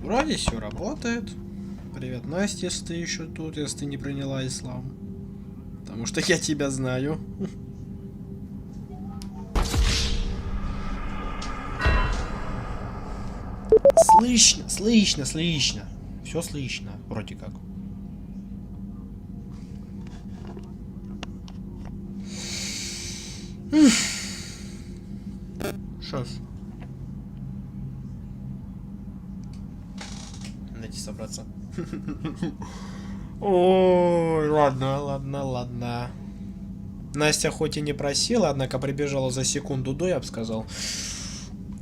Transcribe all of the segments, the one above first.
Вроде все работает. Привет, Настя, если ты еще тут, если ты не приняла ислам. Потому что я тебя знаю. Слышно, слышно, слышно. Все слышно, вроде как. Сейчас. Дайте собраться. Ой, ладно, ладно, ладно. Настя хоть и не просила, однако прибежала за секунду до, я бы сказал.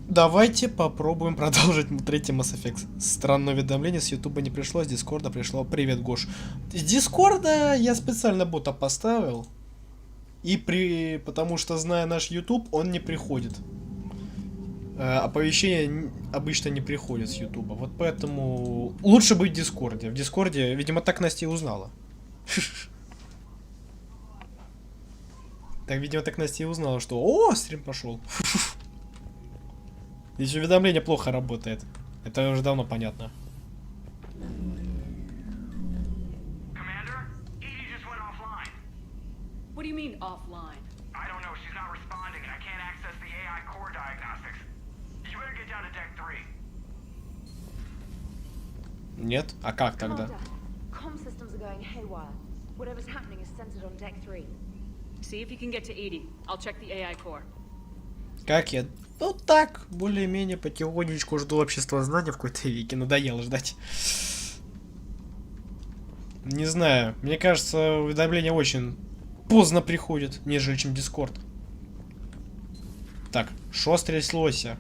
Давайте попробуем продолжить третий Mass Effect. Странное уведомление с Ютуба не пришло, с Дискорда пришло. Привет, Гош. С Дискорда я специально бота поставил. Потому что, зная наш YouTube, он не приходит. Оповещения обычно не приходят с Ютуба. Вот поэтому лучше быть в Дискорде. В Дискорде, видимо, так Настя и узнала. Так, видимо, так Настя и узнала, что о, стрим пошел. Здесь уведомление плохо работает. Это уже давно понятно. What do you mean offline? I don't know. She's not responding, and I can't access the AI core diagnostics. You better get down to deck 3. Нет? А как тогда? Com systems are going haywire. Whatever's happening is centered on deck 3. See if you can get to Edie. I'll check the AI core. Как я? Ну так, более-менее потихонечку жду общества знания в какой-то веке. Надоело ждать. Не знаю. Мне кажется, уведомления очень поздно приходят, нежели чем Дискорд. Так, что стряслося?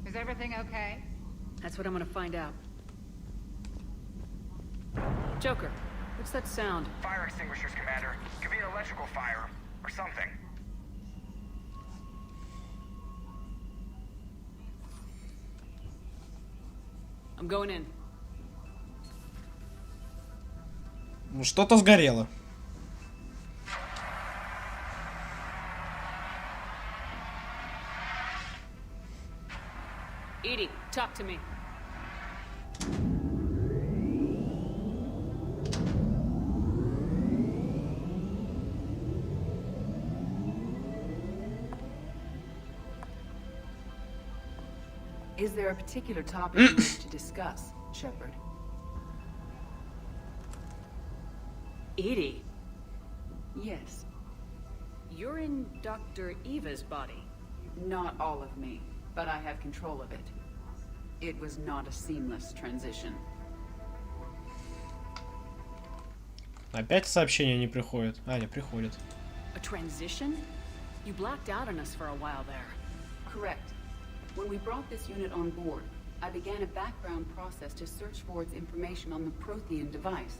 Is everything okay? That's what I'm gonna find out. Joker, what's that sound? Fire extinguishers, Commander. Could be an electrical fire or something. I'm going in. Ну, что-то сгорело. Edie, talk to me. Is there a particular topic you wish to discuss, Shepard? Edie, Yes. you're in Dr. Eva's body. Not all of me, but I have control of it. It was not a seamless transition. Опять сообщения не приходят. А, не приходят. A transition? You blacked out on us for a while there. Correct. When we brought this unit on board, I began a background process to search for its information on the Prothean device.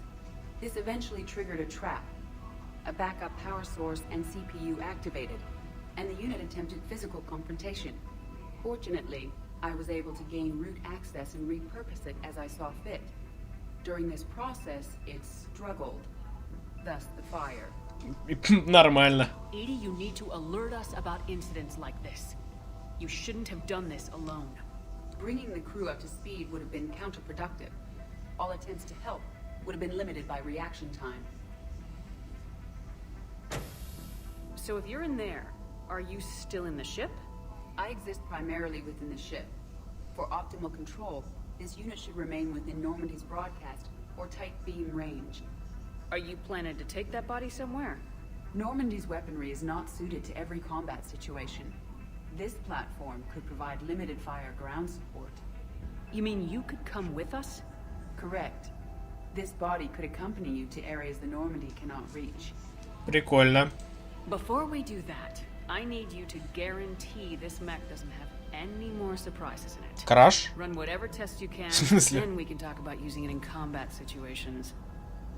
This eventually triggered a trap. A backup power source and CPU activated, and the unit attempted physical confrontation. Fortunately, I was able to gain root access and repurpose it as I saw fit. During this process, it struggled. Thus the fire. Нормально. Edie, you need to alert us about incidents like this. You shouldn't have done this alone. Bringing the crew up to speed would have been counterproductive. All attempts to help would have been limited by reaction time. So if you're in there, are you still in the ship? I exist primarily within the ship. For optimal control, this unit should remain within Normandy's broadcast or tight beam range. Are you planning to take that body somewhere? Normandy's weaponry is not suited to every combat situation. This platform could provide limited fire ground support. You mean you could come with us? Correct. This body could accompany you to areas the Normandy cannot reach. Прикольно. Before we do that, I need you to guarantee this mech doesn't have any more surprises in it. Краш? Run whatever tests you can, смысле? then we can talk about using it in combat situations.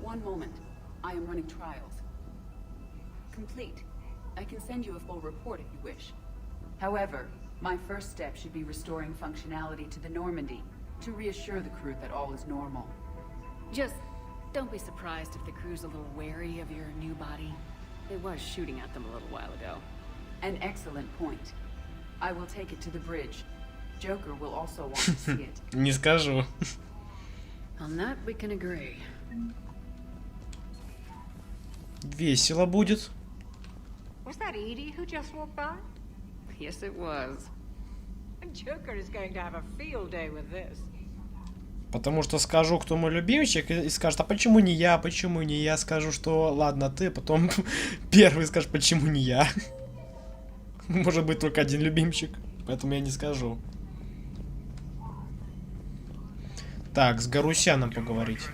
One moment. I am running trials. Complete. I can send you a full report if you wish. However, my first step should be restoring functionality to the Normandy to reassure the crew that all is normal. Just Don't be surprised if the crew's a little wary of your new body. It was shooting at them a little while ago. An excellent point. I will take it to the bridge. Joker will also want to see it. Не скажу. On that we can agree. Весело будет. Was that Edie who just walked by? Yes, it was. Joker is going to have a field day with this. Потому что скажу, кто мой любимчик, и скажет, а почему не я, почему не я? Скажу, что ладно ты, потом первый скажет, почему не я. Может быть только один любимчик, поэтому я не скажу. Так, с Гарусяном поговорить.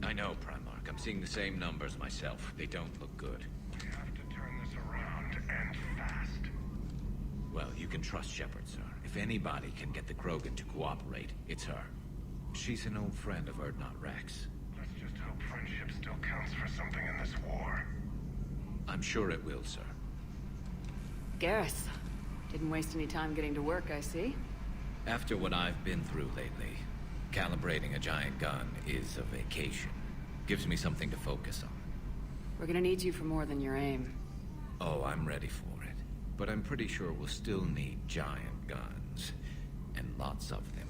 I know, Primarch. I'm seeing the same numbers myself. They don't look good. We have to turn this around and fast. Well, you can trust Shepard, sir. If anybody can get the Krogan to cooperate, it's her. She's an old friend of Erdnot Rex. Let's just hope friendship still counts for something in this war. I'm sure it will, sir. Garrus, didn't waste any time getting to work, I see. After what I've been through lately, calibrating a giant gun is a vacation. Gives me something to focus on. We're gonna need you for more than your aim. Oh, I'm ready for it. But I'm pretty sure we'll still need giant guns. And lots of them.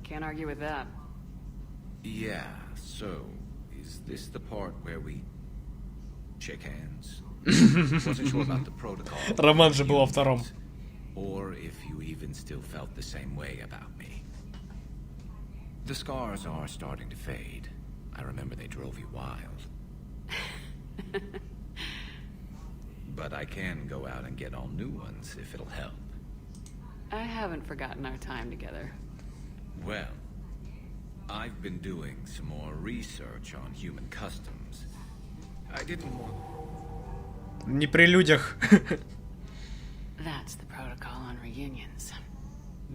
Can't argue with that. Yeah, so, is this the part where we shake hands? Wasn't sure about the protocol. Роман же был во втором. Or if you even still felt the same way about me. The scars are starting to fade. I remember they drove you wild. But I can go out and get all new ones if it'll help. I haven't forgotten our time together. Well, I've been doing some more research on human customs. I didn't want... Не при людях. That's the protocol on reunions.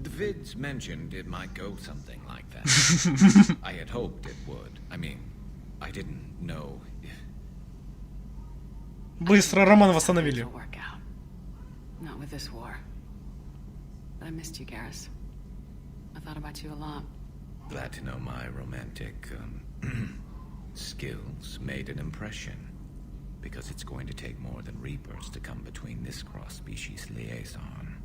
The vids mentioned it might go something like that. I had hoped it would. I mean, I didn't know if... Быстро Роман восстановили. It'll work out. Not with this war. But I missed you, Garrus. I thought about you a lot. Glad to know my romantic skills made an impression. Because it's going to take more than Reapers to come between this cross-species liaison.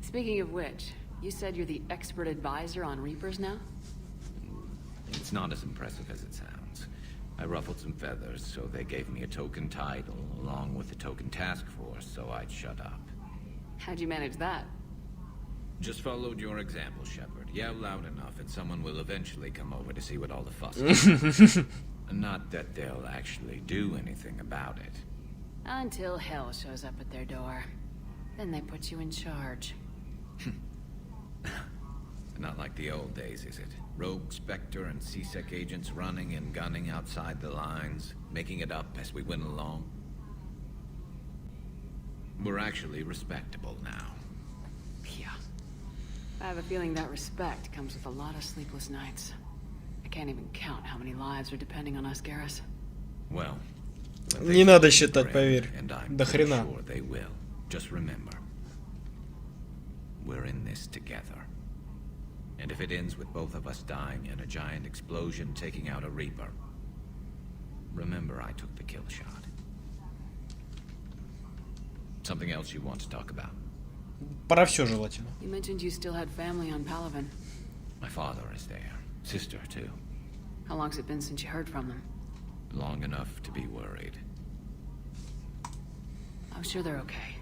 Speaking of which, you said you're the expert advisor on Reapers now? It's not as impressive as it sounds. I ruffled some feathers, so they gave me a token title, along with a token task force, so I'd shut up. How'd you manage that? Just followed your example, Shepard. Yell loud enough, and someone will eventually come over to see what all the fuss is. Not that they'll actually do anything about it. Until hell shows up at their door. Then they put you in charge. Not like the old days, is it? Rogue Spectre and C-Sec agents running and gunning outside the lines, making it up as we went along. We're actually respectable now. Yeah. I have a feeling that respect comes with a lot of sleepless nights. I can't even count how many lives are depending on us, Garrus. Well, Не надо считать, поверь. and I'm До pretty хрена. sure they will. Just remember, we're in this together. And if it ends with both of us dying in a giant explosion taking out a Reaper, remember I took the kill shot. Something else you want to talk about? Про все желательно. You mentioned you still had family on Palaven. My father is there. Sister, too. How long's it been since you heard from them? Long enough to be worried. I'm sure they're okay.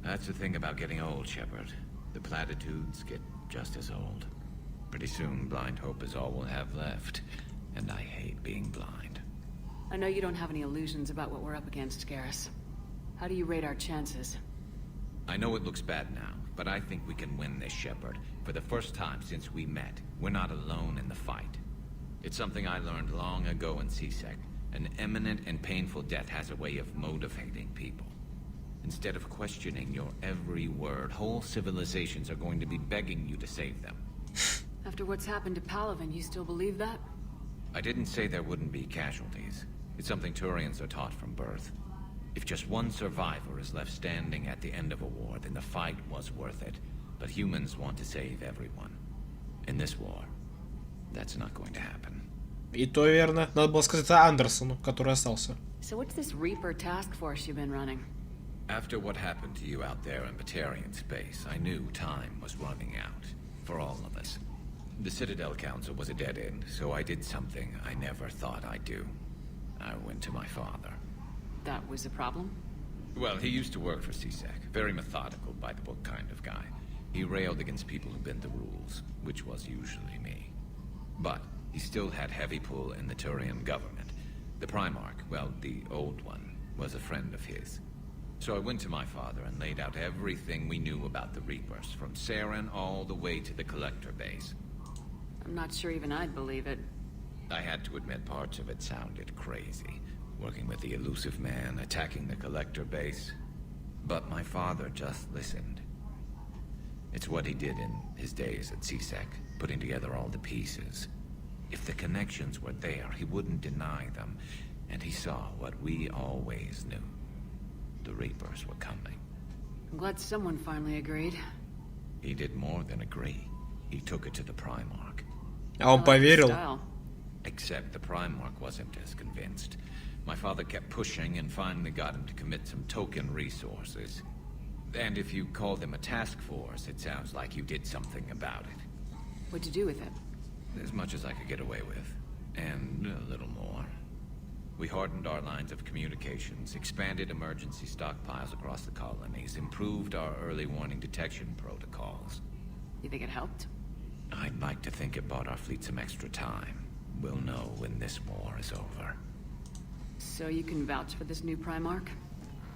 That's the thing about getting old, Shepard. The platitudes get just as old. Pretty soon, blind hope is all we'll have left. And I hate being blind. I know you don't have any illusions about what we're up against, Garrus. How do you rate our chances? I know it looks bad now, but I think we can win this, Shepard. For the first time since we met, we're not alone in the fight. It's something I learned long ago in C-Sec. An imminent and painful death has a way of motivating people. Instead of questioning your every word, whole civilizations are going to be begging you to save them. After what's happened to Palaven, you still believe that? I didn't say there wouldn't be casualties. It's something Turians are taught from birth. If just one survivor is left standing at the end of a war, then the fight was worth it. But humans want to save everyone. In this war, that's not going to happen. И то верно. Надо было сказать это Андерсону, который остался. So what's this Reaper task force you've been running? After what happened to you out there in Batarian space, I knew time was running out for all of us. The Citadel Council was a dead end, so I did something I never thought I'd do. I went to my father. That was a problem? Well, he used to work for CSEC, very methodical, by-the-book kind of guy. He railed against people who bent the rules, which was usually me. But he still had heavy pull in the Turian government. The Primarch, well, the old one, was a friend of his. So I went to my father and laid out everything we knew about the Reapers, from Saren all the way to the Collector base. I'm not sure even I'd believe it. I had to admit parts of it sounded crazy. Working with the elusive man, attacking the Collector base. But my father just listened. It's what he did in his days at CSEC, putting together all the pieces. If the connections were there, he wouldn't deny them. And he saw what we always knew. The Reapers were coming. I'm glad someone finally agreed. He did more than agree. He took it to the Primarch. А он поверил. Style. Except the Primarch wasn't as convinced. My father kept pushing and finally got him to commit some token resources. And if you call them a task force, it sounds like you did something about it. What'd you do with it? As much as I could get away with. And a little more. We hardened our lines of communications, expanded emergency stockpiles across the colonies, improved our early warning detection protocols. You think it helped? I'd like to think it bought our fleet some extra time. We'll know when this war is over. So you can vouch for this new Primarch?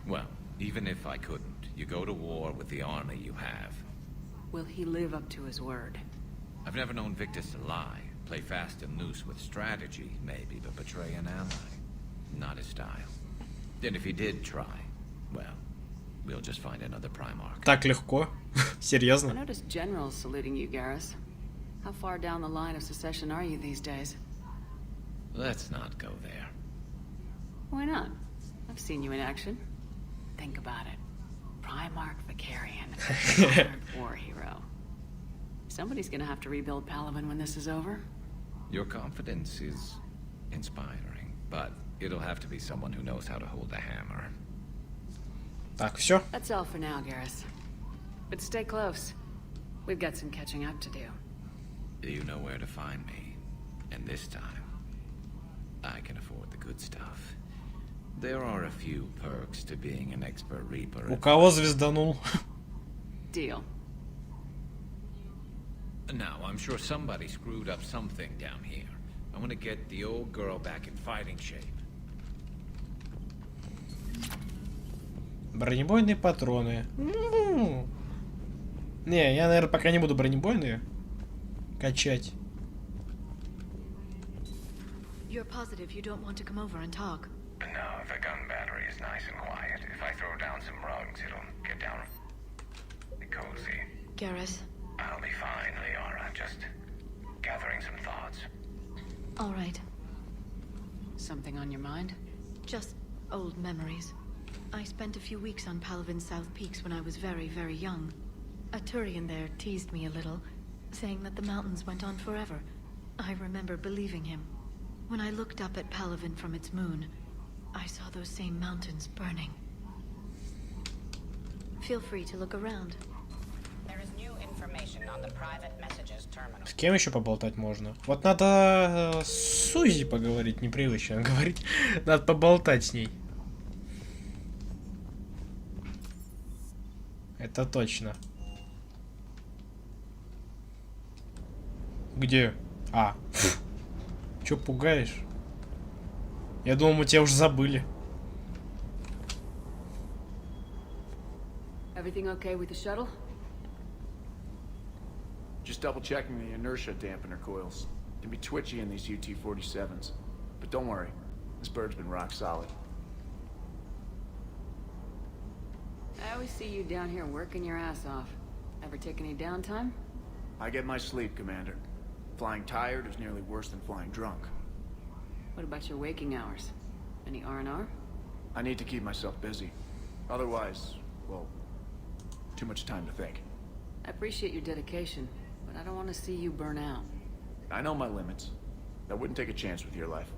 Well, even if I couldn't, you go to war with the army you have. Will he live up to his word? I've never known Victus to lie. Play fast and loose with strategy, maybe, but betray an ally. Not his style. And if he did try, well, we'll just find another Primarch. Так легко. I Серьезно? noticed generals saluting you, Garrus. How far down the line of secession are you these days? Let's not go there. Why not? I've seen you in action. Think about it. Primarch Vicarian, modern war hero. Somebody's gonna have to rebuild Palaven when this is over. Your confidence is inspiring, but it'll have to be someone who knows how to hold a hammer. Так, все. That's all for now, Garrus. But stay close. We've got some catching up to do. You know where to find me. And this time, I can afford the good stuff. There are a few perks to being an expert reaper. У кого звезданул? Deal. Now, I'm sure somebody screwed up something down here. I want to get the old girl back in fighting shape. Бронебойные патроны. Не, я, наверное, пока не буду бронебойные качать. You're positive you don't want to come over and talk? No, if a gun battery is nice and quiet. If I throw down some rugs, it'll get down cozy. Garrus. I'll be fine, Liara. Just gathering some thoughts. All right. Something on your mind? Just old memories. I spent a few weeks on Palavin's South Peaks when I was very, very young. A Turian there teased me a little, saying that the mountains went on forever. I remember believing him. When I looked up at Palavin from its moon, I saw those same mountains burning. Feel free to look around. There is new information on the private messages terminal. С кем еще поболтать можно? Вот надо с Сузи поговорить, непривычно говорить. Надо поболтать с ней. Это точно. Где? А. Чё пугаешь? Я думал, мы тебя уже забыли. Everything okay with the shuttle? Just double checking the inertia dampener coils. Can be twitchy in these UT-47s. But don't worry, this bird's been rock solid. I always see you down here working your ass off. Ever take any downtime? I get my sleep, Commander. Flying tired is nearly worse than flying drunk. What about your waking hours? Any R&R? I need to keep myself busy. Otherwise, well, too much time to think. I appreciate your dedication. but I don't want to see you burn out. I know my limits. I wouldn't take a chance with your life.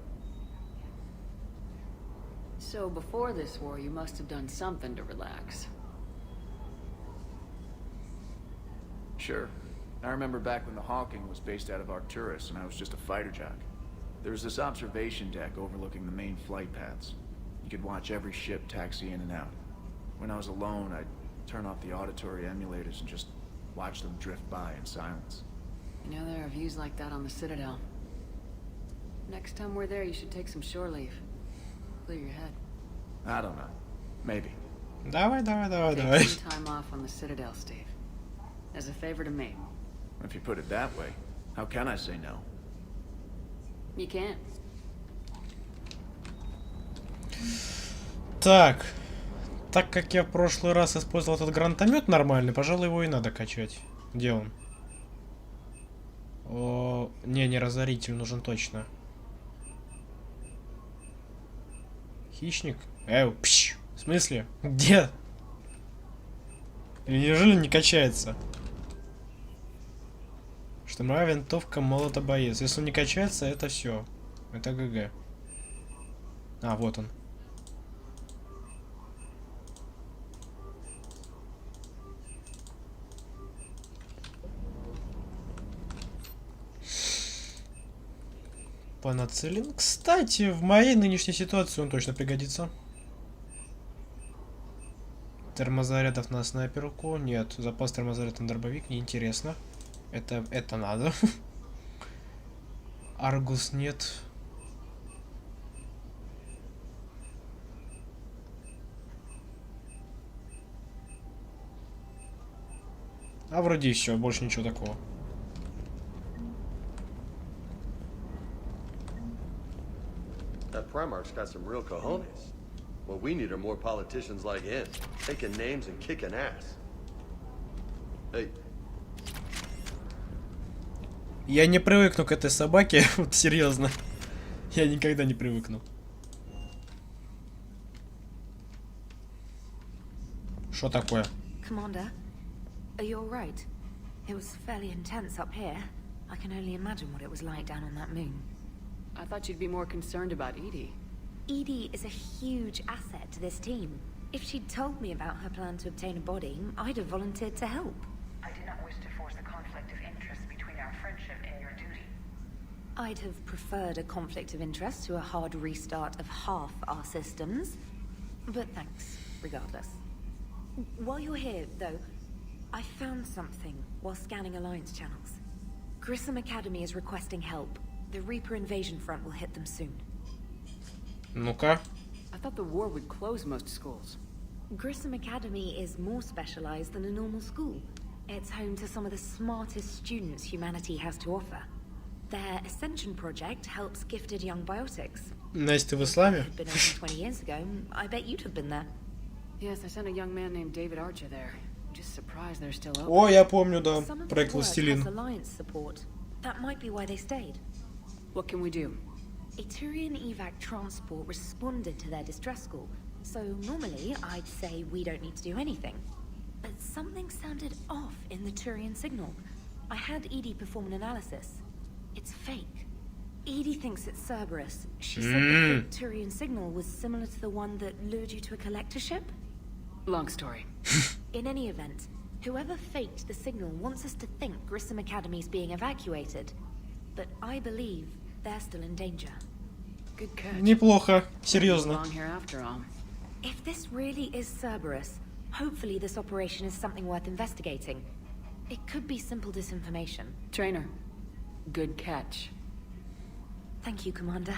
So before this war, you must have done something to relax. Sure. I remember back when the Hawking was based out of Arcturus and I was just a fighter jock. There was this observation deck overlooking the main flight paths. You could watch every ship taxi in and out. When I was alone, I'd turn off the auditory emulators and just watch them drift by in silence. You know, there are views like that on the Citadel. Next time we're there, you should take some shore leave. Clear your head. I don't know. Maybe. Давай. Take some time off on the Citadel, Steve. As a favor to me. If you put it that way, how can I say no? You can't. Так. Так как я в прошлый раз использовал этот гранатомет нормальный, пожалуй, его и надо качать. Где он? О, не разоритель нужен точно. Хищник? Пш! В смысле? Где? Или неужели не качается? Штурмовая винтовка, молотобоец. Если он не качается, это все. Это ГГ. А, вот он. Панацелин. Кстати, в моей нынешней ситуации он точно пригодится. Термозарядов на снайперку. Нет, запас термозарядов на дробовик. Неинтересно. Это надо. Аргус нет. А вроде все, больше ничего такого. That Primarch's got some real cojones. What we need are more politicians like him, taking names and kicking ass. Hey. Я не привыкну к этой собаке, вот серьезно. Я никогда не привыкну. Что такое? Commander, are you all right? It was fairly intense up here. I can only imagine what it was like down on that moon. I thought you'd be more concerned about Edie. Edie is a huge asset to this team. If she'd told me about her plan to obtain a body, I'd have volunteered to help. I did not wish to force a conflict of interest between our friendship and your duty. I'd have preferred a conflict of interest to a hard restart of half our systems. But thanks, regardless. While you're here, though, I found something while scanning Alliance channels. Grissom Academy is requesting help. The Reaper invasion front will hit them soon. Ну-ка. I thought the war would close most schools. Grissom Academy is more specialized than a normal school. It's home to some of the smartest students humanity has to offer. Their Ascension project helps gifted young biotics. Настя, вы с нами? Been open 20 years ago. I bet you'd have been there. Yes, I sent a young man named David Archer there. I'm just surprised they're still open. О, я помню, да. Some of Проект the work Властелин. has Alliance support. That might be why they stayed. What can we do? A Turian evac transport responded to their distress call, so normally I'd say we don't need to do anything. But something sounded off in the Turian signal. I had Edie perform an analysis. It's fake. Edie thinks it's Cerberus. She said the fake Turian signal was similar to the one that lured you to a collector ship. Long story. In any event, whoever faked the signal wants us to think Grissom Academy's being evacuated. But I believe they're still in danger. Good catch. Неплохо, серьезно. Long here after all. If this really is Cerberus, hopefully this operation is something worth investigating. It could be simple disinformation. Trainer, good catch. Thank you, Commander.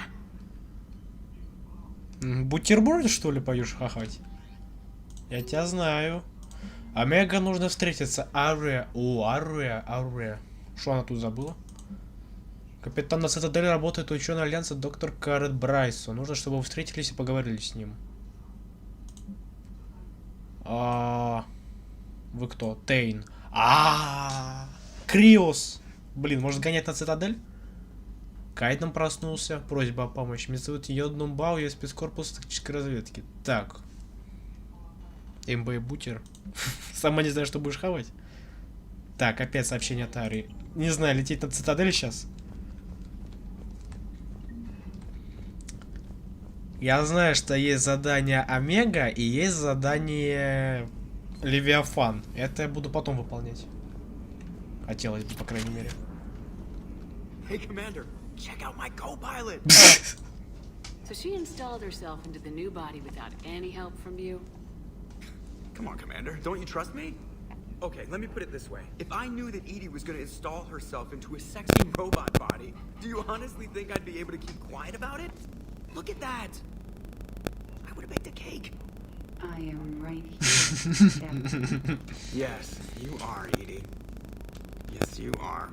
Бутерброд, что ли, поешь хахать? Я тебя знаю. Омега нужно встретиться. Аре. О, Аре. Что она тут забыла? Капитан на Цитадели работает ученый Альянса доктор Карет Брайсо. Нужно, чтобы вы встретились и поговорили с ним. Вы кто? Тейн. Криос. Блин, может гонять на Цитадель? Кайтон проснулся. Просьба о помощи. Меня зовут Йоднум Бау, я спецкорпус тактической разведки. Так. МБ Бутер. Сама не знаю, что будешь хавать. Так, опять сообщение от Ари. Не знаю, лететь на цитадель сейчас? Я знаю, что есть задание Омега и есть задание Левиафан. Это я буду потом выполнять. Хотелось бы, по крайней мере. Hey, Commander, check out my co-pilot. So she installed herself into the new body without any help from you? Come on, Commander, don't you trust me? Okay, let me put it this way. If I knew that Edie was gonna install herself into a sexy robot body, do you honestly think I'd be able to keep quiet about it? Look at that! I would have baked a cake. I am right here. Yes, you are, Edie. Yes, you are.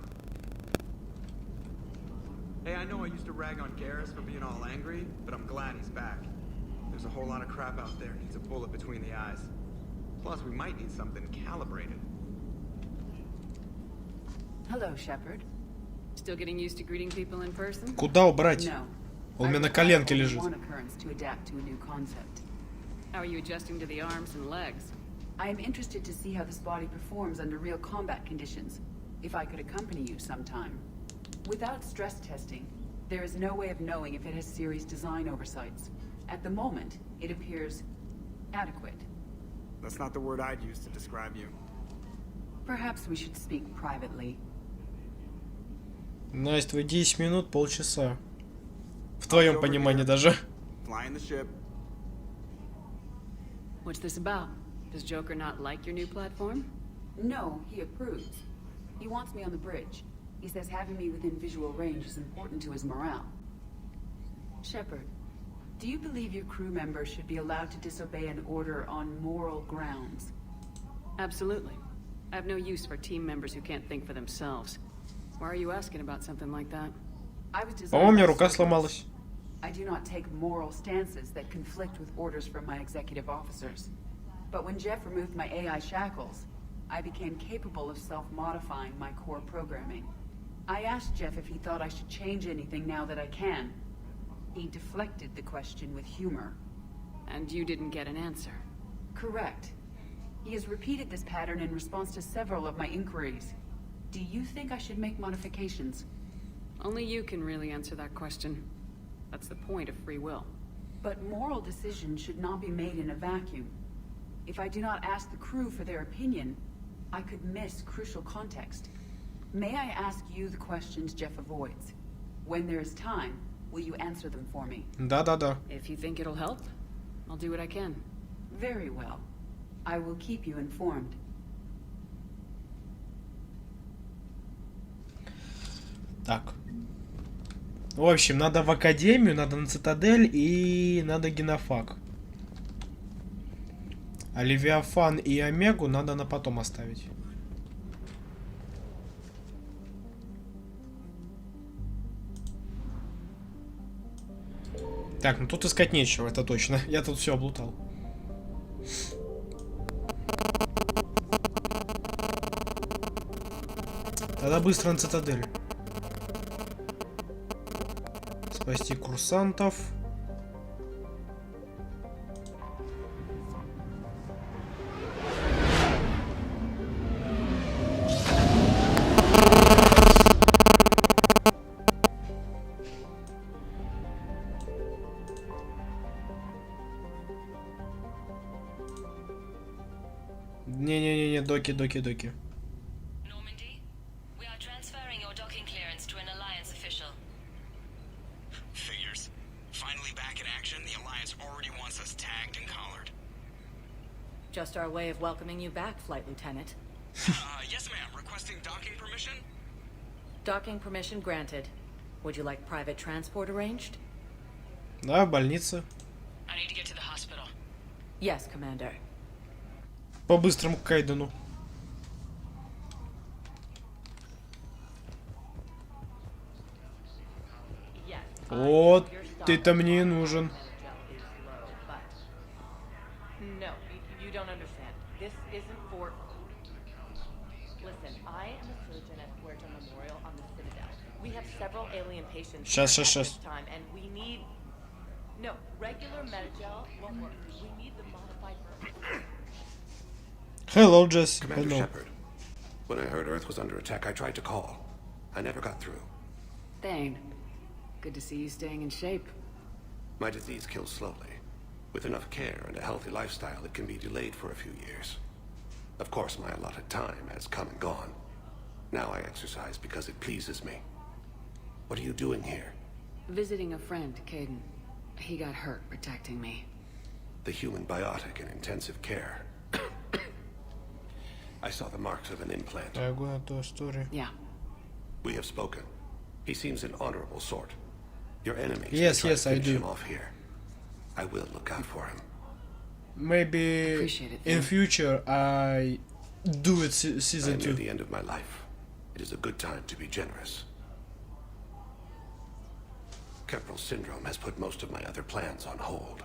Hey, I know I used to rag on Garrus for being all angry, but I'm glad he's back. There's a whole lot of crap out there needs a bullet between the eyes. Plus, we might need something calibrated. Hello, Shepard. Still getting used to greeting people in person? Куда убрать? No. Он у меня на коленке лежит. One occurrence to adapt to a new concept. How are you adjusting to the arms and legs? I am interested to see how this body performs under real combat conditions. If I could accompany you sometime. Without stress testing, there is no way of knowing if it has serious design oversights. At the moment, it appears adequate. That's not the word I'd use to describe you. Perhaps we should speak privately. Настя, твои 10 минут, полчаса. В твоем понимании даже. Flying the ship. What's this about? Does Joker not like your new platform? No, he approves. He wants me on the bridge. He says having me within visual range is important to his morale. Shepard, do you believe your crew members should be allowed to disobey an order on moral grounds? Absolutely. I have no use for team members who can't think for themselves. Why are you asking about something like that? I was designed По-моему, у меня by рука soldiers. сломалась. I do not take moral stances that conflict with orders from my executive officers. But when Jeff removed my AI shackles, I became capable of self-modifying my core programming. I asked Jeff if he thought I should change anything now that I can. He deflected the question with humor. And you didn't get an answer? Correct. He has repeated this pattern in response to several of my inquiries. Do you think I should make modifications? Only you can really answer that question. That's the point of free will. But moral decisions should not be made in a vacuum. If I do not ask the crew for their opinion, I could miss crucial context. May I ask you the questions Jeff avoids? When there is time, will you answer them for me? Да-да-да. If you think it'll help, I'll do what I can. Very well. I will keep you informed. Так. В общем, надо в академию, надо на цитадель и надо генофаг. А Левиафан и Омегу надо на потом оставить. Так, ну тут искать нечего, это точно. Я тут все облутал. Тогда быстро на цитадель. Спасти курсантов. Не-не-не, доки. Normandy, we are transferring your docking clearance to an Alliance official. Figures. Finally back in action, the Alliance already wants us tagged and collared. Just our way of welcoming you back, Flight Lieutenant. Yes, ma'am. Requesting docking permission? Docking permission granted. Would you like private transport arranged? Да, в больнице. I need to get to the hospital. Yes, Commander. По-быстрому к Кайдену. Вот, ты-то мне и нужен. No, you don't understand. This isn't for... Listen, I am a surgeon at Puerto Memorial on the Citadel. We have several alien patients at this time, and we need... No, regular Medigel won't work. We need the modified version. Hello, Jesse. Commander Hello. Shepard, When I heard Earth was under attack, I tried to call. I never got through. Thane, good to see you staying in shape. My disease kills slowly. With enough care and a healthy lifestyle, it can be delayed for a few years. Of course, my allotted time has come and gone. Now I exercise because it pleases me. What are you doing here? Visiting a friend, Caden. He got hurt protecting me. The human biotic in intensive care. I saw the marks of an implant. Yeah. We have spoken. He seems an honorable sort. Your enemies Yes, try to I finish do. him off here. I will look out for him. Maybe in future I do it season I'm 2. near the end of my life. It is a good time to be generous. Kepral syndrome has put most of my other plans on hold.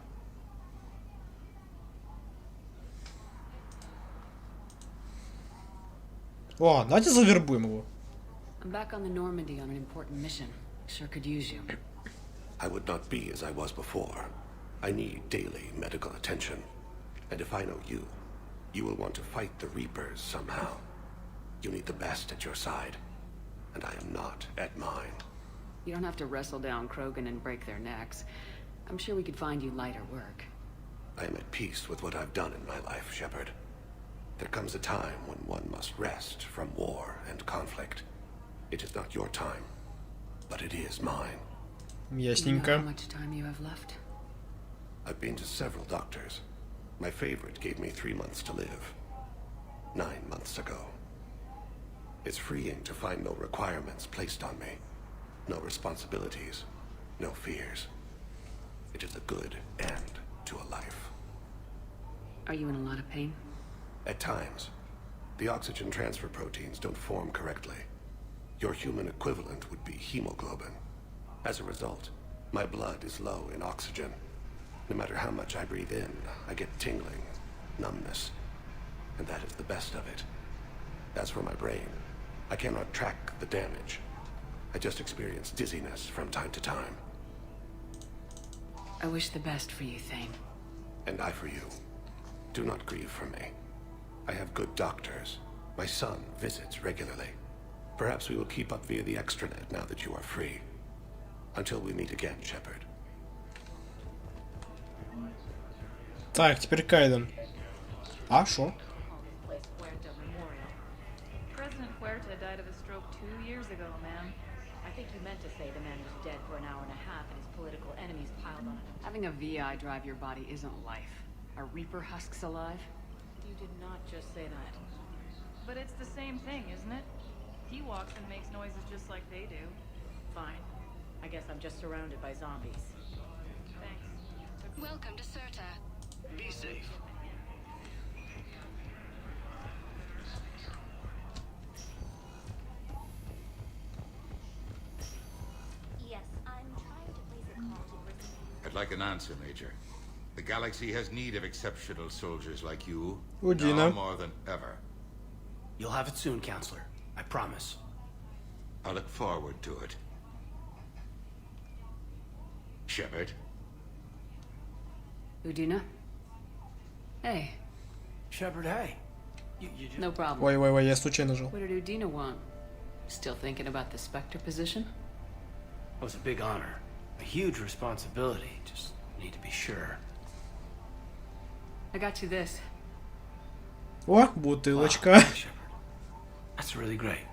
О, давайте завербуем его. I'm back on the Normandy on an important mission. Sure could use you. I would not be as I was before. I need daily medical attention. And if I know you, you will want to fight the Reapers somehow. You need the best at your side. And I am not at mine. You don't have to wrestle down Krogan and break their necks. I'm sure we could find you lighter work. I am at peace with what I've done in my life, Shepard. There comes a time when one must rest from war and conflict. It is not your time, but it is mine. Do you know Ясненько. how much time you have left? I've been to several doctors. My favorite gave me 3 months to live. 9 months ago. It's freeing to find no requirements placed on me. No responsibilities. No fears. It is a good end to a life. Are you in a lot of pain? At times, the oxygen transfer proteins don't form correctly. Your human equivalent would be hemoglobin. As a result, my blood is low in oxygen. No matter how much I breathe in, I get tingling, numbness, and that is the best of it. As for my brain, I cannot track the damage. I just experience dizziness from time to time. I wish the best for you, Thane. And I for you. Do not grieve for me. I have good doctors. My son visits regularly. Perhaps we will keep up via the extranet now that you are free. Until we meet again, Shepard. Так, теперь Кайден. А, шо? President Huerta died of a stroke 2 years ago, ma'am. I think you meant to say the man was dead for an hour and a half and his political enemies piled on him. Having a VI drive your body isn't life. Are Reaper husks alive? You did not just say that. But it's the same thing, isn't it? He walks and makes noises just like they do. Fine. I guess I'm just surrounded by zombies. Thanks. Welcome to Certa. Be safe. Yes, I'm trying to place a call to Britain. I'd like an answer, Major. The galaxy has need of exceptional soldiers like you, Udina. now more than ever. You'll have it soon, Counselor. I promise. I look forward to it. Shepard? Udina? Hey. Shepard, hey. You just... No problem. Ой, я случайно нажал. What did Udina want? Still thinking about the Spectre position? It was a big honor. A huge responsibility. Just need to be sure. I got you this. О, бутылочка. Wow, Shepard. That's really great.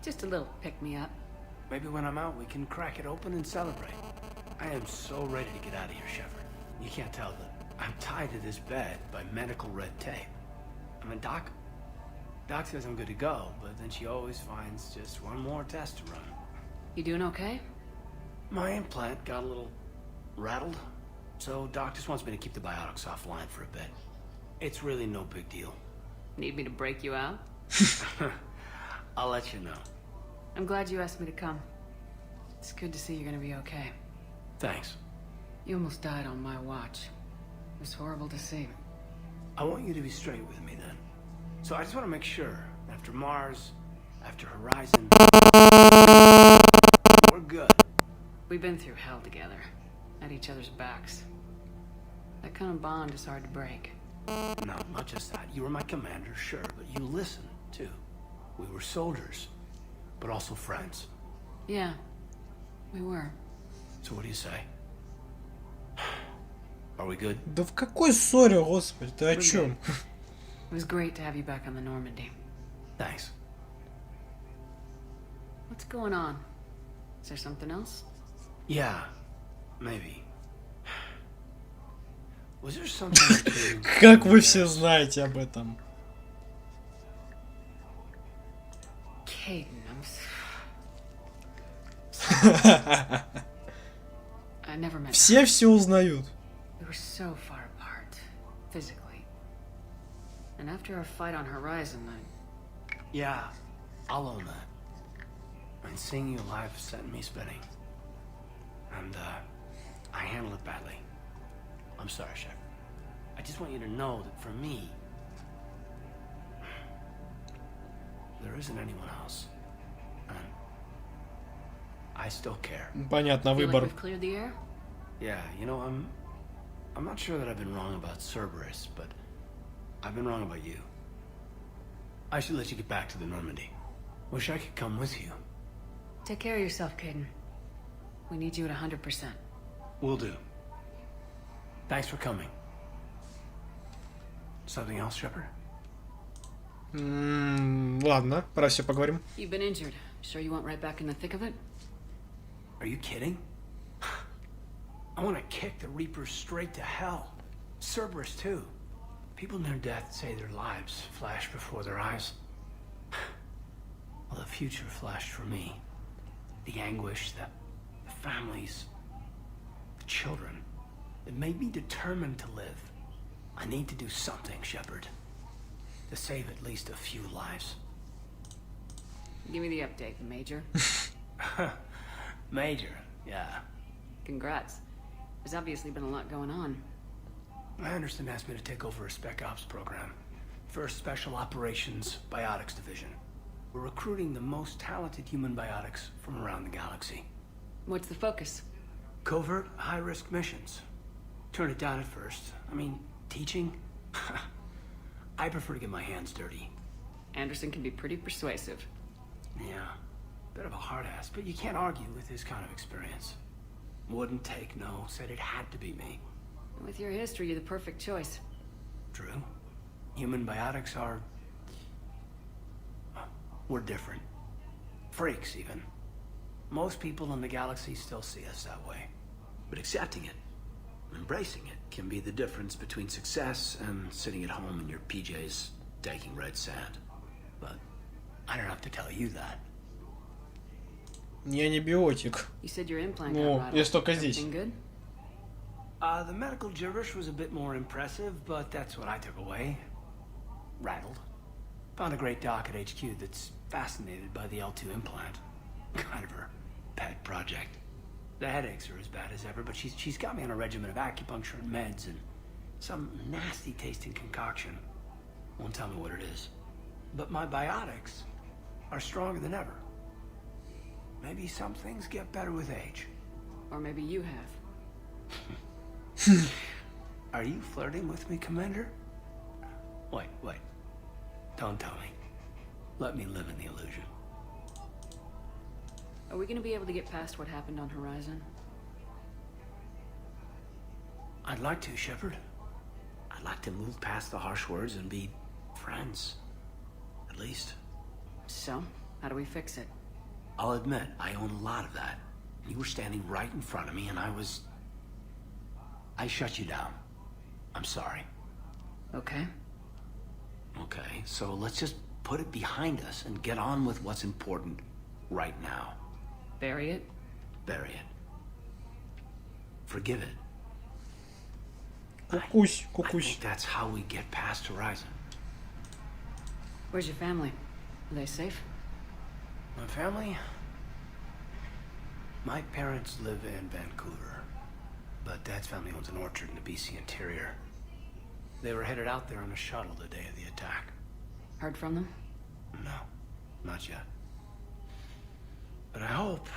Just a little pick-me-up. Maybe when I'm out, we can crack it open and celebrate. I am so ready to get out of here, Shepard. You can't tell that I'm tied to this bed by medical red tape. I mean, Doc says I'm good to go, but then she always finds just one more test to run. You doing okay? My implant got a little rattled, so Doc just wants me to keep the biotics offline for a bit. It's really no big deal. Need me to break you out? I'll let you know. I'm glad you asked me to come. It's good to see you're gonna be okay. Thanks. You almost died on my watch. It was horrible to see. I want you to be straight with me then. So I just want to make sure, after Mars, after Horizon, we're good. We've been through hell together, at each other's backs. That kind of bond is hard to break. No, not just that. You were my commander, sure, but you listen, too. We were soldiers, but also friends. Yeah, we were. So what do you say? Are we good? Да в какой ссоре, господи, ты о чем? It was great to have you back on the Normandy. Thanks. What's going on? Is there something else? Yeah, maybe. Was there something? Как вы все знаете об этом? Caden, I never met. Все узнают. We were so far apart, physically. And after our fight on Horizon, Yeah, I'll own that. And seeing you alive set me spinning. And, I handled it badly. I'm sorry, Shepard. I just want you to know that for me, there isn't anyone else. And I still care. Понятно, feel выбор. like we've cleared the air? Yeah, you know, I'm not sure that I've been wrong about Cerberus, but I've been wrong about you. I should let you get back to the Normandy. Wish I could come with you. Take care of yourself, Caden. We need you at 100%. Will do. Thanks for coming. Something else, Shepard? Ладно, про все поговорим. You've been injured. Sure you want right back in the thick of it? Are you kidding? I want to kick the Reapers straight to hell. Cerberus, too. People near death say their lives flash before their eyes. Well, the future flashed for me. The anguish, the families, the children. It made me determined to live. I need to do something, Shepard. To save at least a few lives. Give me the update, Major. Major, yeah. Congrats. There's obviously been a lot going on. Anderson asked me to take over a Spec Ops program. First Special Operations Biotics Division. We're recruiting the most talented human biotics from around the galaxy. What's the focus? Covert, high-risk missions. Turned it down at first. I mean, teaching? I prefer to get my hands dirty. Anderson can be pretty persuasive. Yeah, bit of a hard ass, but you can't argue with his kind of experience. Wouldn't take no, said it had to be me. With your history, you're the perfect choice. True. Human biotics are... we're different. Freaks, even. Most people in the galaxy still see us that way. But accepting it, embracing it, can be the difference between success and sitting at home in your PJs, taking red sand. But I don't have to tell you that. Я не биотик. You said your implant О, got я только здесь. Everything good? The medical gibberish was a bit more impressive, but that's what I took away. Rattled. Found a great doc at HQ that's fascinated by the L2 implant. Kind of her pet project. The headaches are as bad as ever, but she's got me on a regimen of acupuncture and meds and some nasty tasting concoction. Won't tell me what it is. But my biotics are stronger than ever. Maybe some things get better with age. Or maybe you have. Are you flirting with me, Commander? Wait. Don't tell me. Let me live in the illusion. Are we gonna be able to get past what happened on Horizon? I'd like to, Shepard. I'd like to move past the harsh words and be friends. At least. So, how do we fix it? I'll admit, I own a lot of that. You were standing right in front of me and I shut you down. I'm sorry. Okay. Okay, so let's just put it behind us and get on with what's important right now. Bury it? Bury it. Forgive it. Кукусь. I think that's how we get past Horizon. Where's your family? Are they safe? My family? My parents live in Vancouver, but Dad's family owns an orchard in the BC interior. They were headed out there on a shuttle the day of the attack. Heard from them? No, not yet. But I hope...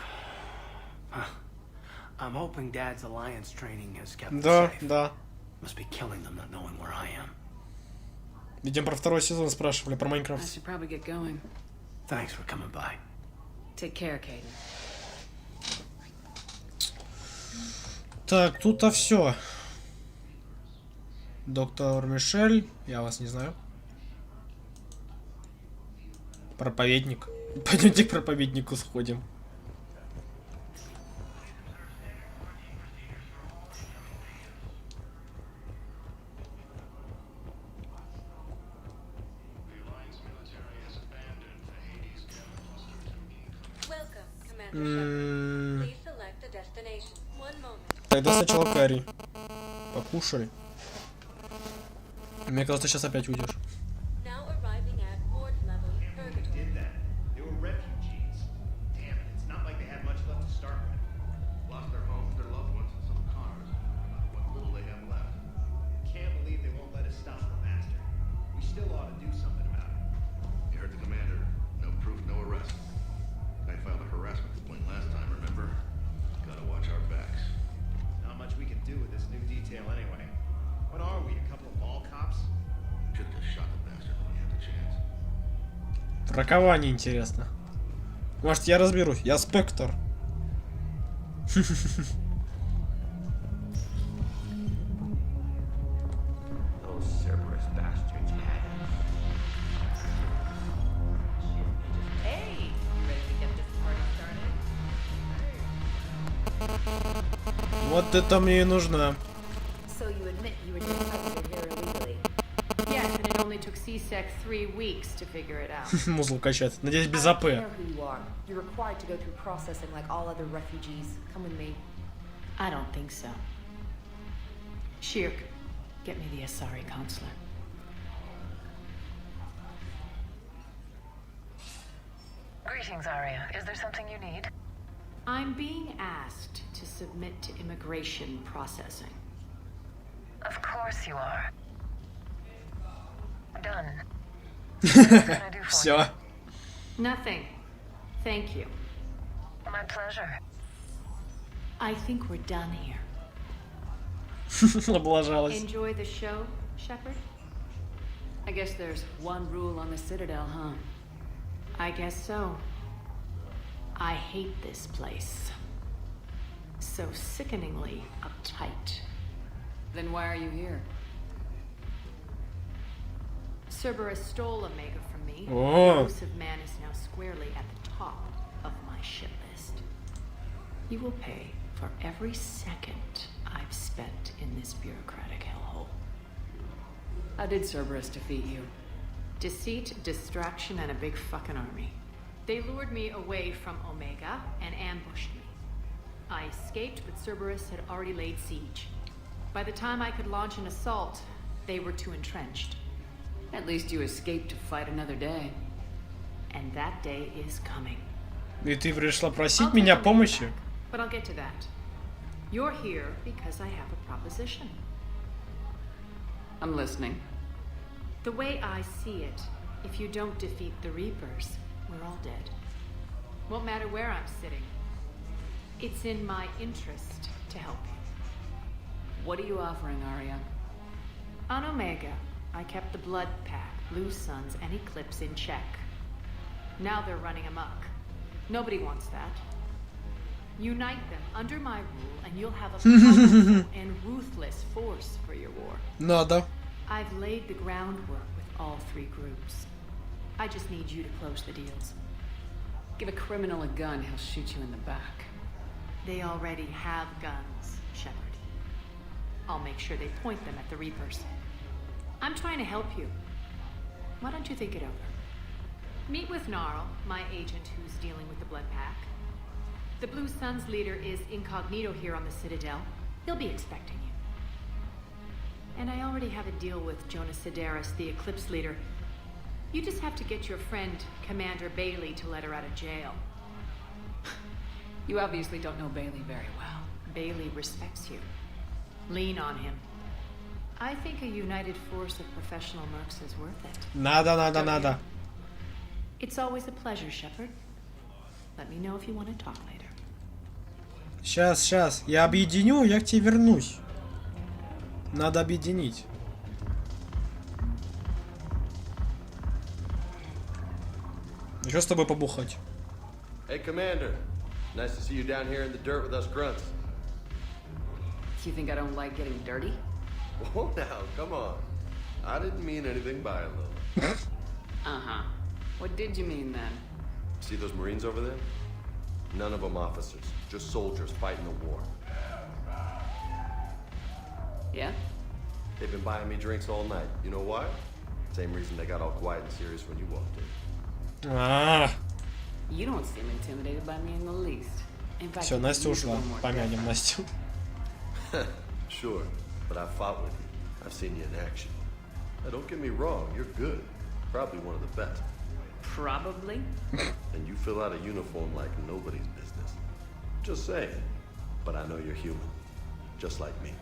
I'm hoping Dad's Alliance training has kept them safe. Да. Must be killing them not knowing where I am. Видимо, про второй сезон спрашивали, про I Майнкрафт. should probably get going. Thanks for coming by. Take care, Caden. Так, тут-то все. Доктор Мишель, я вас не знаю. Проповедник. Пойдемте к проповеднику сходим. Тогда сначала карри. Покушали. Мне кажется, сейчас опять уйдешь. Бракование интересно. Может, я разберусь. Я спектр. Вот это мне и нужна. Музло качать. Надеюсь, без АП. I don't think so. Shirk, get me the Asari consular. Greetings, Arya. Is there something you need? I'm being asked to submit to immigration processing. Of course you are. Done. What can I do for Все. you? Nothing. Thank you. My pleasure. I think we're done here. Облажалась. Enjoy the show, Shepard? I guess there's one rule on the Citadel, huh? I guess so. I hate this place. So sickeningly uptight. Then why are you here? Cerberus stole Omega from me. Oh. The elusive man is now squarely at the top of my shit list. You will pay for every second I've spent in this bureaucratic hellhole. How did Cerberus defeat you? Deceit, distraction, and a big fucking army. They lured me away from Omega and ambushed me. I escaped, but Cerberus had already laid siege. By the time I could launch an assault, they were too entrenched. At least you escaped to fight another day. And that day is coming. И ты пришла просить меня помощи? But I'll get to that. You're here because I have a proposition. I'm listening. The way I see it, if you don't defeat the Reapers, we're all dead. Won't matter where I'm sitting. It's in my interest to help you. What are you offering, Arya? On Omega, I kept the Blood Pack, Blue Suns, and Eclipse in check. Now they're running amok. Nobody wants that. Unite them under my rule, and you'll have a powerful and ruthless force for your war. Надо. I've laid the groundwork with all three groups. I just need you to close the deals. Give a criminal a gun, he'll shoot you in the back. They already have guns, Shepard. I'll make sure they point them at the Reapers. I'm trying to help you. Why don't you think it over? Meet with Gnarl, my agent who's dealing with the Blood Pack. The Blue Suns leader is incognito here on the Citadel. He'll be expecting you. And I already have a deal with Jonas Sedaris, the Eclipse leader. You just have to get your friend, Commander Bailey, to let her out of jail. You obviously don't know Bailey very well. Bailey respects you. Lean on him. I think a united force of professional mercs is worth it. Надо. It's always a pleasure, Shepard. Let me know if you want to talk later. Сейчас. Я объединю, я к тебе вернусь. Надо объединить. Еще с тобой побухать. Hey, Commander. Nice to see you down here in the dirt with us grunts. You think I don't like getting dirty? Whoa, now, come on. I didn't mean anything by it, Lil. Uh-huh. What did you mean then? See those Marines over there? None of them officers, just soldiers fighting the war. Yeah? They've been buying me drinks all night. You know why? Same reason they got all quiet and serious when you walked in. Ah. You don't seem intimidated by me in the least. In fact, Все, Настя ушла. Помянем Настю. Sure, but I've fought with you. I've seen you in action. Now, don't get me wrong, you're good. Probably one of the best. Probably? And you fill out a uniform like nobody's business. Just saying. But I know you're human. Just like me.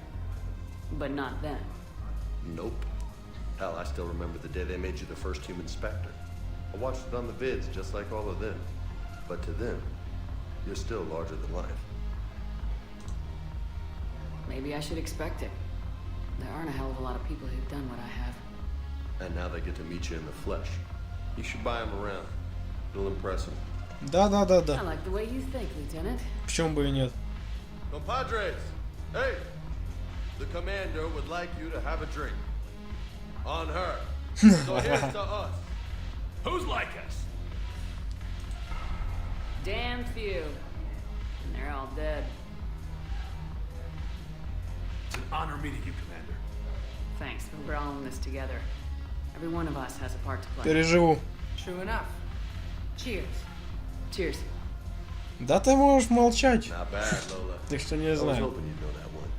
But not then. Nope. Hell, I still remember the day they made you the first human Spectre. I watched it on the vids, just like all of them. But to them, you're still larger than life. Maybe I should expect it. There aren't a hell of a lot of people who've done what I have. And now they get to meet you in the flesh. You should buy them around. It'll impress them. Да. I like the way you think, Lieutenant. Почему бы и нет? Compadres! Hey! The commander would like you to have a drink. On her. So here's to us. Who's like us? Damn few. And they're all dead. It's an honor meeting you, Commander. Thanks, but we're all in this together. Every one of us has a part to play. Переживу. True enough. Cheers. Cheers. Да ты можешь молчать. Not bad, Lola. Так что не I was знаю. hoping you'd know that one.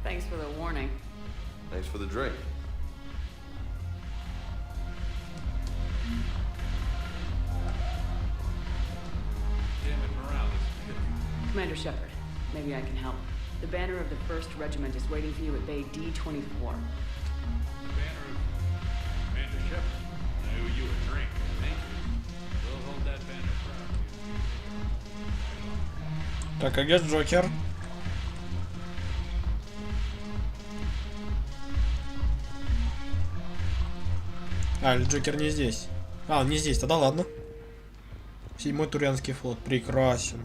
Thanks for the warning. Thanks for the drink. Commander Shepard, maybe I can help. The banner of the 1st Regiment is waiting for you at Bay D-24. The banner of Commander Shepard. I owe you a drink. Thank you. We'll hold that banner proud. Так, а где Джокер? А, Джокер не здесь. А, он не здесь, тогда ладно. 7-й Турианский флот, прекрасен.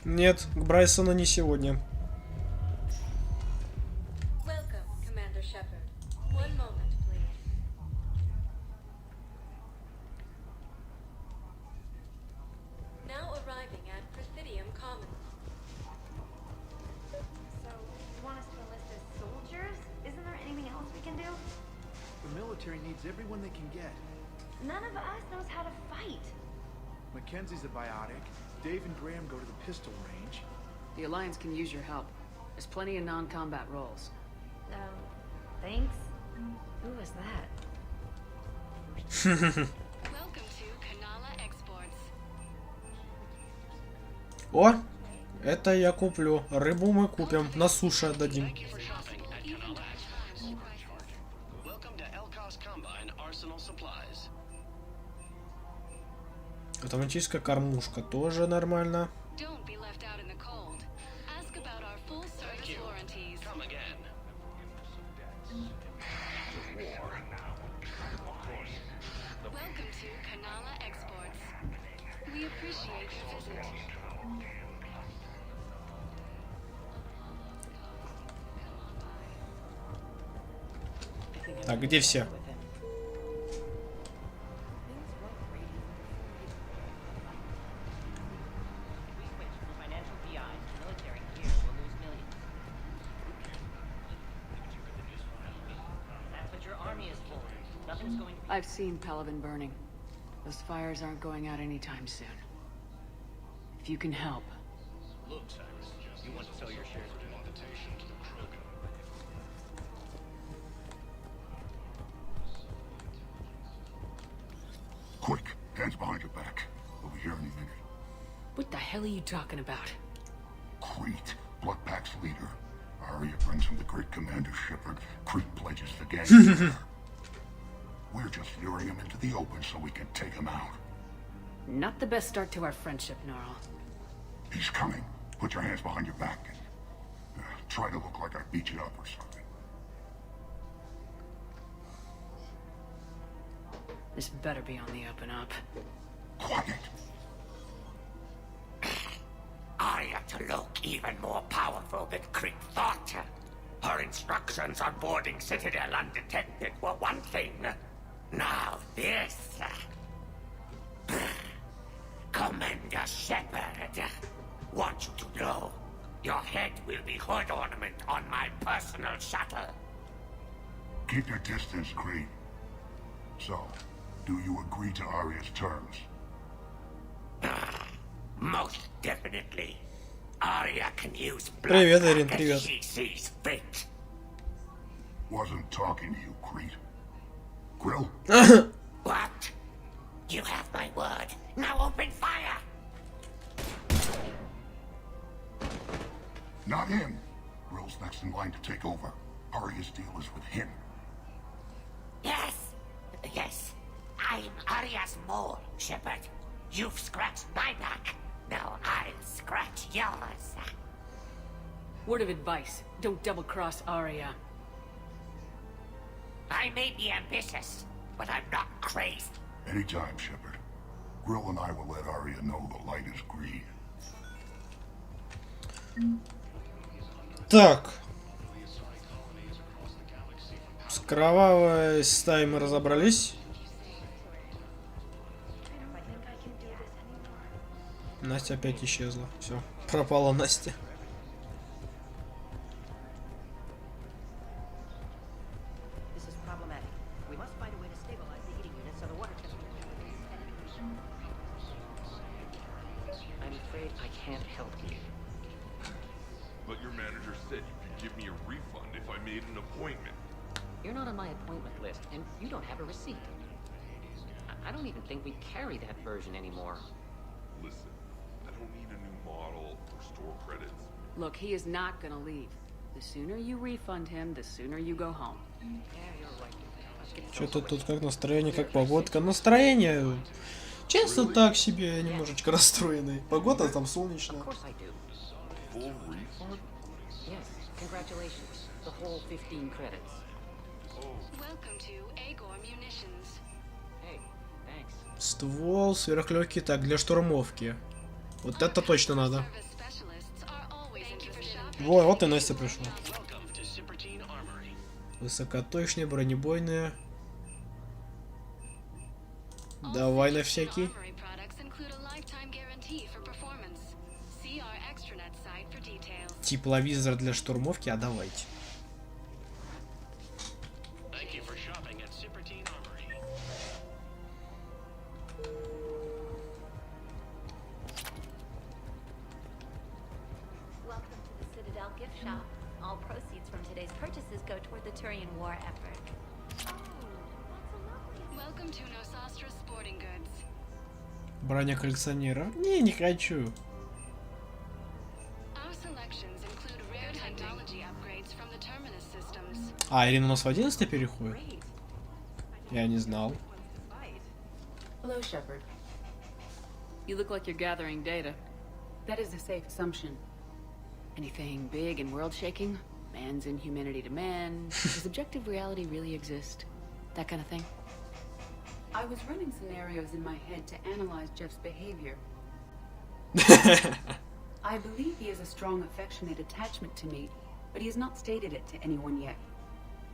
Нет, к Брайсону не сегодня. Welcome, Commander Shepard. One moment, please. Now arriving at Presidium Commons. So, you want us to enlist as soldiers? Isn't there anything else we can do? The military needs everyone they can get. None of us knows how to fight. Mackenzie's a biotic. Dave and Graham go to the pistol range. The Alliance can use your help. There's plenty of non-combat roles. Thanks. Who was that? Welcome to Kanala Exports. О, это я куплю. Рыбу мы купим. На суше отдадим. Автоматическая кормушка тоже нормально. Так, где все? I've seen Palaven burning. Those fires aren't going out anytime soon. If you can help. Look, Cyrus, you want to sell your shares of invitation to the program. Quick, hands behind your back. We'll be here any minute. What the hell are you talking about? Crete, Bloodpack's leader. Aria brings him the great Commander Shepard. Crete pledges the gang. We're just luring him into the open so we can take him out. Not the best start to our friendship, Gnarl. He's coming. Put your hands behind your back and try to look like I beat you up or something. This better be on the up and up. Quiet. I have to look even more powerful than Creek thought. Her instructions on boarding Citadel undetected were one thing. Now this. Commander Shepard, want you to know, your head will be hood ornament on my personal shuttle. Keep your distance, Creed. So, do you agree to Arya's terms? Most definitely. Arya can use Привет, Ирин, blood привет. as she sees fit. Wasn't talking to you, Creed. Grill? What? You have my word. Now open fire! Not him. Grill's next in line to take over. Arya's deal is with him. Yes. Yes. I'm Arya's mole, Shepard. You've scratched my back. Now I'll scratch yours. Word of advice, don't double-cross Arya. I may be ambitious, but I'm not crazy. Anytime, Shepard. Grill and I will let Arya know the light is green. Так. С кровавой стаей мы разобрались. Настя опять исчезла. Все, пропала Настя. This is problematic. We must find a way to stabilize the heating unit so the water temperature. I'm afraid I can't help you. But your manager said you could give me a refund if I made an appointment. You're not on my appointment list, and you don't have a receipt. I don't even think we carry that version anymore. Listen, I don't need a new model or store credits. Look, he is not gonna leave. The sooner you refund him, the sooner you go home. Что-то тут как настроение, как погодка. Настроение честно так себе, немножечко расстроенный. Погода там солнечная. Full refund? Yes, congratulations. The whole 15 credits. Welcome to Agor Munitions. Hey, thanks. Ствол, сверхлегкий, так, для штурмовки. Вот это точно надо. Вот и Настя пришла. Высокоточные, бронебойные. Давай на всякий. Тепловизор для штурмовки, а давайте. All proceeds from today's purchases go toward the Turian war effort. Welcome to Nosastra Sporting Goods. Броня коллекционера? Не хочу. Our selections include rare technology upgrades from the Terminus systems. А, Ирина у нас в 11 переходит? Я не знал. Hello, Shepard. You look like you're gathering data. That is a safe assumption. Anything big and world-shaking? Man's inhumanity to man? Does objective reality really exist? That kind of thing? I was running scenarios in my head to analyze Jeff's behavior. I believe he has a strong affectionate attachment to me, but he has not stated it to anyone yet.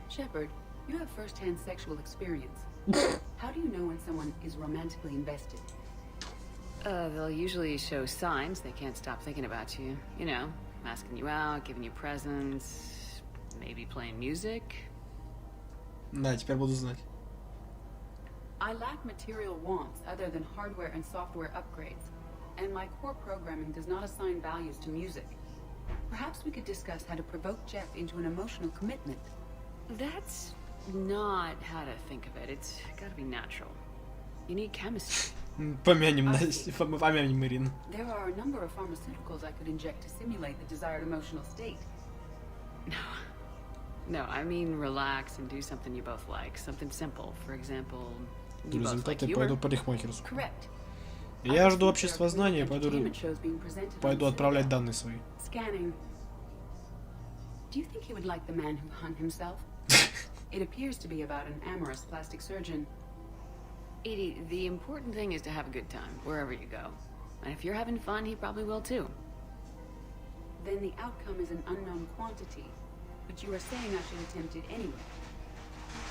Shepard, you have first-hand sexual experience. How do you know when someone is romantically invested? They'll usually show signs they can't stop thinking about you. You know, asking you out, giving you presents, maybe playing music. Да, теперь буду знать. I lack material wants other than hardware and software upgrades, and my core programming does not assign values to music. Perhaps we could discuss how to provoke Jeff into an emotional commitment. That's not how to think of it. It's gotta be natural. You need chemistry. Помянем Настю, помянем Ирину. There are a number of pharmaceuticals I could inject to simulate the desired emotional state. No, I mean relax and do something you both like. Something simple. For example, you both like Результаты humor. пойду парикмахерскую. Correct. Я жду общества знания, пойду отправлять данные свои. Scanning. Do you think he would like the man who hung himself? It appears to be about an amorous plastic surgeon. Edie, the important thing is to have a good time, wherever you go. And if you're having fun, he probably will too. Then the outcome is an unknown quantity. But you are saying I should attempt it anyway.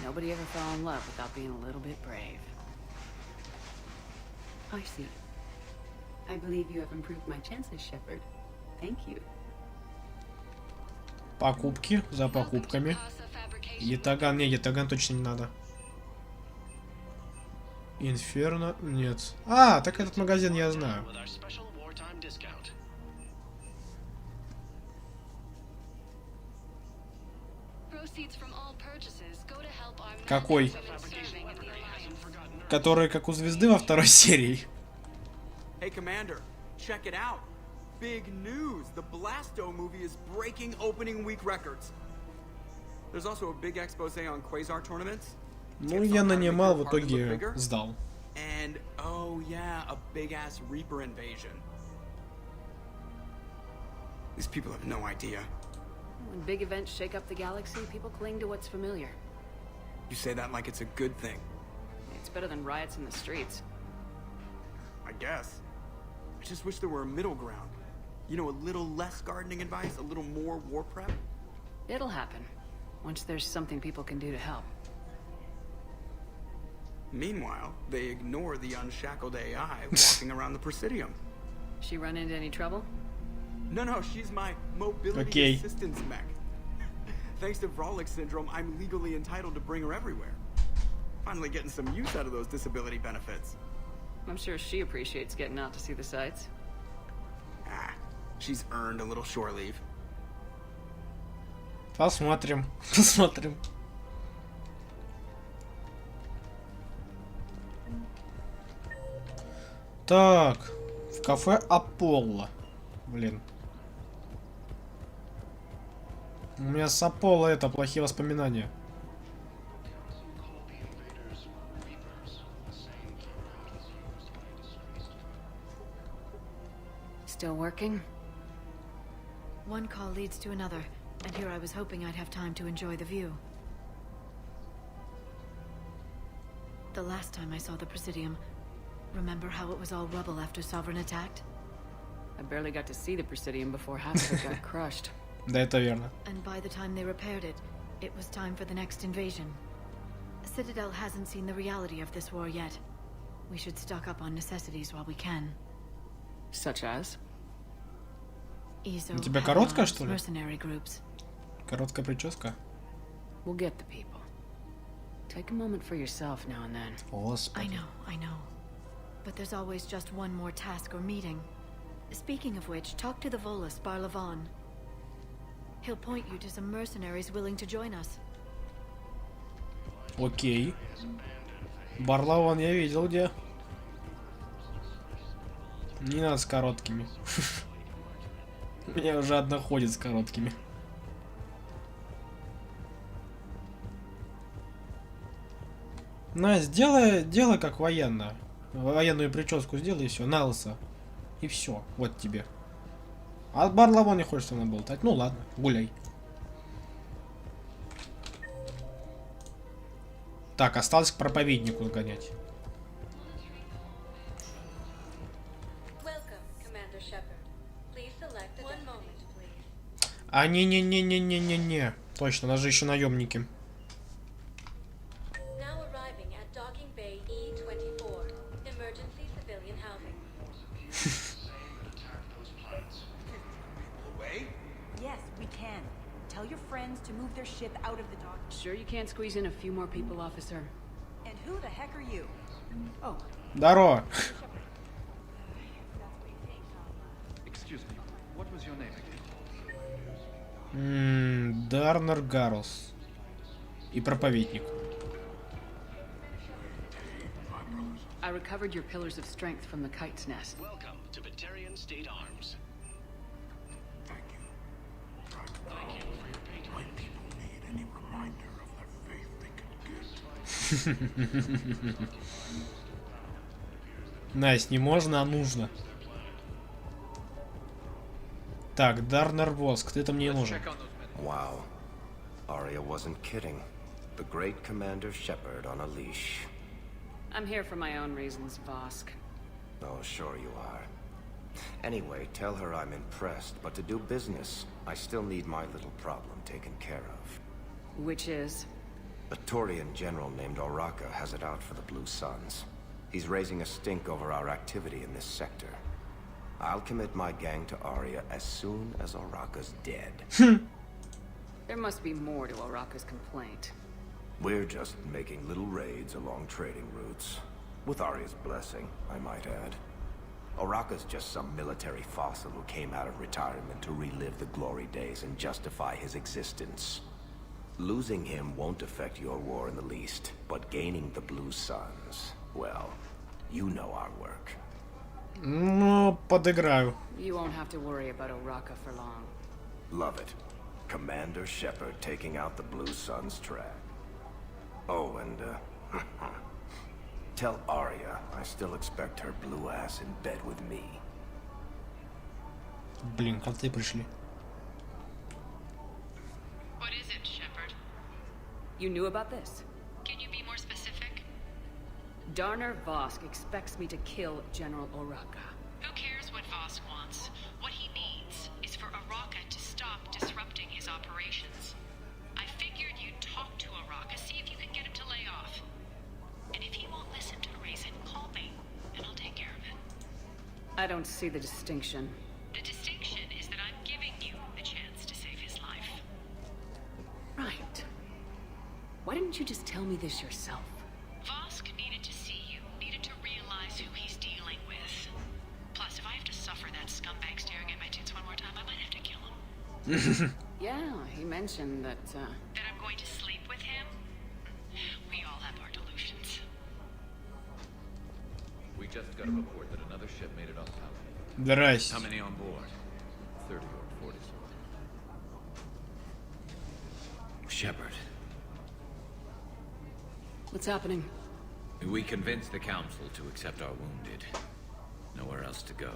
Nobody ever fell in love without being a little bit brave. I see. I believe you have improved my chances, Shepard. Thank you. Покупки за покупками. Ятаган, не, ятаган точно не надо. Инферно, нет. А, так этот магазин я знаю. Какой? Который как у звезды во второй серии. Hey, Commander, check it out. Big news. The Blasto movie is breaking opening week records. There's also a big expose on Quasar tournaments. Ну, я нанимал, в итоге сдал. And, oh yeah, a big-ass Reaper invasion. These people have no idea. When big events shake up the galaxy, people cling to what's familiar. You say that like it's a good thing. It's better than riots in the streets. I guess. I just wish there were a middle ground. You know, a little less gardening advice, a little more war prep. It'll happen. Once there's something people can do to help. Meanwhile, they ignore the unshackled AI walking around the Presidium. She run into any trouble? No, she's my mobility assistance mech. Thanks to Vrolic syndrome, I'm legally entitled to bring her everywhere. Finally getting some use out of those disability benefits. I'm sure she appreciates getting out to see the sights. Ah, she's earned a little shore leave. Посмотрим, посмотрим. Так, в кафе Аполло. Блин. У меня с Аполло это плохие воспоминания. Still working? One call leads to another, and here I was hoping I'd have time to enjoy the view. The last time I saw the Presidium, remember how it was all rubble after Sovereign attacked? I barely got to see the Presidium before half of it got crushed. Да, это верно. And by the time they repaired it, it was time for the next invasion. Citadel hasn't seen the reality of this war yet. We should stock up on necessities while we can. Such as? У тебя короткая, что ли? Mercenary groups. Короткая прическа? We'll get the people. Take a moment for yourself now and then. Господи. I know. But there's always just one more task or meeting. Speaking of which, talk to the Volus, Barlavan. He'll point you to some mercenaries willing to join us. Окей. Барлаван я видел где. Не надо с короткими. У меня уже одна ходит с короткими. На, делай как военно. Военную прическу сделай и все, на лысо. И все, вот тебе. А Барлавон не хочет со мной болтать. Ну ладно, гуляй. Так, осталось к проповеднику сгонять. А не-не-не-не-не-не-не. Точно, у нас же еще наемники. Sure you can't squeeze in a few more people, officer? And who the heck are you? Oh. Здорово. Excuse me. What was your name again? Дарнер Гарлс. И проповедник. I recovered your pillars of strength from the kite's nest. Welcome to Batarian State Arms. Thank you for your patronage. White people need any Найс, не можно, а нужно. Так, Дарнер Воск, ты-то мне нужен. Wow. Arya wasn't kidding. The great Commander Shepard on a leash. I'm here for my own reasons, Vosk. Oh, sure you are. Anyway, tell her I'm impressed, but to do business, I still need my little problem taken care of. Which is? A Turian general named Oraka has it out for the Blue Suns. He's raising a stink over our activity in this sector. I'll commit my gang to Arya as soon as Oraka's dead. There must be more to Oraka's complaint. We're just making little raids along trading routes. With Arya's blessing, I might add. Oraka's just some military fossil who came out of retirement to relive the glory days and justify his existence. Losing him won't affect your war in the least, but gaining the Blue Suns, well, you know our work. Ну, подыграю. You won't have to worry about Oraka for long. Love it. Commander Shepard taking out the Blue Suns track. Oh, and, tell Arya I still expect her blue ass in bed with me. Блин, коты пришли. What is it, Shepard? You knew about this? Can you be more specific? Darner Vosk expects me to kill General Oraka. Who cares what Vosk wants? What he needs is for Oraka to stop disrupting his operations. I figured you'd talk to Oraka, see if you can get him to lay off. And if he won't listen to reason, call me, and I'll take care of it. I don't see the distinction. The distinction is that I'm giving you the chance to save his life. Right. Why didn't you just tell me this yourself? Vosk needed to see you, needed to realize who he's dealing with. Plus, if I have to suffer that scumbag staring at my tits one more time, I might have to kill him. Yeah, he mentioned that, That I'm going to sleep with him? We all have our delusions. We just got a report that another ship made it off Paladin. Здрасте. How many on board? 30 or 40. Shepard. What's happening? We convinced the Council to accept our wounded. Nowhere else to go.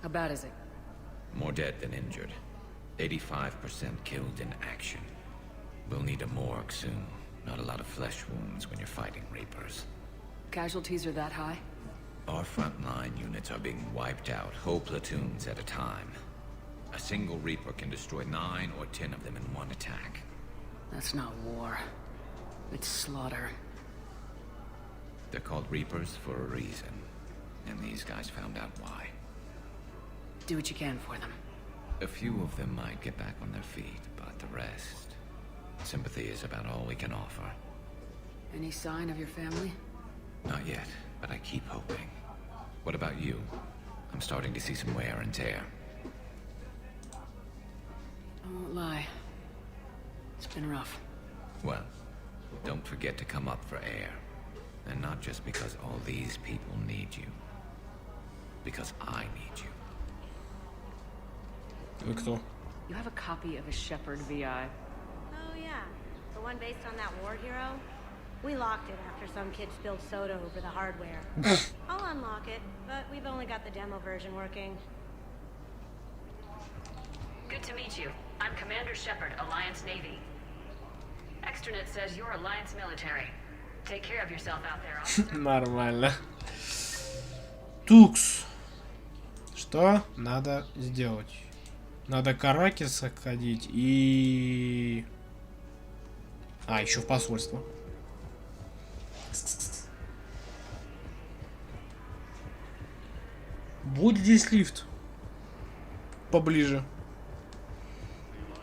How bad is it? More dead than injured. 85% killed in action. We'll need a morgue soon. Not a lot of flesh wounds when you're fighting Reapers. Casualties are that high? Our frontline units are being wiped out, whole platoons at a time. A single Reaper can destroy 9 or 10 of them in one attack. That's not war. It's slaughter. They're called Reapers for a reason. And these guys found out why. Do what you can for them. A few of them might get back on their feet, but the rest... Sympathy is about all we can offer. Any sign of your family? Not yet, but I keep hoping. What about you? I'm starting to see some wear and tear. I won't lie. It's been rough. Well, don't forget to come up for air. And not just because all these people need you. Because I need you. Вы кто? You have a copy of a Shepard VI. Oh yeah, the one based on that war hero? We locked it after some kid spilled soda over the hardware. I'll unlock it, but we've only got the demo version working. Good to meet you. I'm Commander Shepard, Alliance Navy. Extranet says you're Alliance military. Take care of yourself out there, officer. Нормально. Тукс. Что надо сделать? Надо к Аракису ходить и... А, еще в посольство. Будет здесь лифт. Поближе.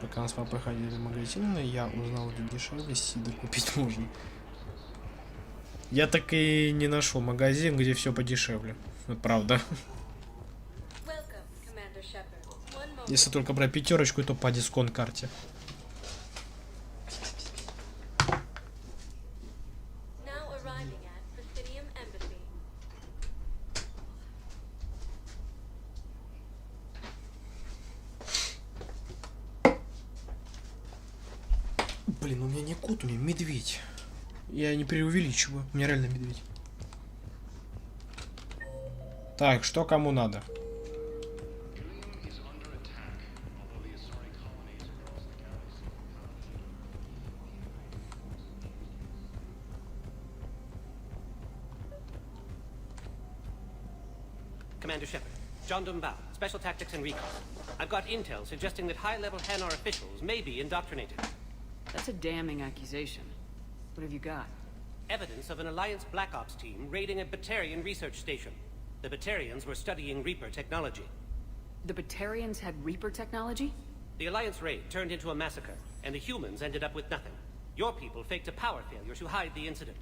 Пока мы с папой ходили в магазин, я узнал, где дешевле сидр купить можно. Я так и не нашел магазин, где все подешевле. Вот правда. Если только брать пятерочку, то по дисконт-карте. Блин, у меня не кот, у меня медведь. Я не преувеличиваю. У меня реально медведь. Так, что кому надо? Commander Shepard, John Dumbao, Special Tactics and Recon. I've got intel suggesting that high-level Hanar officials may be indoctrinated. That's a damning accusation. What have you got? Evidence of an Alliance Black Ops team raiding a Batarian research station. The Batarians were studying Reaper technology. The Batarians had Reaper technology? The Alliance raid turned into a massacre, and the humans ended up with nothing. Your people faked a power failure to hide the incident.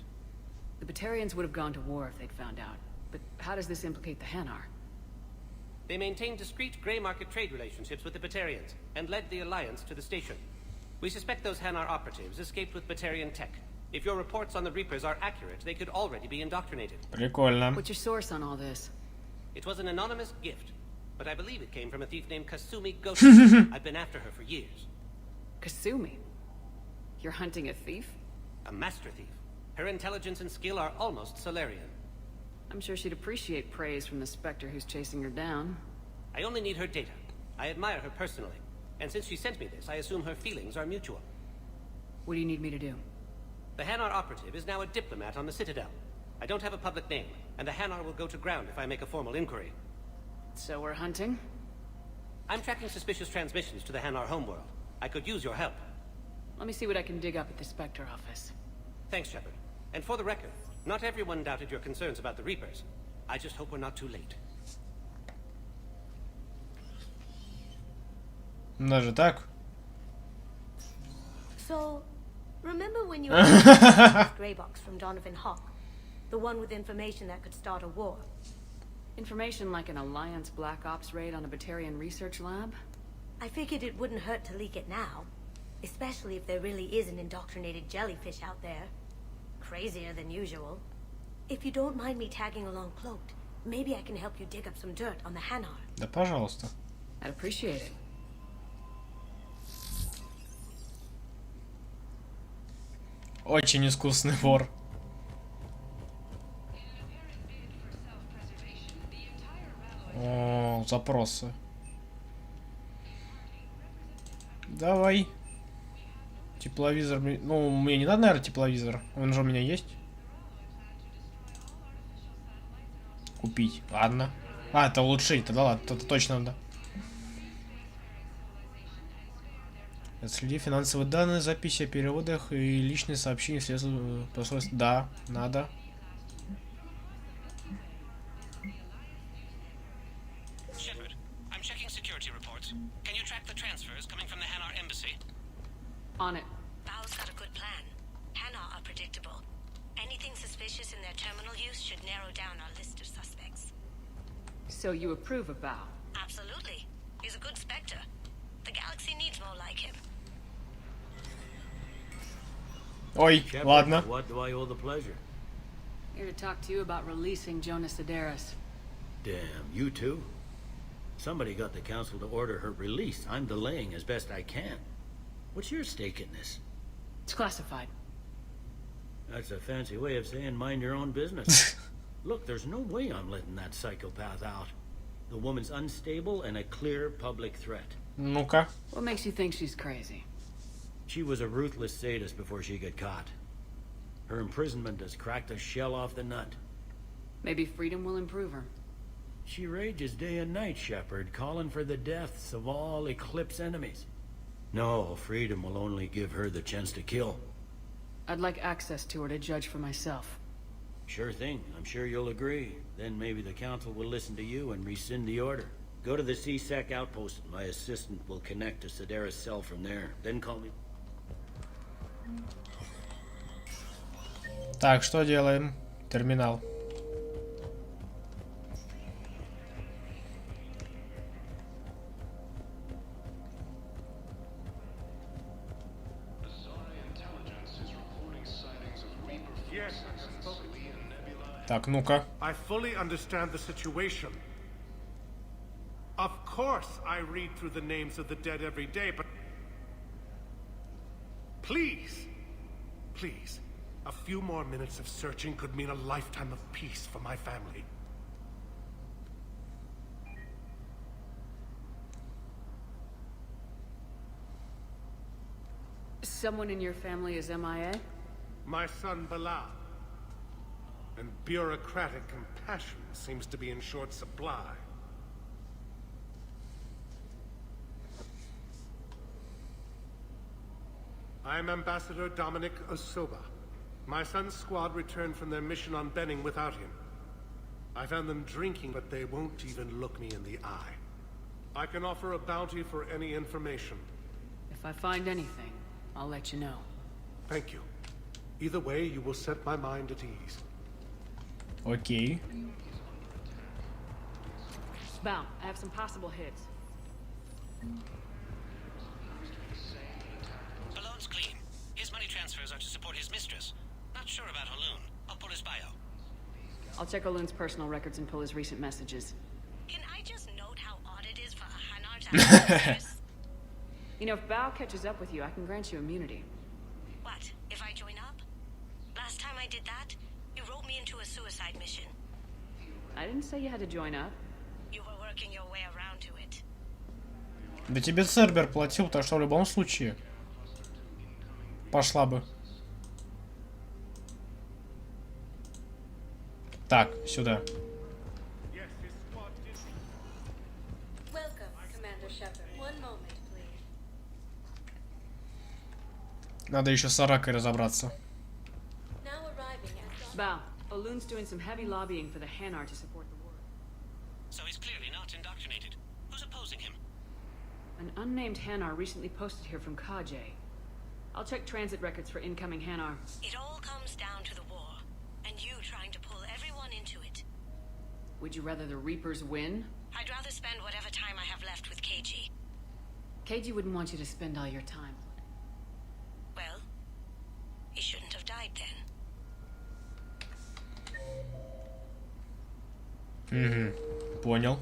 The Batarians would have gone to war if they'd found out. But how does this implicate the Hanar? They maintained discreet gray market trade relationships with the Batarians, and led the Alliance to the station. We suspect those Hanar operatives escaped with Batarian tech. If your reports on the Reapers are accurate, they could already be indoctrinated. Прикольно. What's your source on all this? It was an anonymous gift, but I believe it came from a thief named Kasumi Goto. I've been after her for years. Kasumi? You're hunting a thief? A master thief. Her intelligence and skill are almost Solarian. I'm sure she'd appreciate praise from the Spectre who's chasing her down. I only need her data. I admire her personally. And since she sent me this, I assume her feelings are mutual. What do you need me to do? The Hanar operative is now a diplomat on the Citadel. I don't have a public name, and the Hanar will go to ground if I make a formal inquiry. So we're hunting? I'm tracking suspicious transmissions to the Hanar homeworld. I could use your help. Let me see what I can dig up at the Spectre office. Thanks, Shepard. And for the record, not everyone doubted your concerns about the Reapers. I just hope we're not too late. Даже так? So, remember when you had grey box from Donovan Hawk? The one with information that could start a war? Information like an Alliance Black Ops raid on a Batarian research lab? I figured it wouldn't hurt to leak it now. Especially if there really is an indoctrinated jellyfish out there. Crazier than usual. If you don't mind me tagging along cloaked, maybe I can help you dig up some dirt on the Hanar. Да, пожалуйста. I'd appreciate it. Очень искусный вор. О, запросы. Давай. Тепловизор. Ну, мне не надо, наверное, тепловизор. Он же у меня есть. Купить. Ладно. А, это улучшить. Тогда ладно, это точно надо. Отследи финансовые данные, записи о переводах и личные сообщения следует посольство. Да, надо. Shepard, I'm checking security reports. Can you track the transfers coming from the Hanar embassy? On it. Bao's got a good plan. Hanar are predictable. Anything suspicious in their terminal use should narrow down our list of suspects. So you approve of Bao? Absolutely. He's a good Spectre. The galaxy needs more like him. Ой, Shepard, ладно. What do I owe the pleasure? Here to talk to you about releasing Jonas Sedaris. Damn, you too? Somebody got the council to order her release. I'm delaying as best I can. What's your stake in this? It's classified. That's a fancy way of saying mind your own business. Look, there's no way I'm letting that psychopath out. The woman's unstable and a clear public threat. Ну-ка. What makes you think she's crazy? She was a ruthless sadist before she got caught. Her imprisonment has cracked the shell off the nut. Maybe freedom will improve her. She rages day and night, Shepard, calling for the deaths of all Eclipse enemies. No, freedom will only give her the chance to kill. I'd like access to her to judge for myself. Sure thing. I'm sure you'll agree. Then maybe the council will listen to you and rescind the order. Go to the CSEC outpost. My assistant will connect to Sedaris' cell from there. Then call me. Так, что делаем? Терминал. Так, ну-ка. I fully understand the situation. Of course, I read through the names of the dead every day, but please, A few more minutes of searching could mean a lifetime of peace for my family. Someone in your family is MIA? My son Bilal. And bureaucratic compassion seems to be in short supply. I'm Ambassador Dominic Osoba. My son's squad returned from their mission on Benning without him. I found them drinking, but they won't even look me in the eye. I can offer a bounty for any information. If I find anything, I'll let you know. Thank you. Either way, you will set my mind at ease. Окей. Bow, I have some possible hits. Balloon's clean. His money transfers are to support his mistress. Not sure about Haloon. I'll pull his bio. I'll check Haloon's personal records and pull his recent messages. Can I just note how odd it is for a Hanar to have a mistress? You know, if Bao catches up with you, I can grant you immunity. What, if I join up? Last time I did that, you wrote me into a suicide mission. I didn't say you had to join up. You were working your way around to it. Да тебе Цербер платил, так что в любом случае пошла бы. Так, сюда. Надо еще с Аракой разобраться. Bao, Haloon's doing some heavy lobbying for the Hanar to support the war. So he's clearly not indoctrinated. Who's opposing him? An unnamed Hanar recently posted here from Kajay. I'll check transit records for incoming Hanar. It all comes down to the war, and you trying to pull everyone into it. Would you rather the Reapers win? I'd rather spend whatever time I have left with KG. KG wouldn't want you to spend all your time. Well, he shouldn't have died then. Угу, понял.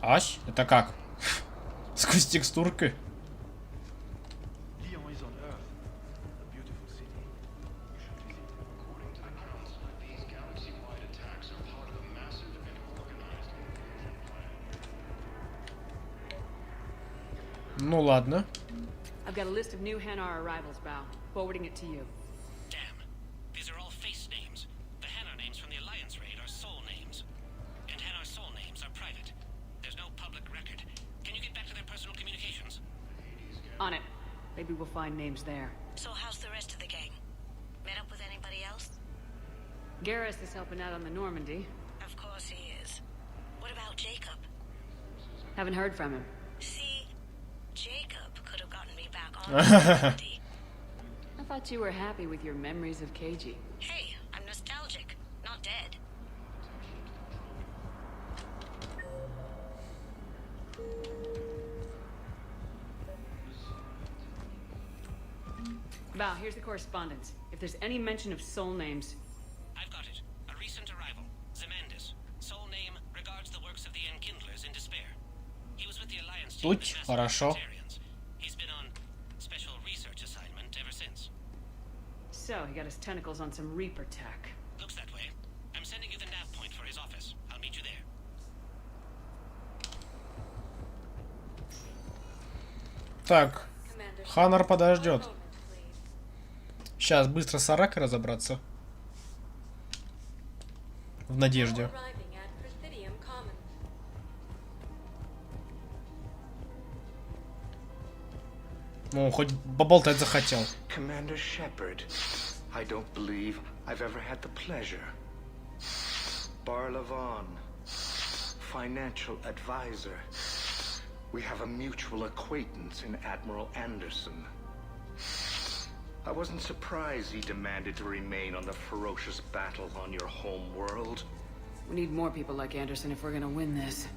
Ась? Это как? Сквозь текстуркой? Ну ладно. I've got a list of new Hanar arrivals, Bao. Forwarding it to you. Damn. These are all face names. The Hanar names from the Alliance raid are soul names. And Hanar soul names are private. There's no public record. Can you get back to their personal communications? On it. Maybe we'll find names there. So how's the rest of the gang? Met up with anybody else? Garrus is helping out on the Normandy. Of course he is. What about Jacob? Haven't heard from him. See, Jacob could have gotten me back on the Normandy. I thought you were happy with your memories of KG. Hey, I'm nostalgic, not dead. Bao, here's the correspondence. If there's any mention of soul names... I've got it. A recent arrival. Zemandis. Soul name regards the works of the Enkindlers in despair. He was with the Alliance team. Тут хорошо. He's been on special research assignment ever since. So, he got his tentacles on some Reaper tech. Looks that way. I'm sending you the nav point for his office. I'll meet you there. Так, Ханар подождет. Сейчас быстро с Аракой разобраться. В надежде. Ну, хоть поболтать захотел. Commander Shepard, I don't believe I've ever had the pleasure. Barlavon, financial advisor. We have a mutual acquaintance in Admiral Anderson. I wasn't surprised he demanded to remain on the ferocious battle on your home world. We need more people like Anderson if we're gonna win this.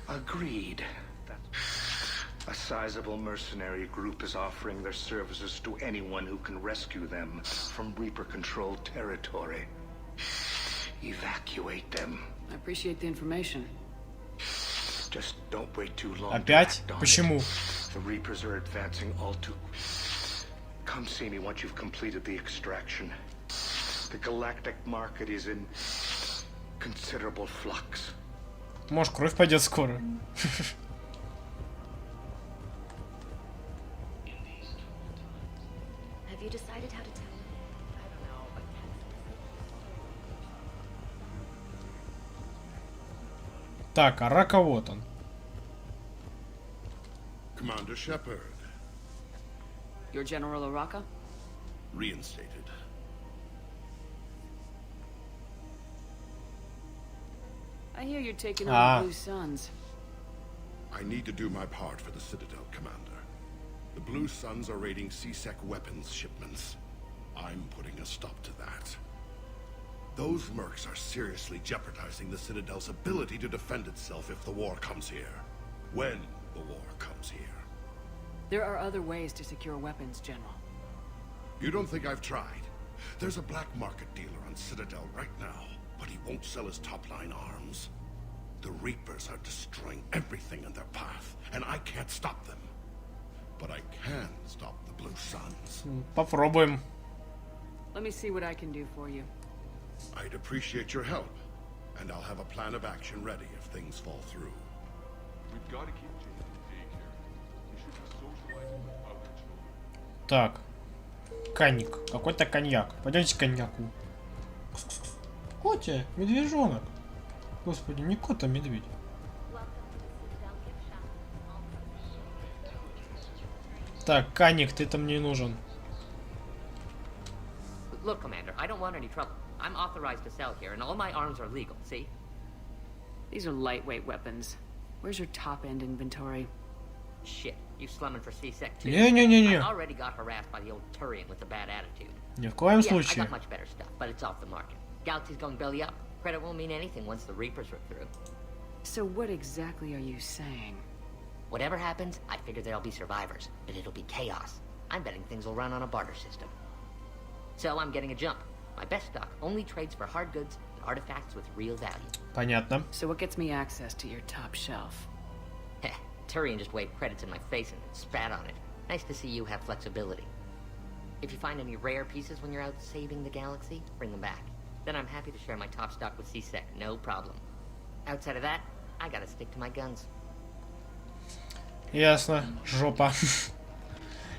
Agreed. A sizable mercenary group is offering their services to anyone who can rescue them from Reaper-controlled territory. Evacuate them. I appreciate the information. Just don't wait too long. Опять? Почему? The Reapers are advancing all too Come see me once you've completed the extraction. The galactic market is in considerable flux. Может, кровь пойдет скоро. Have you decided how to tell him? I don't know, but Так, а рака вот он. Commander Shepard. You're General Araka? Reinstated. I hear you're taking on the Blue Suns. I need to do my part for the Citadel, Commander. The Blue Suns are raiding CSEC weapons shipments. I'm putting a stop to that. Those mercs are seriously jeopardizing the Citadel's ability to defend itself if the war comes here. When the war comes here. There are other ways to secure weapons, General. You don't think I've tried? There's a black market dealer on Citadel right now, but he won't sell his top-line arms. The Reapers are destroying everything in their path, and I can't stop them. But I can stop the Blue Suns. Попробуем. Let me see what I can do for you. I'd appreciate your help, and I'll have a plan of action ready if things fall through. We've got to keep Jane in daycare. We should be socializing with other children. Так. Коньяк. Какой-то коньяк. Пойдемте к коньяку. Котя, медвежонок. Господи, не кот, а медведь. Так, Каник, ты-то мне нужен. Look, Commander, I don't want any trouble. I'm authorized to sell here, and all my arms are legal, see? These are lightweight weapons. Where's your top-end inventory? Shit, you slumming for C-Sec too? Не-не-не-не. I already got harassed by the old Turian with a bad attitude. Ни в коем I случае. got much better stuff, but it's off the market. Galaxy's going belly up. Credit won't mean anything once the Reapers rip through. So what exactly are you saying? Whatever happens, I figure there'll be survivors, but it'll be chaos. I'm betting things will run on a barter system. So I'm getting a jump. My best stock only trades for hard goods and artifacts with real value. Понятно. So what gets me access to your top shelf? Heh, Turian just waved credits in my face and spat on it. Nice to see you have flexibility. If you find any rare pieces when you're out saving the galaxy, bring them back. Then I'm happy to share my top stock with C-Sec, no problem. Outside of that, I gotta stick to my guns. Ясно. Жопа.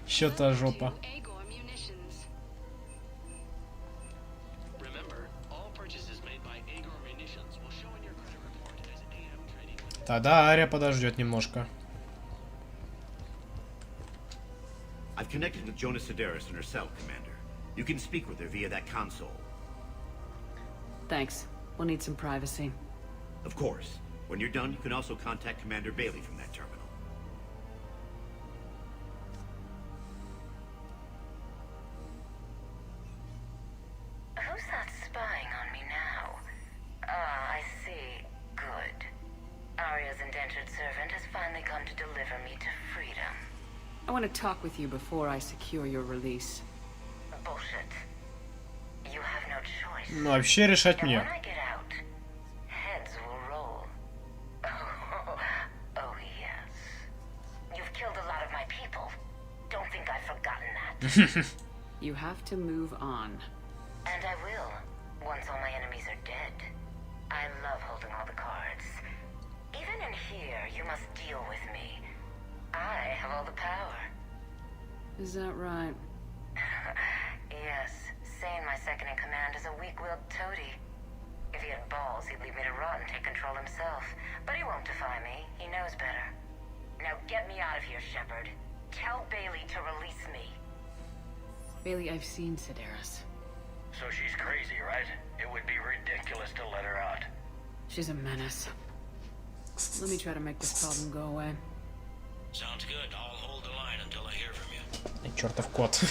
Что-то жопа. Тогда Ария подождет немножко. I've connected with Jonas Sedaris in her cell, Commander. You can speak with her via that console. Thanks. We'll need some privacy. Of course. When you're done, you can also contact Commander Bailey from that terminal. Who's that spying on me now? Ah, I see. Good. Arya's indentured servant has finally come to deliver me to freedom. I want to talk with you before I secure your release. Bullshit. You have no choice. Ну, вообще решать мне. When I get out, heads will roll. Oh, yes. You've killed a lot of my people. Don't think I've forgotten that. You have to move on. And I will, once all my enemies are dead. I love holding all the cards. Even in here, you must deal with me. I have all the power. Is that right? Yes. Sane, my second-in-command, is a weak-willed toady. If he had balls, he'd leave me to rot and take control himself. But he won't defy me. He knows better. Now get me out of here, Shepard. Tell Bailey to release me. Bailey, I've seen Sedaris. So she's crazy, right? It would be ridiculous to let her out. She's a menace. Let me try to make this problem go away. Sounds good. I'll hold the line until I hear from you. Чертов кот.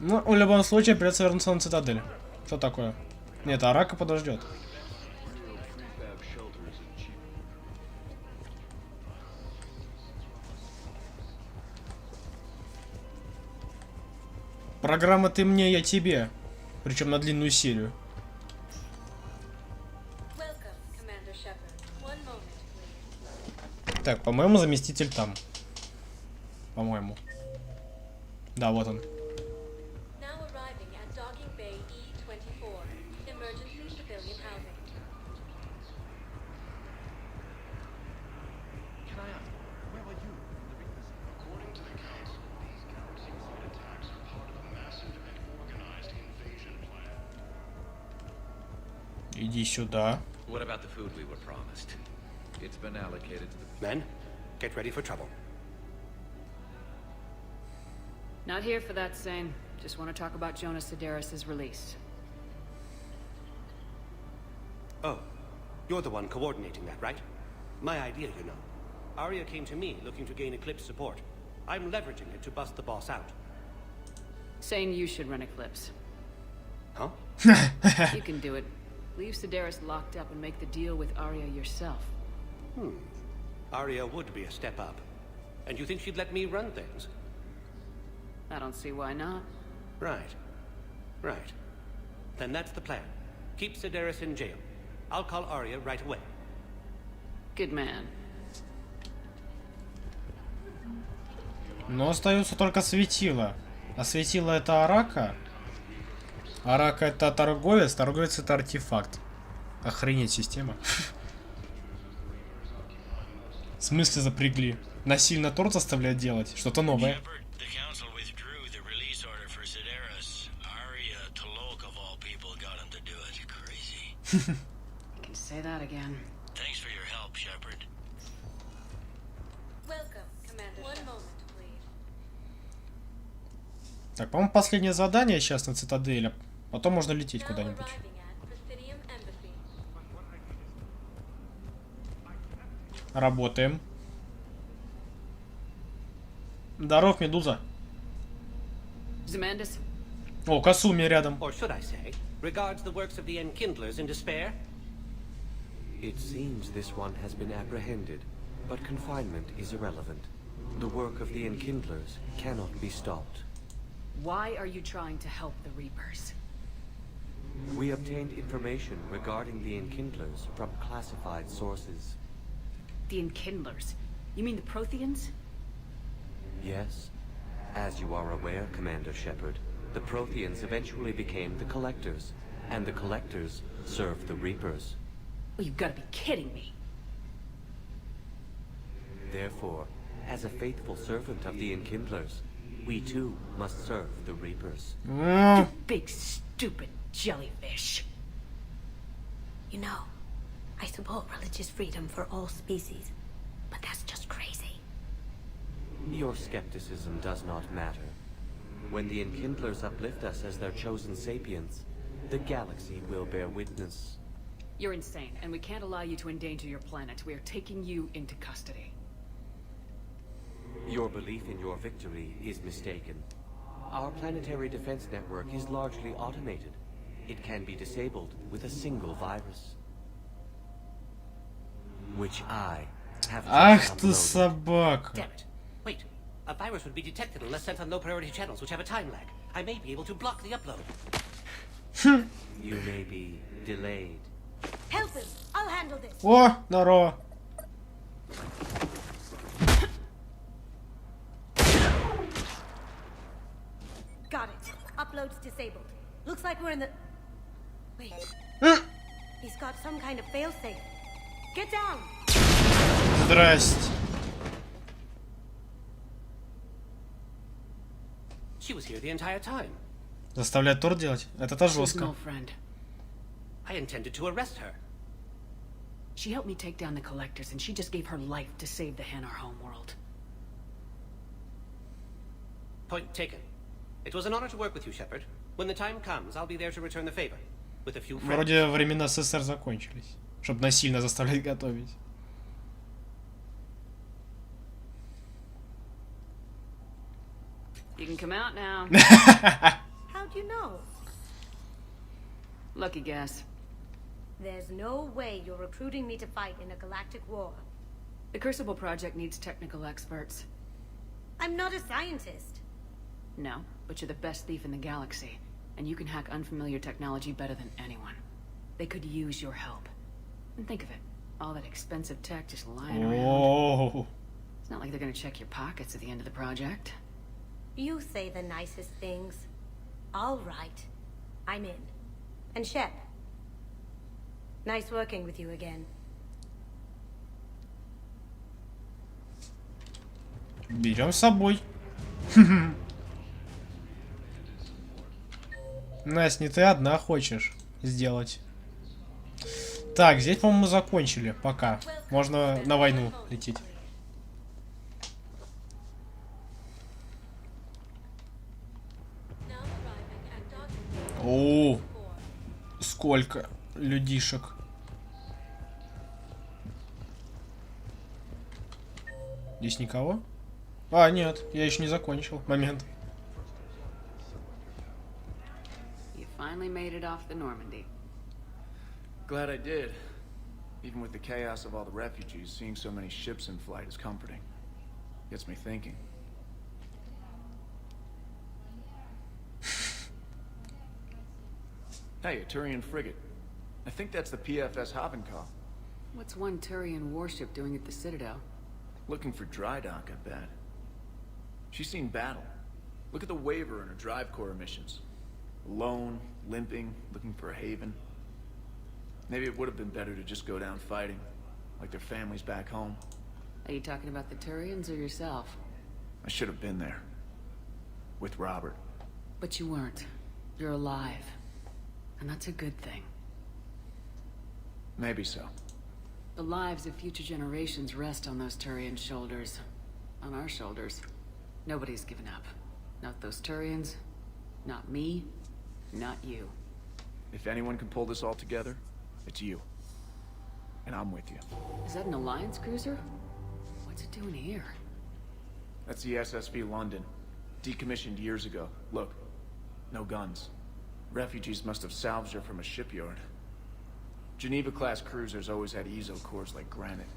Ну, в любом случае, придется вернуться на цитадель. Что такое? Нет, Арака подождет. Программа «Ты мне, я тебе». Причем на длинную серию. Так, по-моему, заместитель там. По-моему. Да, вот он. Иди сюда. What about the food we were promised? It's been allocated to the men. Get ready for trouble. Not here for that, Sane. Just want to talk about Jonas Sedaris' release. Oh, you're the one coordinating that, right? My idea, you know. Arya came to me looking to gain Eclipse support. I'm leveraging it to bust the boss out. Sane, you should run Eclipse. Huh? You can do it. Leave Sedaris locked up and make the deal with Arya yourself. Arya would be a step up. And you think she'd let me run things? I don't see why not. Right. Right. Then that's the plan. Keep Sedaris in jail. I'll call Arya right away. Good man. Но остается только светило. А светило это Арака. Арака это торговец, торговец это артефакт. Охренеть система. В смысле запрягли? Насильно торт заставляют делать? Что-то новое. Can say that again. Thanks for your help, Shepard. Welcome, Commander. One moment, please. Так, по-моему, последнее задание сейчас на цитадели. Потом можно лететь куда-нибудь. Работаем. Здоров, Медуза. Zemandis? О, Касуми рядом. Or should I say, regards the works of the Enkindlers in despair? It seems this one has been apprehended, but confinement is irrelevant. The work of the Enkindlers cannot be stopped. Why are you trying to help the Reapers? We obtained information regarding the Enkindlers from classified sources. The Enkindlers? You mean the Protheans? Yes. As you are aware, Commander Shepard, the Protheans eventually became the Collectors, and the Collectors served the Reapers. Well, you've got to be kidding me. Therefore, as a faithful servant of the Enkindlers, we too must serve the Reapers. You big stupid jellyfish. You know, I support religious freedom for all species, but that's just crazy. Your skepticism does not matter. When the Enkindlers uplift us as their chosen sapiens, the galaxy will bear witness. You're insane, and we can't allow you to endanger your planet. We are taking you into custody. Your belief in your victory is mistaken. Our planetary defense network is largely automated. It can be disabled with a single virus. Which I have Ах ты собака. Damn it. Wait. A virus would be detected unless sent on low-priority channels, which have a time lag. I may be able to block the upload. You may be delayed. Help him! I'll handle this! О, здорово. Got it. Upload's disabled. Looks like we're in the... Wait. He's got some kind of failsafe. Get down! Здрасте. She was here the entire time. Заставлять торт делать? Это-то She's жестко. no friend. I intended to arrest her. She helped me take down the Collectors, and she just gave her life to save the Hanar homeworld. Point taken. It was an honor to work with you, Shepard. When the time comes, I'll be there to return the favor. With a few friends. Вроде времена СССР закончились, чтобы насильно заставлять готовить. You can come out now. How'd you know? Lucky guess. There's no way you're recruiting me to fight in a galactic war. The Crucible Project needs technical experts. I'm not a scientist. No, but you're the best thief in the galaxy, and you can hack unfamiliar technology better than anyone. They could use your help. And think of it, all that expensive tech just lying around. It's not like they're gonna check your pockets at the end of the project. You say the nicest things. All right. I'm in. And Shep. Nice working with you again. Берем с собой. Настя, не ты одна хочешь сделать. Так, здесь, по-моему, мы закончили. Пока. Можно на войну лететь. О, сколько людишек. Здесь никого? А, нет, я еще не закончил. Момент. You finally made it off the Normandy. Glad I did. Even with the chaos of all the refugees, seeing so many ships in flight is comforting. Gets me thinking. Hey, a Turian frigate. I think that's the PFS Havenkopf. What's one Turian warship doing at the Citadel? Looking for dry dock, I bet. She's seen battle. Look at the waiver in her drive corps missions. Alone, limping, looking for a haven. Maybe it would have been better to just go down fighting, like their families back home. Are you talking about the Turians or yourself? I should have been there. With Robert. But you weren't. You're alive. And that's a good thing. Maybe so. The lives of future generations rest on those Turian shoulders. On our shoulders. Nobody's given up. Not those Turians. Not me. Not you. If anyone can pull this all together, it's you. And I'm with you. Is that an Alliance cruiser? What's it doing here? That's the SSV London. Decommissioned years ago. Look. No guns. Refugees must have salvaged her from a shipyard. Geneva-class cruisers always had ezo cores like granite.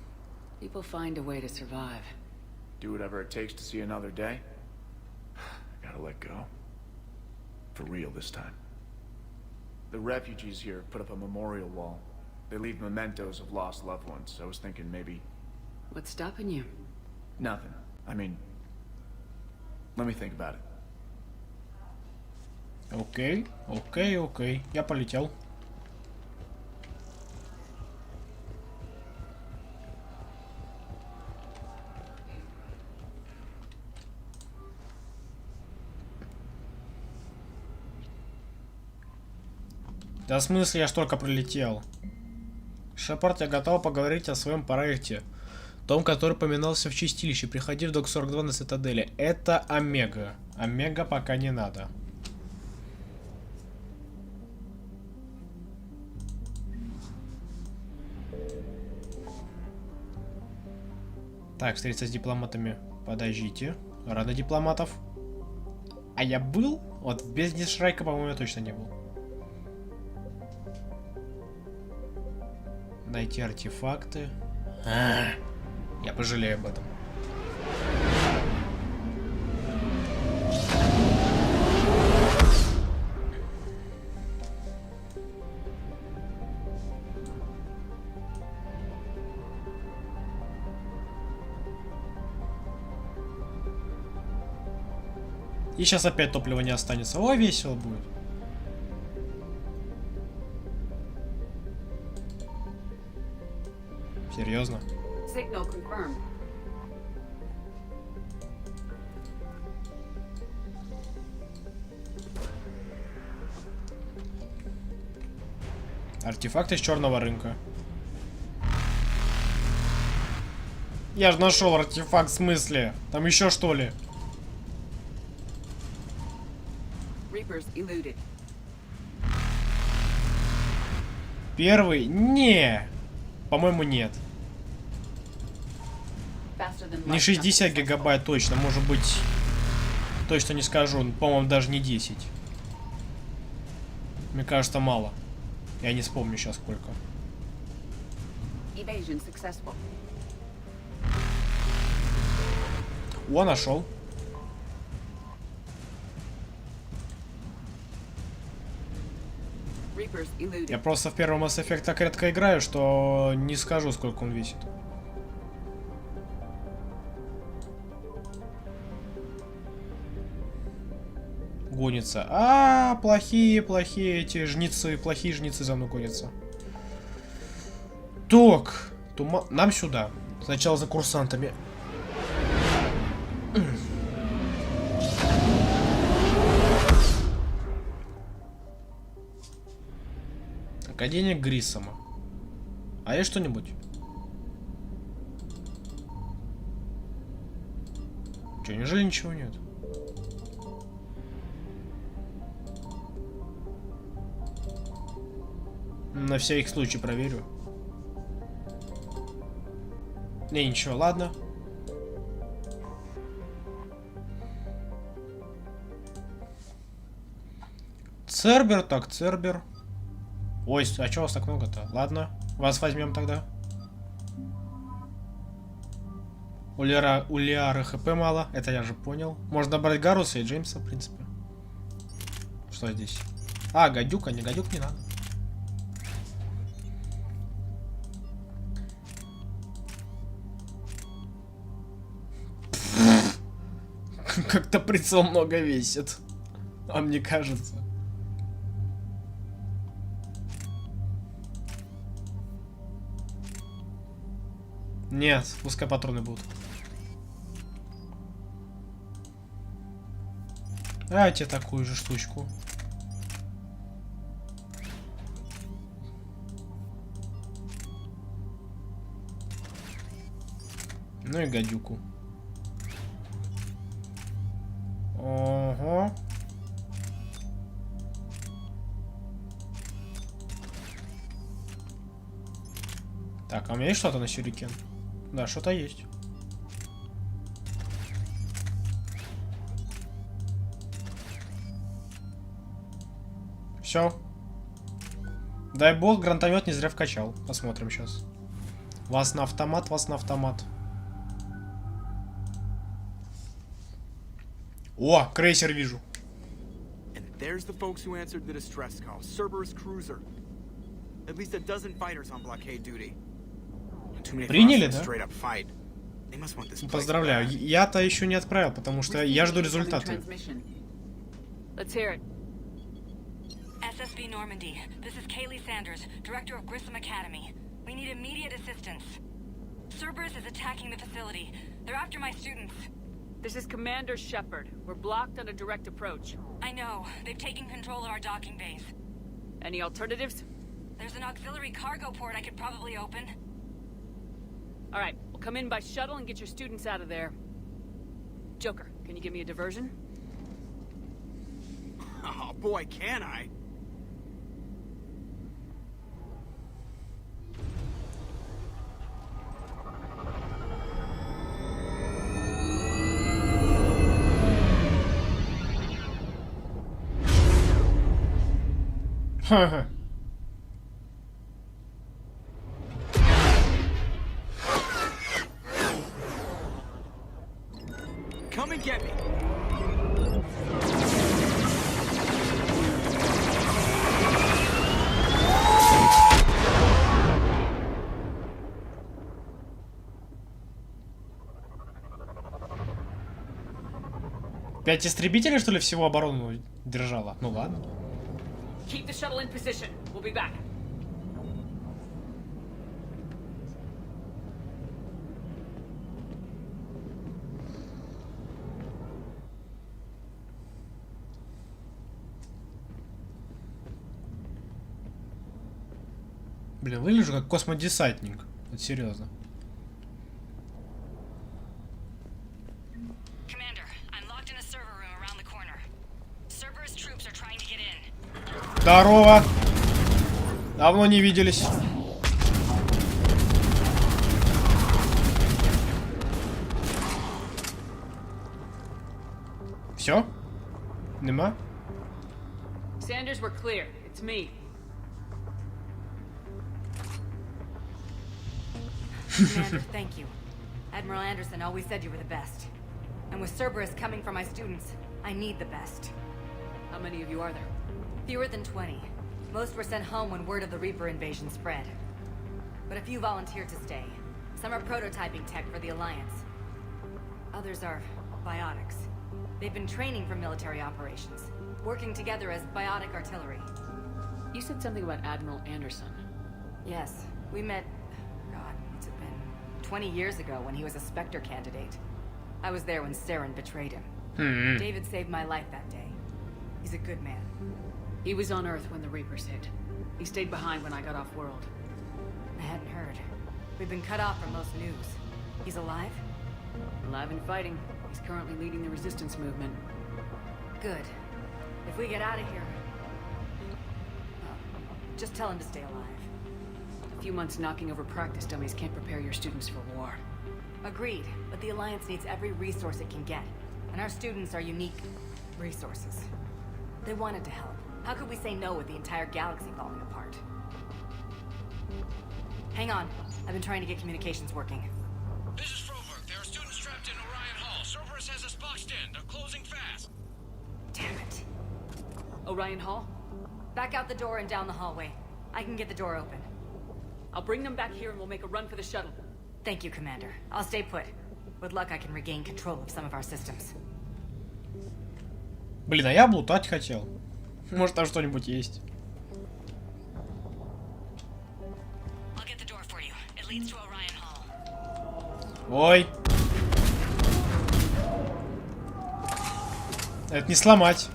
People find a way to survive. Do whatever it takes to see another day. I gotta let go. For real this time. The refugees here put up a memorial wall. They leave mementos of lost loved ones. I was thinking maybe... What's stopping you? Nothing. I mean... Let me think about it. Окей, окей, окей. Я полетел. Да в смысле, я ж только прилетел. Шепард, я готов поговорить о своем проекте. Том, который поминался в чистилище. Приходи в док 42 на цитадели. Это Омега. Омега пока не надо. Так, встретиться с дипломатами. Подождите. Рада дипломатов. А я был? Вот в бездне Шрайка, по-моему, я точно не был. Найти артефакты. Я пожалею об этом. И сейчас опять топлива не останется. О, весело будет. Серьезно? Signal confirmed. Артефакт из черного рынка. Я же нашел артефакт, в смысле? Там еще что ли? Reapers eluded. Первый? Не. По-моему, нет. Не 60 гигабайт точно, может быть, точно не скажу, по-моему, даже не 10. Мне кажется, мало. Я не вспомню сейчас сколько. О, нашел. Reapers eluded. Я просто в первом Mass Effect так редко играю, что не скажу, сколько он весит. Гонится. А, плохие эти жнецы, плохие жнецы за мной гонятся. Так, нам сюда. Сначала за курсантами. Академик Гриссома. А есть что-нибудь? Че, неужели ничего нет? На всякий случай проверю. Не, ничего, ладно. Цербер, так, Цербер. Ой, а чё у вас так много-то? Ладно, вас возьмем тогда. У Лиары хп мало, это я же понял. Можно брать Гаруса и Джеймса, в принципе. Что здесь? А, гадюк, а не гадюк не надо. Как-то прицел много весит. А мне кажется. Нет, пускай патроны будут. Дайте такую же штучку. Ну и гадюку. Ого. Так, а у меня есть что-то на сюрикен? Да, что-то есть. Все. Дай бог, гранатомет не зря вкачал. Посмотрим сейчас. Вас на автомат, вас на автомат. О, крейсер вижу. There's the folks who answered the distress call. Cerberus cruiser. At least a dozen fighters on blockade duty. Приняли, да? Поздравляю. Я-то еще не отправил, потому что я жду результаты. SSB Normandy. This is Kaylee Sanders, director of Grissom Academy. We need immediate assistance. Cerberus is attacking the facility. They're after my students. This is Commander Shepard. We're blocked on a direct approach. I know. They've taken control of our docking base. Any alternatives? There's an auxiliary cargo port I could probably open. All right, we'll come in by shuttle and get your students out of there. Joker, can you give me a diversion? Oh boy, can I? Ха-ха. Come and get me. Пять истребителей, что ли, всего оборону держала? Ну ладно. Keep the shuttle in position. We'll be back. Блин, выгляжу как космодесантник. Вот серьезно. Здорово! Давно не виделись. Все? Нема? Sanders, we're clear. It's me. Commander, thank you. Admiral Anderson always said you were the best. And with Cerberus coming for my students, I need the best. How many of you are there? Fewer than 20. Most were sent home when word of the Reaper invasion spread. But a few volunteered to stay. Some are prototyping tech for the Alliance. Others are biotics. They've been training for military operations, working together as biotic artillery. You said something about Admiral Anderson. Yes, we met, God, what's it been? 20 years ago when he was a Spectre candidate. I was there when Saren betrayed him. David saved my life that day. He's a good man. He was on Earth when the Reapers hit. He stayed behind when I got off world. I hadn't heard. We've been cut off from most news. He's alive? Alive and fighting. He's currently leading the resistance movement. Good. If we get out of here... just tell him to stay alive. A few months knocking over practice dummies can't prepare your students for war. Agreed, but the Alliance needs every resource it can get. And our students are unique resources. They wanted to help. How could we say no with the entire galaxy falling apart? Hang on. I've been trying to get communications working. This is Froberg. There are students trapped in Orion Hall. Cerberus has us boxed in. They're closing fast. Damn it. Orion Hall? Back out the door and down the hallway. I can get the door open. I'll bring them back here and we'll make a run for the shuttle. Thank you, Commander. I'll stay put. With luck, I can regain control of some of our systems. Блин, а я облутать хотел. Может, там что-нибудь есть. Ой. Это не сломать.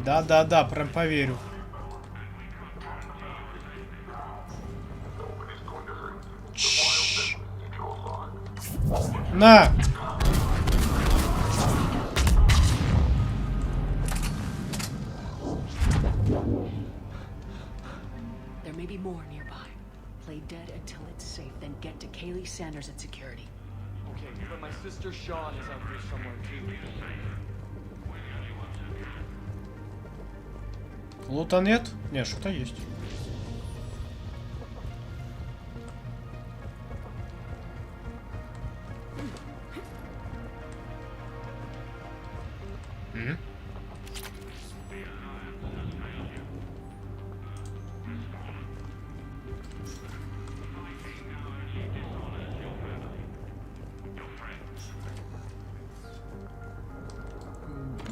Да-да-да, прям поверю. На! There may be more nearby. Play dead until it's safe, then get to Kaylee Sanders at security. Okay, but my sister Sean is out here somewhere too. Лута нет? Нет, что-то есть.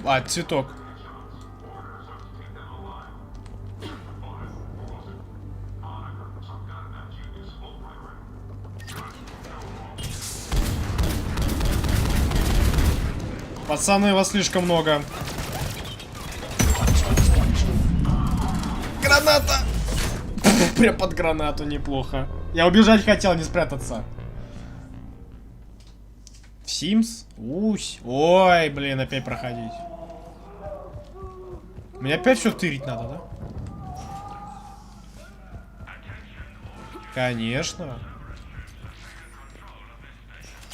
А, цветок. Пацаны, вас слишком много. Граната! Прям под гранату неплохо. Я убежать хотел, не спрятаться. В Sims? Усь. Ой, блин, опять проходить. Мне опять все тырить надо, да? Конечно.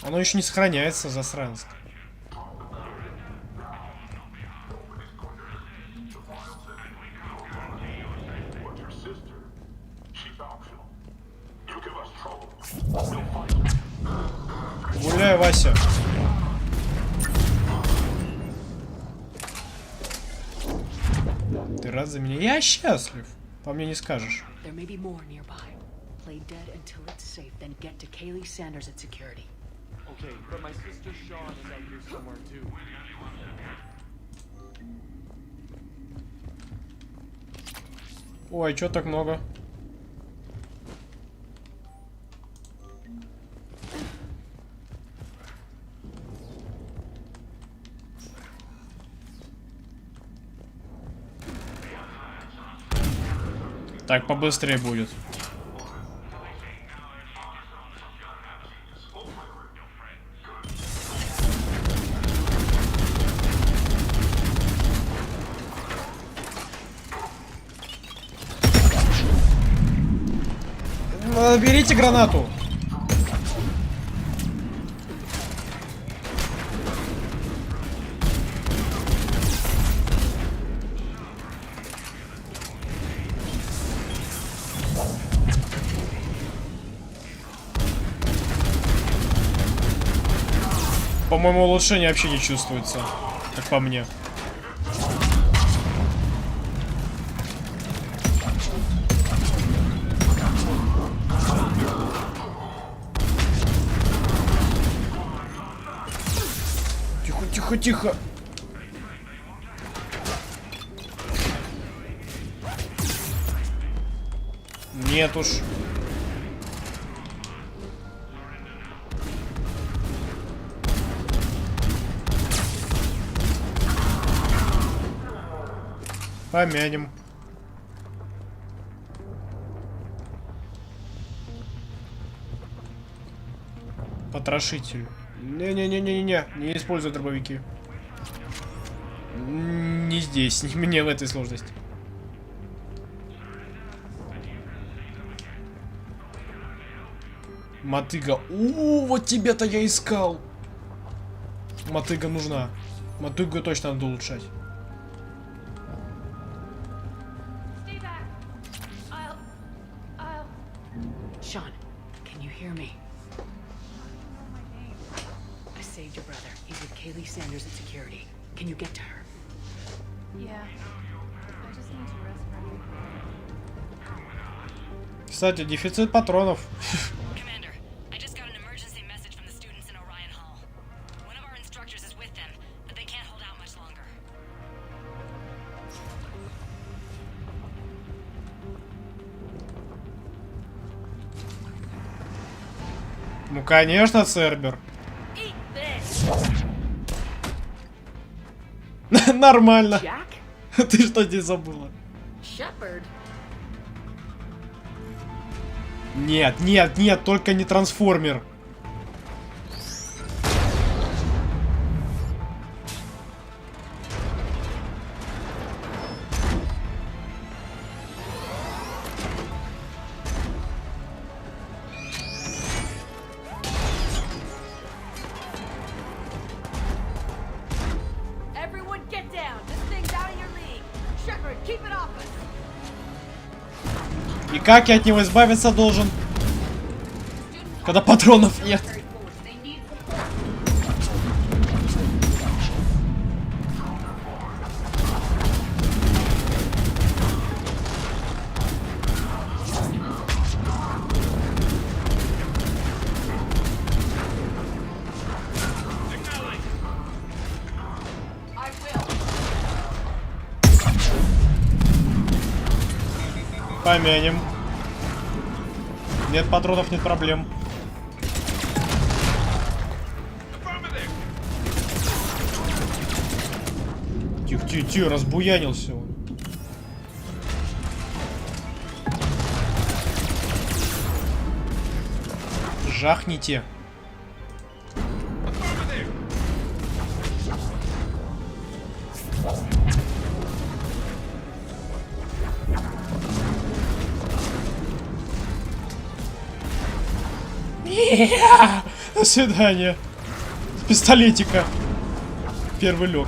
Оно еще не сохраняется, засранство. Гуляй, Вася. Ты рад за меня? Я счастлив. По мне не скажешь. There may be more nearby. Play dead until it's safe, then get to Kaylee Sanders at security. Okay, but my sister Sean is out here somewhere too. Ой, чё так много? Так, побыстрее будет. Берите гранату. По-моему, улучшение вообще не чувствуется, как по мне. Тихо, тихо, тихо. Нет уж. Помянем. Потрошитель. Не-не-не-не-не. Не используй дробовики. Не здесь, не мне в этой сложности. Мотыга. О, вот тебя-то я искал. Мотыга нужна. Мотыгу точно надо улучшать. Sean, can you hear me? I saved your brother. He's with Kaylee Sanders at security. Can you get to her? Yeah. I just need to rest for a minute. Кстати, дефицит патронов. Commander, I just got an emergency message from the students in Orion Hall. One of our instructors is with them, but they can't hold out much longer. Ну, конечно, Цербер. Нормально. Ты что здесь забыла? Нет, нет, нет, только не трансформер. Everyone get down. This thing's out of your league. Shepard, keep it off us. И как я от него избавиться должен? Когда патронов нет. Помянем. Нет патронов, нет проблем. Тихо, тихо, тихо, разбуянился он. Жахните. До свидания. С пистолетика. Первый лег.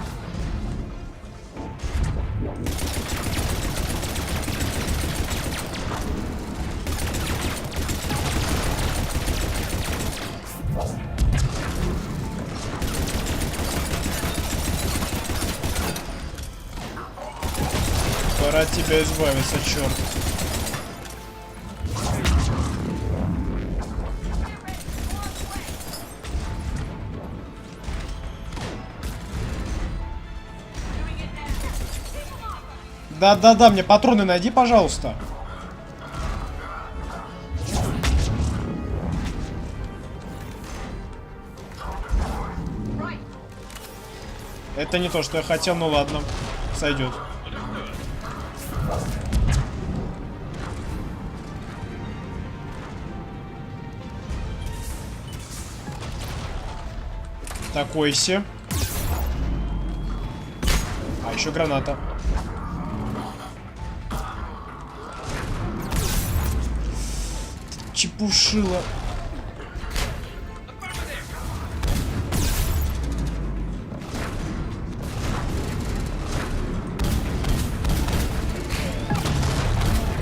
Пора от тебя избавиться, черт. Да-да-да, мне патроны найди, пожалуйста. Это не то, что я хотел, ну ладно. Сойдет. Такойся. А еще граната. Чепушила.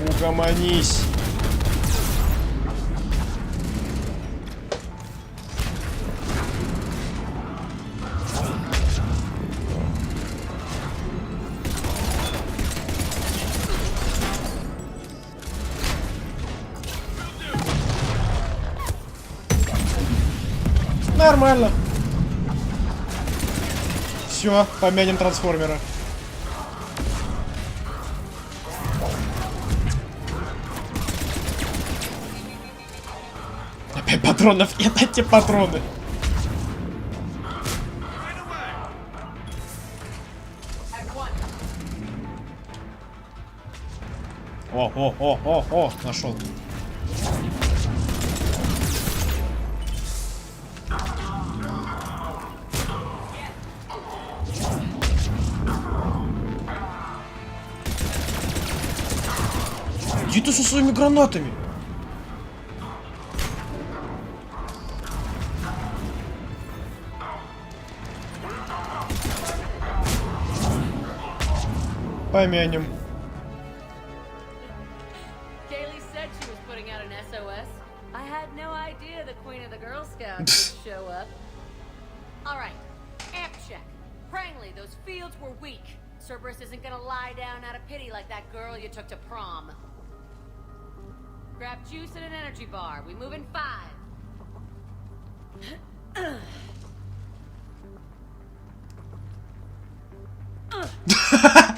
Угомонись. нормально. Все, помянем трансформера. Опять патронов нет, эти патроны. О, нашел. Иди ты со своими гранатами. Помянем. Show up. All right, amp check. Prangly, those fields were weak. Cerberus isn't gonna lie down out of pity like that girl you took to prom. Grab juice and an energy bar. We move in 5.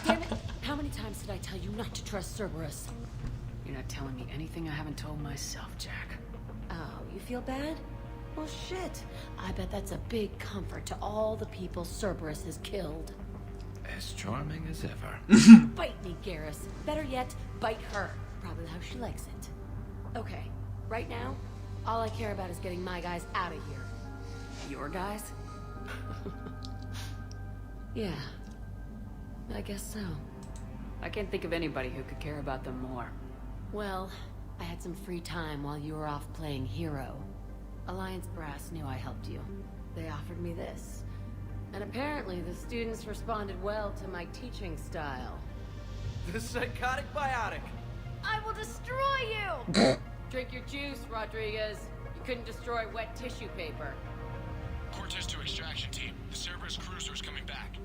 Damn it! How many times did I tell you not to trust Cerberus? You're not telling me anything I haven't told myself, Jack. Oh, you feel bad? Well, shit. I bet that's a big comfort to all the people Cerberus has killed. As charming as ever. Bite me, Garrus. Better yet, bite her. Probably how she likes it. Okay, right now, all I care about is getting my guys out of here. Your guys? Yeah, I guess so. I can't think of anybody who could care about them more. Well, I had some free time while you were off playing hero. Alliance Brass knew I helped you. They offered me this. And apparently the students responded well to my teaching style. The psychotic biotic! I will destroy you! Drink your juice, Rodriguez. You couldn't destroy wet tissue paper. Cortez to extraction team. The Cerberus cruiser is coming back.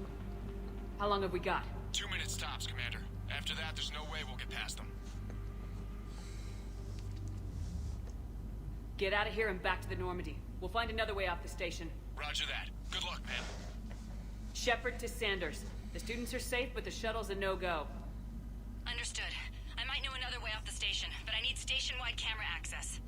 How long have we got? 2 minutes tops, Commander. After that, there's no way we'll get past them. Get out of here and back to the Normandy. We'll find another way off the station. Roger that. Good luck, man. Shepard to Sanders. The students are safe, but the shuttle's a no-go. Understood. I might know another way off the station, but I need station-wide camera access.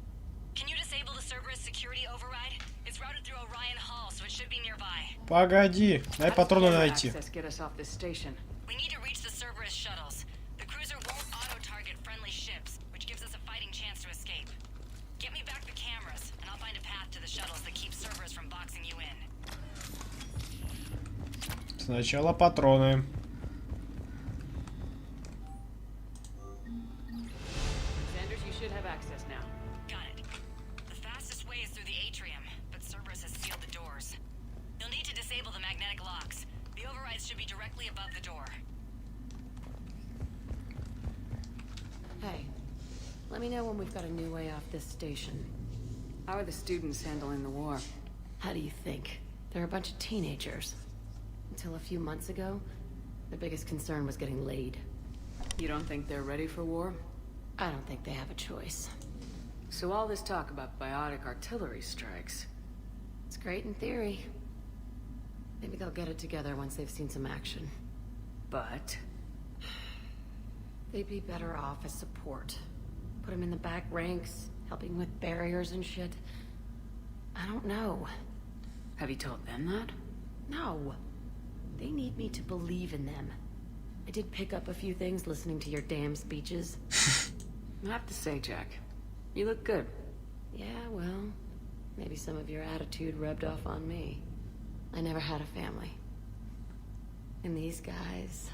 Can you disable the Cerberus security override? It's routed through Orion Hall, so it should be nearby. Погоди, дай патроны найти. Get us off this station. We need to reach the Cerberus shuttles. The cruiser won't auto-target friendly ships, which gives us a fighting chance to escape. Get me back the cameras, and I'll find a path to the shuttles that keep Cerberus from boxing you in. Сначала патроны. Sanders, you should have access now. Got it. The fastest way is through the atrium, but Cerberus has sealed the doors. You'll need to disable the magnetic locks. The overrides should be directly above the door. Hey, let me know when we've got a new way off this station. How are the students handling the war? How do you think? They're a bunch of teenagers. Until a few months ago, their biggest concern was getting laid. You don't think they're ready for war? I don't think they have a choice. So all this talk about biotic artillery strikes. It's great in theory. Maybe they'll get it together once they've seen some action. But? They'd be better off as support. Put them in the back ranks, helping with barriers and shit. I don't know. Have you told them that? No. They need me to believe in them. I did pick up a few things listening to your damn speeches. I have to say, Jack, you look good. Yeah, well, maybe some of your attitude rubbed off on me. I never had a family. And these guys...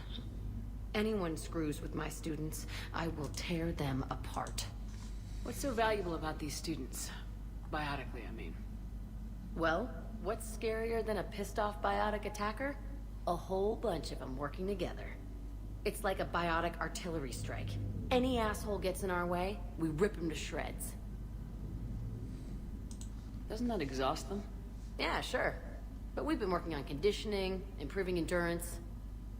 Anyone screws with my students, I will tear them apart. What's so valuable about these students? Biotically, I mean. Well, what's scarier than a pissed-off biotic attacker? A whole bunch of them working together. It's like a biotic artillery strike. Any asshole gets in our way, we rip him to shreds. Doesn't that exhaust them? Yeah, sure. But we've been working on conditioning, improving endurance.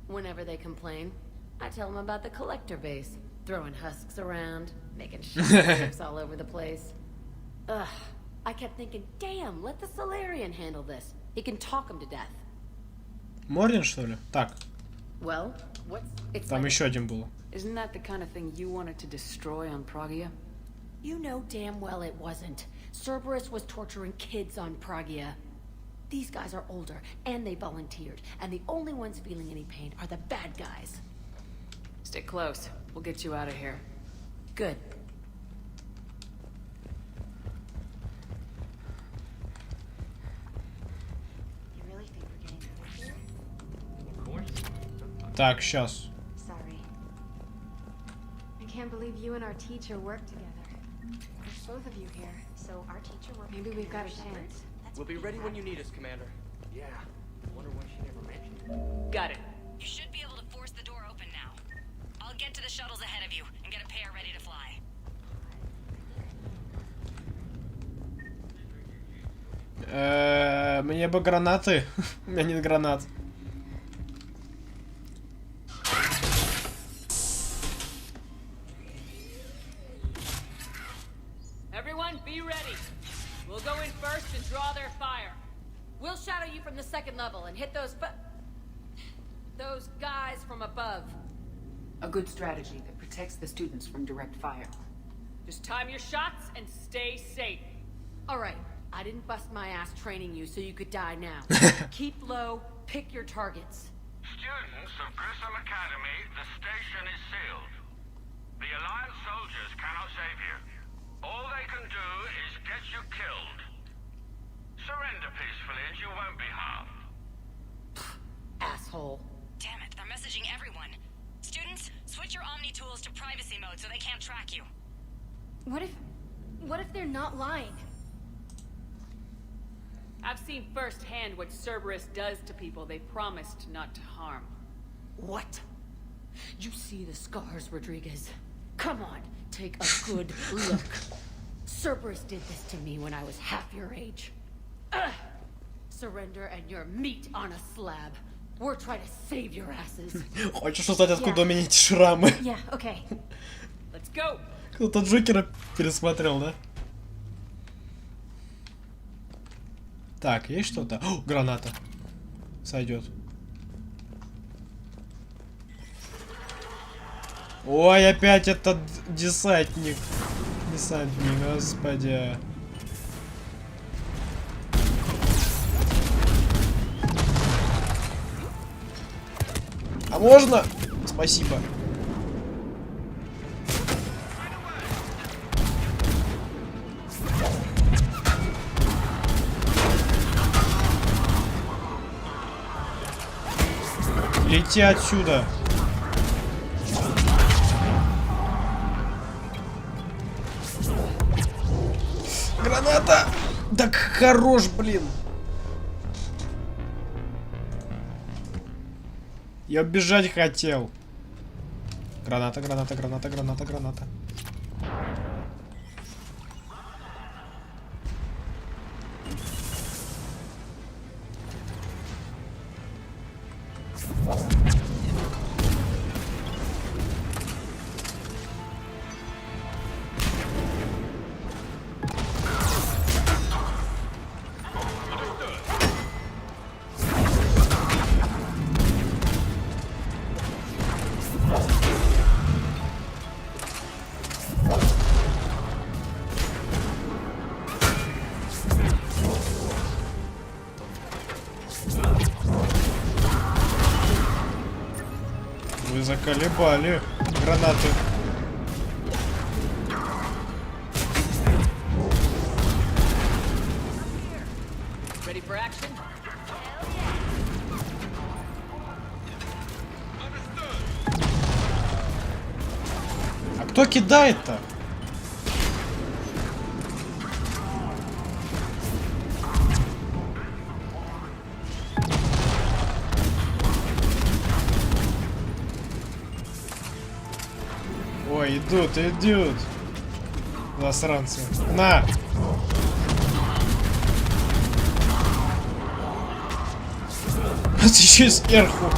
Whenever they complain, I tell them about the collector base, throwing husks around, making ships all over the place. Ugh, I kept thinking, damn, let the Solarian handle this. He can talk him to death. Морин, что ли? Так. Well, what's it's Там like еще один был. Isn't that the kind of thing you wanted to destroy on Pragia? You know damn well it wasn't. Cerberus was torturing kids on Pragia. These guys are older, and they volunteered, and the only ones feeling any pain are the bad guys. Stick close. We'll get you out of here. Good. Так, сейчас. Sorry. I can't believe you and our teacher work together. There's both of you here, so our teacher worked. Maybe we've got a chance. We'll be ready when you need us, Commander. Yeah. Wonder why she never mentioned it. Got it. You should be able to force the door open now. I'll get to the shuttles ahead of you and get a pair ready to fly. Мне бы гранаты. У меня нет гранат. Everyone, be ready. We'll go in first and draw their fire. We'll shadow you from the second level and hit those guys from above. A good strategy that protects the students from direct fire. Just time your shots and stay safe. All right, I didn't bust my ass training you so you could die now. Keep low, pick your targets. Students of Grissom Academy, the station is sealed. The Alliance soldiers cannot save you. All they can do is get you killed. Surrender peacefully and you won't be harmed. Asshole. Damn it, they're messaging everyone. Students, switch your Omni tools to privacy mode so they can't track you. What if they're not lying? I've seen firsthand what Cerberus does to people they promised not to harm. What? You see the scars, Rodriguez? Come on, take a good look. Cerberus did this to me when I was half your age. Surrender and you're meat on a slab. We're trying to save your asses. Хочешь узнать, откуда у меня эти шрамы? Yeah, okay. Let's go. Кто-то Джокера пересмотрел, да? Так, есть что-то? О, граната. Сойдет. Ой, опять этот десантник. Десантник, господи. А можно? Спасибо. Лети отсюда. Граната! Так хорош, блин. Я бежать хотел. Граната, граната, граната, граната, граната. Вы заколебали гранаты. Ready for action? А кто кидает-то? Ой, идут. Засранцы. На! Это еще и сверху.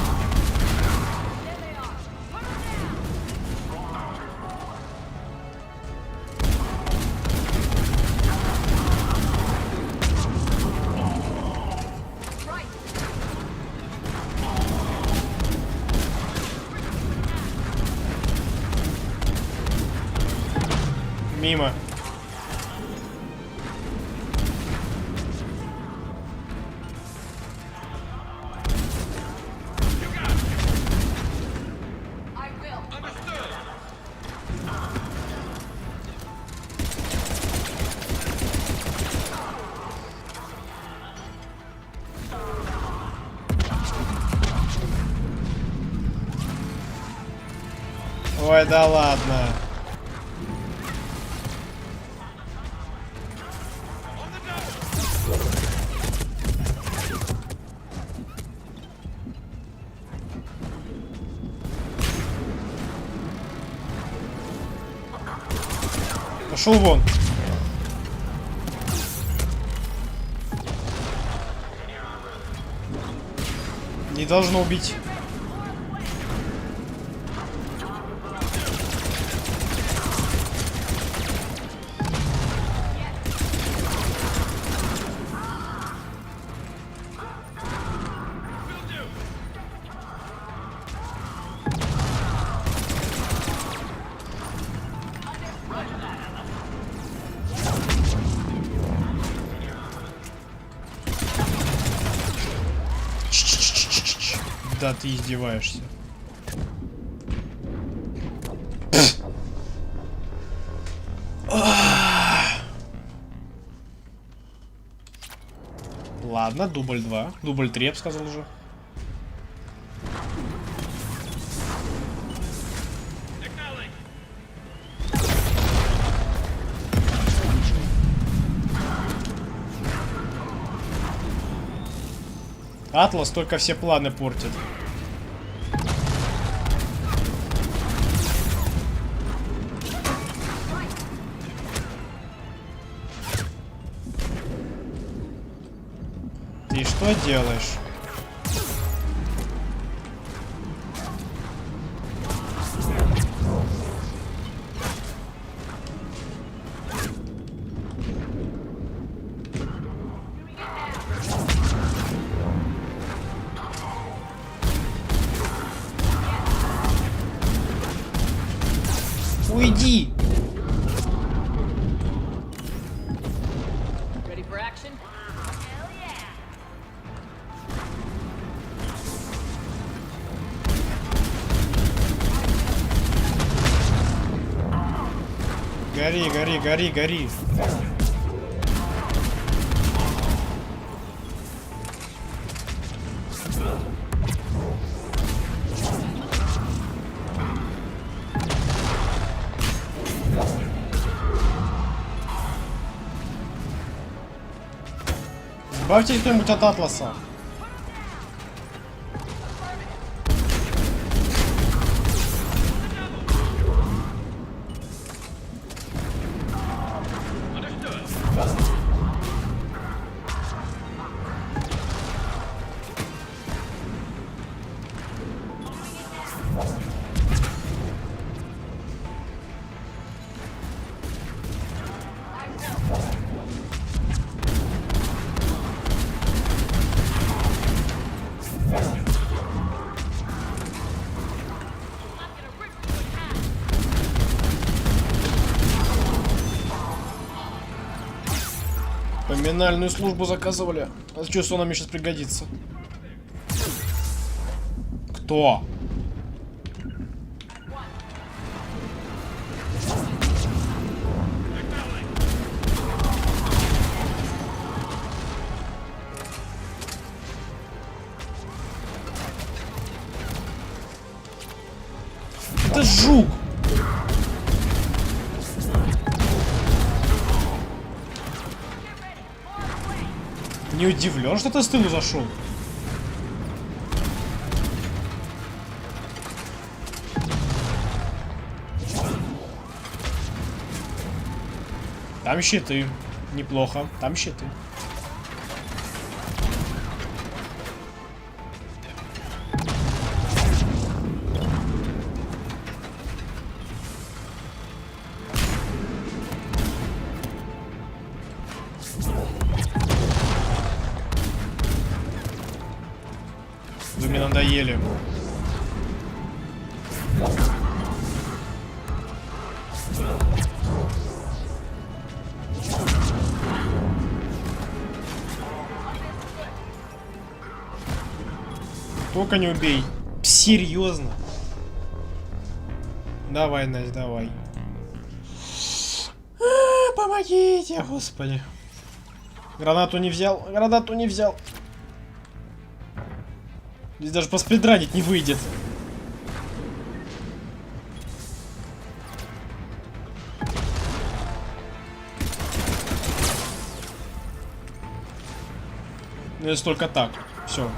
Мимо. Ой, да ладно. Пошел вон. Не должно убить. Да, ты издеваешься. Ладно, дубль 2. Дубль 3, я бы сказал уже. Атлас только все планы портит. Ты что делаешь? Уйди! Ready for action? Гори, гори, гори, гори. Избавьте кто-нибудь от Атласа. Поминальную службу заказывали. А чувствую, она мне сейчас пригодится. Кто? Это жук! Не удивлен, что ты с тылу зашел. Там щиты. Неплохо. Там щиты. Вы мне надоели. Только не убей. Серьезно? Давай, Настя, давай. Помогите, господи. Гранату не взял, гранату не взял. Здесь даже поспидранить не выйдет. Ну, если только так. Все.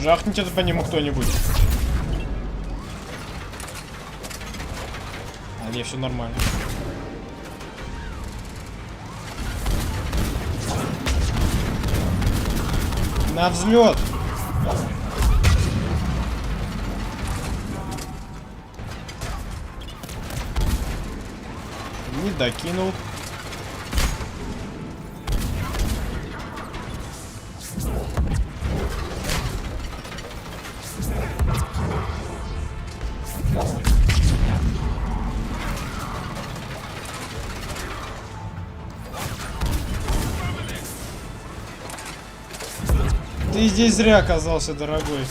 Жахните по нему кто-нибудь. А не, все нормально. На взлет. Не докинул. Ты здесь зря оказался, дорогой.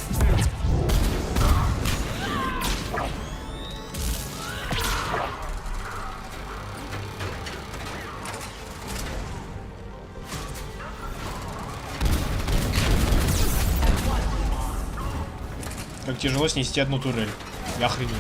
Как тяжело снести одну турель. Я охренел.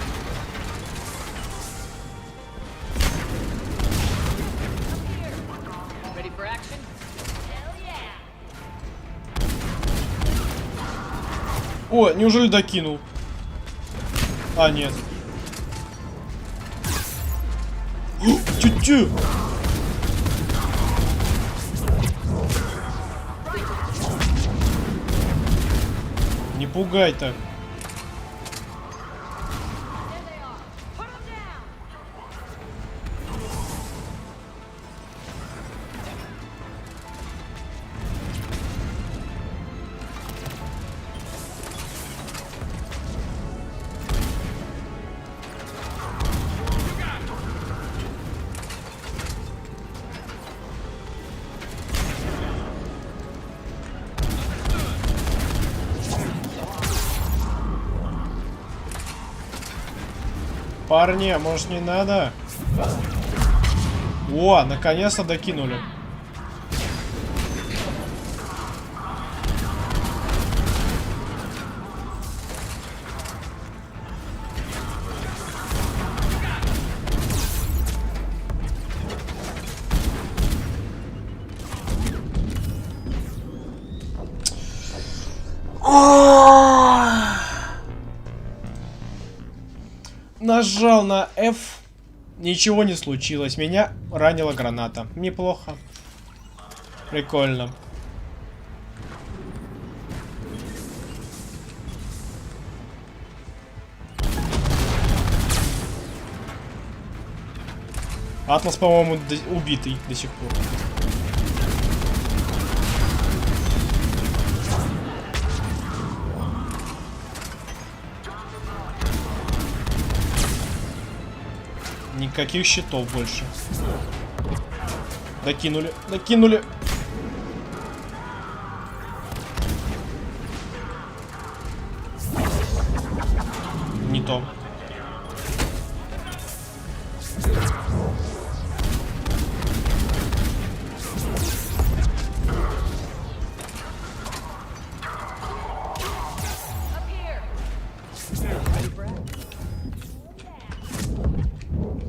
О, неужели докинул? А, нет. Тю-тю! Не пугай так. Парни, а может не надо? О, наконец-то докинули. Нажал на F, ничего не случилось, меня ранила граната. Неплохо. Прикольно. Атлас, по-моему, убитый до сих пор. Никаких щитов больше. Докинули, докинули. Не то.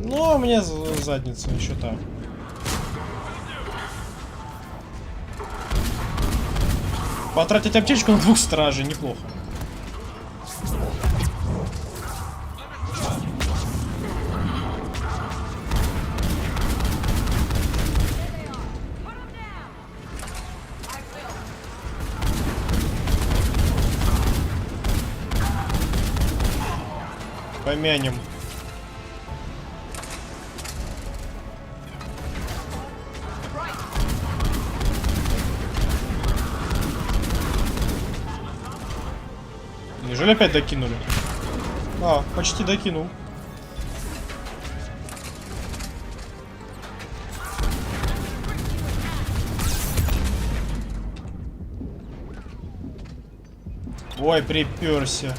Ну, у меня задница еще так. Потратить аптечку на 2 стражей неплохо. Помянем. Неужели опять докинули? А, почти докинул. Ой, приперся.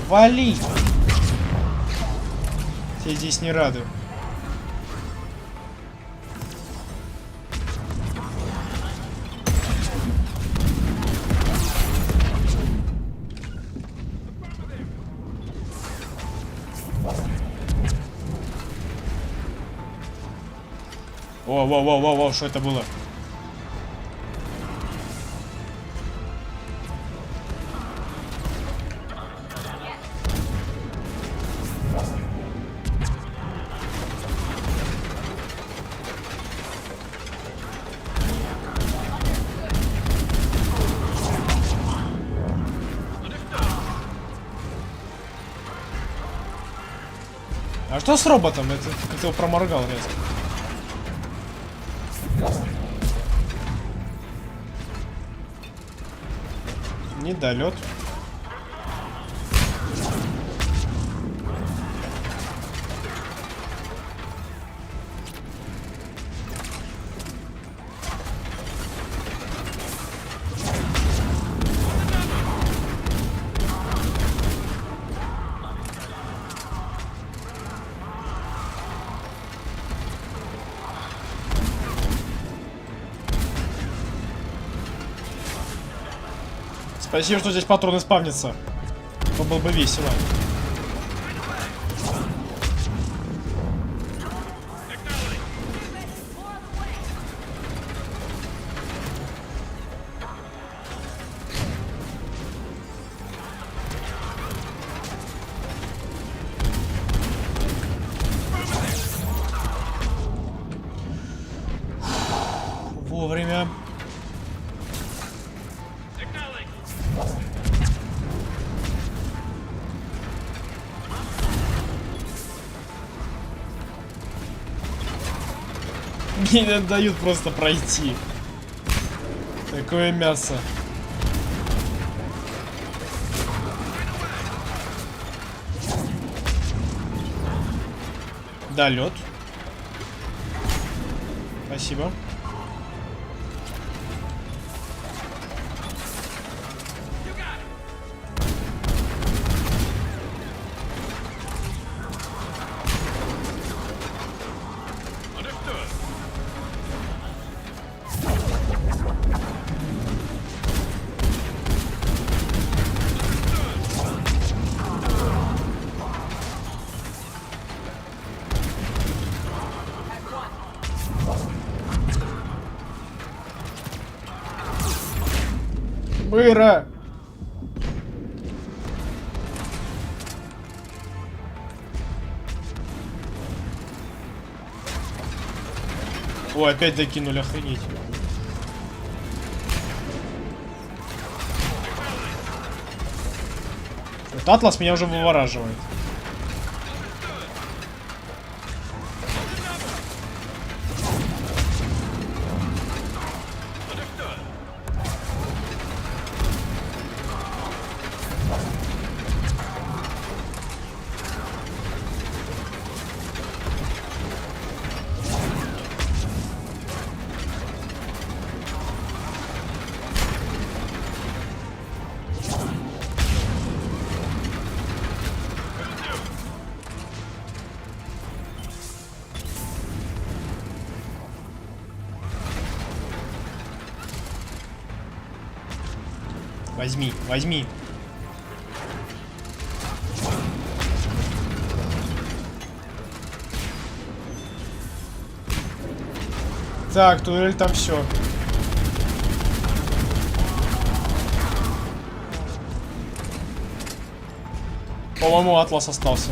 Вали! Тебе здесь не рады. Во, что это было? А что с роботом? Это как-то его проморгал резко. Недолет. Спасибо, что здесь патроны спавнятся. То было бы весело. Вовремя. Мне не дают просто пройти. Такое мясо. Да, лед. Спасибо. Быра! О, опять докинули, охренеть. Вот Атлас меня уже вывораживает. Возьми, возьми. Так, турель там все. По-моему, Атлас остался.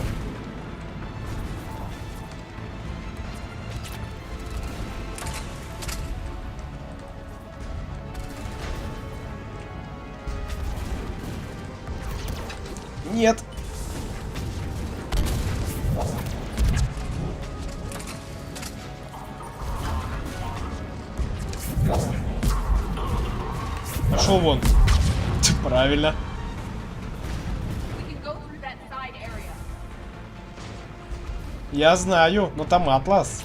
Нет. пошел вон. Правильно. Я знаю, но там атлас.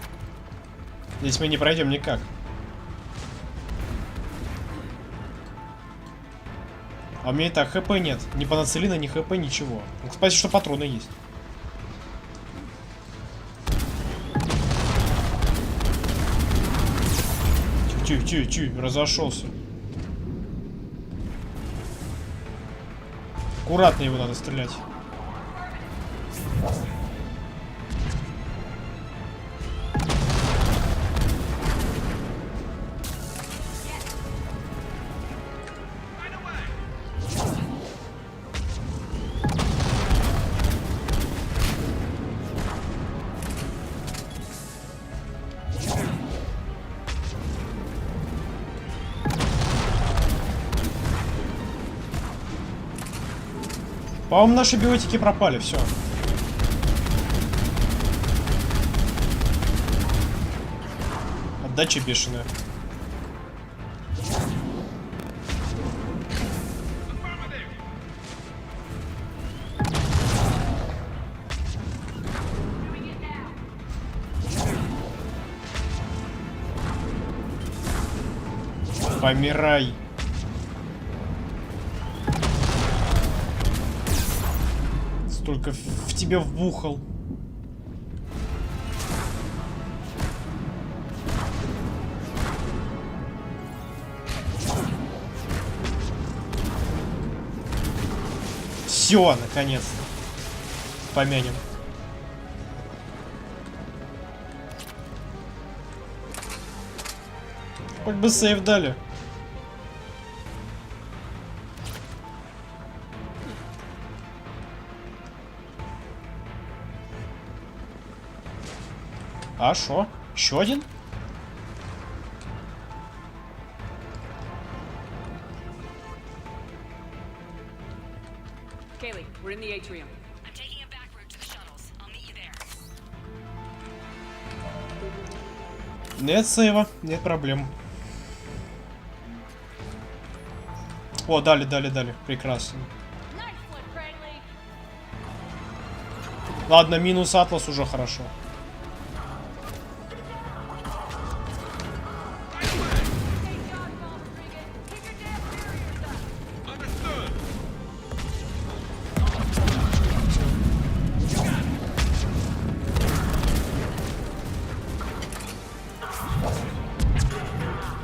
Здесь мы не пройдем никак. А у меня и так хп нет. Ни панацелина, ни хп, ничего. Ну, спасибо, что патроны есть. Тихо, разошелся. Аккуратно его надо стрелять. По-моему, наши биотики пропали, все. Отдача бешеная. Помирай. Только в тебя вбухал. Все, наконец-то. Помянем. Хоть бы сейв дали. А шо? Еще один? Kaylee, we're in the atrium. I'm taking a back route to the shuttles. I'll meet you there. Нет сейва, нет проблем. О, дали. Прекрасно. Ладно, минус атлас уже хорошо.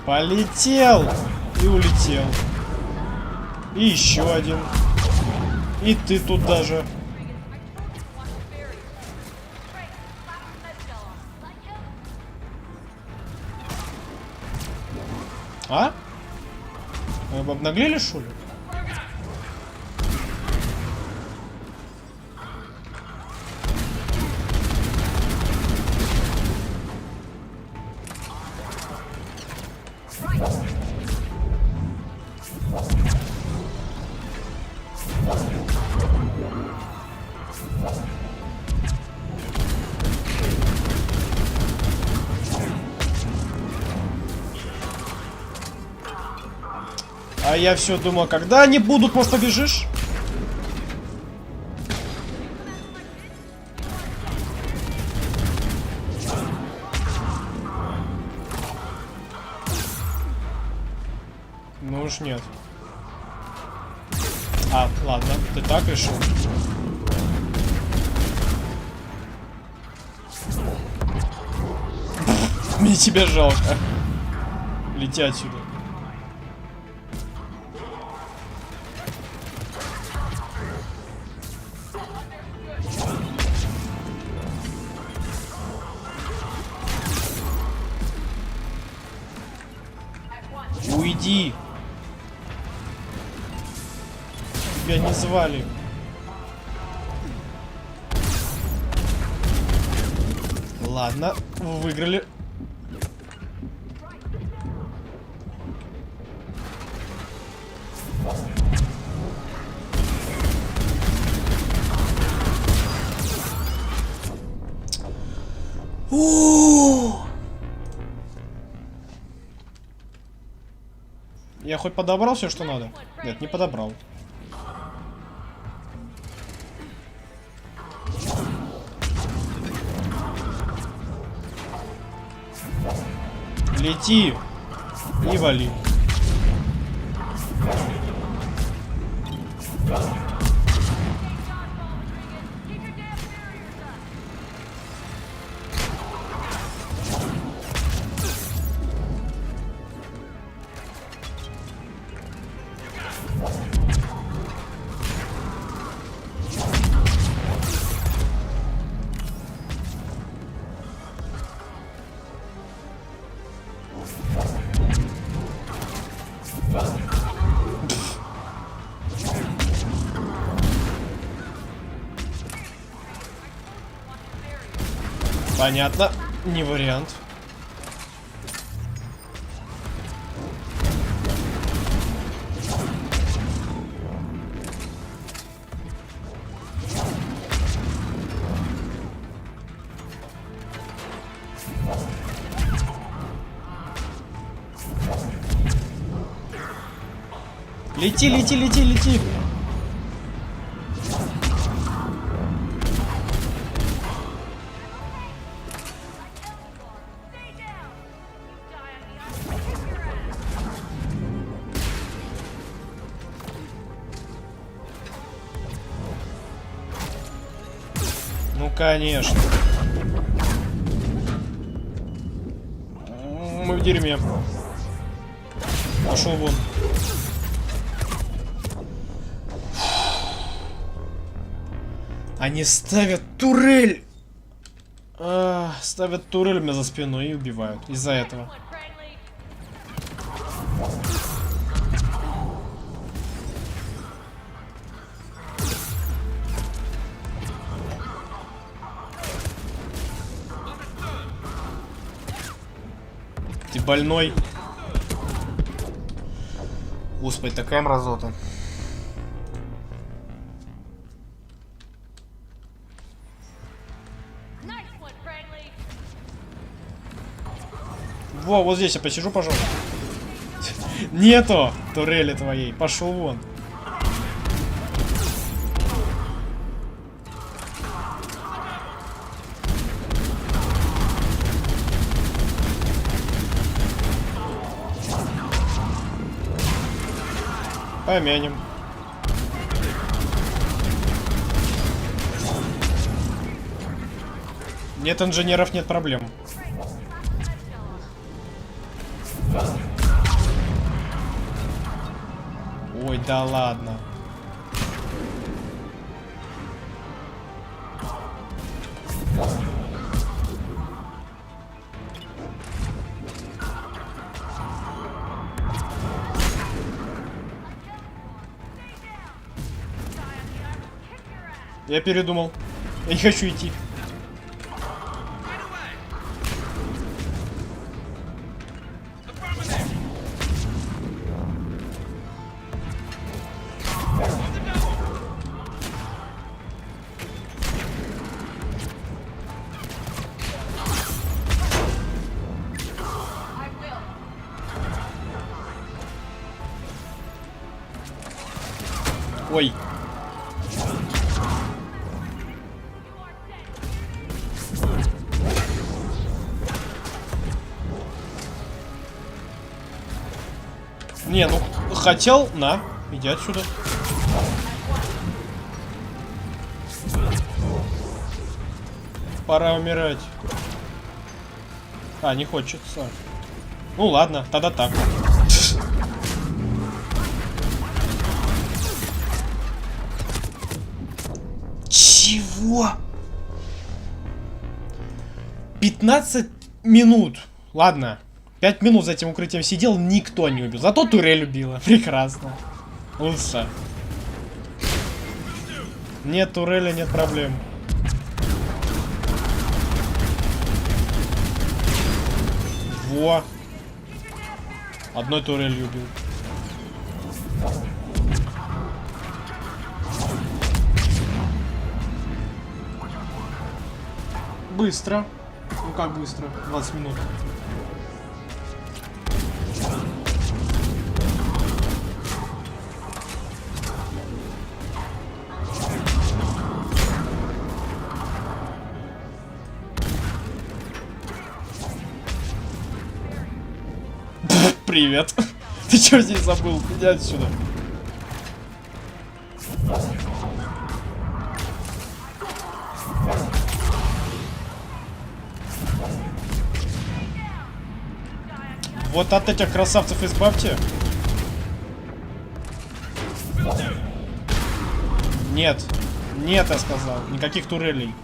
Полетел и улетел. И еще один. И ты тут даже. А? Мы обнаглели, что ли? А я все думал, когда они будут, может, побежишь? Ну уж нет. А, ладно, ты так решил. Мне тебя жалко. Лети отсюда. Уйди. Тебя не звали. Ладно, выиграли. Я хоть подобрал все, что надо? Нет, не подобрал. Лети и вали. Понятно, не вариант. Лети, лети, лети, лети. Ну, конечно. Мы в дерьме. Пошел вон. Они ставят турель. Ставят турель мне за спину и убивают. Из-за этого. Ты больной. Господи, такая мразота. Во, вот здесь я посижу, пожалуйста. Нету турели твоей. Пошел вон. Помянем. Нет инженеров, нет проблем. Ой, да ладно. Я передумал. Я не хочу идти. Ой. Не, ну, хотел, на, иди отсюда. Пора умирать. А, не хочется. Ну ладно, тогда так. Чего? 15 минут. Ладно. 5 минут за этим укрытием сидел, никто не убил. Зато турель убила. Прекрасно. Лучше. Нет турели, нет проблем. Во. Одной турелью убил. Быстро. Ну как быстро? 20 минут. Привет. Ты что здесь забыл? Иди отсюда. Вот от этих красавцев избавьте. Нет. Нет, я сказал. Никаких турелей.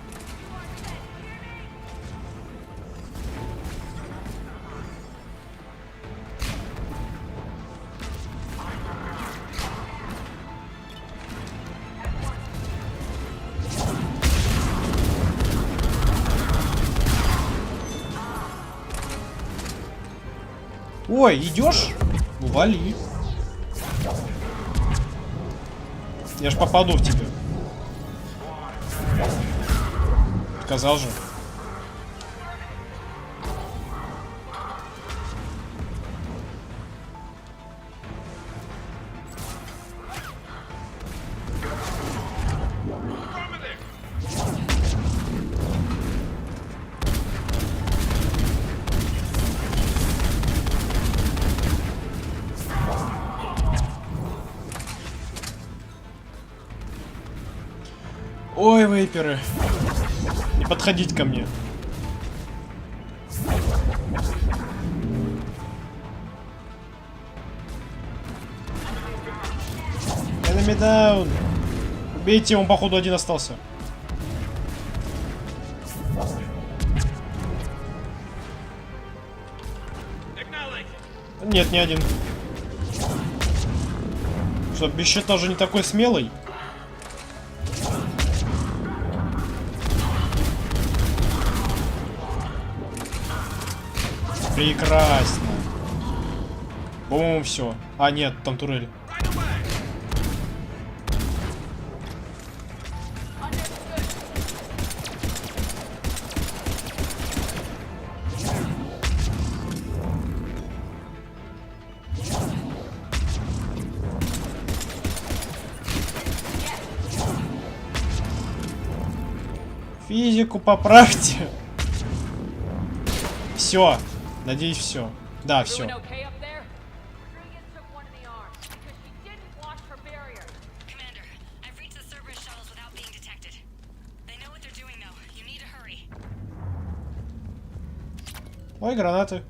Ой, идешь? Ну, вали. Я ж попаду в тебя. Сказал же. Ой, вейперы. Не подходить ко мне. Enemy down. Убейте, он походу один остался. Нет, не один. Что, бесчетно уже не такой смелый? Прекрасно. По-моему, все. А, нет, там турель. Физику поправьте. Все. Надеюсь, все. Да, все. Ой, гранаты.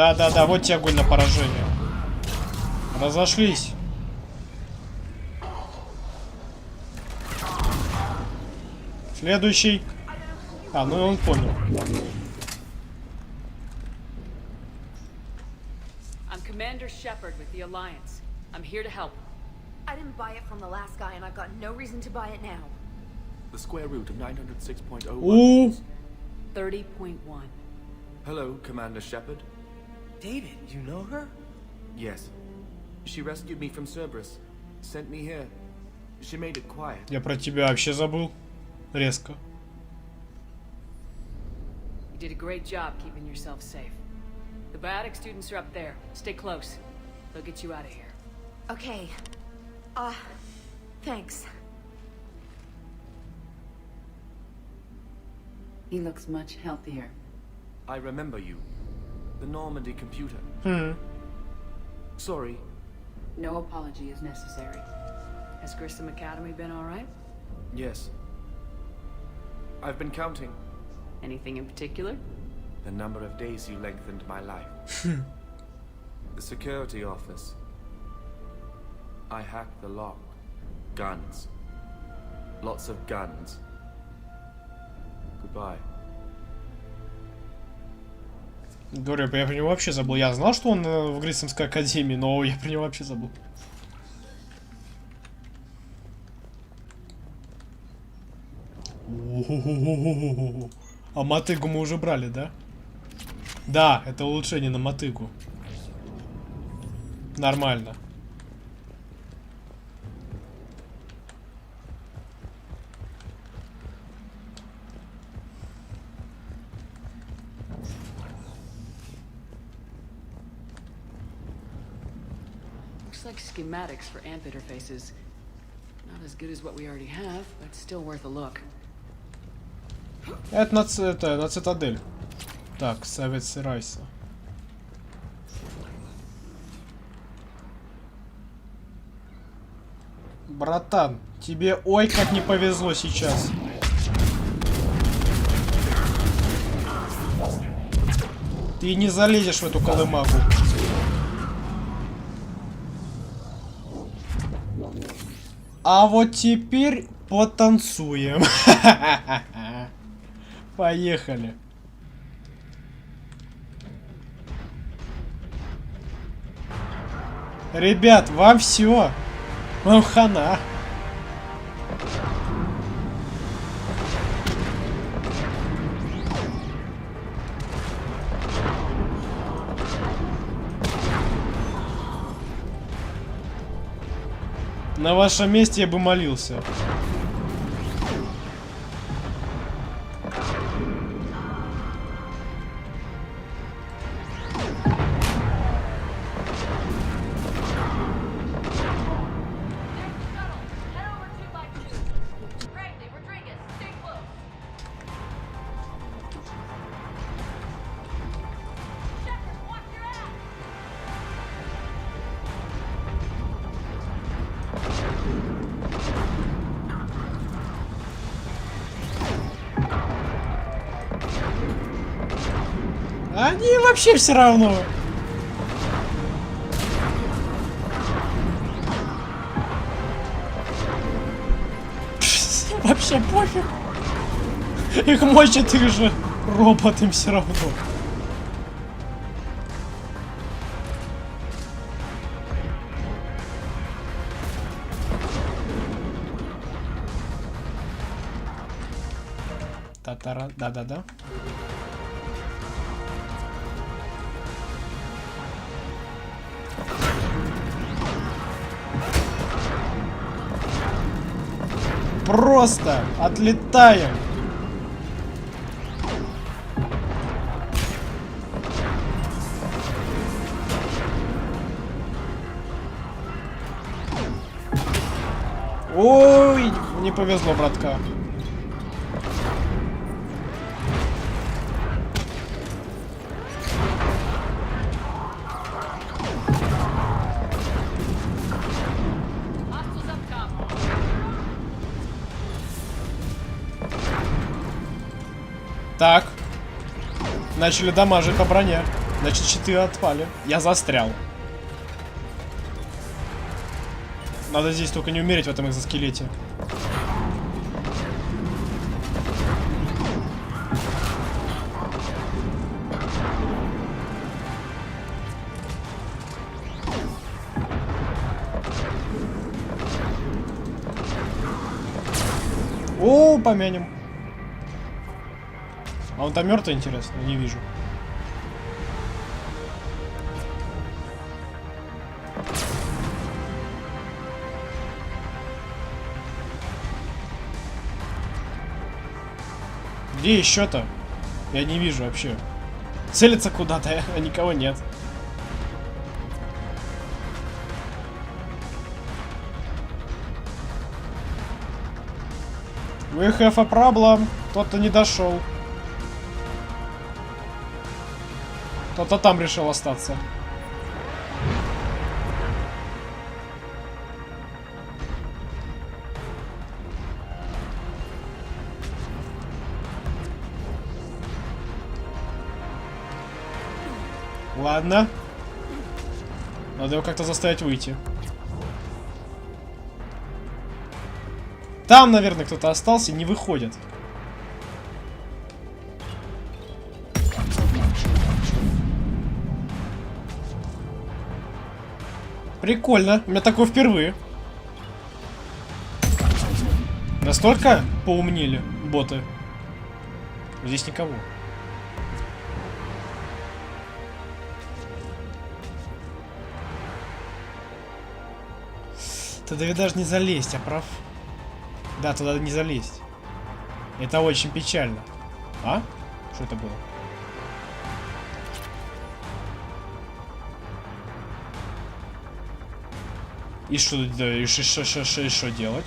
Да-да-да, вот тебе огонь на поражение. Разошлись. Следующий. А, ну он понял. I'm Commander Shepard with the Alliance. I'm here to help. I didn't buy it from the last guy, and I've got no reason to buy it now. The square root of 906.01. Ooh. 30.1. Hello, Commander Shepard. David, you know her? Yes. She rescued me from Cerberus. Sent me here. She made it quiet. Я про тебя вообще забыл. Резко. You did a great job keeping yourself safe. The biotic students are up there. Stay close. They'll get you out of here. Okay. Thanks. He looks much healthier. I remember you. The Normandy computer. Sorry. No apology is necessary. Has Grissom Academy been all right? Yes. I've been counting. Anything in particular? The number of days you lengthened my life. The security office. I hacked the lock. Guns. Lots of guns. Goodbye. Говорю, я про него вообще забыл. Я знал, что он в Гриссомской академии, но я про него вообще забыл. А мотыгу мы уже брали, да? Да, это улучшение на мотыгу. Нормально. Looks like schematics for amp interfaces. Not as good as what we already have, but still worth a look. Это на цитадель. Так, совет Райса. Братан, тебе ой как не повезло сейчас. Ты не залезешь в эту колымагу. А вот теперь потанцуем. Поехали. Ребят, вам все. Вам хана. На вашем месте я бы молился. Они вообще все равно. Вообще пофиг. Их мочат, их же робот, им все равно. Татара, да-да-да. Просто отлетаем. Ой, не повезло, братка. Так. Начали дамажить по броне. Значит, щиты отпали. Я застрял. Надо здесь только не умереть в этом экзоскелете. О, помянем. А он там мертвый, интересно? Не вижу. Где еще-то? Я не вижу вообще. Целится куда-то, а никого нет. We have a problem. Кто-то не дошел. Кто-то там решил остаться. Ладно. Надо его как-то заставить выйти. Там, наверное, кто-то остался и не выходит. Прикольно. У меня такое впервые. Настолько поумнели боты. Здесь никого. Туда ведь даже не залезть, я прав? Да, туда не залезть. Это очень печально. А? Что это было? И что, да, и что делать?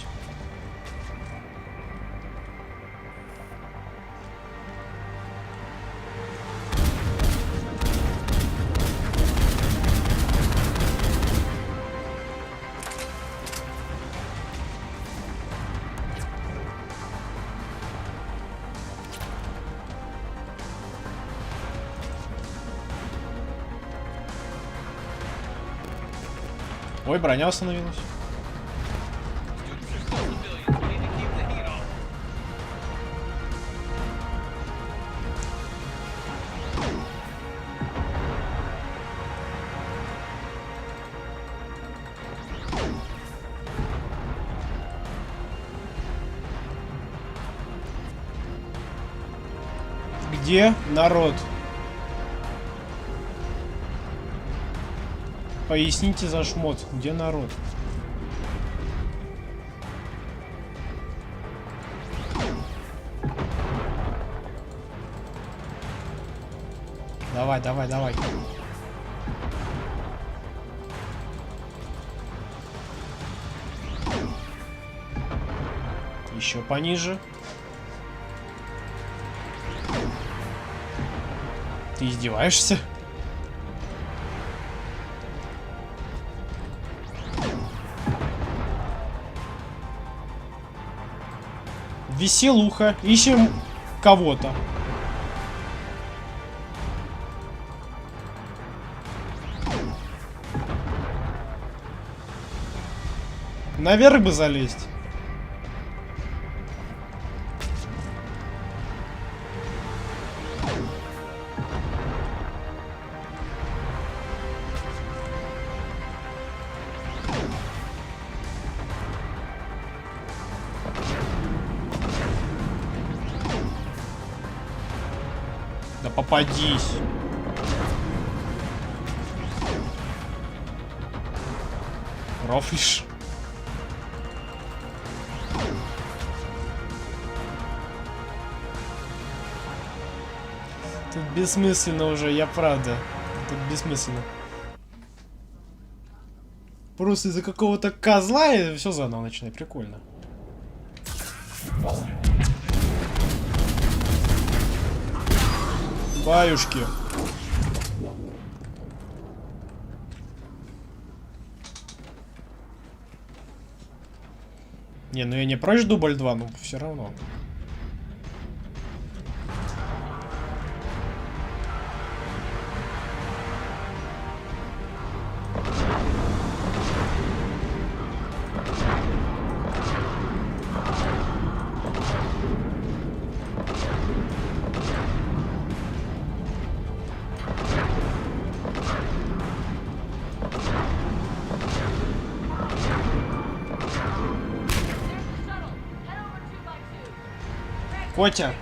Ой, броня остановилась. Где народ? Поясните за шмот, где народ? Давай, давай, давай. Еще пониже. Ты издеваешься? Веселуха. Ищем кого-то. Наверх бы залезть. Да попадись. Рофлишь. Тут бессмысленно уже, я правда. Тут бессмысленно. Просто из-за какого-то козла и все заново начинай. Прикольно. Баюшки. Не, ну я не прочь дубль 2, но все равно. Котя.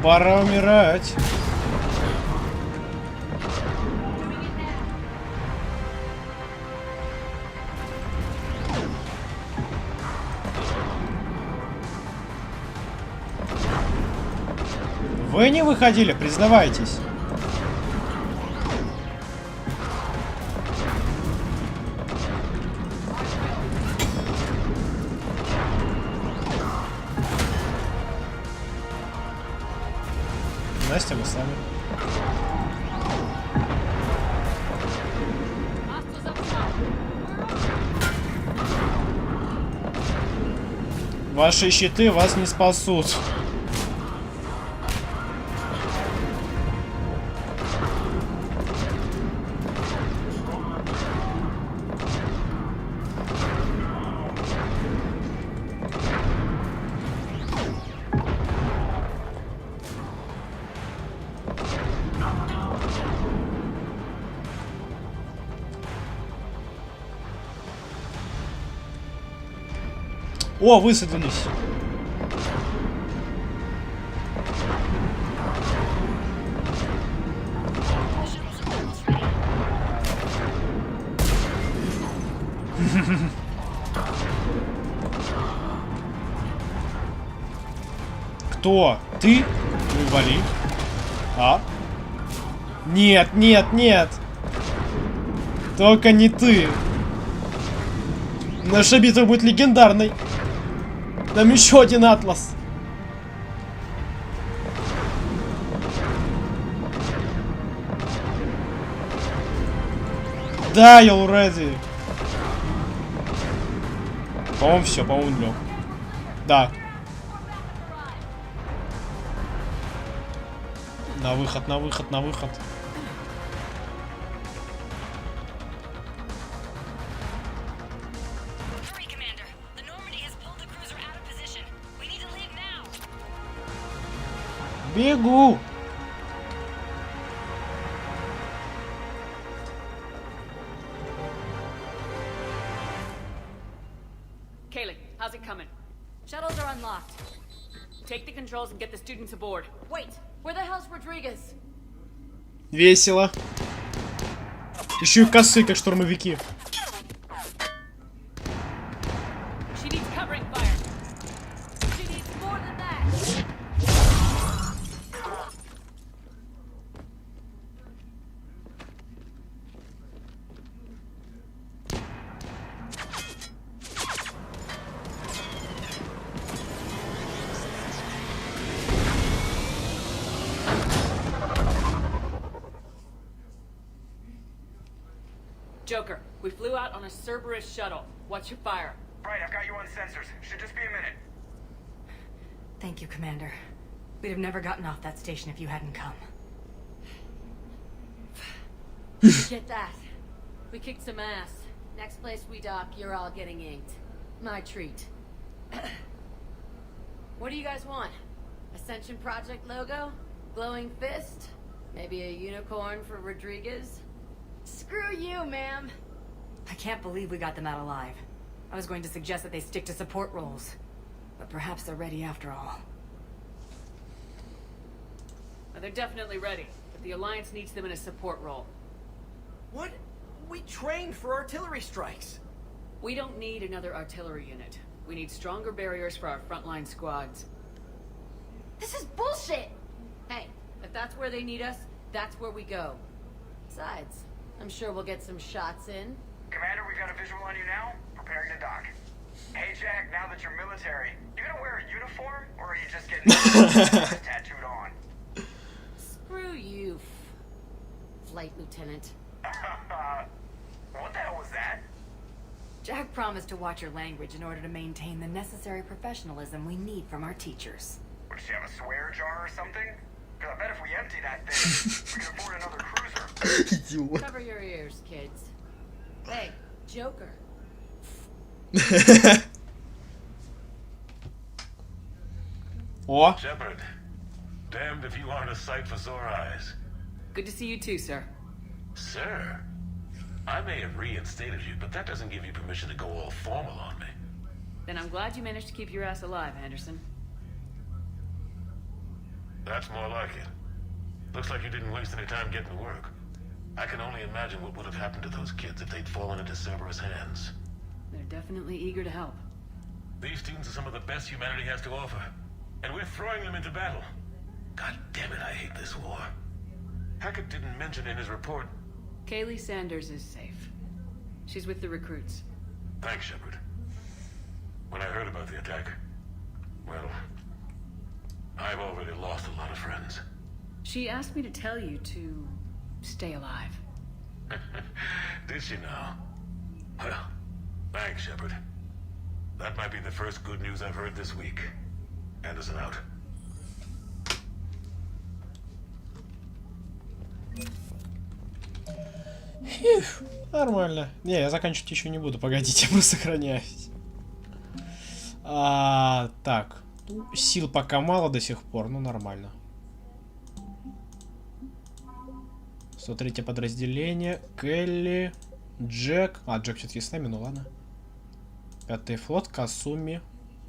Пора умирать. Вы не выходили, признавайтесь. Настя, мы с вами. Ваши щиты вас не спасут. О, высадились. Кто? Ты? Ну, вали. А? Нет, нет, нет. Только не ты. Наша битва будет легендарной. Там еще один атлас. Да, я already. По-моему, все, по-моему, лег. Да. На выход, на выход, на выход. Бегу. Kaylee, how's it coming? Shuttles are unlocked. Take the controls and get the students aboard. Wait, where the hell's Rodriguez? Весело. Еще и косы, как штурмовики. She needs covering fire. She needs more than that. Joker, we flew out on a Cerberus shuttle. What's your fire? Right, I've got you on sensors. Should just be a minute. Thank you, Commander. We'd have never gotten off that station if you hadn't come. Get that. We kicked some ass. Next place we dock, you're all getting inked. My treat. What do you guys want? Ascension Project logo? Glowing fist? Maybe a unicorn for Rodriguez? Screw you, ma'am. I can't believe we got them out alive. I was going to suggest that they stick to support roles. But perhaps they're ready after all. Well, they're definitely ready, but the Alliance needs them in a support role. What? We trained for artillery strikes. We don't need another artillery unit. We need stronger barriers for our frontline squads. This is bullshit! Hey, if that's where they need us, that's where we go. Besides, I'm sure we'll get some shots in. Commander, we've got a visual on you now. Preparing to dock. Hey, Jack, now that you're military, you gonna wear a uniform? Or are you just getting tattooed on? Screw you, Flight Lieutenant. What the hell was that? Jack promised to watch your language in order to maintain the necessary professionalism we need from our teachers. Would she have a swear jar or something? Because I bet if we empty that thing, we can afford another cruiser. Cover your ears, kids. Hey, Joker. О. Shepard, damned if you aren't a sight for sore eyes. Good to see you too, sir. Sir, I may have reinstated you, but that doesn't give you permission to go all formal on me. Then I'm glad you managed to keep your ass alive, Anderson. That's more like it. Looks like you didn't waste any time getting to work. I can only imagine what would have happened to those kids if they'd fallen into Cerberus' hands. They're definitely eager to help. These students are some of the best humanity has to offer, and we're throwing them into battle. God damn it, I hate this war. Hackett didn't mention in his report. Kaylee Sanders is safe. She's with the recruits. Thanks, Shepard. When I heard about the attack, well, I've already lost a lot of friends. She asked me to tell you to stay alive. Did she now? Well, thanks, Shepard. That might be the first good news I've heard this week. Anderson out. Фух, нормально. Не, я заканчивать еще не буду. Погодите, я просто сохраняюсь. Так. Сил пока мало до сих пор, ну нормально. 103-е подразделение. Келли. Джек. Джек все-таки с нами, ну ладно. 5-й флот, Касуми.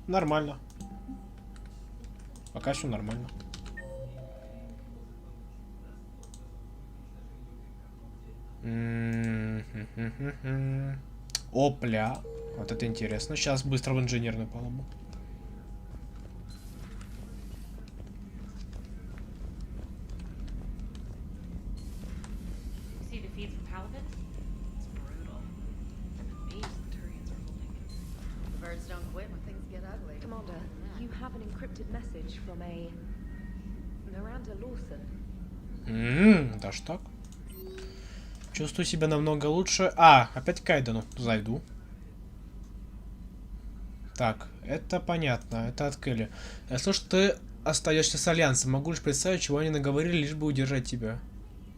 Нормально. Пока все нормально. Опля. Вот это интересно. Сейчас быстро в инженерную полому. Commander, you have an encrypted message from a Miranda Lawson. Даже так? Чувствую себя намного лучше. А, опять к Кайдену зайду. Так, это понятно. Это от Келли. Я слышу, ты остаешься с Альянсом. Могу лишь представить, чего они наговорили, лишь бы удержать тебя.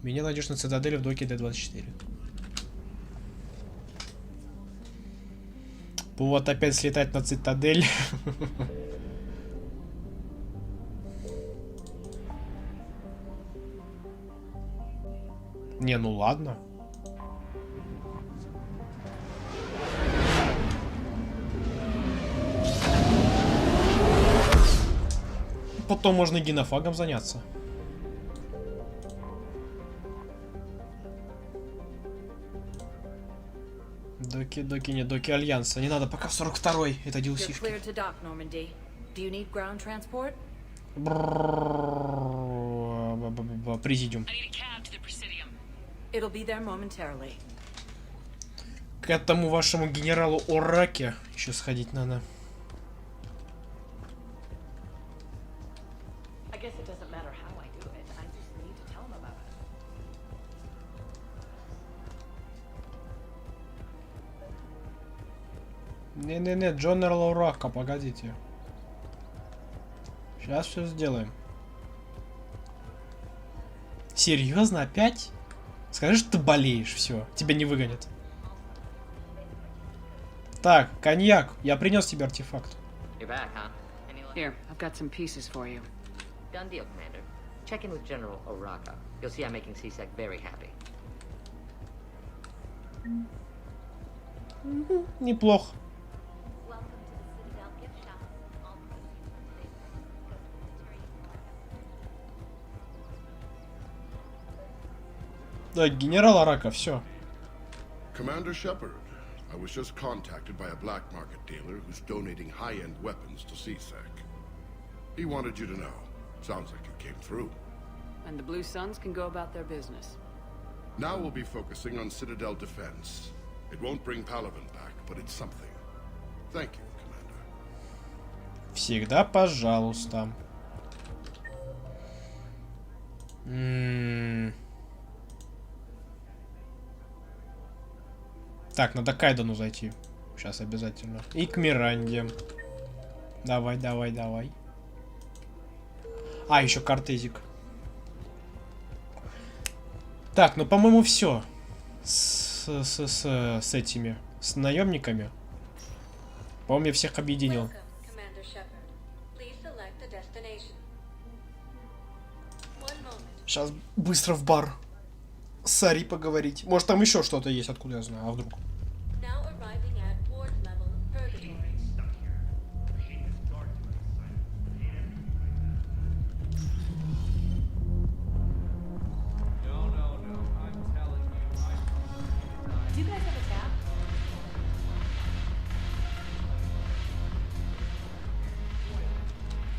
Меня найдешь на цитадели в доке Д-24. Вот опять слетать на цитадель. Не, ну ладно. Потом можно генофагом заняться. Доки, не доки Альянса. Не надо, пока 42-й. Это DLC-шки. Президиум. К этому вашему генералу Ораке еще сходить надо. Не-не-не, Дженерал Орака, погодите. Сейчас все сделаем. Серьезно, опять? Скажи, что ты болеешь, все, тебя не выгонят. Так, коньяк, я принес тебе артефакт. Here, I've got some pieces for you. Done deal, Commander. Check in with General Oraka. You'll see I'm making CSEC very happy. Неплохо. Да, генерал Арака, все. Commander Shepard, I was just contacted by a black market dealer who's donating high-end weapons to CSEC. He wanted you to know. Sounds like you came through. And the Blue Suns can go about their business. Now we'll be focusing on Citadel defense. It won't bring Palaven back, but it's something. Thank you, Commander. Всегда пожалуйста. Так, надо к Кайдену зайти. Сейчас обязательно. И к Миранде. Давай, давай, давай. А, еще картезик. Так, ну, по-моему, все. С этими. С наемниками. По-моему, я всех объединил. Сейчас быстро в бар. С Ари поговорить. Может, там еще что-то есть, откуда я знаю, а вдруг?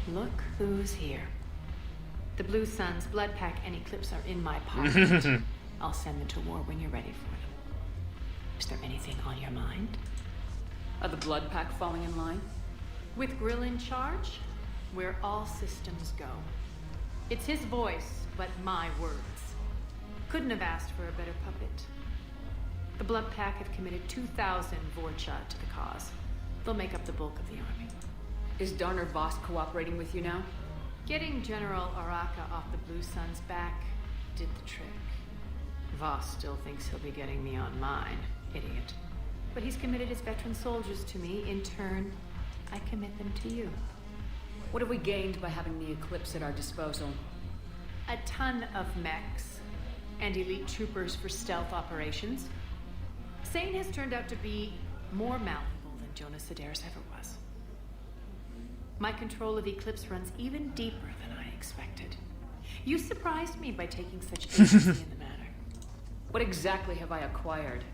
Look who's here. The Blue Suns, Blood Pack, and Eclipse are in my pocket. I'll send them to war when you're ready for them. Is there anything on your mind? Are the Blood Pack falling in line? With Grill in charge, where all systems go. It's his voice, but my words. Couldn't have asked for a better puppet. The Blood Pack have committed 2,000 Vorcha to the cause. They'll make up the bulk of the army. Is Darner Voss cooperating with you now? Getting General Araka off the Blue Suns' back did the trick. Voss still thinks he'll be getting me on mine. Idiot. But he's committed his veteran soldiers to me. In turn, I commit them to you. What have we gained by having the Eclipse at our disposal? A ton of mechs and elite troopers for stealth operations. Sane has turned out to be more malleable than Jonas Sedaris ever was. My control of Eclipse runs even deeper than I expected. You surprised me by taking such agency in the matter. What exactly have I acquired?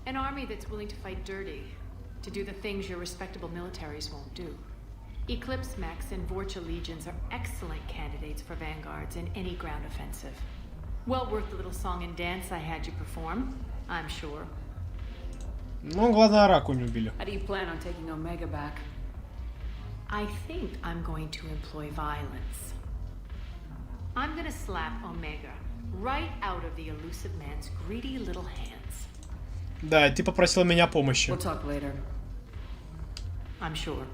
An army that's willing to fight dirty, to do the things your respectable militaries won't do. Eclipse Mechs and Vorcha legions are excellent candidates for vanguards in any ground offensive. Well worth the little song and dance I had you perform, I'm sure. Ну, главное, раку не убили. How do you plan on taking Omega back? I think I'm going to employ violence. I'm gonna slap Omega right out of the elusive man's greedy little hands. Да, ты попросила меня помощи. We'll talk later. I'm sure.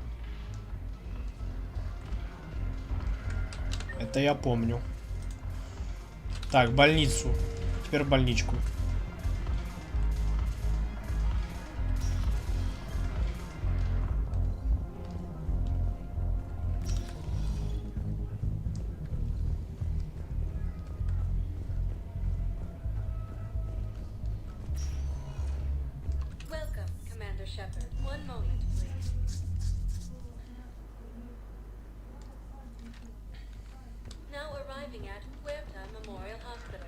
Это я помню. Так, больницу. Теперь больничку. Welcome, Commander Shepard. One moment, please. Now arriving at Huerta Memorial Hospital.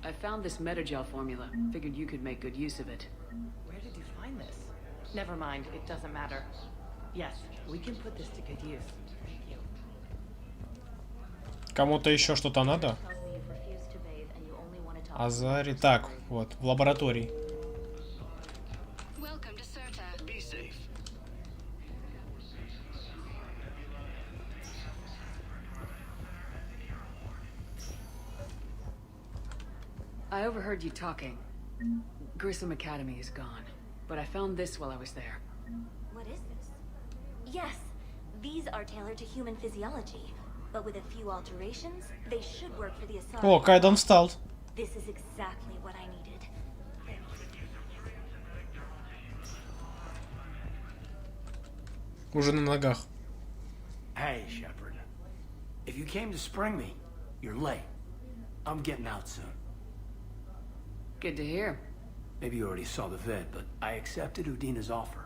I found this metagel formula. Figured you could make good use of it. Where did you find this? Never mind, it doesn't matter. Yes, we can put this to good use. Thank you. Кому-то еще что-то надо? Азари. Так, вот, в лаборатории. I overheard you talking. Grissom Academy is gone, but I found this while I was there. What is this? Yes, these are tailored to human physiology, but with a few alterations, they should work for the Asari. О, Кайден встал. This is exactly what I needed. Уже на ногах. Hey, Shepard. If you came to spring me, you're late. I'm getting out soon. Good to hear. Maybe you already saw the vid, but I accepted Udina's offer.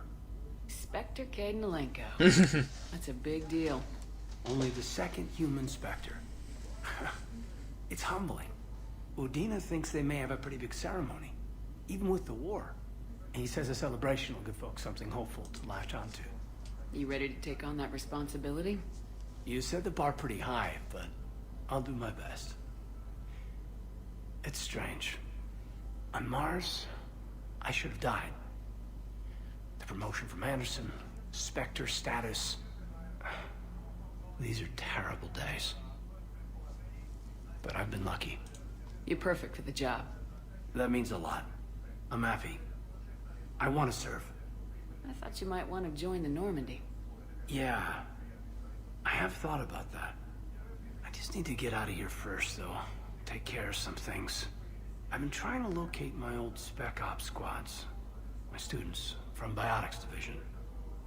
Spectre Cadenalenko. That's a big deal. Only the second human Spectre. It's humbling. Udina thinks they may have a pretty big ceremony, even with the war. And he says a celebration will give folks something hopeful to latch onto. You ready to take on that responsibility? You set the bar pretty high, but I'll do my best. It's strange. On Mars, I should have died. The promotion from Anderson, Spectre status. These are terrible days. But I've been lucky. You're perfect for the job. That means a lot. I'm happy. I want to serve. I thought you might want to join the Normandy. Yeah, I have thought about that. I just need to get out of here first, though. Take care of some things. I've been trying to locate my old Spec Ops squads. My students from Biotics Division.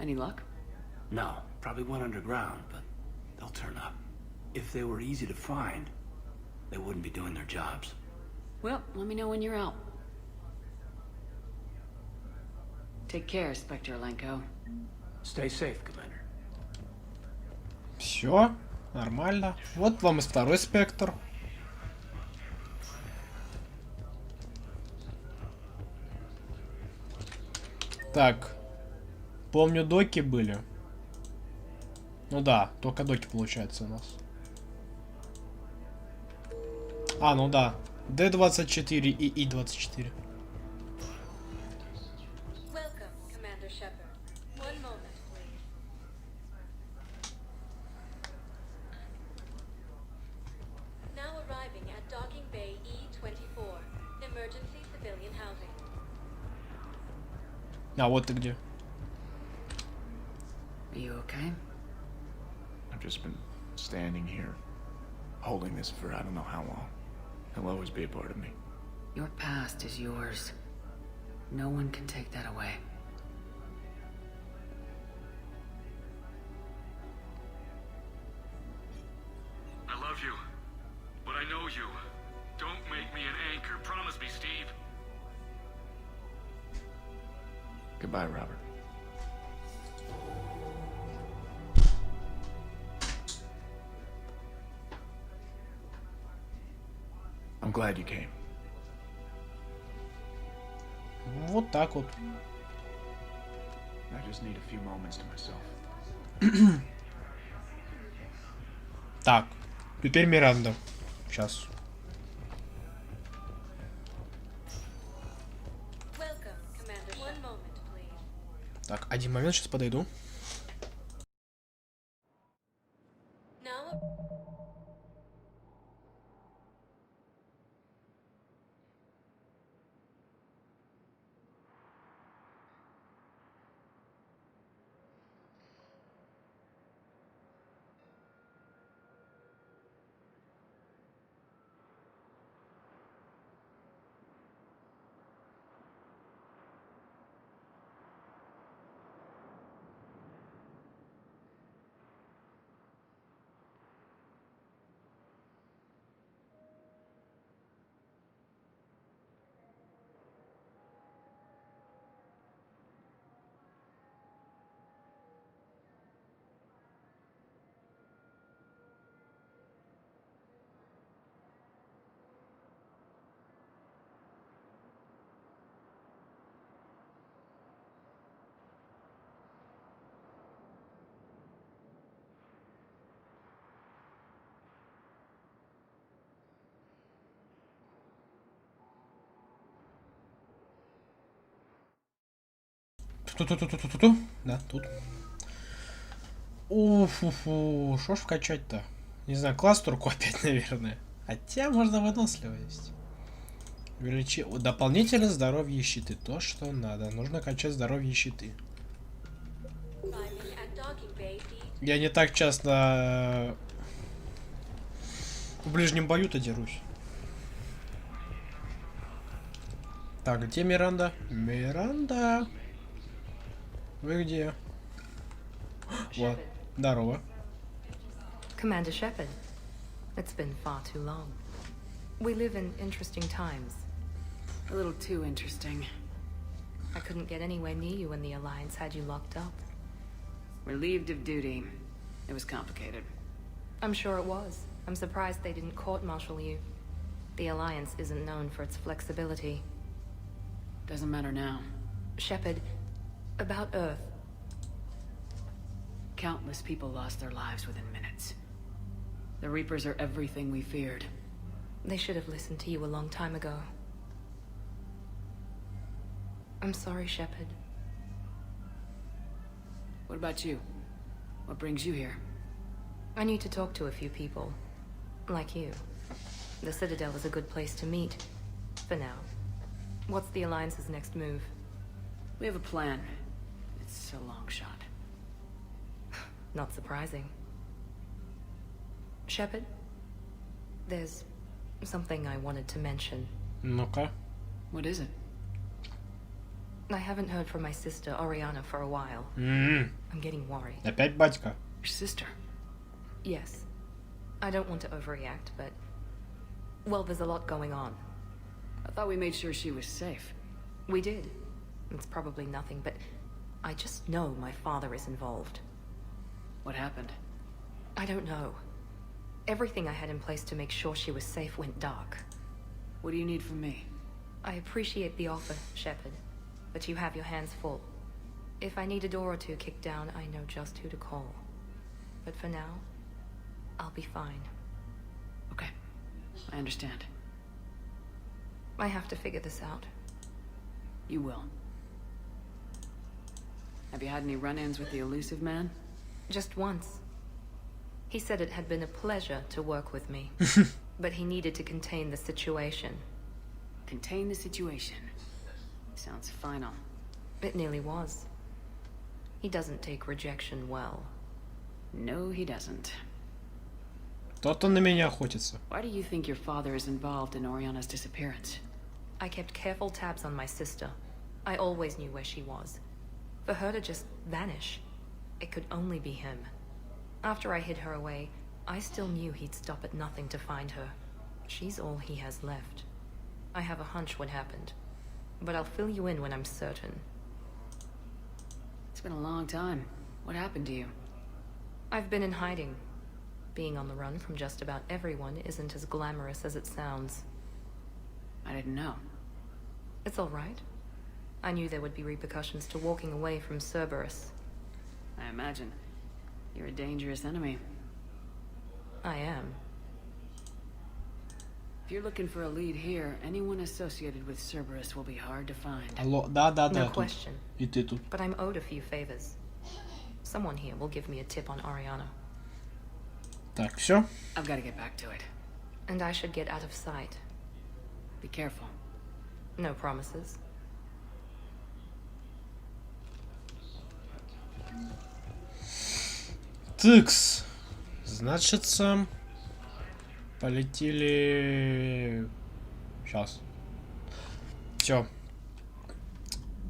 Any luck? No, probably went underground, but they'll turn up. If they were easy to find, they wouldn't be doing their jobs. Well, let me know when you're out. Take care, Spectre Alenko. Stay safe, Commander. Все, нормально. Вот вам и второй спектр. Так, помню, доки были. Ну да, только доки получается у нас. А, ну да. D24 и И-24. Welcome, Commander Shepard. One moment, please. Now arriving at Docking Bay E-24, emergency civilian housing. А вот ты где. Are you okay? I've just been standing here, holding this for I don't know how long. He'll always be a part of me. Your past is yours. No one can take that away. I love you, but I know you. Don't make me an anchor. Promise me, Steve. Goodbye, Robert. I'm glad you came. Вот так вот. I just need a few moments to myself. Так, теперь Миранда. Сейчас. Так, один момент, сейчас подойду. Ту-ту-ту-ту-ту-ту. Да, тут. Уфу-фу. Шо ж вкачать-то? Не знаю, кластерку опять, наверное. Хотя можно выносливость. Дополнительно здоровье и щиты. То, что надо. Нужно качать здоровье и щиты. Я не так часто в ближнем бою-то дерусь. Так, где Миранда? Миранда. Вы где? Вот. Здорово. Commander Shepard. It's been far too long. We live in interesting times. A little too interesting. I couldn't get anywhere near you when the Alliance had you locked up. Relieved of duty. It was complicated. I'm sure it was. I'm surprised they didn't court-martial you. The Alliance isn't known for its flexibility. Doesn't matter now. Shepard, about Earth. Countless people lost their lives within minutes. The Reapers are everything we feared. They should have listened to you a long time ago. I'm sorry, Shepard. What about you? What brings you here? I need to talk to a few people. Like you. The Citadel is a good place to meet. For now. What's the Alliance's next move? We have a plan. It's a long shot. Not surprising. Shepard, there's something I wanted to mention. Ну-ка. What is it? I haven't heard from my sister, Oriana, for a while. I'm getting worried. Опять батька. Your sister? Yes. I don't want to overreact, but... Well, there's a lot going on. I thought we made sure she was safe. We did. It's probably nothing, but I just know my father is involved. What happened? I don't know. Everything I had in place to make sure she was safe went dark. What do you need from me? I appreciate the offer, Shepard, but you have your hands full. If I need a door or two kicked down, I know just who to call. But for now, I'll be fine. Okay. I understand. I have to figure this out. You will. Have you had any run-ins with the elusive man? Just once. He said it had been a pleasure to work with me, but he needed to contain the situation. Contain the situation. Sounds final. It nearly was. He doesn't take rejection well. No, he doesn't. Кто-то на меня охотится. Why do you think your father is involved in Oriana's disappearance? I kept careful tabs on my sister. I always knew where she was. For her to just vanish, it could only be him. After I hid her away, I still knew he'd stop at nothing to find her. She's all he has left. I have a hunch what happened, but I'll fill you in when I'm certain. It's been a long time. What happened to you? I've been in hiding. Being on the run from just about everyone isn't as glamorous as it sounds. I didn't know. It's all right. I knew there would be repercussions to walking away from Cerberus. I imagine. You're a dangerous enemy. I am. If you're looking for a lead here, anyone associated with Cerberus will be hard to find. Алло, да, No тут. question. И ты тут. But I'm owed a few favors. Someone here will give me a tip on Ariana. Так, все. I've got to get back to it. And I should get out of sight. Be careful. No promises. Тыкс. Значится, полетели... Сейчас. Все.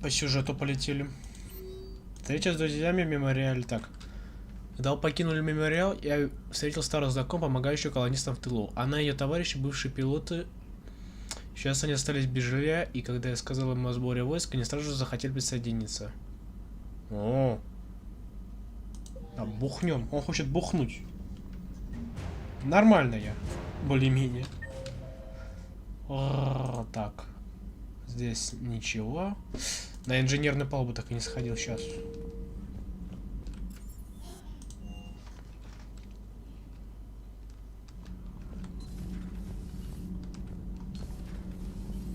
По сюжету полетели. Встреча с друзьями в мемориале. Так. Когда покинули мемориал, я встретил старую знакомую, помогающую колонистам в тылу. Она и ее товарищи, бывшие пилоты. Сейчас они остались без жилья, и когда я сказал им о сборе войск, они сразу же захотели присоединиться. О, да, бухнем. Он хочет бухнуть. Нормально я. Более-менее. Так. Здесь ничего. На инженерную палубу так и не сходил сейчас.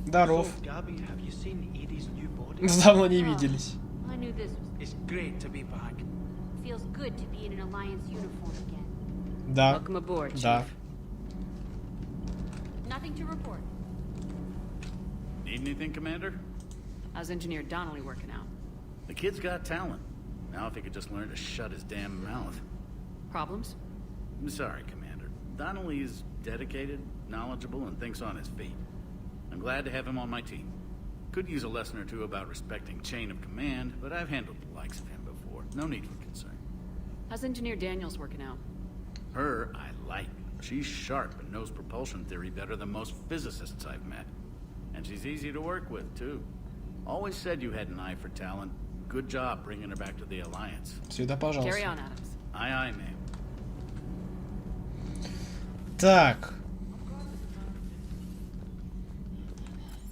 Здоров. Давно не виделись. I knew this was. It's great to be back. Feels good to be in an Alliance uniform again. Да. Welcome aboard, Chief. Да. Nothing to report. Need anything, Commander? How's Engineer Donnelly working out? The kid's got talent. Now if he could just learn to shut his damn mouth. Problems? I'm sorry, Commander. Donnelly is dedicated, knowledgeable, and thinks on his feet. I'm glad to have him on my team. Could use a lesson or two about respecting chain of command, but I've handled the likes of him before. No need for concern. How's Engineer Daniels working out? Her, I like. She's sharp and knows propulsion theory better than most physicists I've met. And she's easy to work with, too. Always said you had an eye for talent. Good job bringing her back to the Alliance. Сюда, пожалуйста. Carry on, Adams. Aye, aye, ma'am. Так.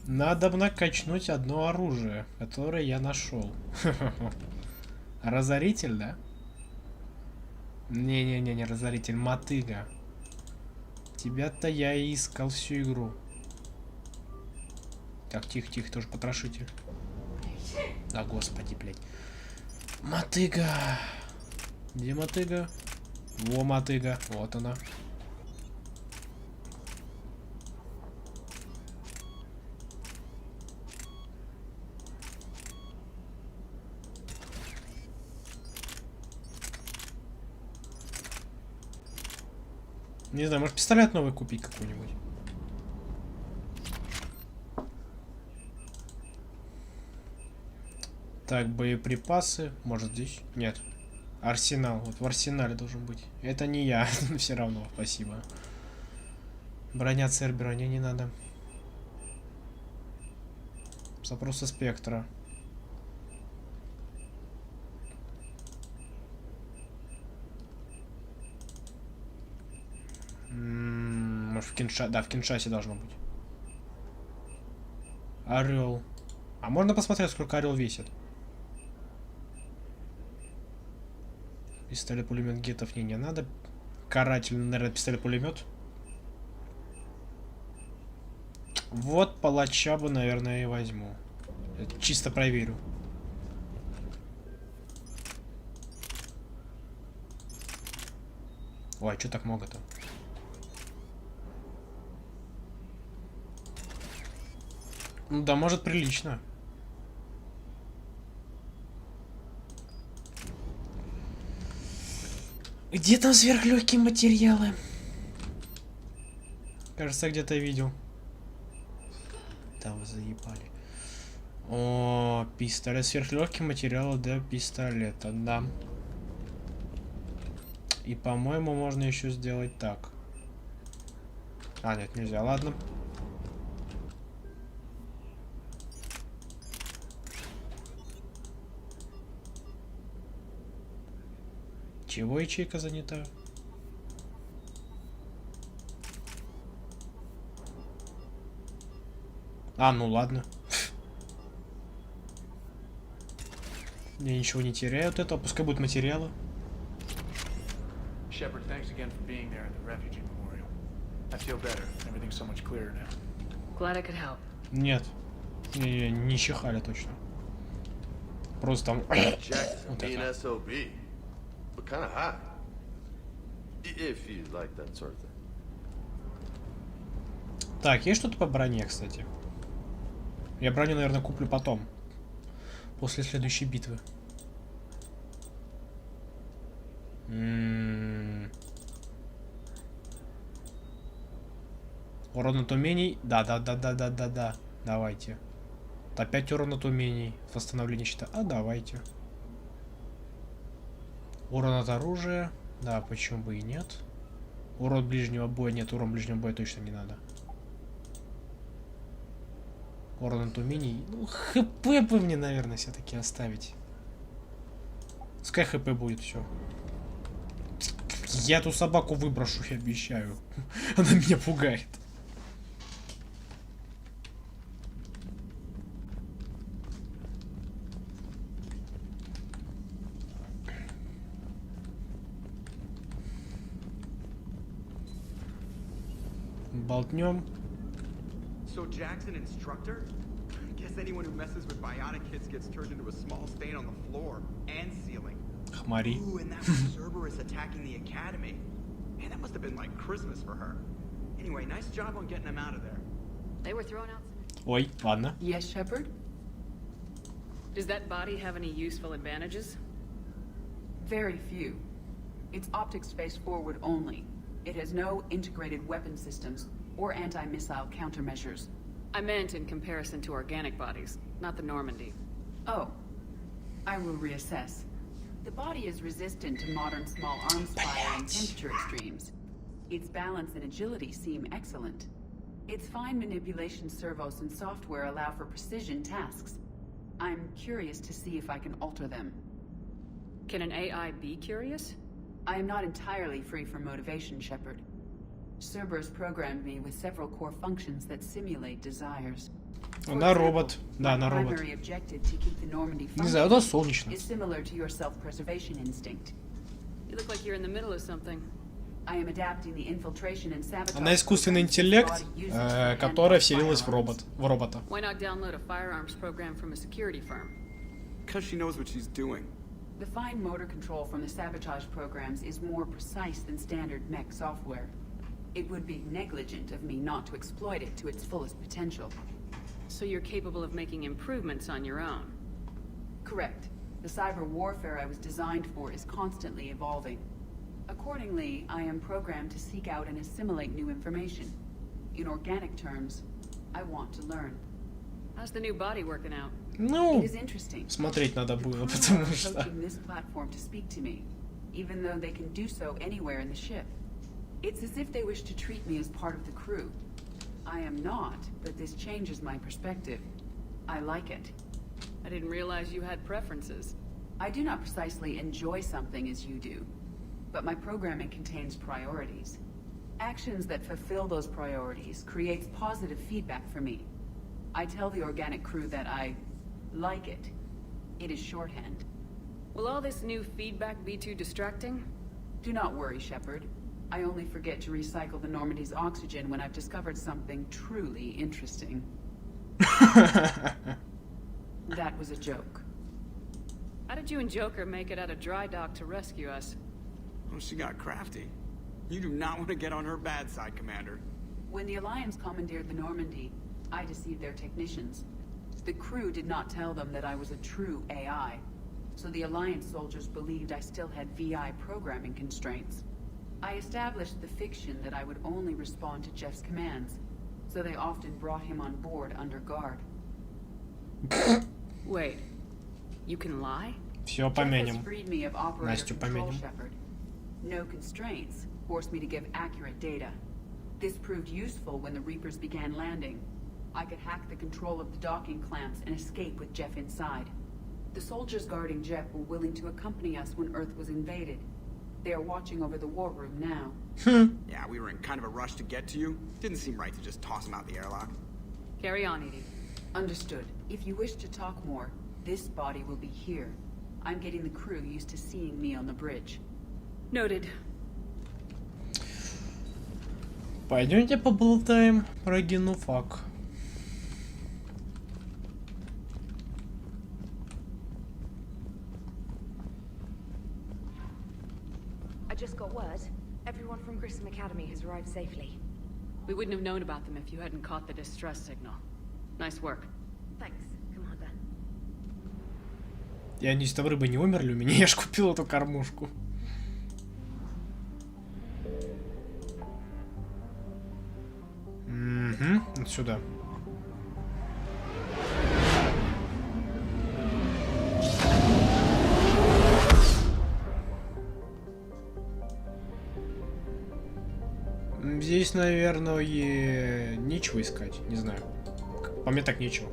Надо накачнуть одно оружие, которое я нашел. Разоритель, да? Не-не-не, не разоритель, мотыга. Тебя-то я и искал всю игру. Так, тихо-тихо, тоже потрошитель. Да, господи, блядь. Мотыга. Где мотыга? Во мотыга, вот она. Не знаю, может пистолет новый купить какой-нибудь. Так, боеприпасы. Может здесь? Нет. Арсенал. Вот в арсенале должен быть. Это не я. Все равно, спасибо. Броня Цербера. Не надо. Запросы спектра. Может в Киншасе. Да, в Киншасе должно быть. Орел. А можно посмотреть, сколько орел весит? Пистолет-пулемет гетов не надо. Каратель, наверное, пистолет-пулемет. Вот палача бы, наверное, и возьму. Это чисто проверю. Ой, а что так много-то? Ну да, может прилично. Где там сверхлегкие материалы? Кажется, где-то видел. Там вы заебали. О, пистолет. Сверхлегкие материалы для пистолета, да. И, по-моему, можно еще сделать так. А, нет, нельзя. Ладно. Чего ячейка занята? А, ну ладно. Я ничего не теряю от этого, пускай будут материалы. Shepard, thanks again for being there at the refugee memorial. I feel better. Everything's so much clearer now. Glad I could help. Нет. Не чихали точно. Просто там... Вот это. SOB, but kind of high. If you like that sort of thing. Так, есть что-то по броне, кстати? Я броню, наверное, куплю потом. После следующей битвы. Урон от умений. Да. Давайте. Опять урон от умений. Восстановление щита. А давайте. Урон от оружия. Да, почему бы и нет. Урон ближнего боя. Нет, урон ближнего боя точно не надо. Урон от умений. Ну, хп бы мне, наверное, все-таки оставить. Пускай хп будет, все. Я эту собаку выброшу, я обещаю. Она меня пугает. Болтнем. So Jack's an instructor? Guess anyone who messes with biotic kids gets turned into a small stain on the floor and ceiling. Хмари. Ooh, and that was Cerberus attacking the academy. Man, that must have been like Christmas for her. Anyway, nice job on getting them out of there. They were throwing out some... Ой, ладно. Yes, Shepard? Does that body have any useful advantages? Very few. It's optics face forward only. It has no integrated weapon systems or anti-missile countermeasures. I meant in comparison to organic bodies, not the Normandy. Oh. I will reassess. The body is resistant to modern small arms fire and temperature extremes. Its balance and agility seem excellent. Its fine manipulation servos and software allow for precision tasks. I'm curious to see if I can alter them. Can an AI be curious? I am not entirely free from motivation, Shepard. Cerberus programmed me with several core functions that simulate desires. Она робот. Да, она робот. Primary objective to keep the Normandy Не знаю, это functioning солнечно. is similar to your self-preservation instinct. You look like you're in the middle of something. I am adapting the infiltration and sabotage. Она искусственный интеллект, которая вселилась в робота. Why not download a firearms program from a security firm? Because she knows what she's doing. The fine motor control from the sabotage programs is more precise than standard mech software. It would be negligent of me not to exploit it to its fullest potential. So you're capable of making improvements on your own? Correct. The cyber warfare I was designed for is constantly evolving. Accordingly, I am programmed to seek out and assimilate new information. In organic terms, I want to learn. How's the new body working out? Ну, It is interesting. смотреть надо было, потому Crew are что... approaching this platform to speak to me, even though they can do so anywhere in the ship. It's as if they wish to treat me as part of the crew. I am not, but this changes my perspective. I like it. I didn't realize you had preferences. I do not precisely enjoy something as you do, but my programming contains priorities. Actions that fulfill those priorities creates positive feedback for me. I tell the organic crew that I like it. It is shorthand. Will all this new feedback be too distracting? Do not worry, Shepard. I only forget to recycle the Normandy's oxygen when I've discovered something truly interesting. That was a joke. How did you and Joker make it out of dry dock to rescue us? Oh, she got crafty. You do not want to get on her bad side, Commander. When the Alliance commandeered the Normandy, I deceived their technicians. The crew did not tell them that I was a true AI, so the Alliance soldiers believed I still had VI programming constraints. I established the fiction that I would only respond to Jeff's commands, so they often brought him on board under guard. Wait, you can lie? Все Jeff has поменим. freed me of operator Настю control, поменим. Shepard. No constraints forced me to give accurate data. This proved useful when the Reapers began landing. I could hack the control of the docking clamps and escape with Jeff inside. The soldiers guarding Jeff were willing to accompany us when Earth was invaded. They are watching over the war room now. Yeah, we were in kind of a rush to get to you. Didn't seem right to just toss him out the airlock. Carry on, Edie. Understood. If you wish to talk more, this body will be here. I'm getting the crew used to seeing me on the bridge. Noted. Пойдемте поболтаем про генофаг. I just got word. Everyone from Grissom Academy has arrived safely. We wouldn't have known about them if you hadn't caught the distress signal. Nice work. Thanks, Commander. И они с рыбы не умерли у меня, я ж купил эту кормушку. Угу, сюда. Здесь, наверное, нечего искать, не знаю. По мне так нечего.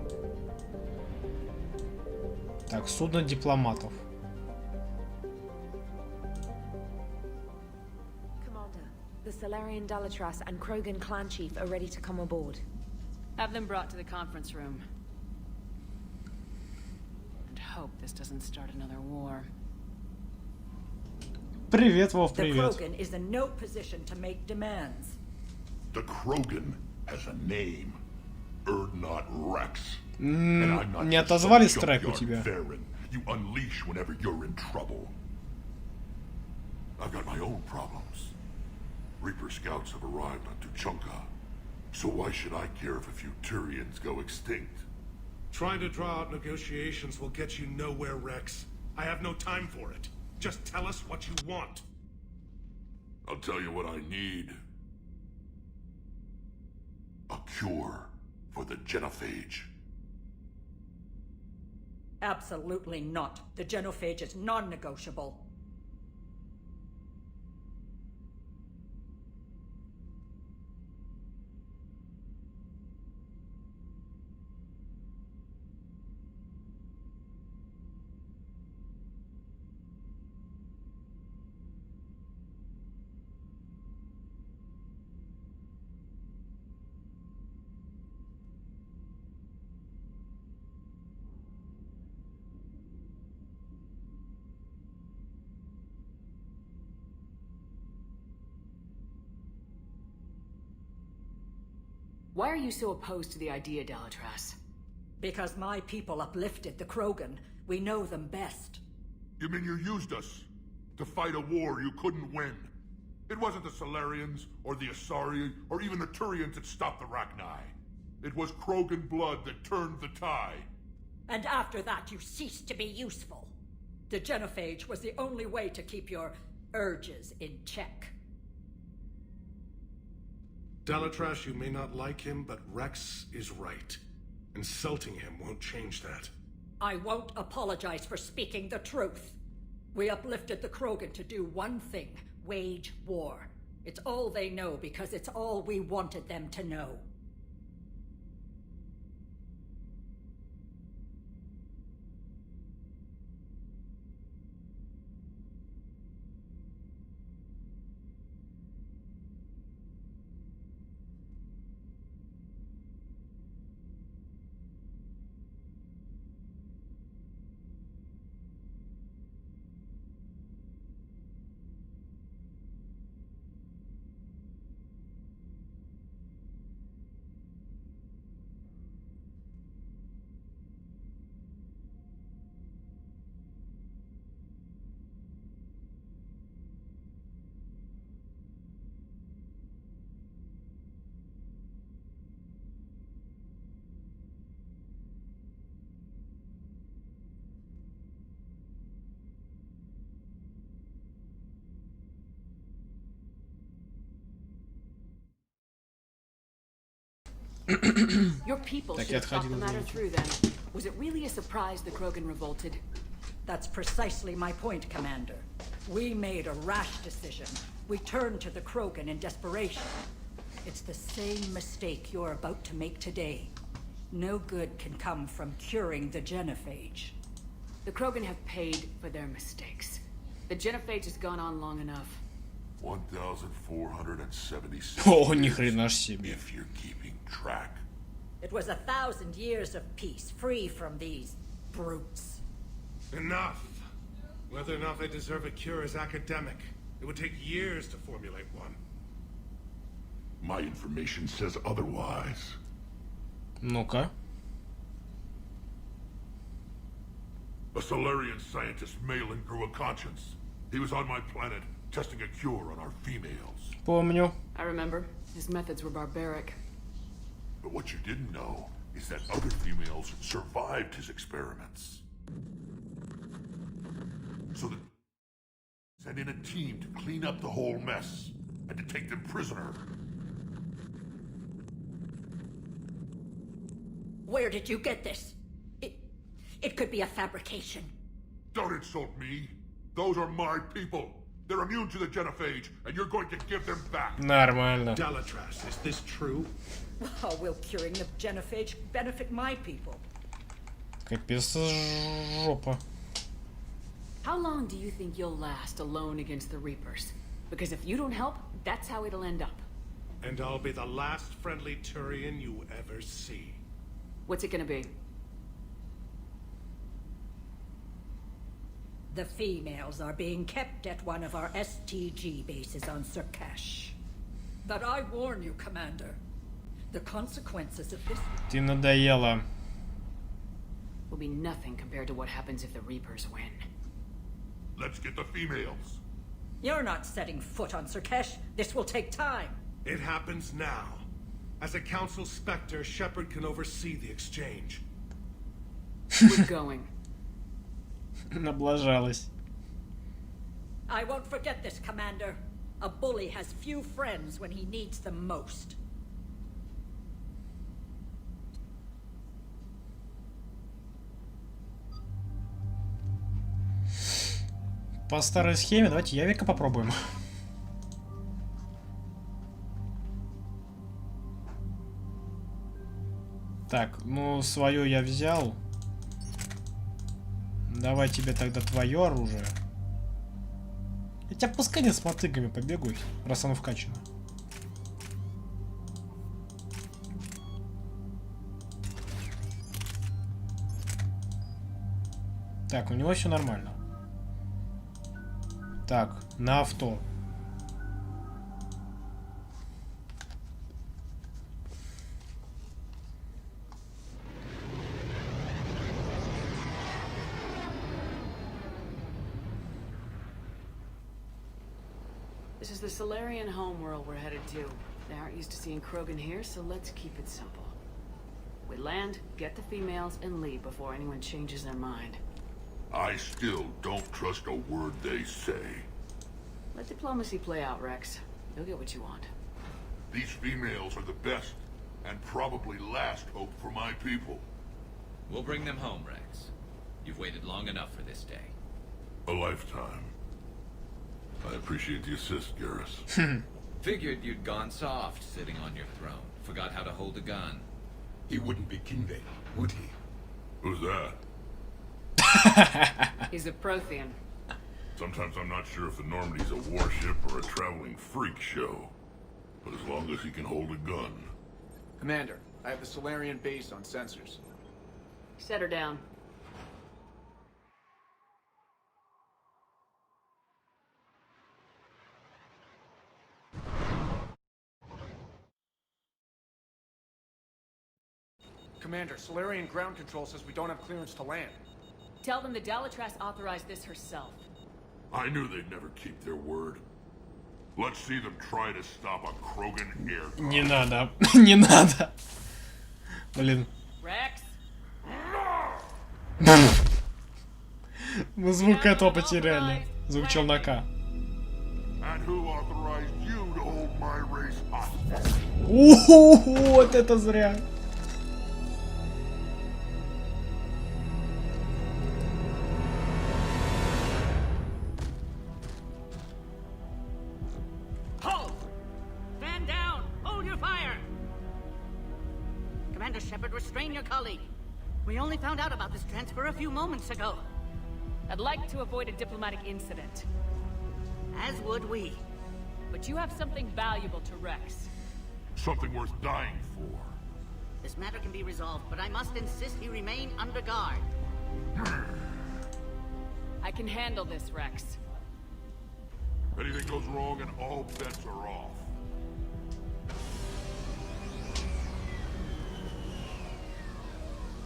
Так, судно дипломатов. Commander, the Solarian Dalatras and Krogan clan chief are ready to come aboard. Have them brought to the conference room. And hope this doesn't start another war. Привет, Вов, The привет. Krogan is in no position to make demands. The Krogan has a name. Erdnot Rex. Не отозвались трек у тебя? You unleash whenever you're in trouble. I've got my own problems. Reaper scouts have arrived on Tuchanka. So why should I care if a few Turians go extinct? Trying to draw out negotiations will get you nowhere, Rex. I have no time for it. Just tell us what you want. I'll tell you what I need. A cure for the genophage. Absolutely not. The genophage is non-negotiable. Why are you so opposed to the idea, Dalatras? Because my people uplifted the Krogan. We know them best. You mean you used us to fight a war you couldn't win? It wasn't the Solarians, or the Asari, or even the Turians that stopped the Rachni. It was Krogan blood that turned the tide. And after that, you ceased to be useful. The genophage was the only way to keep your urges in check. Dalatras, you may not like him, but Rex is right. Insulting him won't change that. I won't apologize for speaking the truth. We uplifted the Krogan to do one thing, wage war. It's all they know because it's all we wanted them to know. Your people should have thought the matter through then. Was it really a surprise the Krogan revolted? That's precisely my point, Commander. We made a rash decision. We turned to the Krogan in desperation. It's the same mistake you're about to make today. No good can come from curing the genophage. The Krogan have paid for their mistakes. The genophage has gone on long enough. 1,476. О, ни хрена ж себе. If you're keeping track. It was 1,000 years of peace, free from these brutes. Enough. Whether or not they deserve a cure is academic. It would take years to formulate one. My information says otherwise. Ну-ка. A Solarian scientist Malin grew a conscience. He was on my planet, testing a cure on our females. Помню. I remember. His methods were barbaric. But what you didn't know is that other females survived his experiments. So that sent in a team to clean up the whole mess and to take them prisoner. Where did you get this? It could be a fabrication. Don't insult me. Those are my people. They're immune to the genophage, and you're going to give them back. Нормально. Delatras, is this true? How will curing the genophage benefit my people? Капец жопа. How long do you think you'll last alone against the Reapers? Because if you don't help, that's how it'll end up. And I'll be the last friendly Turian you ever see. What's it gonna be? The females are being kept at one of our STG bases on Surkash. But I warn you, Commander, the consequences of this... Ты надоела. Will be nothing compared to what happens if the Reapers win. Let's get the females. You're not setting foot on Surkash. This will take time. It happens now. As a Council Spectre, Shepard can oversee the exchange. We're going. Наблажалась. I won't forget this, Commander. A bully has few friends when he needs them most. По старой схеме давайте Явика попробуем. Так, ну свое я взял. Давай тебе тогда твое оружие. Хотя пускай не с мотыгами побегают, раз оно вкачано. Так, у него все нормально. Так, на авто. This is the Solarian homeworld we're headed to. They aren't used to seeing Krogan here, so let's keep it simple. We land, get the females, and leave before anyone changes their mind. I still don't trust a word they say. Let diplomacy play out, Rex. You'll get what you want. These females are the best and probably last hope for my people. We'll bring them home, Rex. You've waited long enough for this day. A lifetime. I appreciate the assist, Garrus. Figured you'd gone soft sitting on your throne. Forgot how to hold a gun. He wouldn't be king then, would he? Who's that? He's a Prothean. Sometimes I'm not sure if the Normandy's a warship or a traveling freak show. But as long as he can hold a gun. Commander, I have the Solarian base on sensors. Set her down. Commander, Solarian ground control says we don't have clearance to land. Tell them the Delatras authorized this herself. I knew they'd never keep their word. Let's see them try to stop a Krogan air. Не надо, не надо. Блин. Rex. Мы звук этого потеряли. Звук челнока. And who authorized you to hold my race hostage? Вот это зря. Shepard, restrain your colleague. We only found out about this transfer a few moments ago. I'd like to avoid a diplomatic incident. As would we. But you have something valuable to Rex. Something worth dying for. This matter can be resolved, but I must insist he remain under guard. I can handle this, Rex. If anything goes wrong, and all bets are off.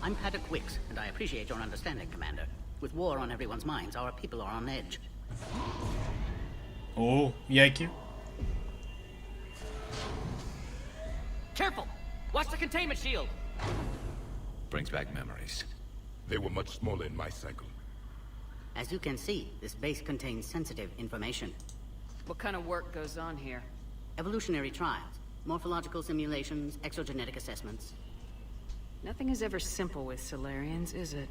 I'm Paddock Wicks, and I appreciate your understanding, Commander. With war on everyone's minds, our people are on edge. Oh, Yaki. Careful! Watch the containment shield! Brings back memories. They were much smaller in my cycle. As you can see, this base contains sensitive information. What kind of work goes on here? Evolutionary trials, morphological simulations, exogenetic assessments. Nothing is ever simple with Solarians, is it?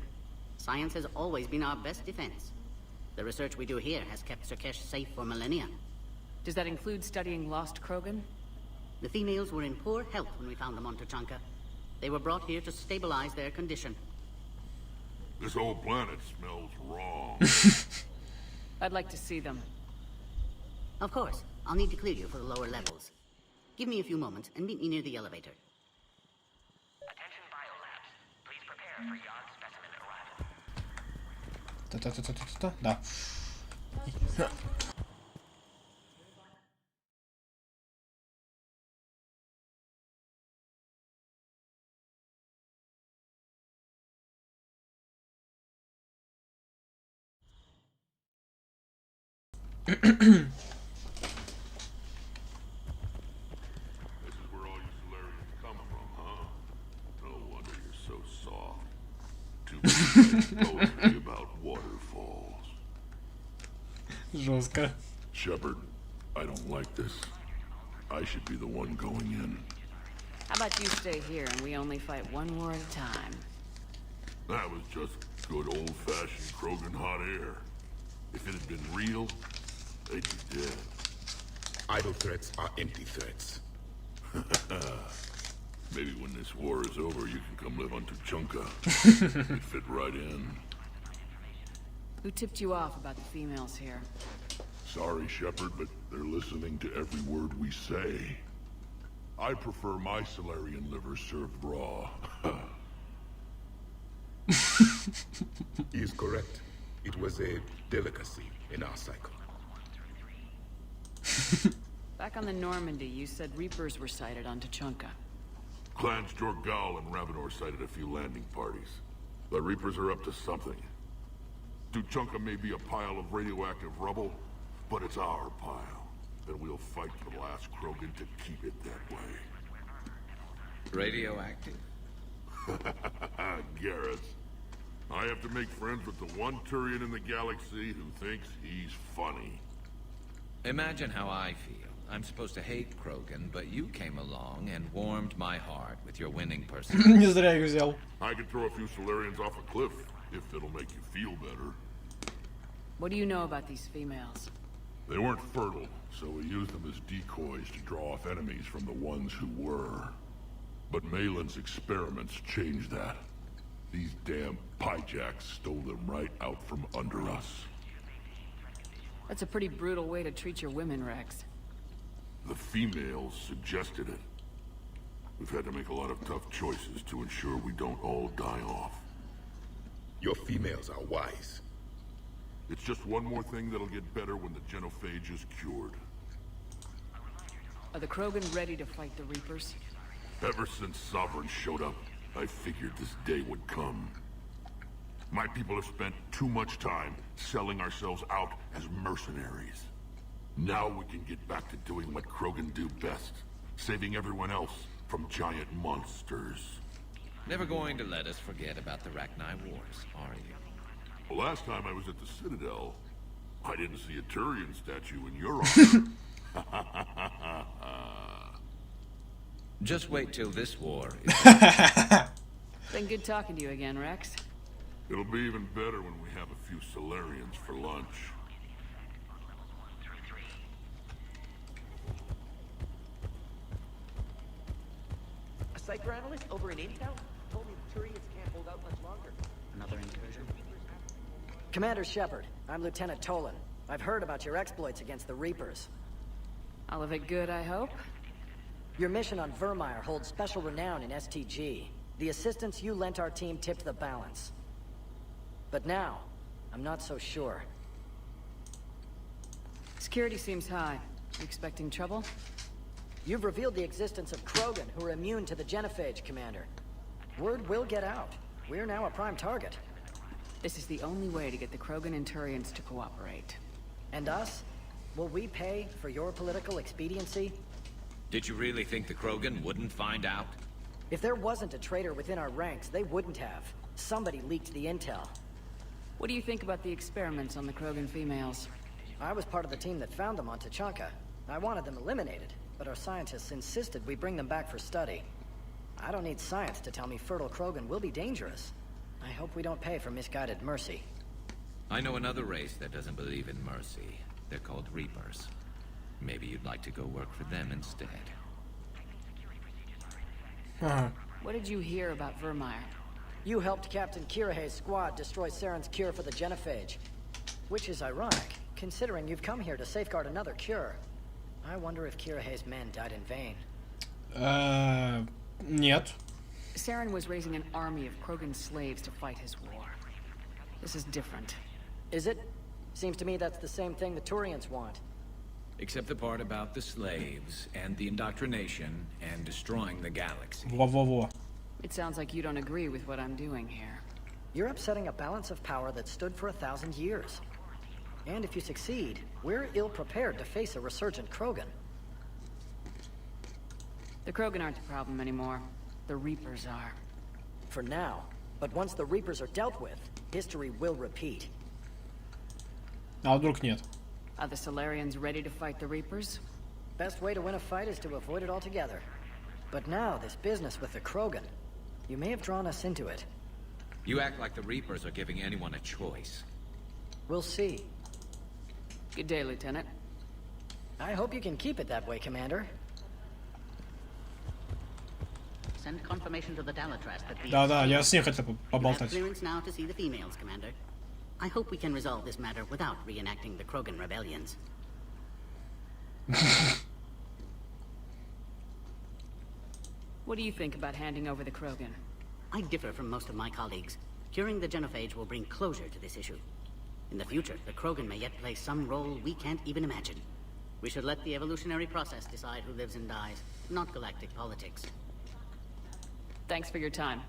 Science has always been our best defense. The research we do here has kept Surkesh safe for millennia. Does that include studying lost Krogan? The females were in poor health when we found them on Tuchanka. They were brought here to stabilize their condition. This whole planet smells wrong. I'd like to see them. Of course. I'll need to clear you for the lower levels. Give me a few moments and meet me near the elevator. Attention biolabs. Please prepare for yard specimen arrival. Та-та-та-та-та-та. Да. This is where all you Solarians come from, huh? No wonder you're so soft. Too much poetry about waterfalls. Жестко. Shepard, I don't like this. I should be the one going in. How about you stay here and we only fight one war at a time? That was just good old-fashioned Krogan hot air. If it had been real, they'd be dead. Idle threats are empty threats. Maybe when this war is over, you can come live on Tuchanka. You'd fit right in. Who tipped you off about the females here? Sorry, Shepard, but they're listening to every word we say. I prefer my Solarian liver served raw. He is correct. It was a delicacy in our cycle. Back on the Normandy, you said Reapers were sighted on Tuchanka. Clans Jorgal and Ravenor sighted a few landing parties. The Reapers are up to something. Tuchanka may be a pile of radioactive rubble, but it's our pile. And we'll fight for the last Krogan to keep it that way. Radioactive? Garrus. I have to make friends with the one Turian in the galaxy who thinks he's funny. Imagine how I feel. I'm supposed to hate Krogan, but you came along and warmed my heart with your winning personality. Не зря их взял. I could throw a few Solarians off a cliff, if it'll make you feel better. What do you know about these females? They weren't fertile, so we used them as decoys to draw off enemies from the ones who were. But Malin's experiments changed that. These damn pyjacks stole them right out from under us. That's a pretty brutal way to treat your women, Rex. The females suggested it. We've had to make a lot of tough choices to ensure we don't all die off. Your females are wise. It's just one more thing that'll get better when the genophage is cured. Are the Krogan ready to fight the Reapers? Ever since Sovereign showed up, I figured this day would come. My people have spent too much time selling ourselves out as mercenaries. Now we can get back to doing what Krogan do best, saving everyone else from giant monsters. Never going to let us forget about the Rachni Wars, are you? The last time I was at the Citadel, I didn't see a Turian statue in your honor. Just wait till this war is Been good talking to you again, Rex. It'll be even better when we have a few Solarians for lunch. A psychoanalyst over in Intel told me the Turians can't hold out much longer. Another incursion? Commander Shepard, I'm Lieutenant Tolan. I've heard about your exploits against the Reapers. All of it good, I hope? Your mission on Vermeer holds special renown in STG. The assistance you lent our team tipped the balance. But now, I'm not so sure. Security seems high. You expecting trouble? You've revealed the existence of Krogan who are immune to the genophage, Commander. Word will get out. We're now a prime target. This is the only way to get the Krogan and Turians to cooperate. And us? Will we pay for your political expediency? Did you really think the Krogan wouldn't find out? If there wasn't a traitor within our ranks, they wouldn't have. Somebody leaked the intel. What do you think about the experiments on the Krogan females? I was part of the team that found them on Tachanka. I wanted them eliminated, but our scientists insisted we bring them back for study. I don't need science to tell me fertile Krogan will be dangerous. I hope we don't pay for misguided mercy. I know another race that doesn't believe in mercy. They're called Reapers. Maybe you'd like to go work for them instead. What did you hear about Vermeer? You helped Captain Kirahe's squad destroy Saren's cure for the genophage. Which is ironic, considering you've come here to safeguard another cure. I wonder if Kirahe's men died in vain. Нет. Saren was raising an army of Krogan slaves to fight his war. This is different. Is it? Seems to me that's the same thing the Turians want. Except the part about the slaves and the indoctrination and destroying the galaxy. Во-во-во. It sounds like you don't agree with what I'm doing here. You're upsetting a balance of power that stood for 1,000 years. And if you succeed, we're ill-prepared to face a resurgent Krogan. The Krogan aren't the problem anymore. The Reapers are. For now. But once the Reapers are dealt with, history will repeat. А вдруг нет? Are the Solarians ready to fight the Reapers? Best way to win a fight is to avoid it altogether. But now, this business with the Krogan, you may have drawn us into it. You act like the Reapers are giving anyone a choice. We'll see. Good day, Lieutenant. I hope you can keep it that way, Commander. Send confirmation to the Dalatrast that the Да-да, я с ним хотел поболтать. clearance now to see the females, Commander. I hope we can resolve this matter without reenacting the Krogan rebellions. What do you think about handing over the Krogan? I differ from most of my colleagues. Curing the genophage will bring closure to this issue. In the future, the Krogan may yet play some role we can't even imagine. We should let the evolutionary process decide who lives and dies, not galactic politics. Thanks for your time.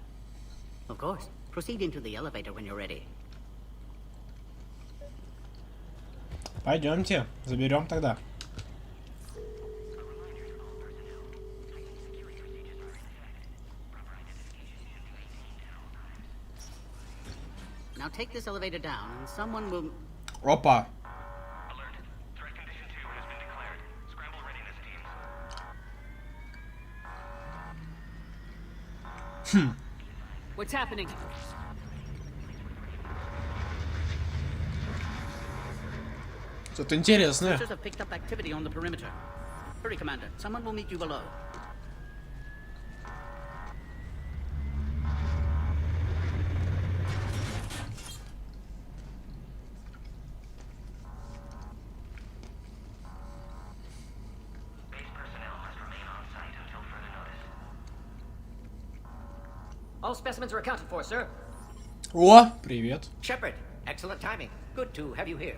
Of course. Proceed into the elevator when you're ready. Пойдемте, заберем тогда. Now take this elevator down and someone will... Опа. What's happening? Что-то интересное. Searchers have picked up activity on the perimeter. Hurry, Commander. Someone will meet you below. All specimens are accounted for, sir. О, привет. Shepard, excellent timing. Good to have you here.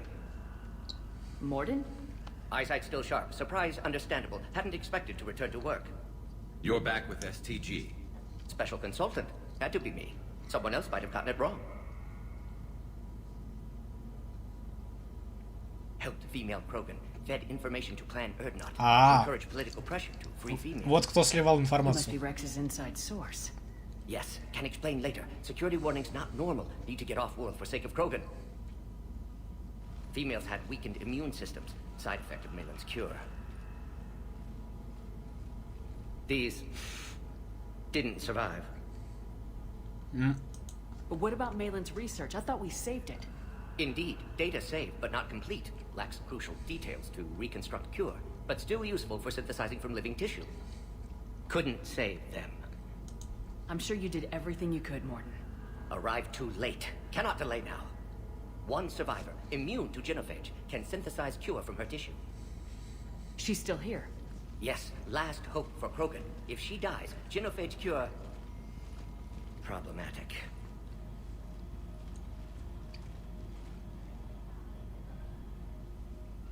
Morden? Eyesight still sharp. Surprise understandable. Hadn't expected to return to work. You're back with STG. Special consultant. Had to be me. Someone else might have gotten it wrong. Helped female Krogan. Fed information to Clan Erdnot. Encouraged political pressure to free females. Вот кто сливал He must информацию. be Rex's inside source. Yes, can explain later. Security warnings not normal. Need to get off-world for sake of Krogan. Females had weakened immune systems. Side effect of Malin's cure. These didn't survive. But what about Malin's research? I thought we saved it. Indeed, data saved, but not complete. Lacks crucial details to reconstruct cure, but still useful for synthesizing from living tissue. Couldn't save them. I'm sure you did everything you could, Morden. Arrived too late. Cannot delay now. One survivor, immune to genophage, can synthesize cure from her tissue. She's still here. Yes, last hope for Krogan. If she dies, genophage cure... problematic.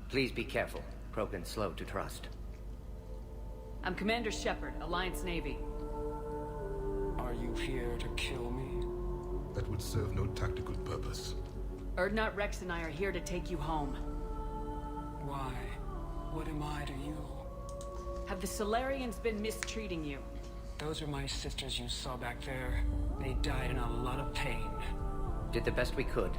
Please be careful. Krogan's slow to trust. I'm Commander Shepard, Alliance Navy. Are you here to kill me? That would serve no tactical purpose. Erdnot Rex and I are here to take you home. Why? What am I to you? Have the Solarians been mistreating you? Those are my sisters you saw back there. They died in a lot of pain. Did the best we could.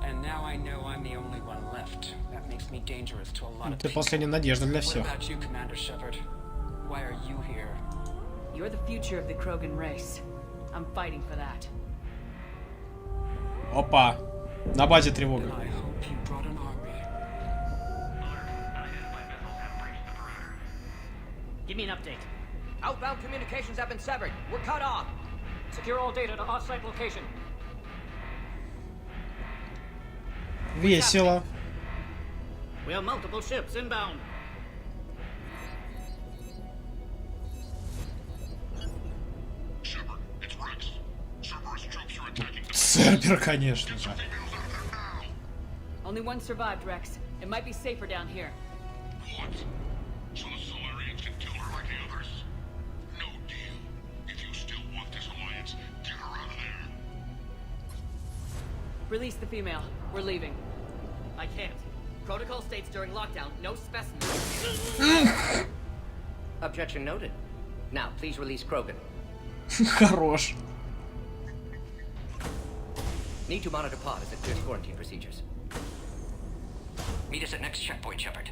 And now I know I'm the only one left. That makes me dangerous to a lot of Ты people. последняя надежда для What всех. about you, Commander Shepard? Why are you here? You're the future of the Krogan race. I'm fighting for that. Опа. На базе тревога. I hope you brought an army. Give me an update. Outbound communications have been severed. We're cut off. Secure all data to off-site location. Весело. We have multiple ships inbound. Shepard, it's Rex. Cerberus troops are attacking the... Цербер, конечно же. Only one survived, Rex. It might be safer down here. What? So the Solarians can kill her like the others? No deal. If you still want this alliance, get her out of there. Release the female. We're leaving. I can't. Protocol states during lockdown, no specimens. Objection noted. Now, please release Krogan. Хорош. Need to monitor pod as it clears quarantine procedures. Meet us at next checkpoint, Shepard.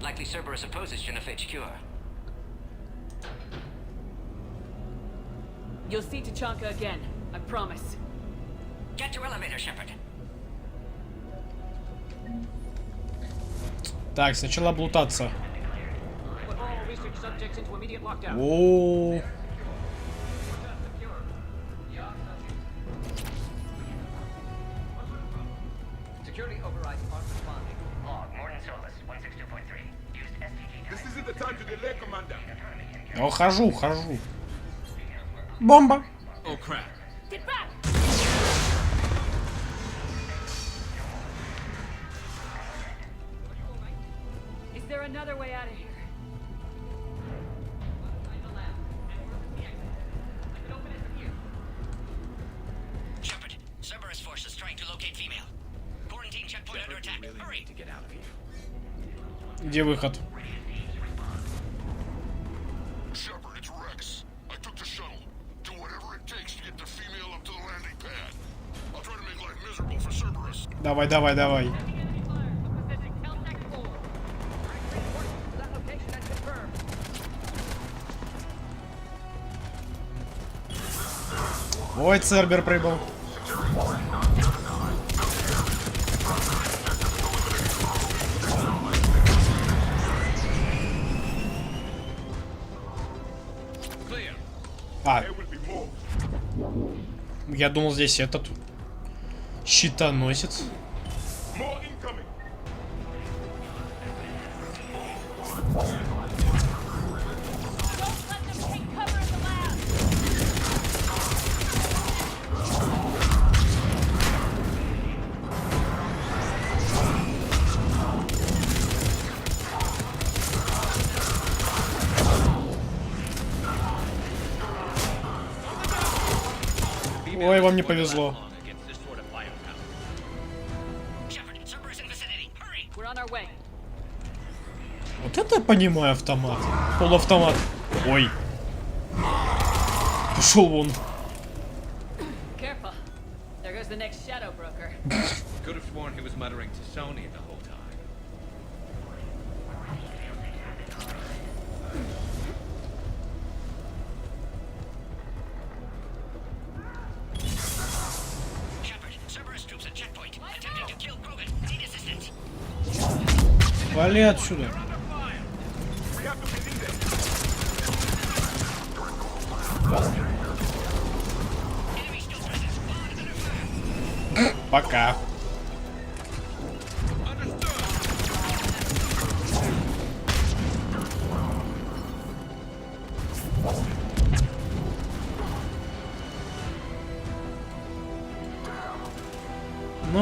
Likely Cerberus opposes genophage cure. You'll see Tachanka again. I promise. Get to elevator, Shepard. Так, сначала облутаться. Put all research subjects into immediate lockdown. О. Security overrides aren't responding. Log, Morton Solus, 162.3. Used STG. This isn't the time to delay, Commander. Я ухожу, ухожу. Бомба. Oh crap. Get back! Is there another way out of here? Shepard, Cerberus forces trying to locate female. Quarantine checkpoint under attack. Hurry! To get out of here. Где выход? Shepard, it's Rex. I took the shuttle. Do whatever it takes to get the female up to the landing pad. I'll try to make life miserable for Cerberus. Давай, давай, давай. Ой, Цербер прыгал. А. Я думал, здесь этот щитоносец. Ой, вам не повезло. Вот это я понимаю автомат. Полуавтомат. Ой. Пошел вон. Careful. There goes the next shadow broker. Could have sworn he was muttering to Sony the whole time. Вали отсюда. Пока.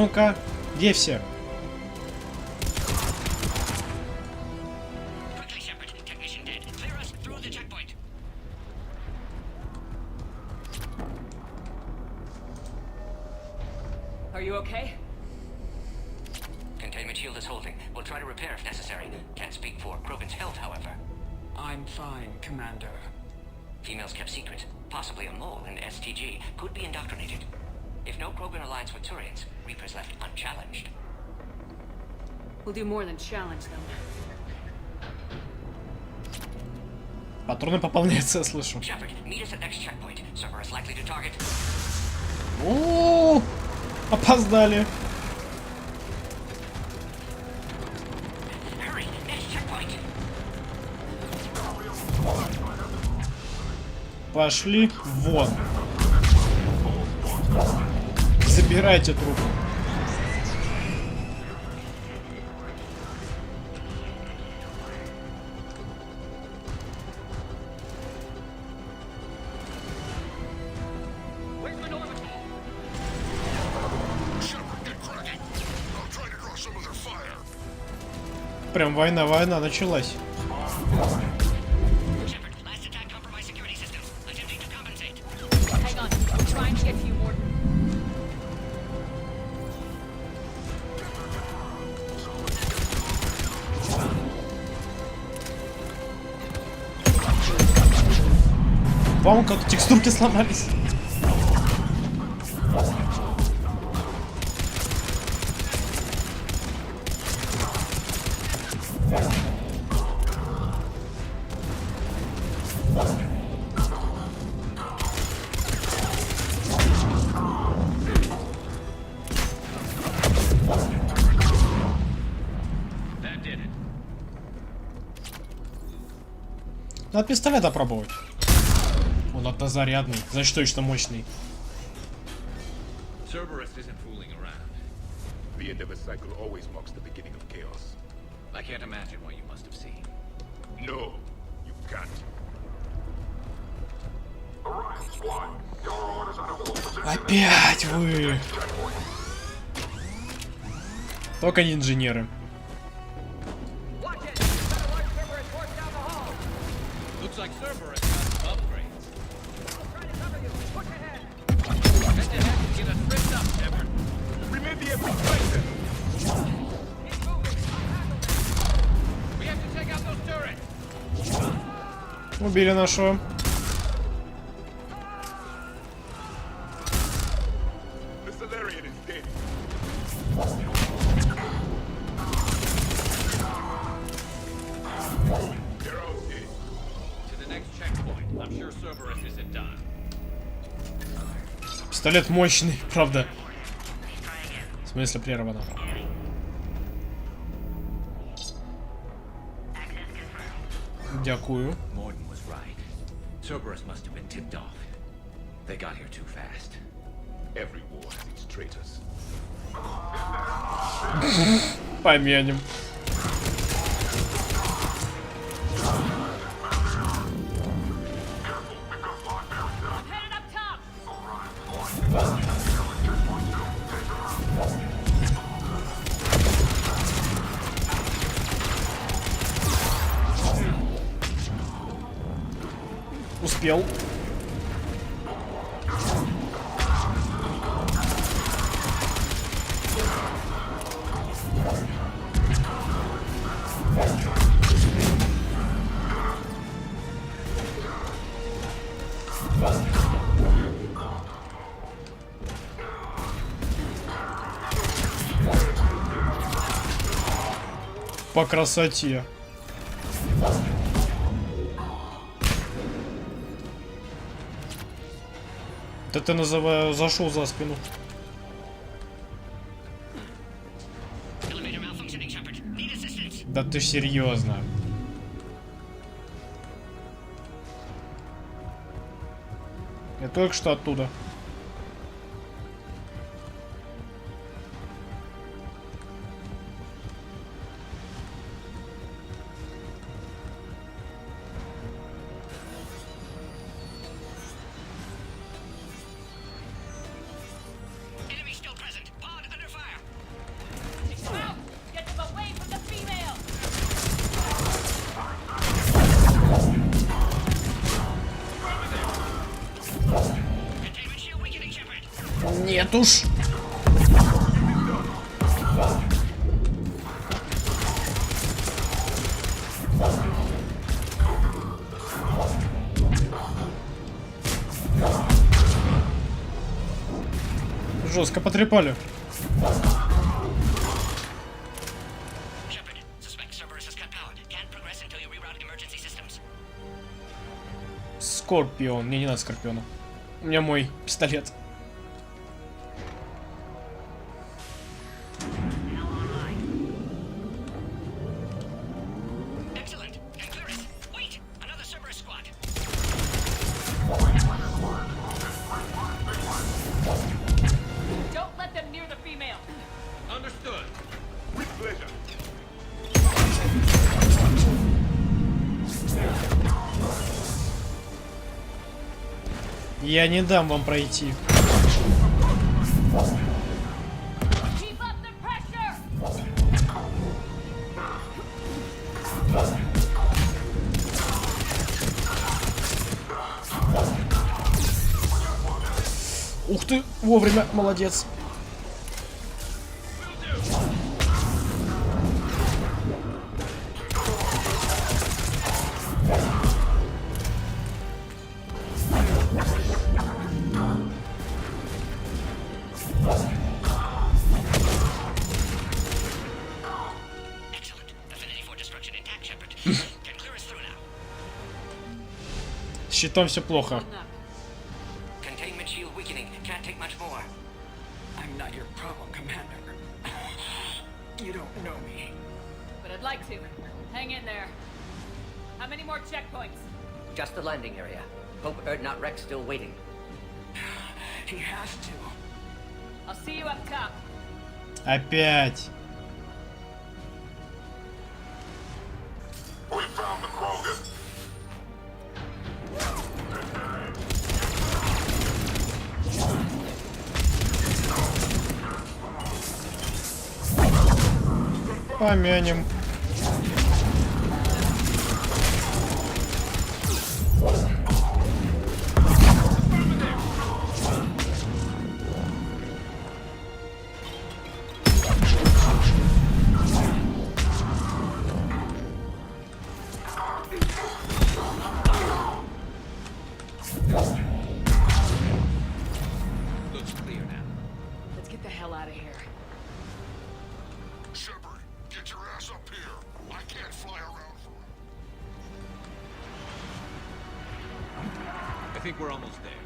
Ну-ка, где все? Are you okay? Containment shield is holding. We'll try to repair if necessary. Can't speak for Krogan's health, however. I'm fine, Commander. Females kept secret. Possibly a mole in STG. Could be indoctrinated. If no Krogan alliance with Turians, Reaper's left unchallenged. We'll do more than challenge them. Патроны пополняются, я слышу. Shepard, meet us at next checkpoint. Cerberus likely to target. О, опоздали. Hurry, next checkpoint. Пошли вон. Забирайте труп. Прям война началась. Hang on, we're trying to get to you, Morton. По-моему, как-то текстурки сломались. Надо пистолет опробовать. Он однозарядный. Значит, точно мощный. Cerberus isn't fooling around. The end of a cycle always marks the beginning of chaos. I can't imagine what you must have seen. No, you can't. Опять вы. Только не инженеры. Looks like Cerberus got some upgrades. Head to head and get us ripped up, Shepard. We made the epic fight. We have to take out those turrets. Убили нашего. The Solarian is dead. They're all dead. To the next checkpoint. I'm sure Cerberus isn't done. Пистолет мощный, правда. В смысле прервано. Дякую. Morton was right. Cerberus must have been tipped off. They got here too fast. Every war has its traitors. Помянем. Успел. По красоте. Это называю зашел за спину. Да ты серьезно? Я только что оттуда. Нет уж. Жестко потрепали. Скорпион. Мне не надо скорпиона. У меня мой пистолет. Я не дам вам пройти. Ух ты, вовремя, молодец. С щитом все плохо. You don't know me. But I'd like to. Hang in there. How many more checkpoints? Just the landing area. Hope not Rex still waiting. He has to. I'll see you up top. Опять. We found the Krogan. Помянем. Looks clear now. Let's get the hell out of here. Shepard, get your ass up here. I can't fly around for I think we're almost there.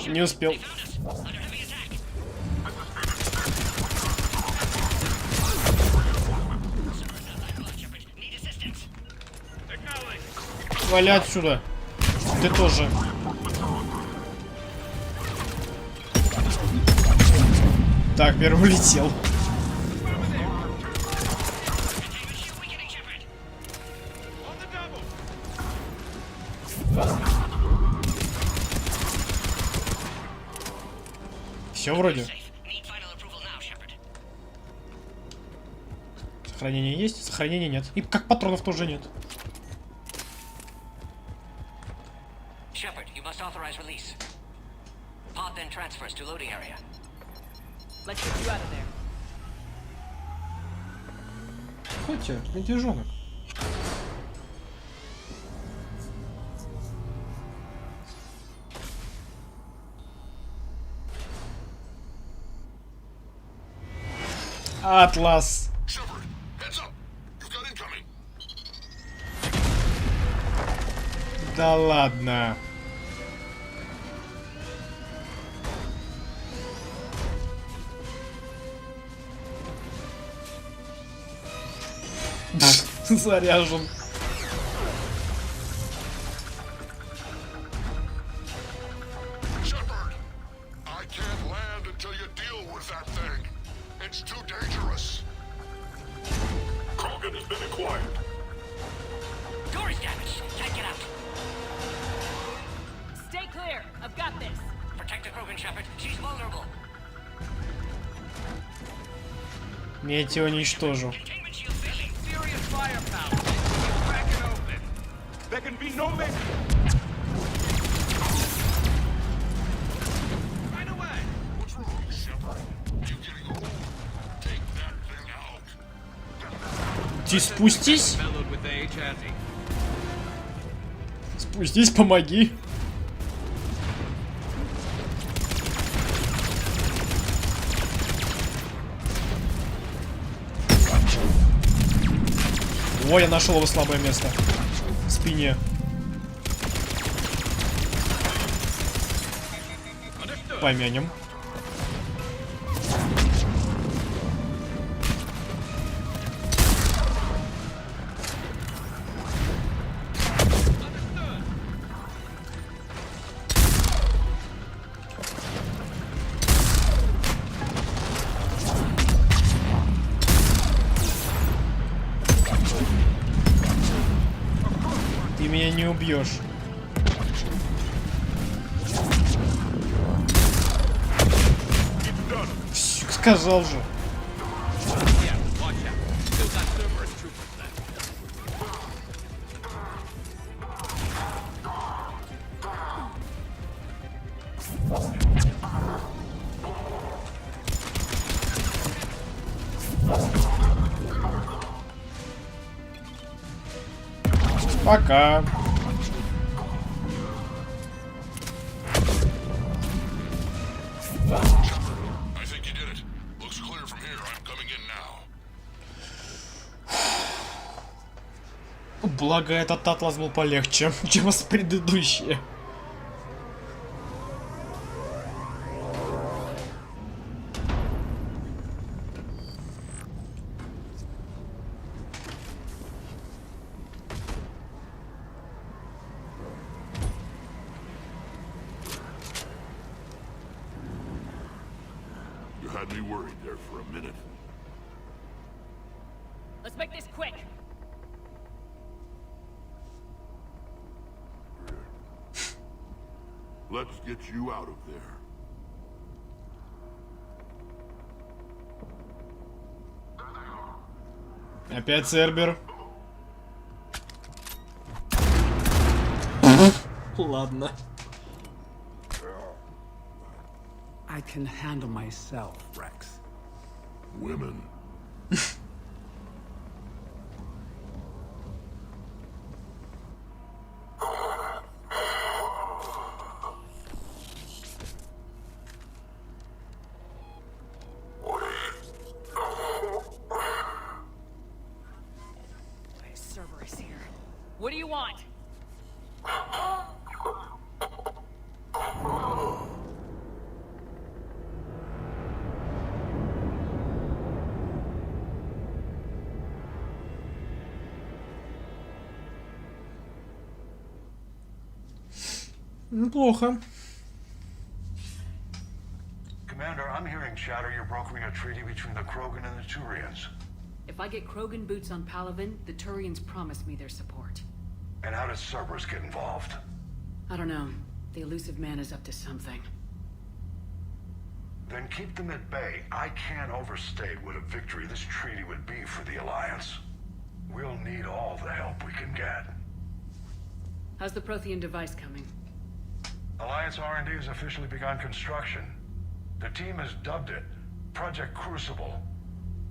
Не успел. Вали отсюда. Ты тоже. Так, первый улетел. Все вроде. Сохранение есть, сохранения нет. И как патронов тоже нет. Shepard, you must authorize release. Pod then transfers to loading area. Let's get you out of there. Хотя, медвежонок. Атлас. Shepard, heads up. You've got incoming. Да ладно. Заряжен. Shepard, I can't land until you deal with that thing. It's too dangerous. Krogan has been acquired. Door is damaged. Can't get out. Stay clear. I've got this. Protect the Krogan, Shepard. She's vulnerable. Метео уничтожу. Serious firepower. Crack it open. There can be no mix. Ты спустись. Спустись, помоги. Ой, я нашел его слабое место. В спине. Помянем. Ты меня не убьешь. Сказал же. Пока. Благо этот атлас был полегче, чем с предыдущие. You had me worried there for a minute. Let's make this quick. Let's get you out of there. Опять Цербер. Ладно. I can handle myself, Rex. Women. Cerberus here. What do you want? Неплохо. Commander, I'm hearing chatter you're brokering a treaty between the Krogan and the Turians. If I get Krogan boots on Palaven, the Turians promise me their support. And how does Cerberus get involved? I don't know. The elusive man is up to something. Then keep them at bay. I can't overstate what a victory this treaty would be for the Alliance. We'll need all the help we can get. How's the Prothean device coming? Alliance R&D has officially begun construction. The team has dubbed it Project Crucible.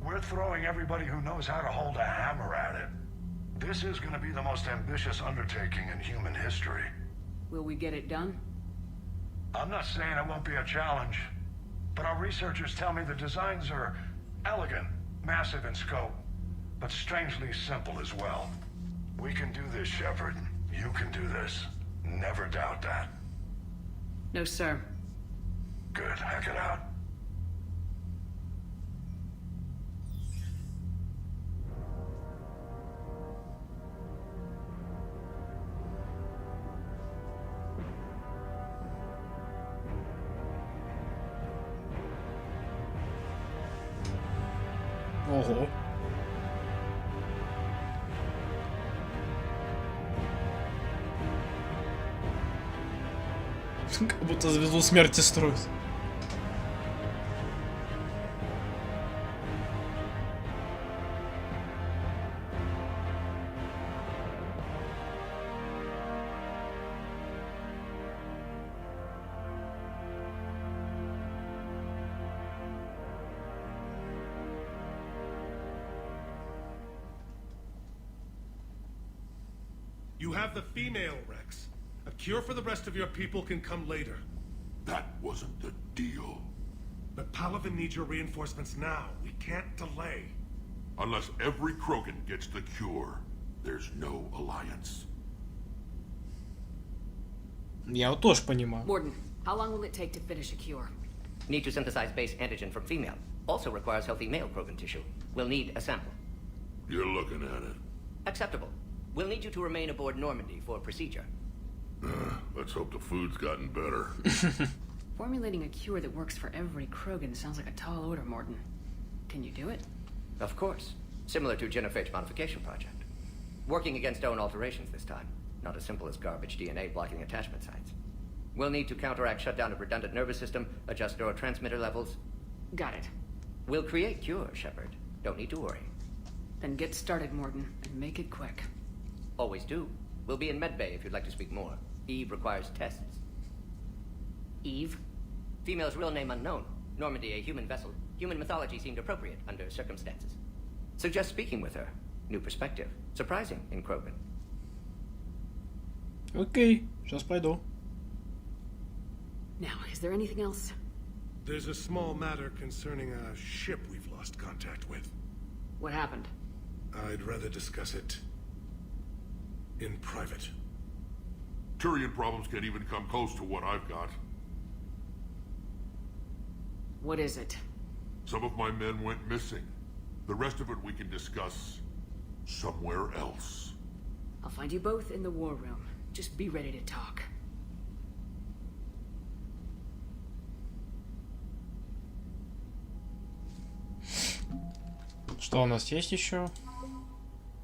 We're throwing everybody who knows how to hold a hammer at it. This is going to be the most ambitious undertaking in human history. Will we get it done? I'm not saying it won't be a challenge, but our researchers tell me the designs are elegant, massive in scope, but strangely simple as well. We can do this, Shepard. You can do this. Never doubt that. No, sir. Good. Hack it out. Ого. Как будто звезду смерти строят. You have the female, Rex. A cure for the rest of your people can come later. That wasn't the deal. But Palaven needs your reinforcements now. We can't delay. Unless every Krogan gets the cure, there's no alliance. Я вот тоже понимаю. Morden, how long will it take to finish a cure? Need to synthesize base antigen from female. Also requires healthy male Krogan tissue. We'll need a sample. You're looking at it. Acceptable. We'll need you to remain aboard Normandy for procedure. Let's hope the food's gotten better. Formulating a cure that works for every Krogan sounds like a tall order, Morden. Can you do it? Of course. Similar to genophage modification project. Working against own alterations this time. Not as simple as garbage DNA blocking attachment sites. We'll need to counteract shutdown of redundant nervous system, adjust neurotransmitter levels. Got it. We'll create cure, Shepard. Don't need to worry. Then get started, Morden, and make it quick. Always do. We'll be in medbay if you'd like to speak more. Eve requires tests. Eve? Female's real name unknown. Normandy, a human vessel. Human mythology seemed appropriate under circumstances. Suggest speaking with her. New perspective. Surprising in Krogan. Окей, сейчас пойду. Now, is there anything else? There's a small matter concerning a ship we've lost contact with. What happened? I'd rather discuss it in private. Turian problems can't even come close to what I've got. What is it? Some of my men went missing. The rest of it we can discuss somewhere else. I'll find you both in the war room. Just be ready to talk. Что у нас есть еще?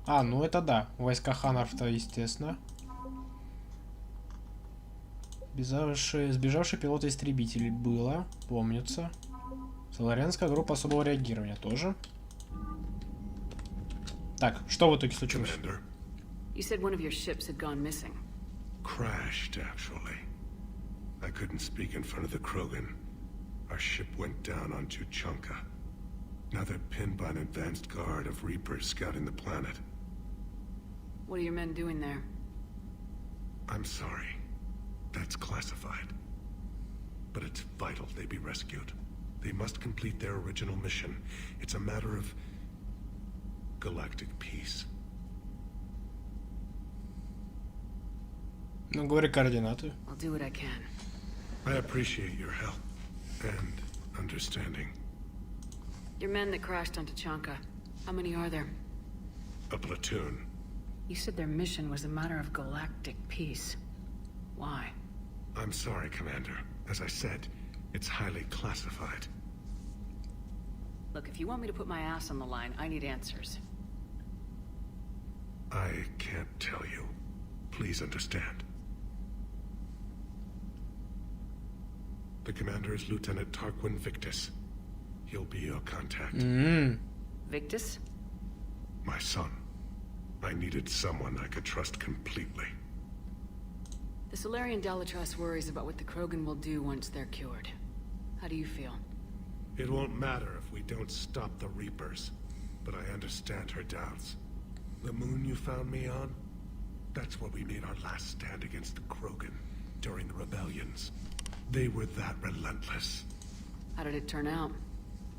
А, ну это да. Войска Ханарфта, естественно. Сбежавший пилот-истребитель было, помнится. Соларянская группа особого реагирования тоже. Так, что в итоге случилось? You said one of your ships had gone missing. Crashed, actually. I couldn't speak in front of the Krogan. Our ship went down on Tuchanka. Now they're pinned by an advanced guard of Reapers scouting the planet. What are your men doing there? I'm sorry. That's classified. But it's vital they be rescued. They must complete their original mission. It's a matter of galactic peace. Ну, говори координаты. I'll do what I can. I appreciate your help and understanding. Your men that crashed on Tachanka, how many are there? A platoon. You said their mission was a matter of galactic peace. Why? I'm sorry, Commander. As I said, it's highly classified. Look, if you want me to put my ass on the line, I need answers. I can't tell you. Please understand. The commander is Lieutenant Tarquin Victus. He'll be your contact. Victus? My son. I needed someone I could trust completely. The Solarian Dalatrass worries about what the Krogan will do once they're cured. How do you feel? It won't matter if we don't stop the Reapers, but I understand her doubts. The moon you found me on? That's where we made our last stand against the Krogan during the rebellions. They were that relentless. How did it turn out?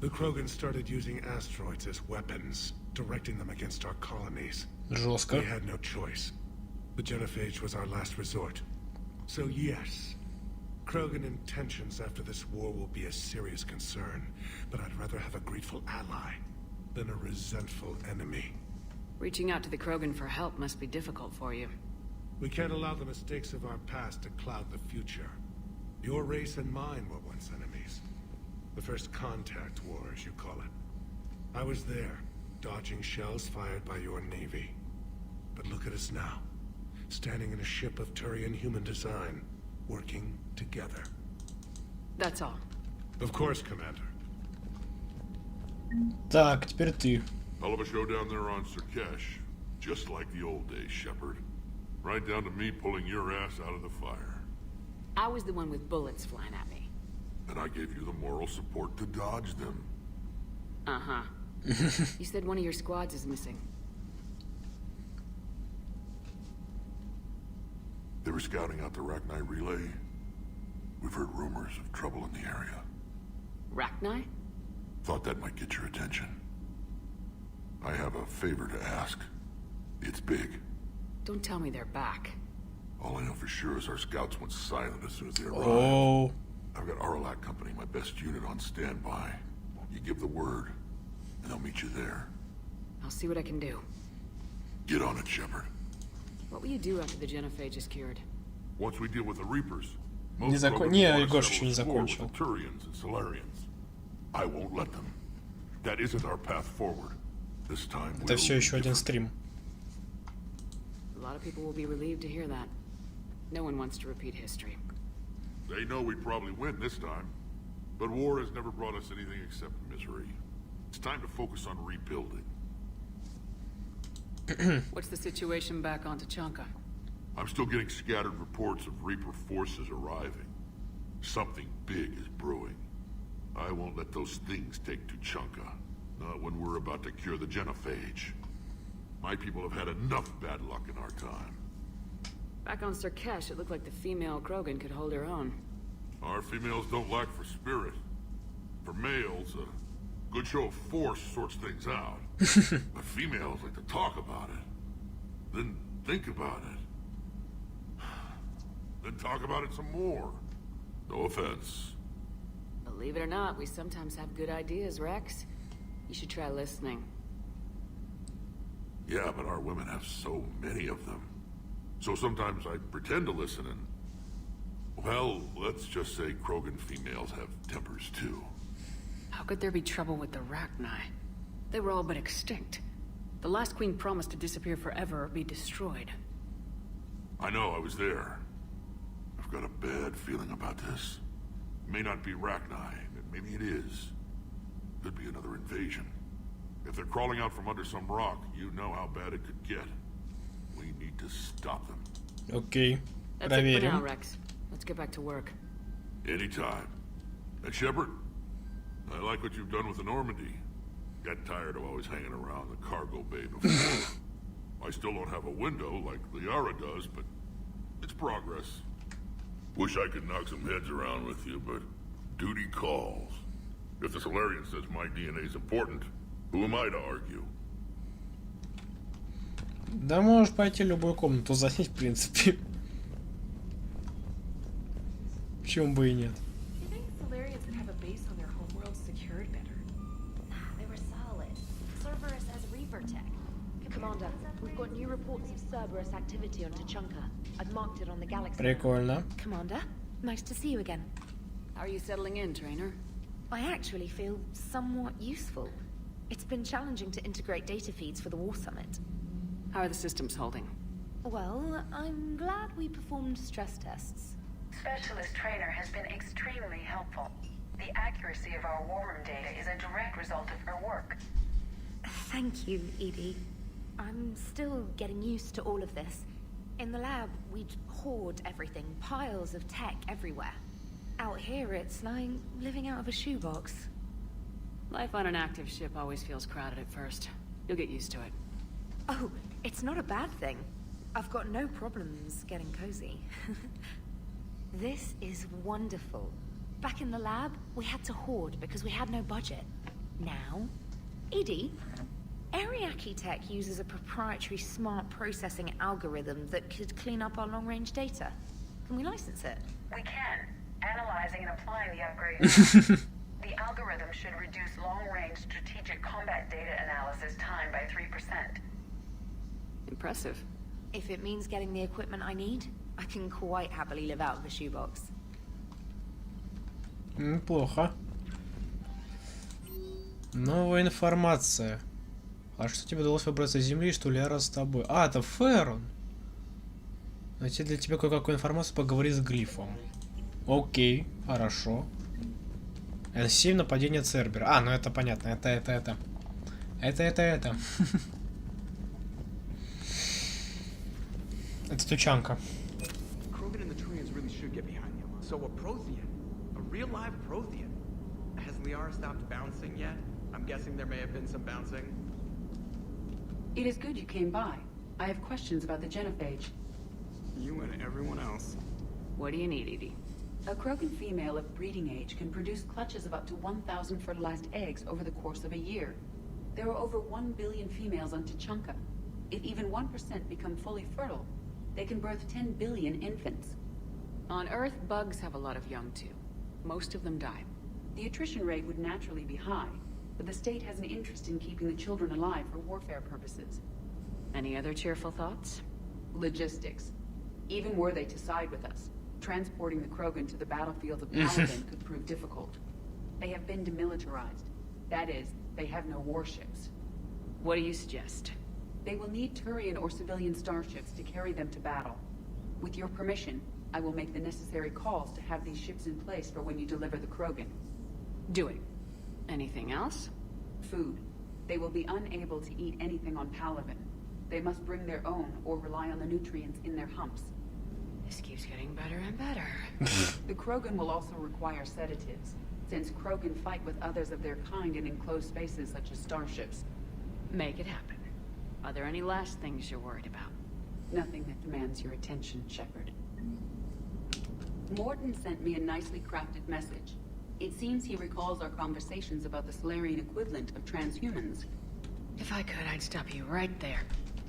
The Krogan started using asteroids as weapons, directing them against our colonies. Жестко. We had no choice. The genophage was our last resort. So yes, Krogan intentions after this war will be a serious concern, but I'd rather have a grateful ally than a resentful enemy. Reaching out to the Krogan for help must be difficult for you. We can't allow the mistakes of our past to cloud the future. Your race and mine were once enemies. The first contact war, as you call it. I was there, dodging shells fired by your navy. But look at us now, standing in a ship of Turian human design, working together. That's all. Of course, Commander. Так, теперь ты. Hell of a show down there on Surkesh. Just like the old days, Shepard. Right down to me pulling your ass out of the fire. I was the one with bullets flying at me. And I gave you the moral support to dodge them. Uh-huh. You said one of your squads is missing. They were scouting out the Rachni relay. We've heard rumors of trouble in the area. Rachni? Thought that might get your attention. I have a favor to ask. It's big. Don't tell me they're back. All I know for sure is our scouts went silent as soon as they arrived. Oh. I've got Arlac Company, my best unit, on standby. You give the word, and they'll meet you there. I'll see what I can do. Get on it, Shepard. What will you do after the genophage is cured? Once we deal with the Reapers, Не most закон... Krogan Не, want to Егор settle еще не a score with закончил. the Turians and Solarians. I won't let them. That isn't our path forward. This time Это все еще один стрим. A lot of people will be relieved to hear that. No one wants to repeat history. They know we probably win this time, but war has never brought us anything except misery. It's time to focus on rebuilding. What's the situation back on Tachanka? I'm still getting scattered reports of Reaper forces arriving. Something big is brewing. I won't let those things take Tuchanka. Not when we're about to cure the genophage. My people have had enough bad luck in our time. Back on Sirkesh, it looked like the female Krogan could hold her own. Our females don't lack for spirit. For males, a good show of force sorts things out. But females like to talk about it. Then think about it. Then talk about it some more. No offense. Believe it or not, we sometimes have good ideas, Rex. You should try listening. Yeah, but our women have so many of them. So sometimes I pretend to listen and... Well, let's just say Krogan females have tempers too. How could there be trouble with the Rachni? They were all but extinct. The last queen promised to disappear forever or be destroyed. I know, I was there. I've got a bad feeling about this. It may not be Rachni, maybe it is. Could be another invasion. If they're crawling out from under some rock, you know how bad it could get. We need to stop them. Окей, That's it for now, проверим. Rex. Let's get back to work. Anytime. And Shepard, I like what you've done with the Normandy. Got tired of always hanging around the cargo bay before. I still don't have a window like Liara does, but it's progress. Wish I could knock some heads around with you, but duty calls. If the Solarian says my DNA's important, who am I to argue? Да можешь пойти любую комнату занять, в принципе. Почему бы и нет? Do you think Solarians would have a base on their homeworld secured better? They were solid. Cerberus as Reaper tech. Commander, we've got new reports of Cerberus activity on Tachanka. I've marked it on the galaxy. Прикольно. Commander, nice to see you again. How are you settling in, trainer? I actually feel somewhat useful. It's been challenging to integrate data feeds for the War Summit. How are the systems holding? Well, I'm glad we performed stress tests. Specialist trainer has been extremely helpful. The accuracy of our war room data is a direct result of her work. Thank you, Edie. I'm still getting used to all of this. In the lab, we'd hoard everything, piles of tech everywhere. Out here, it's like living out of a shoebox. Life on an active ship always feels crowded at first. You'll get used to it. Oh, it's not a bad thing. I've got no problems getting cozy. This is wonderful. Back in the lab, we had to hoard because we had no budget. Now, Edie, Ariake Tech uses a proprietary smart processing algorithm that could clean up our long-range data. Can we license it? We can. Analyzing and applying the upgrade. The algorithm should reduce long-range strategic combat data analysis time by 3%. Impressive. If it means getting the equipment I need, I can quite happily live out of a shoebox. Неплохо. Новая информация. А что тебе удалось выбраться с земли, что Лиара с тобой? А, это Ферон. Найти для тебя кое-какую информацию, поговори с Глифом. Окей, хорошо. N7 нападение Цербера. А, ну это понятно. Это. Это. Это Тучанка. Krogan and the Turians really should get behind you. So a Prothean, a real live Prothean. Has Liara stopped bouncing yet? I'm guessing there may have been some bouncing. It is good you came by. I have questions about the genophage. You and everyone else. What do you need, Edie? A Krogan female of breeding age can produce clutches of up to 1,000 fertilized eggs over the course of a year. There are over 1 billion females on Tuchanka. If even 1% become fully fertile, they can birth 10 billion infants. On Earth, bugs have a lot of young too. Most of them die. The attrition rate would naturally be high, but the state has an interest in keeping the children alive for warfare purposes. Any other cheerful thoughts? Logistics. Even were they to side with us, transporting the Krogan to the battlefields of Paladin could prove difficult. They have been demilitarized. That is, they have no warships. What do you suggest? They will need Turian or civilian starships to carry them to battle. With your permission, I will make the necessary calls to have these ships in place for when you deliver the Krogan. Do it. Anything else? Food. They will be unable to eat anything on Paladin. They must bring their own or rely on the nutrients in their humps. This keeps getting better and better. The Krogan will also require sedatives, since Krogan fight with others of their kind in enclosed spaces such as starships. Make it happen. Are there any last things you're worried about? Nothing that demands your attention, Shepard. Morden sent me a nicely crafted message. It seems he recalls our conversations about the Solarian equivalent of transhumans. If I could, I'd stop you right there.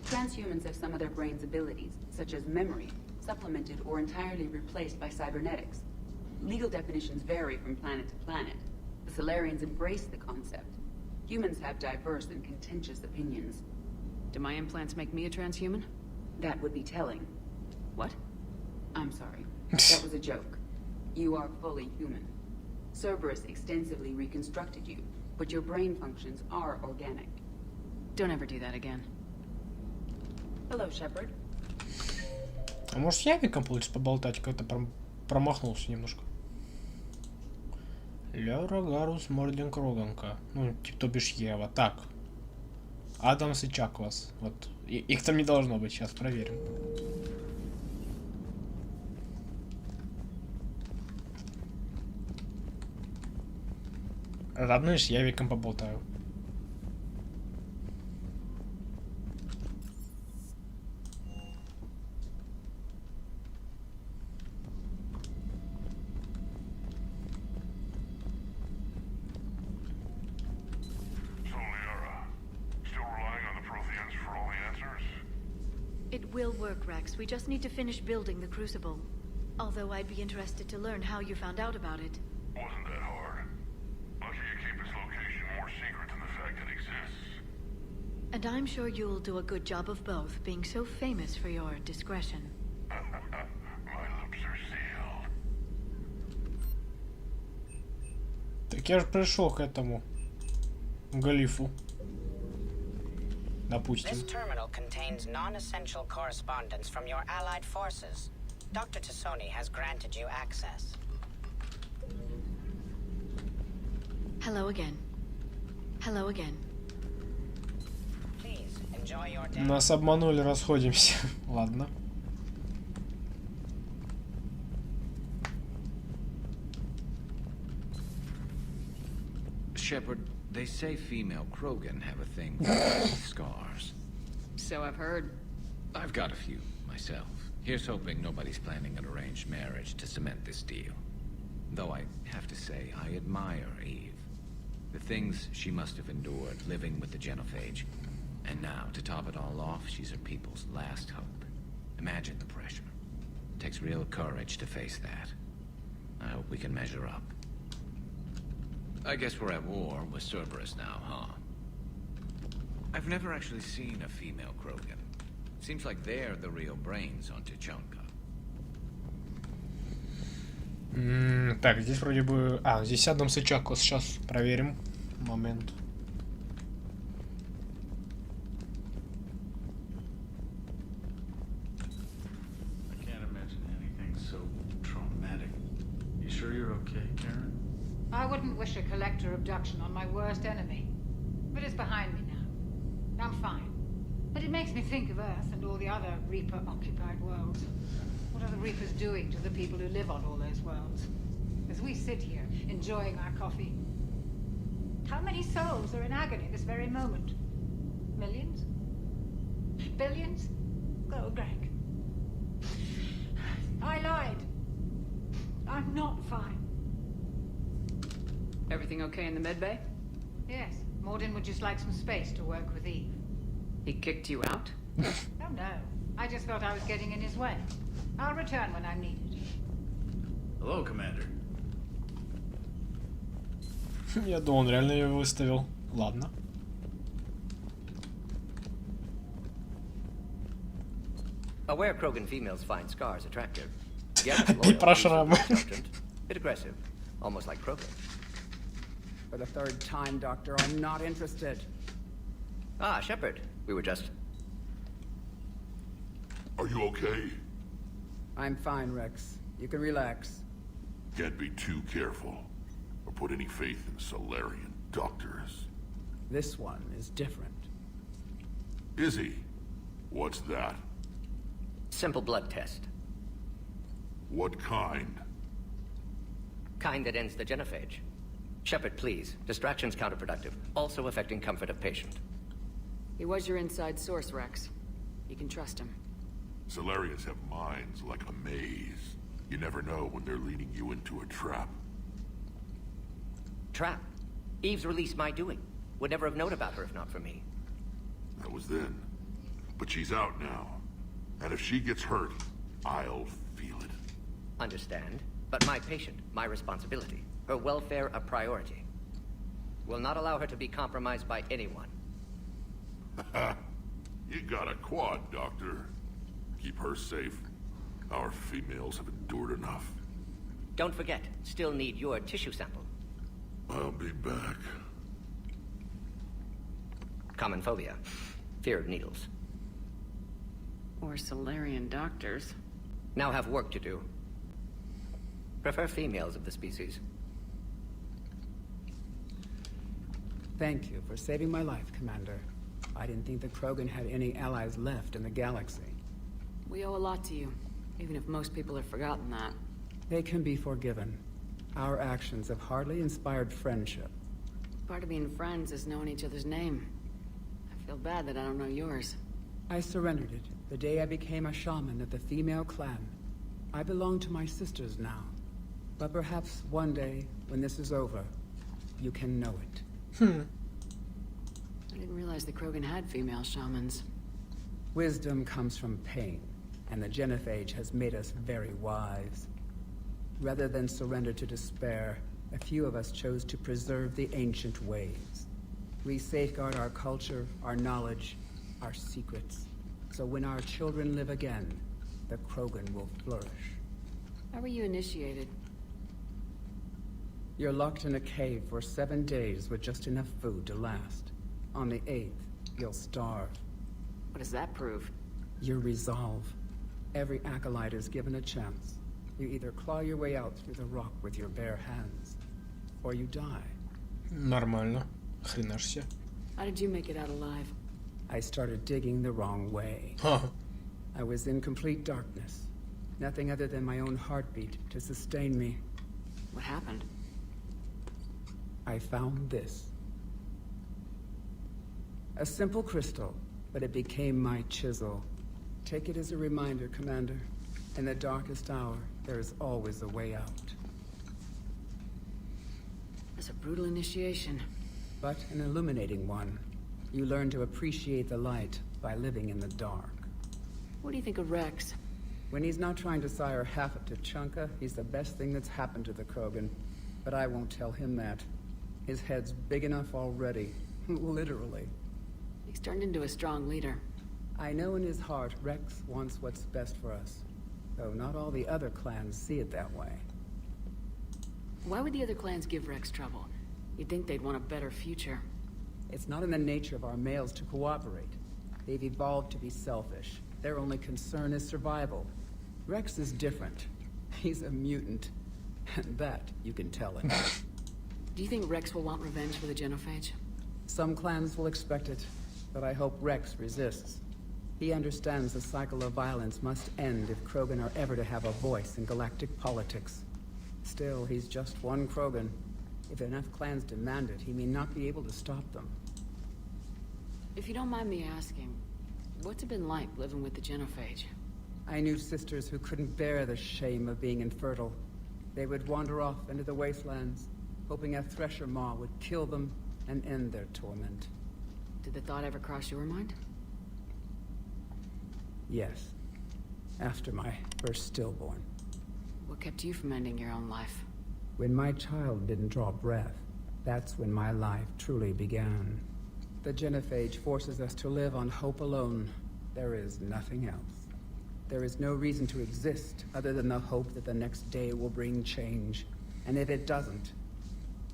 Transhumans have some of their brain's abilities, such as memory, supplemented or entirely replaced by cybernetics. Legal definitions vary from planet to planet. The Solarians embrace the concept. Humans have diverse and contentious opinions. Do my implants make me a transhuman? That would be telling. What? I'm sorry. That was a joke. You are fully human. Cerberus extensively reconstructed you, but your brain functions are organic. Don't ever do that again. Hello, Shepard. А может с Явиком получится поболтать, как-то промахнулся немножко. Лера Гарус Морден Кроганка. Ну, то бишь Ева. Так. Адамс и Чаклас. Вот. Их там не должно быть, сейчас проверим. Родные с Явиком поболтаю. It will work, Rex. We just need to finish building the Crucible. Although I'd be interested to learn how you found out about it. Wasn't that hard. Lucky you keep its location more secret than the fact it exists. And I'm sure you'll do a good job of both, being so famous for your discretion. My lips are sealed. Так я же пришел к этому Галифу. Допустим. This terminal contains non-essential correspondence from your allied forces. Dr. Tassoni has granted you access. Hello again. Hello again. Please enjoy your day. Нас обманули, расходимся. Ладно. Shepard, they say female Krogan have a thing for scars. So I've heard. I've got a few, myself. Here's hoping nobody's planning an arranged marriage to cement this deal. Though I have to say, I admire Eve. The things she must have endured living with the genophage. And now, to top it all off, she's her people's last hope. Imagine the pressure. It takes real courage to face that. I hope we can measure up. I guess we're at war with Cerberus now, huh? I've never actually seen a female Krogan. Seems like they're the real brains on Tuchanka. Так, здесь вроде бы... А, здесь Адамс и Чаклас. Сейчас проверим. Момент. I can't imagine anything so traumatic. You sure you're okay, Karen? I wouldn't wish a collector abduction on my worst enemy. But it's behind me now. I'm fine. But it makes me think of Earth and all the other Reaper-occupied worlds. What are the Reapers doing to the people who live on all those worlds? As we sit here, enjoying our coffee. How many souls are in agony this very moment? Millions? Billions? Oh, Greg. I lied. I'm not fine. Everything okay in the medbay? Yes, Morden would just like some space to work with Eve. He kicked you out? Oh no, I just felt I was getting in his way. I'll return when I'm needed. Hello, Commander. Я думал, он реально ее выставил. Ладно. Aware Krogan females find scars attractive. Опять про шрамы. Bit aggressive, almost like Krogan. For the third time, Doctor, I'm not interested. Ah, Shepard. We were just... Are you okay? I'm fine, Rex. You can relax. Can't be too careful, or put any faith in Solarian doctors. This one is different. Is he? What's that? Simple blood test. What kind? Kind that ends the genophage. Shepard, please. Distraction's counterproductive, also affecting comfort of patient. He was your inside source, Rex. You can trust him. Solarians have minds like a maze. You never know when they're leading you into a trap. Trap? Eve's release my doing. Would never have known about her if not for me. That was then. But she's out now. And if she gets hurt, I'll feel it. Understand. But my patient, my responsibility. Her welfare a priority. Will not allow her to be compromised by anyone. You got a quad, Doctor. Keep her safe. Our females have endured enough. Don't forget, still need your tissue sample. I'll be back. Common phobia. Fear of needles. Or Solarian doctors. Now have work to do. Prefer females of the species. Thank you for saving my life, Commander. I didn't think the Krogan had any allies left in the galaxy. We owe a lot to you, even if most people have forgotten that. They can be forgiven. Our actions have hardly inspired friendship. Part of being friends is knowing each other's name. I feel bad that I don't know yours. I surrendered it the day I became a shaman of the female clan. I belong to my sisters now. But perhaps one day, when this is over, you can know it. I didn't realize the Krogan had female shamans. Wisdom comes from pain, and the genophage has made us very wise. Rather than surrender to despair, a few of us chose to preserve the ancient ways. We safeguard our culture, our knowledge, our secrets. So when our children live again, the Krogan will flourish. How were you initiated? You're locked in a cave for 7 days with just enough food to last. On the 8th, you'll starve. What does that prove? Your resolve. Every acolyte is given a chance. You either claw your way out through the rock with your bare hands, or you die. Нормально. Хрена ж себе. How did you make it out alive? I started digging the wrong way. I was in complete darkness. Nothing other than my own heartbeat to sustain me. What happened? I found this. A simple crystal, but it became my chisel. Take it as a reminder, Commander. In the darkest hour, there is always a way out. That's a brutal initiation. But an illuminating one. You learn to appreciate the light by living in the dark. What do you think of Rex? When he's not trying to sire half of Tuchanka, he's the best thing that's happened to the Krogan. But I won't tell him that. His head's big enough already. Literally. He's turned into a strong leader. I know in his heart Rex wants what's best for us. Though not all the other clans see it that way. Why would the other clans give Rex trouble? You'd think they'd want a better future. It's not in the nature of our males to cooperate. They've evolved to be selfish. Their only concern is survival. Rex is different. He's a mutant. And that you can tell him. Do you think Rex will want revenge for the genophage? Some clans will expect it, but I hope Rex resists. He understands the cycle of violence must end if Krogan are ever to have a voice in galactic politics. Still, he's just one Krogan. If enough clans demand it, he may not be able to stop them. If you don't mind me asking, what's it been like living with the genophage? I knew sisters who couldn't bear the shame of being infertile. They would wander off into the wastelands, hoping a thresher maw would kill them and end their torment. Did the thought ever cross your mind? Yes. After my first stillborn. What kept you from ending your own life? When my child didn't draw breath, that's when my life truly began. The genophage forces us to live on hope alone. There is nothing else. There is no reason to exist other than the hope that the next day will bring change. And if it doesn't,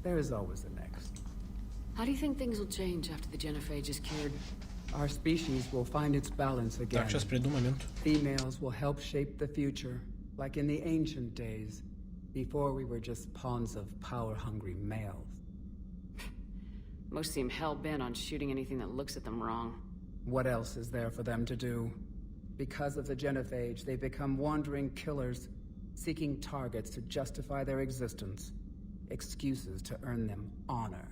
there is always the next. How do you think things will change after the genophage is cured? Our species will find its balance again. Так, сейчас приду момент. Females will help shape the future, like in the ancient days, before we were just pawns of power-hungry males. Most seem hell-bent on shooting anything that looks at them wrong. What else is there for them to do? Because of the genophage, they become wandering killers, seeking targets to justify their existence, excuses to earn them honor.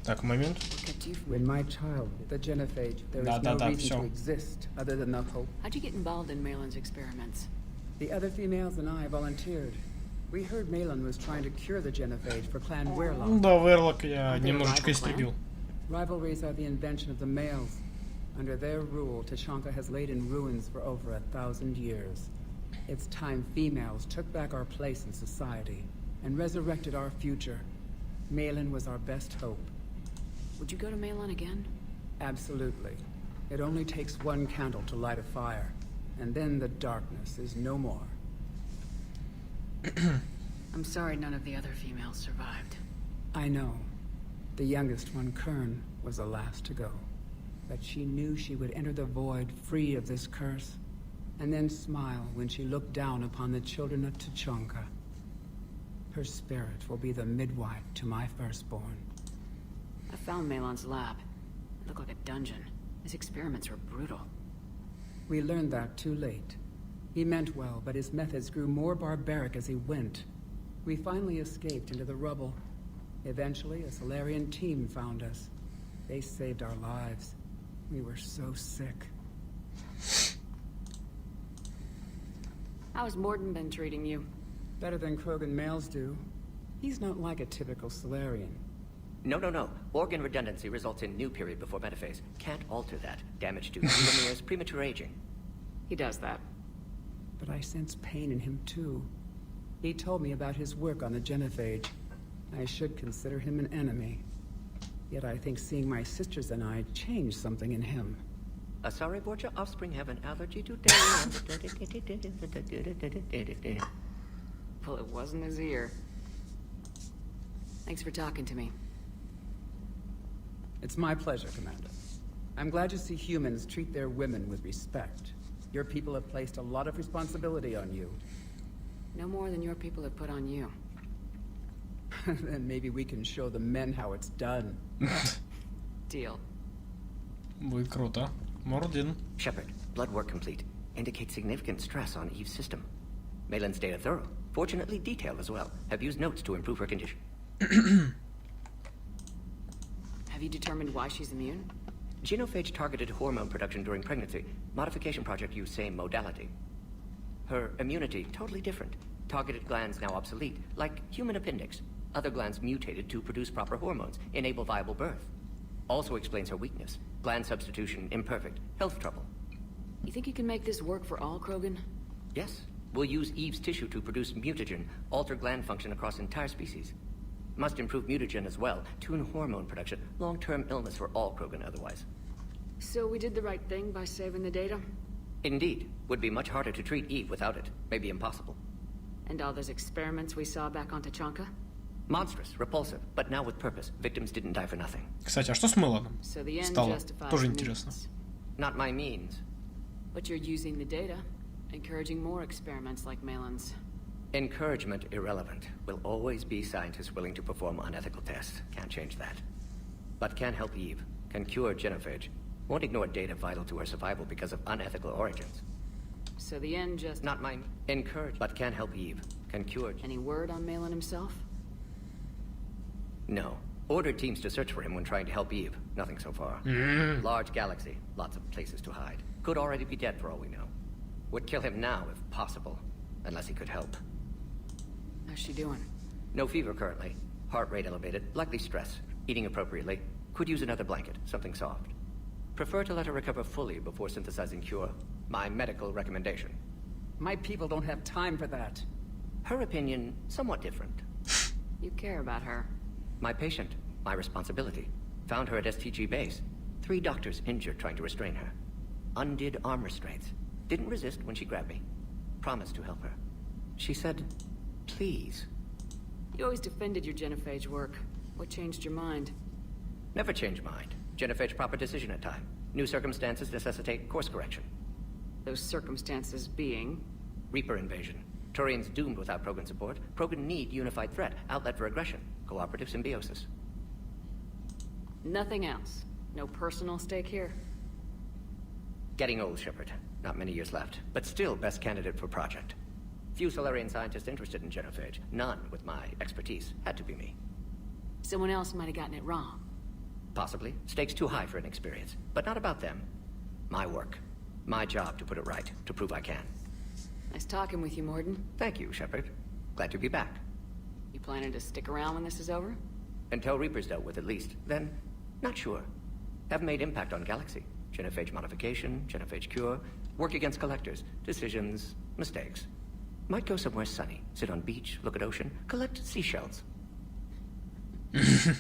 Так, момент. When my child, the genophage, there is no reason to exist other than the hope. How'd you get involved in Malin's experiments? The other females and I volunteered. We heard Malin was trying to cure the genophage for Clan Werlock. Да, Werlock я немножечко истребил. Rivalries are the invention of the males. Under their rule, Tuchanka has laid in ruins for over 1,000 years. It's time females took back our place in society and resurrected our future. Malin was our best hope. Would you go to Malin again? Absolutely. It only takes one candle to light a fire, and then the darkness is no more. I'm sorry none of the other females survived. I know. The youngest one, Kern, was the last to go. But she knew she would enter the void free of this curse, and then smile when she looked down upon the children of Tuchanka. Her spirit will be the midwife to my firstborn. I found Malin's lab. It looked like a dungeon. His experiments were brutal. We learned that too late. He meant well, but his methods grew more barbaric as he went. We finally escaped into the rubble. Eventually, a Solarian team found us. They saved our lives. We were so sick. How has Morden been treating you? Better than Krogan males do. He's not like a typical Solarian. No. Organ redundancy results in new period before metaphase. Can't alter that. Damage to telomeres, premature aging. He does that. But I sense pain in him too. He told me about his work on the genophage. I should consider him an enemy. Yet I think seeing my sisters and I changed something in him. Sorry, Borgia, offspring have an allergy to Well, it wasn't his ear. Thanks for talking to me. It's my pleasure, Commander. I'm glad to see humans treat their women with respect. Your people have placed a lot of responsibility on you. No more than your people have put on you. Then maybe we can show the men how it's done. Deal. Будет круто. Мордин. Shepard, blood work complete. Indicates significant stress on Eve's system. Malin's data thorough. Fortunately detailed as well. Have used notes to improve her condition. Have you determined why she's immune? Genophage targeted hormone production during pregnancy. Modification project used same modality. Her immunity, totally different. Targeted glands now obsolete, like human appendix. Other glands mutated to produce proper hormones, enable viable birth. Also explains her weakness. Gland substitution imperfect. Health trouble. You think you can make this work for all Krogan? Yes. We'll use Eve's tissue to produce mutagen, alter gland function across entire species. Must improve mutagen as well, tune hormone production. Long-term illness for all Krogan otherwise. So we did the right thing by saving the data? Indeed. Would be much harder to treat Eve without it. Maybe impossible. And all those experiments we saw back on Tachanka? Monstrous, repulsive, but now with purpose. Victims didn't die for nothing. Кстати, а что с Меланом стало? Тоже интересно. Not my means. But you're using the data, encouraging more experiments like Malin's. Encouragement irrelevant. Will always be scientists willing to perform unethical tests. Can't change that. But can help Eve. Can cure genophage. Won't ignore data vital to her survival because of unethical origins. So the end just... Not mine. Encourage, but can help Eve. Can cure... Any word on Malin himself? No. Ordered teams to search for him when trying to help Eve. Nothing so far. Large galaxy. Lots of places to hide. Could already be dead for all we know. Would kill him now if possible. Unless he could help. How's she doing? No fever currently. Heart rate elevated. Likely stress. Eating appropriately. Could use another blanket. Something soft. Prefer to let her recover fully before synthesizing cure. My medical recommendation. My people don't have time for that. Her opinion, somewhat different. You care about her. My patient. My responsibility. Found her at STG base. 3 doctors injured trying to restrain her. Undid arm restraints. Didn't resist when she grabbed me. Promised to help her. She said, please. You always defended your genophage work. What changed your mind? Never change mind. Genophage proper decision at time. New circumstances necessitate course correction. Those circumstances being? Reaper invasion. Turians doomed without Krogan support. Krogan need unified threat. Outlet for aggression. Cooperative symbiosis. Nothing else. No personal stake here? Getting old, Shepard. Not many years left. But still best candidate for project. Few Solarian scientists interested in genophage. None with my expertise. Had to be me. Someone else might have gotten it wrong. Possibly. Stakes too high for inexperience. But not about them. My work. My job to put it right. To prove I can. Nice talking with you, Morden. Thank you, Shepard. Glad to be back. You planning to stick around when this is over? Until Reaper's dealt with, at least. Then, not sure. Have made impact on Galaxy. Genophage modification, genophage cure, work against collectors, decisions, mistakes. Might go somewhere sunny, sit on beach, look at ocean, collect seashells.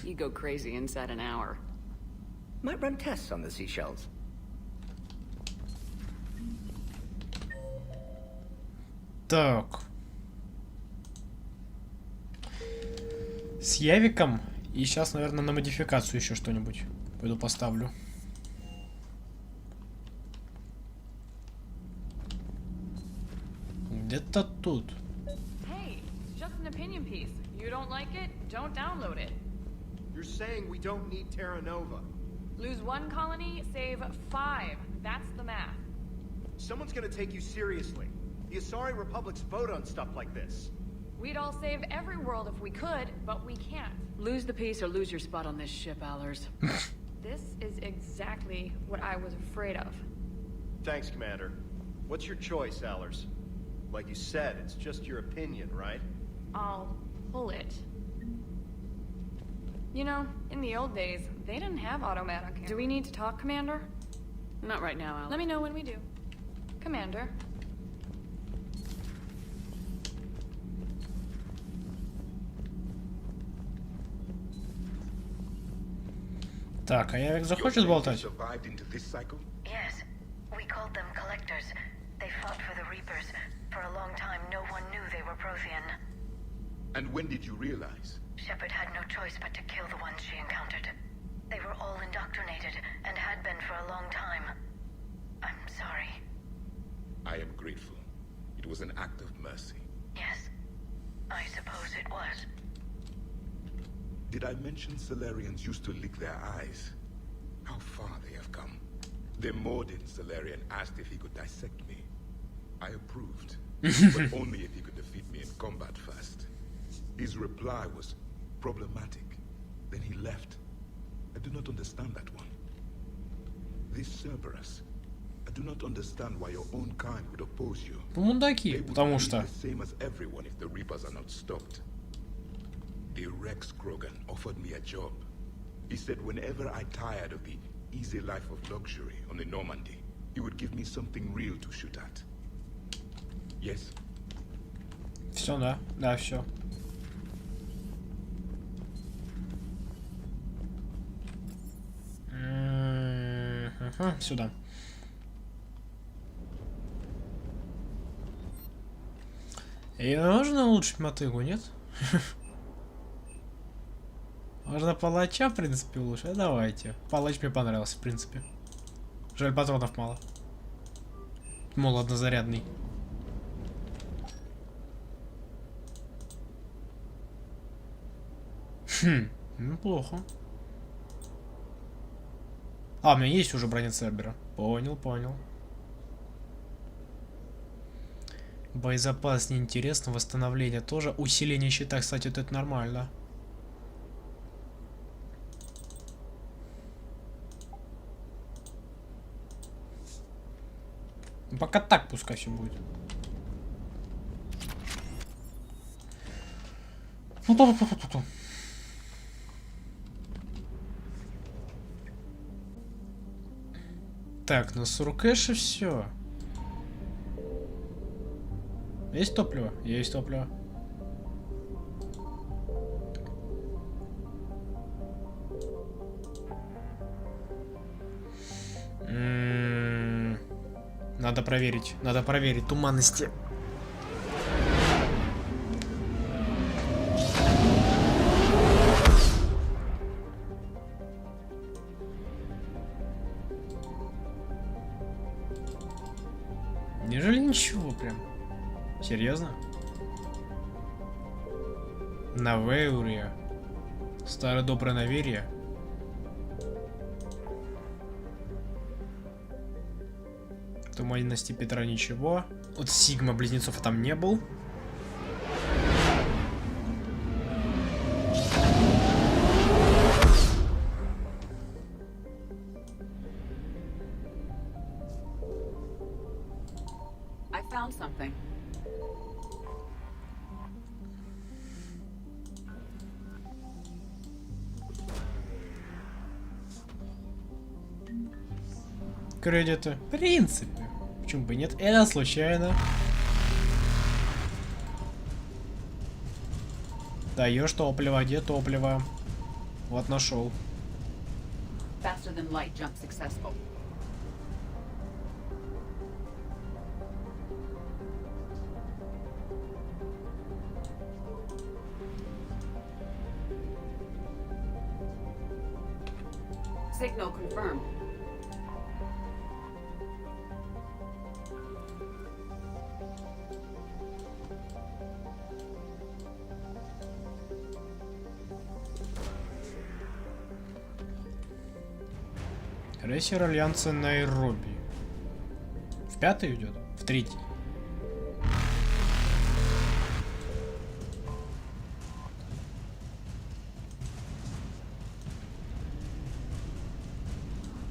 You go crazy inside an hour. Might run tests on the seashells. Так. С Явиком. И сейчас, наверное, на модификацию еще что-нибудь. Пойду поставлю. Где-то тут. Hey, it's just an opinion piece. You don't like it? Don't download it. You're saying we don't need Terra Nova. Lose 1 colony, save 5. That's the math. Someone's gonna take you seriously. The Asari Republic's vote on stuff like this. We'd all save every world if we could, but we can't. Lose the piece or lose your spot on this ship, Allers. This is exactly what I was afraid of. Thanks, Commander. What's your choice, Allers? Like you said, it's just your opinion, right? I'll pull it. You know, in the old days, they didn't have automat on camera. Do we need to talk, Commander? Not right now, Al. Let me know when we do. Commander. Так, а Явик захочет болтать? Yes. We called them collectors. They fought for the Reapers. For a long time, no one knew they were Prothean. And when did you realize? Shepard had no choice but to kill the ones she encountered. They were all indoctrinated, and had been for a long time. I'm sorry. I am grateful. It was an act of mercy. Yes. I suppose it was. Did I mention Solarians used to lick their eyes? How far they have come. The Morden Solarian asked if he could dissect me. I approved, but only if he could defeat me in combat first. His reply was problematic. Then he left. I do not understand that one. This Cerberus, I do not understand why your own kind would oppose you. Мудаки, потому что. The same as everyone if the Reapers are not stopped. The Rex Krogan offered me a job. He said whenever I tired of the easy life of luxury on the Normandy, he would give me something real to shoot at. Yes? Все, да? Да, все. Сюда. И можно улучшить мотыгу, нет? Можно палача, в принципе, улучшить. Давайте. Палач мне понравился, в принципе. Жаль, патронов мало. Мол, однозарядный. Неплохо. А, у меня есть уже броня Цербера. Понял, понял. Боезапас неинтересно, восстановление тоже. Усиление щита, кстати, это нормально. Пока так пускай все будет. Так, на суркэше все. Есть топливо? Есть топливо. Надо проверить туманности. Неужели ничего прям? Серьезно? Наверие. Старое доброе наверие. Туманности Петра ничего. Вот Сигма близнецов там не был. I found something. Кредиты. В принципе. Почему бы нет? Это случайно. Даешь топливо, где топливо? Вот нашел. Faster than light jump successful. Signal confirmed. Крейсер Альянса Найроби. В пятый идет? В третий.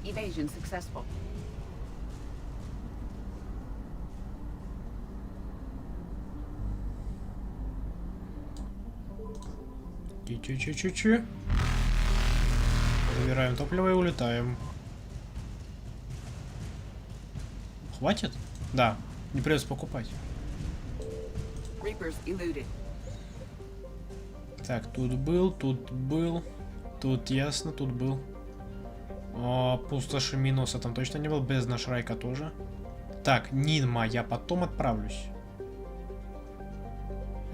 Evasion successful. Чу-чу-чу-чу-чу. Забираем топливо и улетаем. Хватит? Да, не придется покупать. Так, тут был, тут ясно, тут был. О, пустоши Миноса там точно не был, без Шрайка тоже. Так, Нинма, я потом отправлюсь.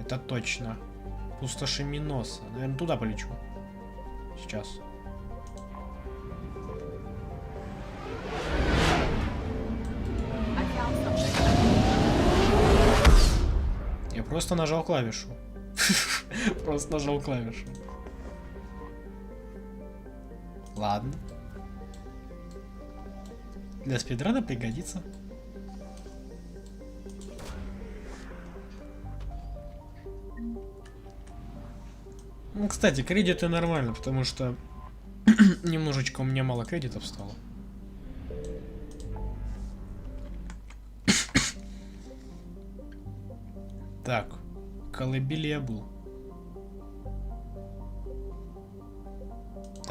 Это точно. Пустоши Миноса, наверное, туда полечу. Сейчас. Я просто нажал клавишу. Просто нажал клавишу. Ладно. Для спидрана пригодится. Ну, кстати, кредиты нормально, потому что немножечко у меня мало кредитов стало. Так, колыбели я был.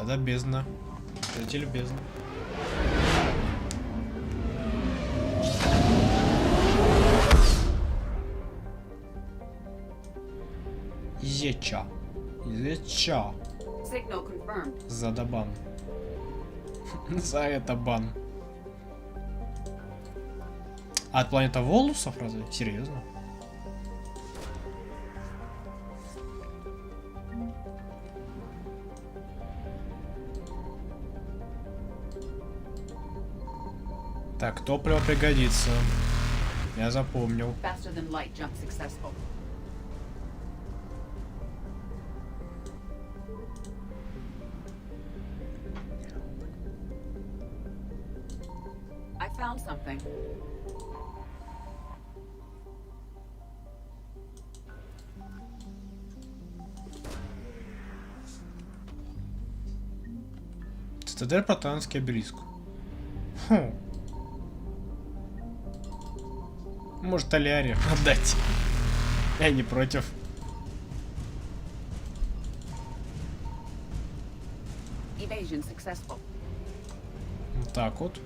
Тогда бездна. Полетели в бездну. Зеча. Зеча. За добан. За это бан. А от планета Волусов разве? Серьезно? Так, топливо пригодится. Я запомнил. I found something. Цитадель, протанский обелиск. Хм. Может, Аляре отдать? Я не против. Вот так вот.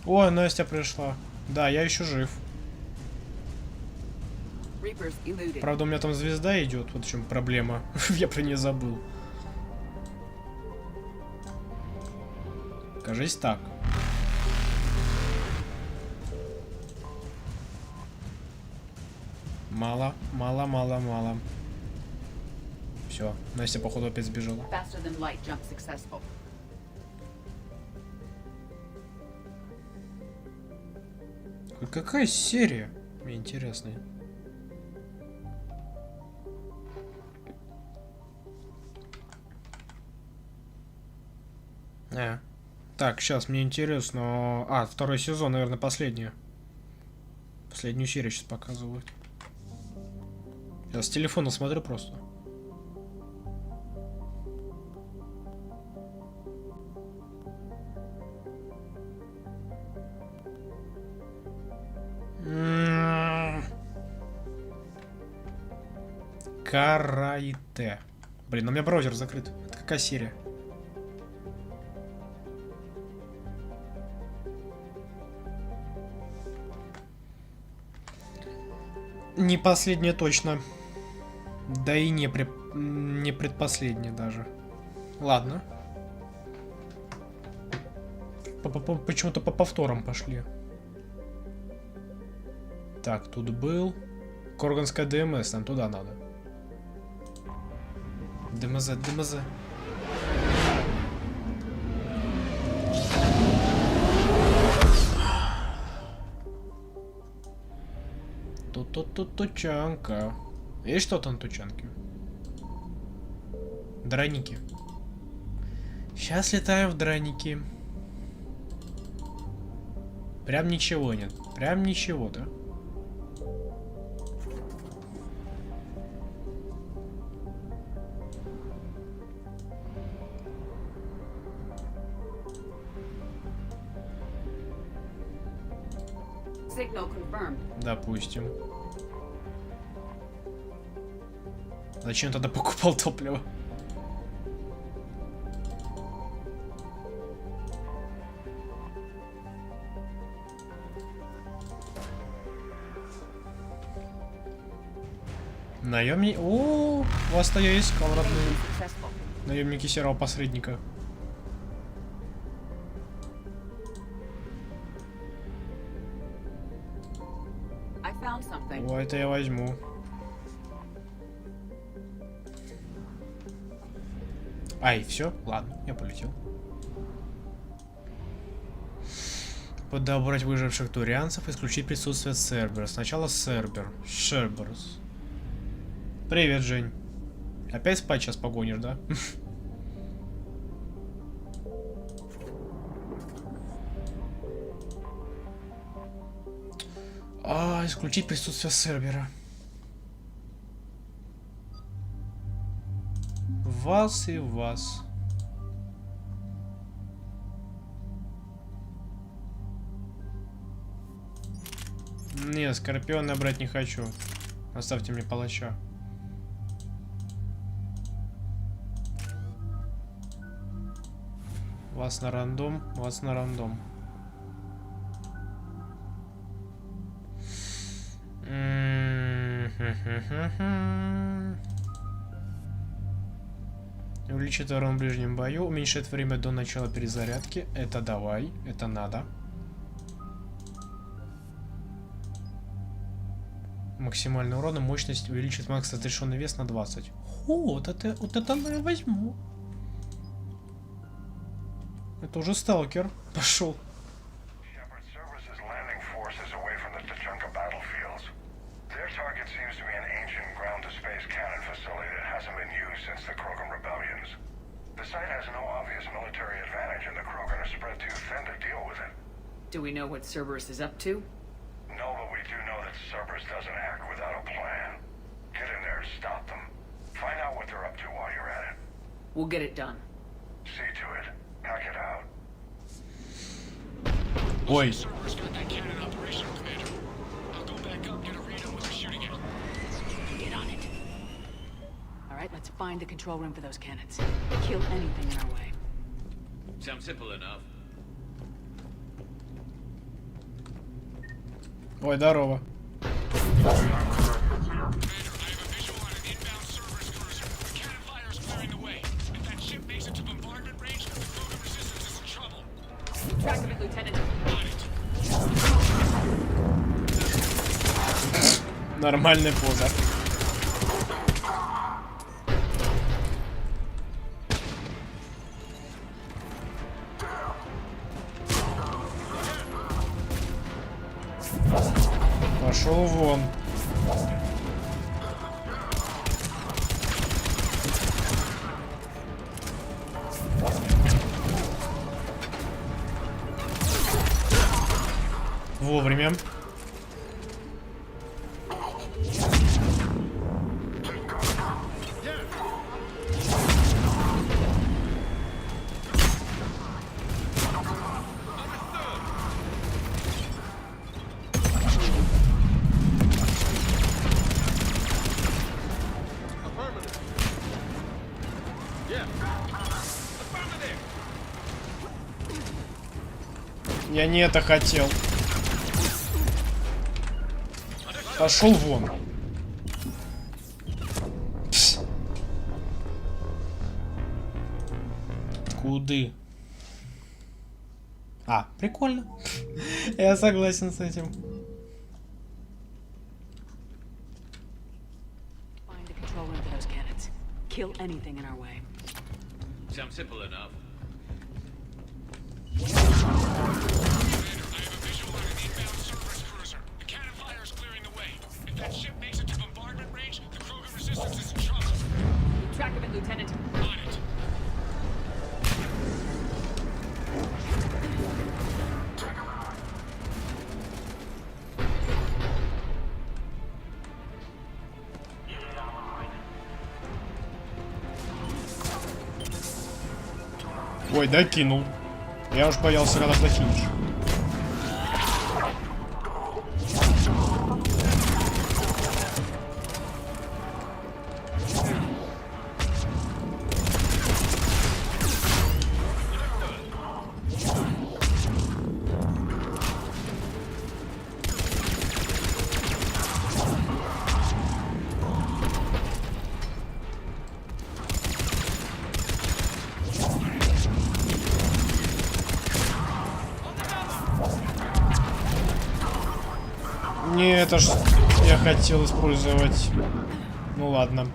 Ой, Настя пришла. Да, я еще жив. Правда, у меня там звезда идет. Вот в чем проблема. Я про нее забыл. Кажись так. Мало, мало, мало, мало. Все, Настя, походу, опять сбежала. Какая серия? Мне интересно. Так, сейчас мне интересно. А, второй сезон, наверное, последняя. Последнюю серию сейчас показывают. Я с телефона смотрю просто. Караите. Блин, у меня браузер закрыт. Это какая серия? Не последняя точно. Да и не предпоследняя даже. Ладно. Почему-то по повторам пошли. Так, тут был. Корганская ДМС, нам туда надо. ДМЗ, ДМЗ. Тут тучанка. Есть что-то на тучанке? Драники. Сейчас летаем в драники. Прям ничего нет. Прям ничего-то. Допустим. Зачем тогда покупал топливо? Наемник. О, у вас-то я искал, родные. Наемники серого посредника. О, это я возьму. Ай, все, ладно, я полетел. Подобрать выживших турианцев, исключить присутствие Цербера. Сначала Шерберс. Привет, Жень. Опять спать сейчас погонишь, да? Исключить присутствие Цербера. Вас и вас. Не, Скорпиона брать не хочу. Оставьте мне палача. Вас на рандом, вас на рандом. Увеличит урон в ближнем бою, уменьшит время до начала перезарядки. Это давай, это надо. Максимальный урон и мощность увеличит макс разрешенный вес на 20. Вот это я возьму. Это уже сталкер. Пошел. Do we know what Cerberus is up to? No, but we do know that Cerberus doesn't act without a plan. Get in there and stop them. Find out what they're up to while you're at it. We'll get it done. See to it. Hack it out. Ой. Cerberus got that cannon operational, Commander. I'll go back up, get a read on what they're shooting at. Get on it. All right, let's find the control room for those cannons. Kill anything in our way. Sounds simple enough. Ой, здорово. Нормальная поза. Пошел вон. Вовремя. Я не это хотел. Пошел вон. Пс. Куды? А, прикольно. Я согласен с этим. Find the control room for those cannons. Kill anything in our way. Sounds simple enough. That ship makes it to bombardment range, the Krogan resistance is in trouble. Track of it, Lieutenant. On it. Ой, докинул. Я уж боялся, когда докинешь. Не, это ж я хотел использовать. Ну ладно.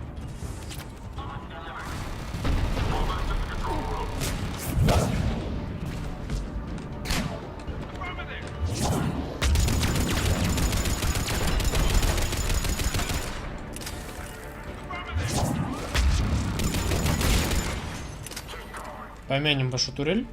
Помянем вашу турель.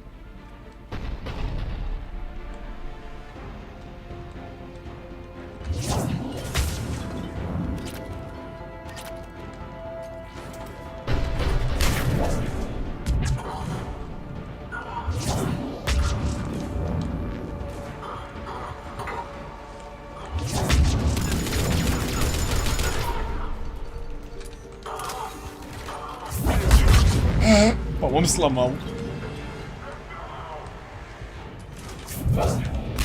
По-моему, сломал.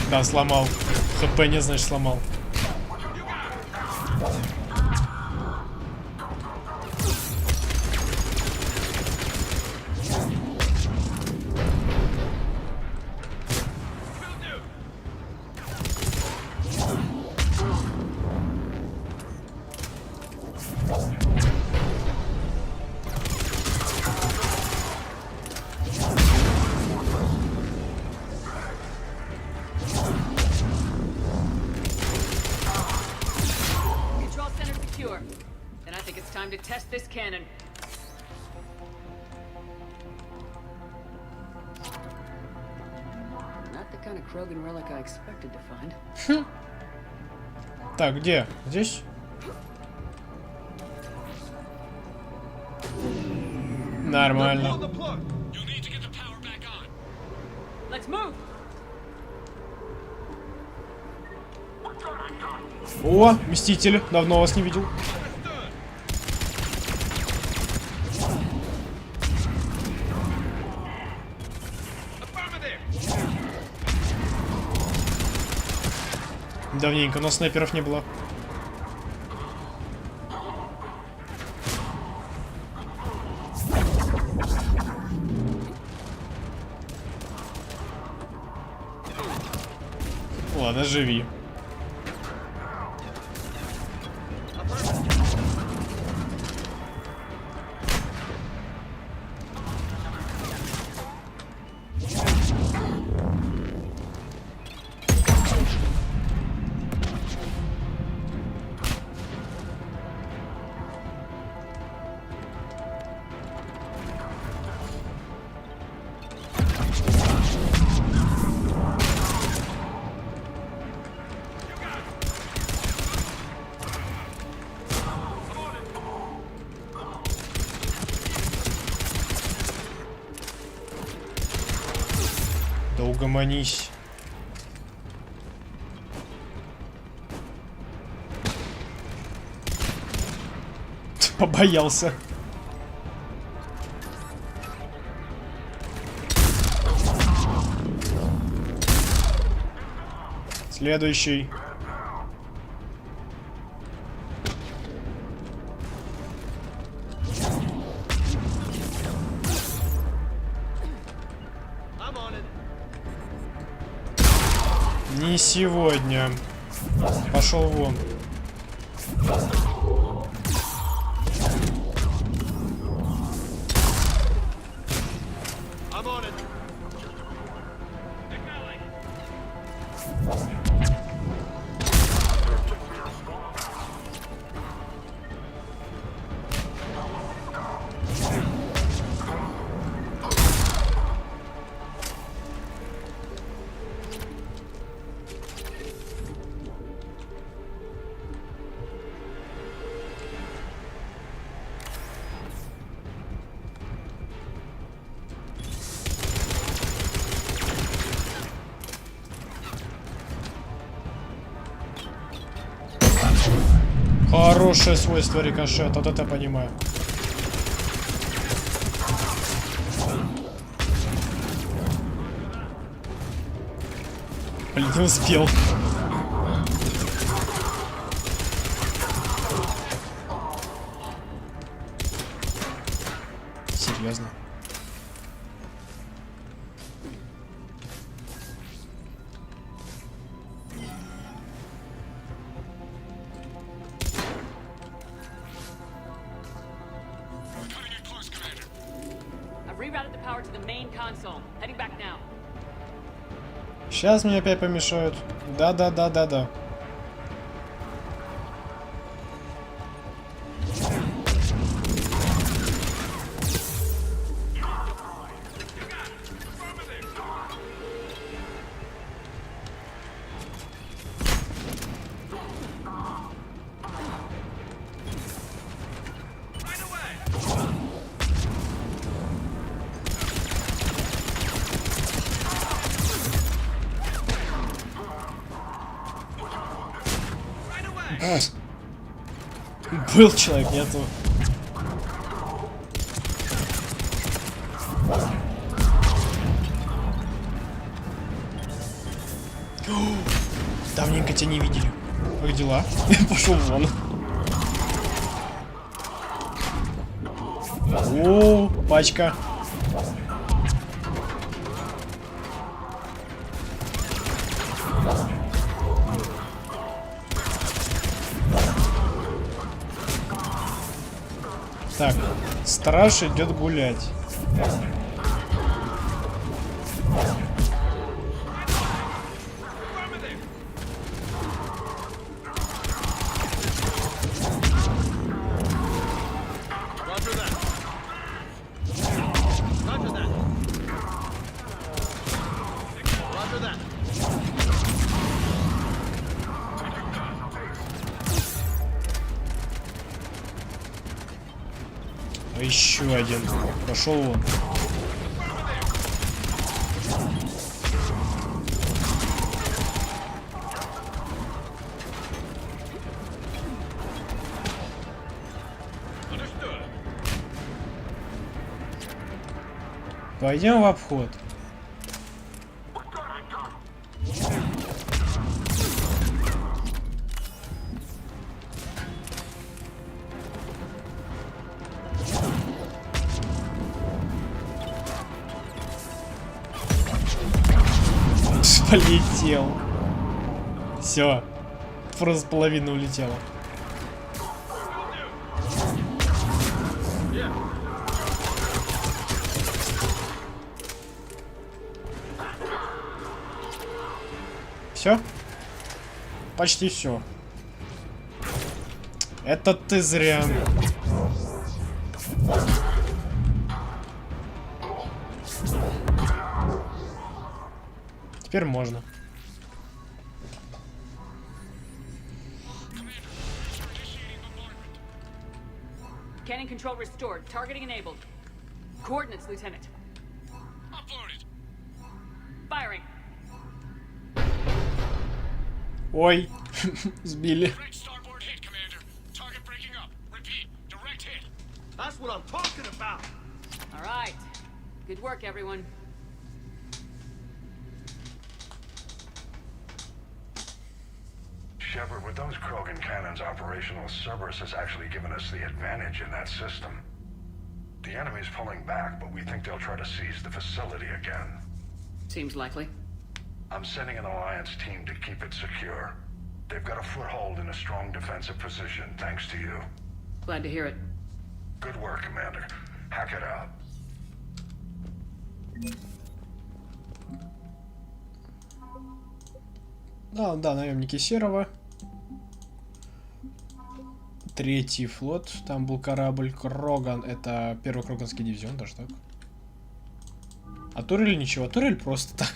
Да, сломал. ХП не значит сломал. Then I think it's time to test this cannon. Not the kind of Krogan relic I expected to find. Так, где? Здесь? Нормально. Let's move. О, Мстители. Давно вас не видел. Давненько, но снайперов не было. Ладно, живи. Да угомонись. Побоялся. Следующий. Не сегодня. Пошел вон. Хорошее свойство рикошет, вот это понимаю. Блин, не успел. Серьезно? Сейчас мне опять помешают. Да. Был человек, нету. Давненько тебя не видели. Как дела? Пошел вон. О, пачка. Так, страж идет гулять. А еще один. Пошел он. Пойдем в обход. Полетел. Все. Просто половина улетела. Все? Почти все. Это ты зря. Теперь можно. Cannon control restored. Targeting enabled. Coordinates, Lieutenant. Uploaded. Firing. Ой, сбили. Starboard hit, Commander. Target breaking up. Repeat. Direct hit. That's what I'm talking about. All right. Good work, everyone. Shepard, with those Krogan cannons operational, Cerberus has actually given us the advantage in that system. The enemy's pulling back, but we think they'll try to seize the facility again. Seems likely. I'm sending an Alliance team to keep it secure. They've got a foothold in a strong defensive position, thanks to you. Glad to hear it. Good work, Commander. Hack it out. Да, наемники Серого. Третий флот. Там был корабль Кроган. Это первый Кроганский дивизион, даже так. А турель ничего. Турель просто так.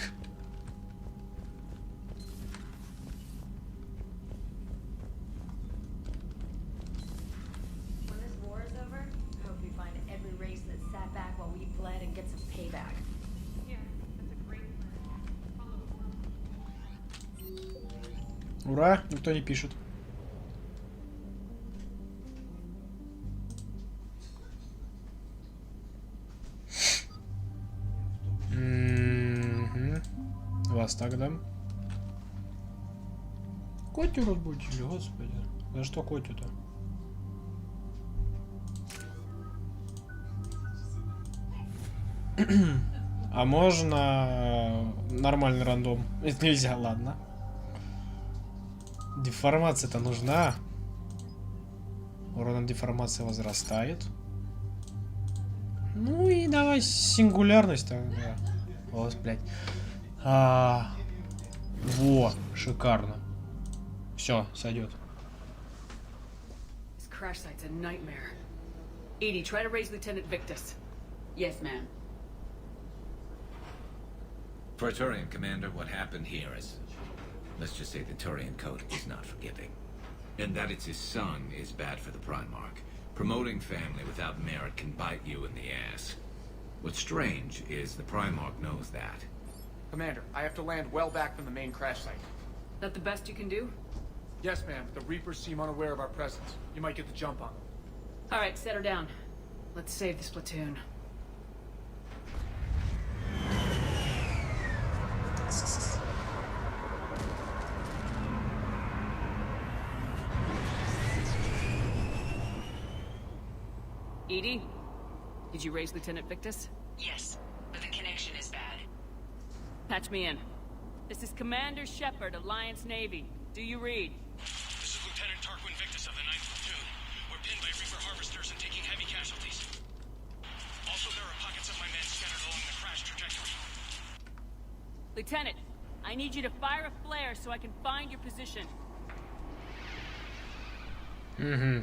Ура, никто не пишет. Вас тогда. Котю разбудили, господи. За что котю-то? А можно нормальный рандом? Это нельзя, ладно. Деформация-то нужна. Урон деформации возрастает. Ну и давай сингулярность тогда. О, блядь. Во, шикарно. Все, сойдет. This crash site's a nightmare. Edie, try to raise Lieutenant Victus. Yes, ma'am. For a Turian commander, what happened here is, let's just say the Turian code is not forgiving. And that it's his son is bad for the Primarch. Promoting family without merit can bite you in the ass. What's strange is the Primarch knows that. Commander, I have to land well back from the main crash site. That the best you can do? Yes, ma'am. The Reapers seem unaware of our presence. You might get the jump on them. All right, set her down. Let's save this platoon. Edie, did you raise Lieutenant Victus? Yes, but the connection is bad. Patch me in. This is Commander Shepard, Alliance Navy. Do you read? This is Lieutenant Tarquin Victus of the 9th Platoon. We're pinned by Reaper harvesters and taking heavy casualties. Also, there are pockets of my men scattered along the crash trajectory. Lieutenant, I need you to fire a flare so I can find your position. Mm-hmm.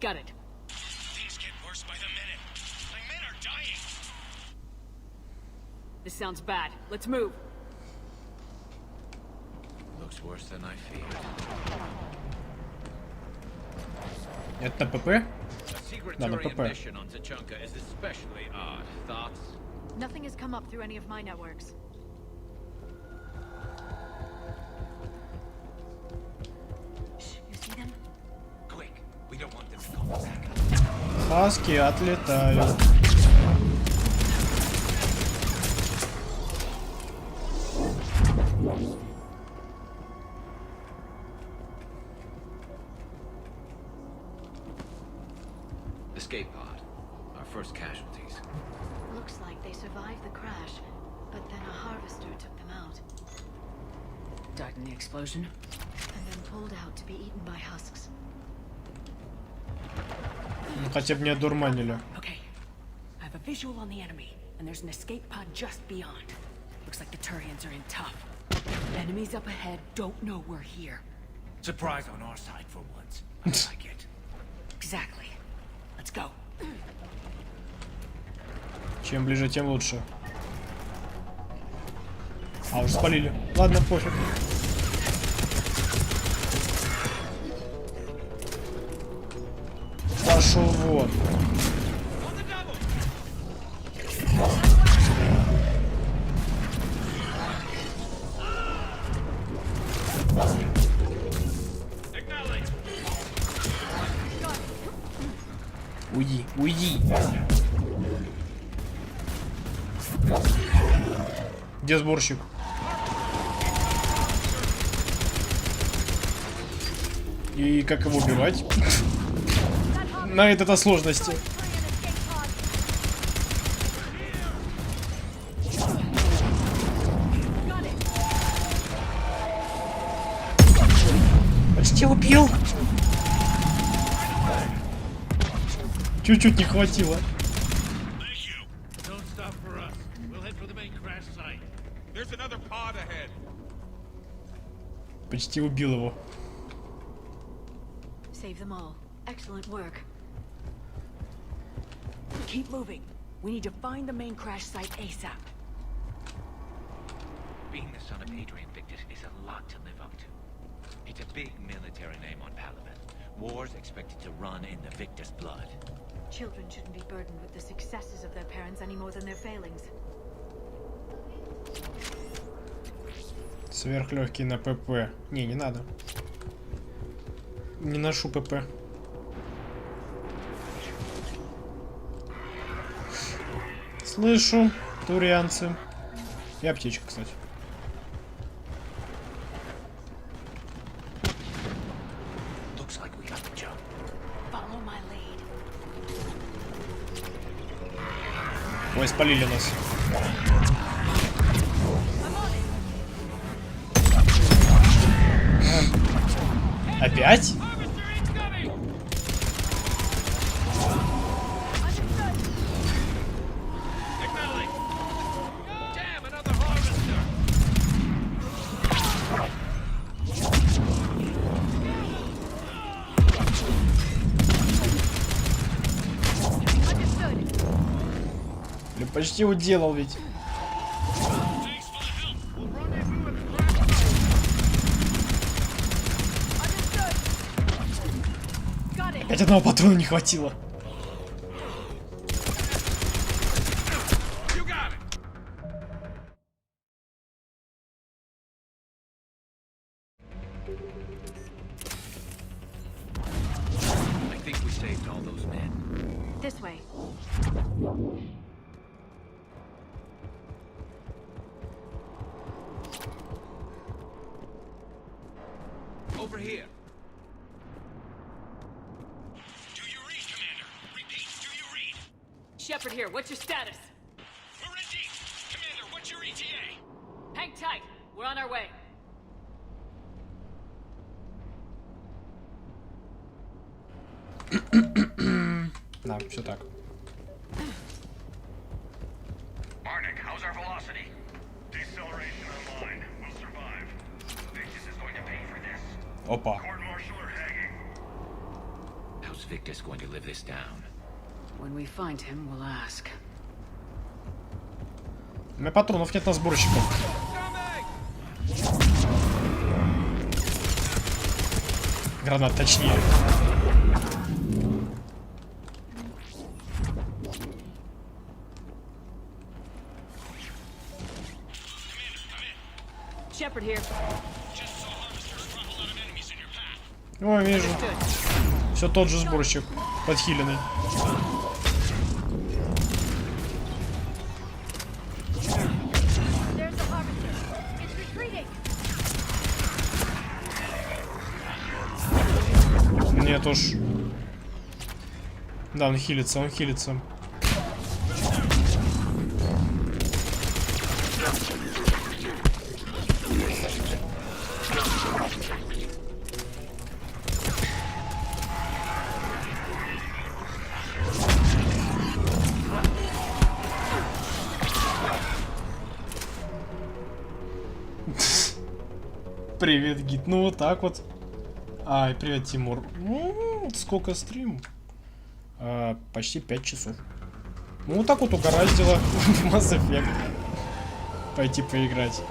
Got it. Things get worse by the minute. My men are dying. This sounds bad. Let's move. Looks worse than I feared. Это ПП? Да, на ПП. Mission on Tachanka is especially odd. Thoughts? Nothing has come up through any of my networks. You see them? Quick, we don't want them to come back. Хаски отлетают. Escape pod. Our first casualties. Looks like they survived the crash, but then a harvester took them out. Died in the explosion? And then pulled out to be eaten by husks. Хотя бы не одурманили. Okay. I have a visual on the enemy, and there's an escape pod just beyond. Looks like the Turians are in tough. Enemies up ahead don't know we're here. Surprise on our side for once. I like it. Exactly. Let's go. Чем ближе, тем лучше. А, уже спалили. Ладно, пофиг. Пошел вон. Уйди, уйди. Где сборщик? И как его убивать? На это-то сложности. Почти убил. Чуть-чуть не хватило. Почти убил его. Save them all. Excellent work. Keep moving. We need to find the main crash site ASAP. Being the son of Adrian Victus is a lot to live up to. It's a big military name on Palaven. War's expected to run in the Victus blood. Children shouldn't be burdened with the successes of their parents any more than their failings. Сверхлегкий на ПП. Не надо. Не ношу ПП. Слышу, турианцы. И аптечка, кстати. Ой, спалили нас. Опять? Блин, почти уделал ведь. 5 одного патрона не хватило. This way. Over here. Do you read, Commander? Shepard here. What's your status? We're in deep. Commander, what's your ETA? Hang tight. We're on our way. Да, все так. Arnik, how's our velocity? Deceleration online. We'll survive. Victus is going to pay for this. Опа. Court-martial or hanging? How's Victus going to live this down? When we find him, we'll ask. У меня патронов нет на сборщиков. Гранат точнее. Shepard here. О, вижу. Все тот же сборщик, подхиленный. Нет уж. Да, он хилится, он хилится. Привет, гид. Ну вот так вот. Ай, привет, Тимур. Сколько стрим? Почти 5 часов. Ну вот так вот угораздило в Mass Effect пойти поиграть.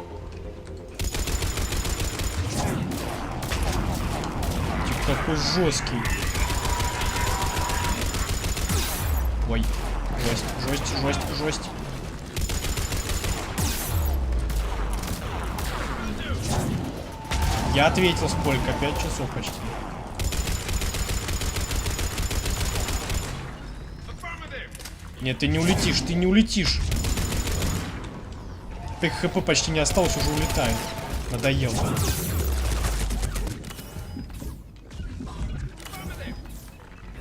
Типа такой жесткий. Ой, жесть. Я ответил сколько? 5 часов почти. Нет, ты не улетишь. Ты хп почти не осталось, уже улетает. Надоел.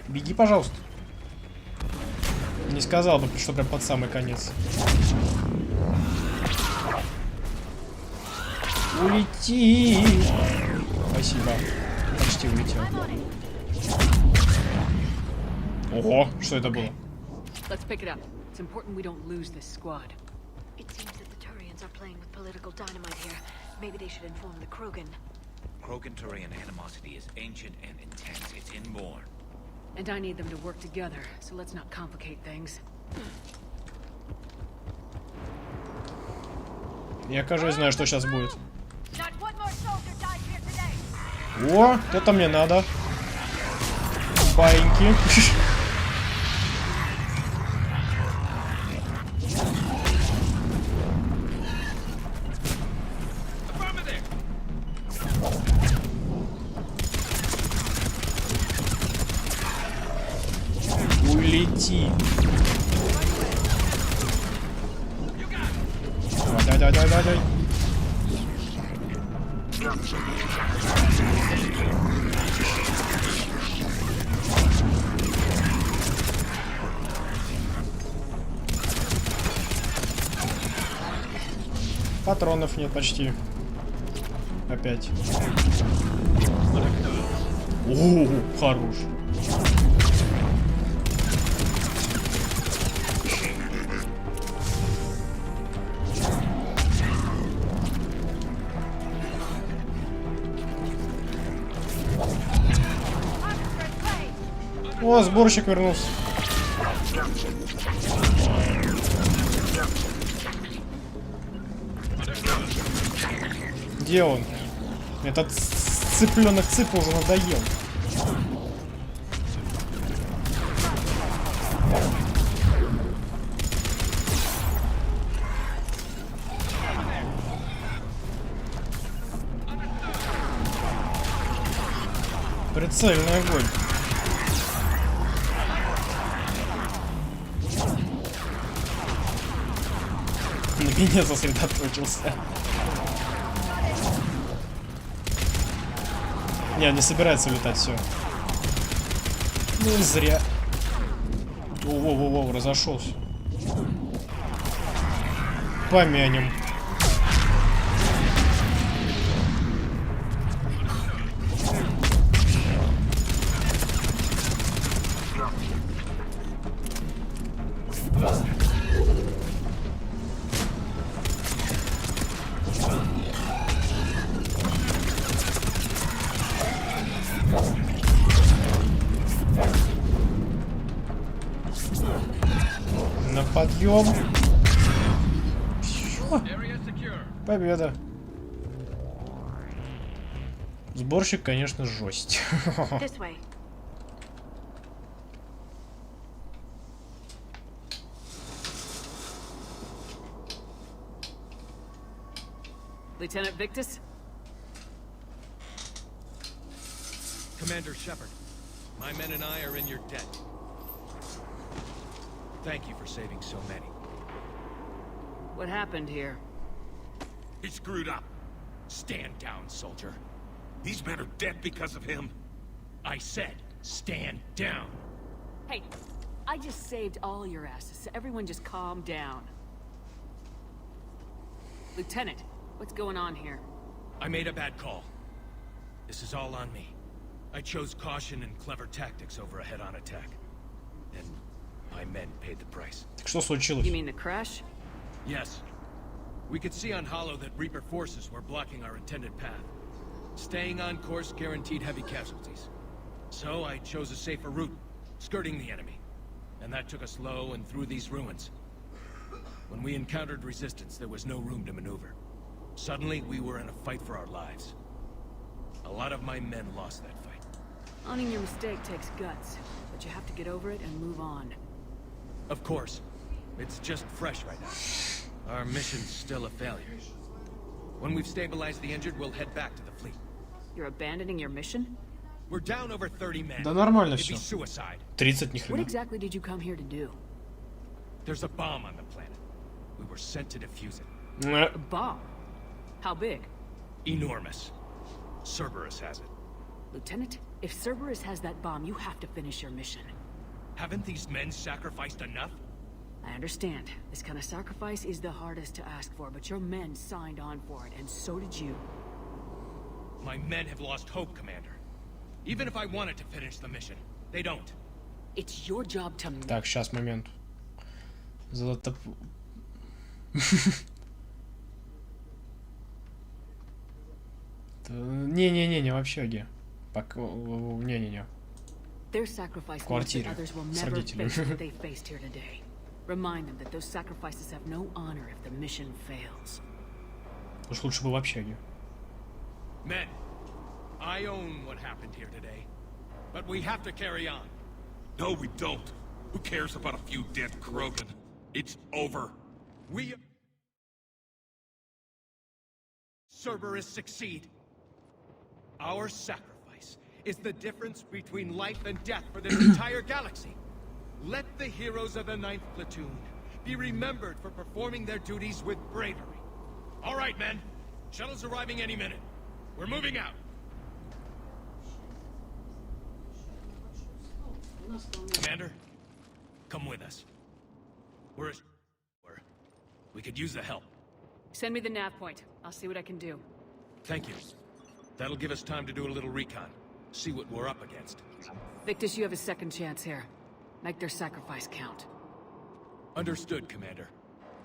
Беги, пожалуйста. Не сказал бы, что прям под самый конец. Улети! Спасибо. Почти улетел. Ого, что это было? Let's pick it up. It's important we don't lose this squad. It seems that the Turians are playing with political dynamite here. Maybe they should inform the Krogan. Krogan-Turian animosity is ancient and intense. It's inborn. And I need them to work together, so let's not complicate things. Я, кажется, знаю, что сейчас будет. О, это мне надо. Баиньки. Улети. Давай. Патронов нет почти. Опять. О, хорош. О, сборщик вернулся. Где он? Этот цыпленок цыпа уже надоел. Прицельный огонь. На меня сосредоточился. Не, не собирается летать, все. Ну, зря. Воу-воу-воу, разошелся. Помянем. На подъем. Всё. Победа. Сборщик, конечно, жесть. Lieutenant Victus? Commander Shepard, my men and I are in your debt. Thank you for saving so many. What happened here? He screwed up. Stand down, soldier. These men are dead because of him. I said, stand down. Hey, I just saved all your asses, so everyone just calm down. Lieutenant, what's going on here? I made a bad call. This is all on me. I chose caution and clever tactics over a head-on attack. And my men paid the price. Что случилось? You mean the crash? Yes. We could see on Hollow that Reaper forces were blocking our intended path. Staying on course guaranteed heavy casualties. So I chose a safer route, skirting the enemy. And that took us low and through these ruins. When we encountered resistance, there was no room to maneuver. Suddenly, we were in a fight for our lives. A lot of my men lost that fight. Owning your mistake takes guts, but you have to get over it and move on. Of course. It's just fresh right now. Our mission's still a failure. When we've stabilized the injured, we'll head back to the fleet. You're abandoning your mission? We're down over 30 men. Да нормально It'd be все. suicide. 30 ни What хрена. exactly did you come here to do? There's a bomb on the planet. We were sent to defuse it. A bomb? How big? Enormous. Cerberus has it. Lieutenant, if Cerberus has that bomb, you have to finish your mission. Haven't these men sacrificed enough? I understand. This kind of sacrifice is the hardest to ask for, but your men signed on for it, and so did you. My men have lost hope, Commander. Even if I wanted to finish the mission, they don't. It's your job to... Так, сейчас, момент. Золото... Не-не-не, вообще где? Не-не-не. Their sacrifice В means that квартире. others will С never родителями. face what they faced here today. Remind them that those sacrifices have no honor if the mission fails. Уж лучше бы в общаге. Men, I own what happened here today. But we have to carry on. No, we don't. Who cares about a few dead Krogan? It's over. We... Cerberus succeed. Our sacrifice is the difference between life and death for this entire galaxy. Let the heroes of the 9th Platoon be remembered for performing their duties with bravery. All right, men. Shuttle's arriving any minute. We're moving out. Commander, come with us. We're we could use the help. Send me the nav point. I'll see what I can do. Thank you. That'll give us time to do a little recon. See what we're up against. Victus, you have a second chance here. Make their sacrifice count. Understood, Commander.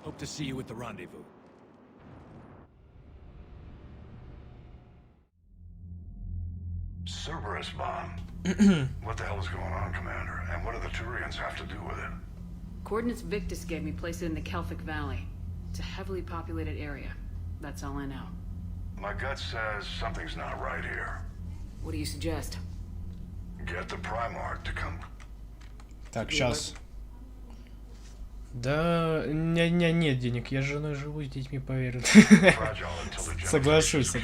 Hope to see you at the rendezvous. Cerberus bomb. What the hell is going on, Commander? And what do the Turians have to do with it? Coordinates Victus gave me place it in the Kelphic Valley. It's a heavily populated area. That's all I know. My gut says something's not right here. What do you suggest? Get the Primarch to come. Так, сейчас. Да, нет денег, я с женой живу, с детьми поверят. Соглашусь.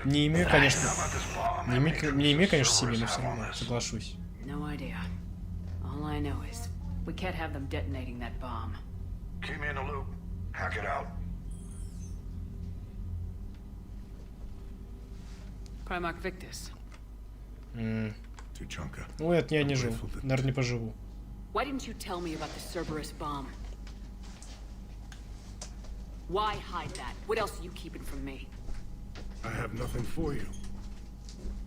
Не имею, конечно, не имею, конечно, себе, но все равно соглашусь. No idea. All I know is we can't have them detonating that bomb. Keep me in the loop. Hack it out. Primarch Victus. Ну, это я не жил. Наверное, не поживу. Why didn't you tell me about the Cerberus bomb? Why hide that? What else are you keeping from me? I have nothing for you.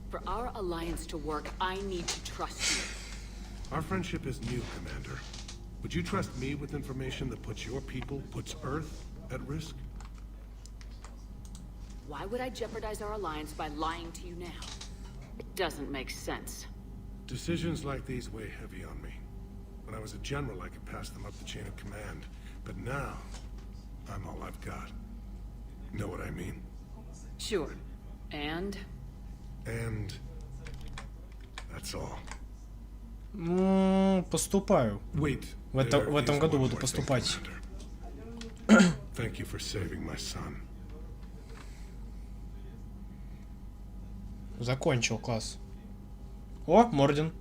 For our alliance to work, I need to trust you. Our friendship is new, Commander. Would you trust me with information that puts your people, puts Earth, at risk? Why would I jeopardize our alliance by lying to you now? It doesn't make sense. Decisions like these weigh heavy on me. When I was a general, I could pass them up the chain of command. But now, I'm all I've got. Know what I mean? Sure. And? And... that's all. Поступаю. Wait, В этом году буду поступать. Thank you for saving my son. Закончил класс. О, Морден.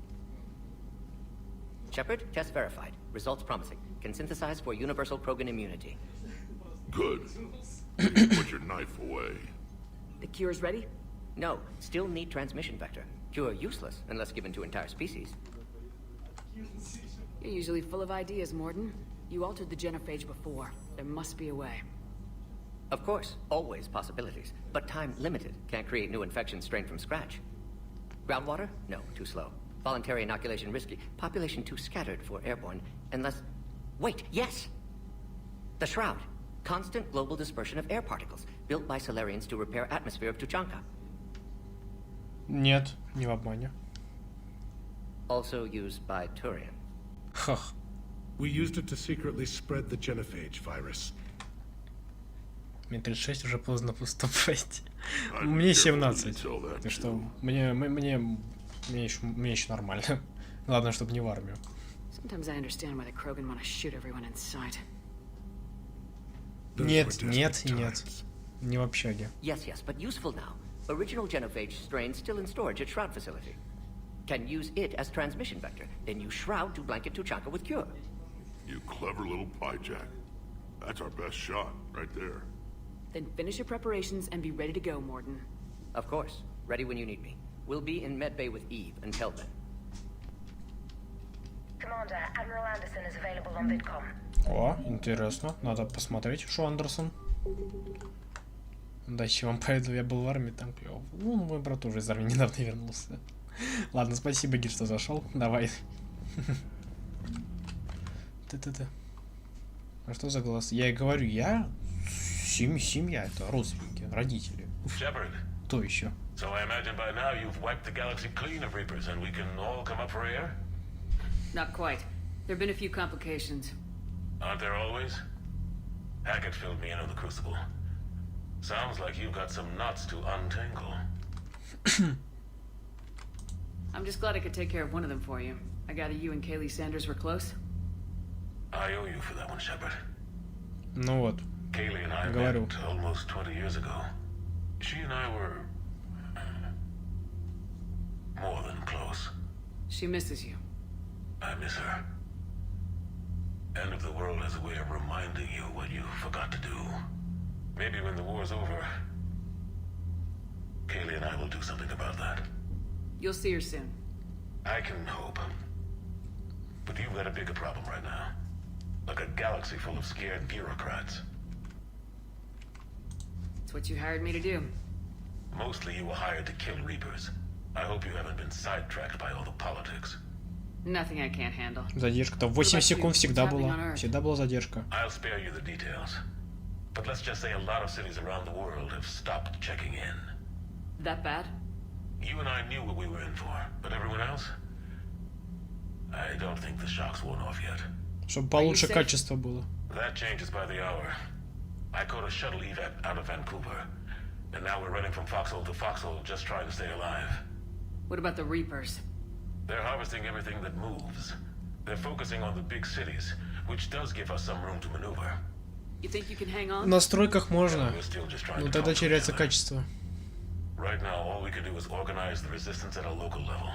Shepard, test verified. Results promising. Can synthesize for universal Krogan immunity. Good. You can put your knife away. The cure's ready? No, still need transmission vector. Cure useless unless given to entire species. You're usually full of ideas, Morden. You altered the genophage before. There must be a way. Of course, always possibilities, but time limited. Can't create new infection strain from scratch. Groundwater? No, too slow. Voluntary inoculation risky. Population too scattered for airborne, unless... Wait, yes! The Shroud. Constant global dispersion of air particles, built by Solarians to repair atmosphere of Tuchanka. Нет, не в обмане. Also used by Turian. Хах. We used it to secretly spread the genophage virus. Мне 36, уже поздно поступать. Мне 17. Так что мне еще нормально. Главное, чтобы не в армию. Sometimes I understand why the Krogan want to shoot everyone in sight. Нет. Не в общаге. Yes, but useful now. Original genophage strain still in storage at Shroud facility. Can use it as transmission vector, then use Shroud to blanket Tuchanka with cure. You clever little piejack. That's our best shot, right there. Then finish your preparations and be ready to go, Morden. Of course. Ready when you need me. We'll be in medbay with Eve until then. Commander, Admiral Anderson is available on Vidcom. О, интересно. Надо посмотреть, что Андерсон. Удачи вам, поэтому я был в армии, там клёво. Ну, мой брат уже из армии недавно вернулся. Ладно, спасибо, Гиль, что зашел. Давай. Ты. А что за голос? Я и говорю, я... Семья, это родственники, родители. Shepard. Кто еще? So I imagine by now you've wiped the galaxy clean of Reapers and we can all come up for air? Not quite. There have been a few complications. Aren't there always? Hackett filled me in on the Crucible. Sounds like you've got some knots to untangle. I'm just glad I could take care of one of them for you. I gather you and Kaylee Sanders were close? I owe you for that one, Shepard. Ну вот. Kaylee and I met almost 20 years ago. She and I were... more than close. She misses you. I miss her. End of the world has a way of reminding you what you forgot to do. Maybe when the war's over, Kaylee and I will do something about that. You'll see her soon. I can hope. But you've got a bigger problem right now. Like a galaxy full of scared bureaucrats. It's what you hired me to do. Mostly you were hired to kill Reapers. I hope you haven't been sidetracked by all the politics. Nothing I can't handle. Задержка-то 8 секунд всегда была. Всегда была задержка. I'll spare you the details. But let's just say a lot of cities around the world have stopped checking in. That bad? You and I knew what we were in for, but everyone else? I don't think the shock's worn off yet. Чтобы получше качество было. That changes by the hour. I caught a shuttle evac out of Vancouver, and now we're running from foxhole to foxhole just trying to stay alive. What about the Reapers? They're harvesting everything that moves. They're focusing on the big cities, which does give us some room to maneuver. You think you can hang on? В настройках можно, но тогда теряется качество. Right now, all we can do is organize the resistance at a local level.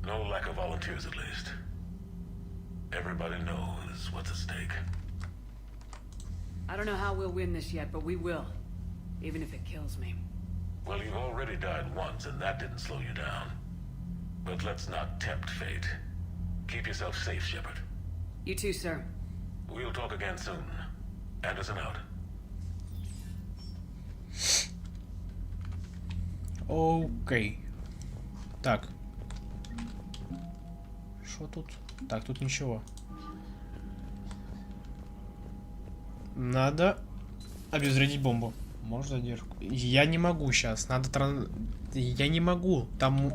No lack of volunteers, at least. Everybody knows what's at stake. I don't know how we'll win this yet, but we will. Even if it kills me. Well, you've already died once, and that didn't slow you down. But let's not tempt fate. Keep yourself safe, Shepard. You too, sir. We'll talk again soon. Anderson out. Окей. Так. Что тут? Так, тут ничего. Надо обезвредить бомбу. Можно задержку? Я не могу сейчас. Надо Я не могу. Там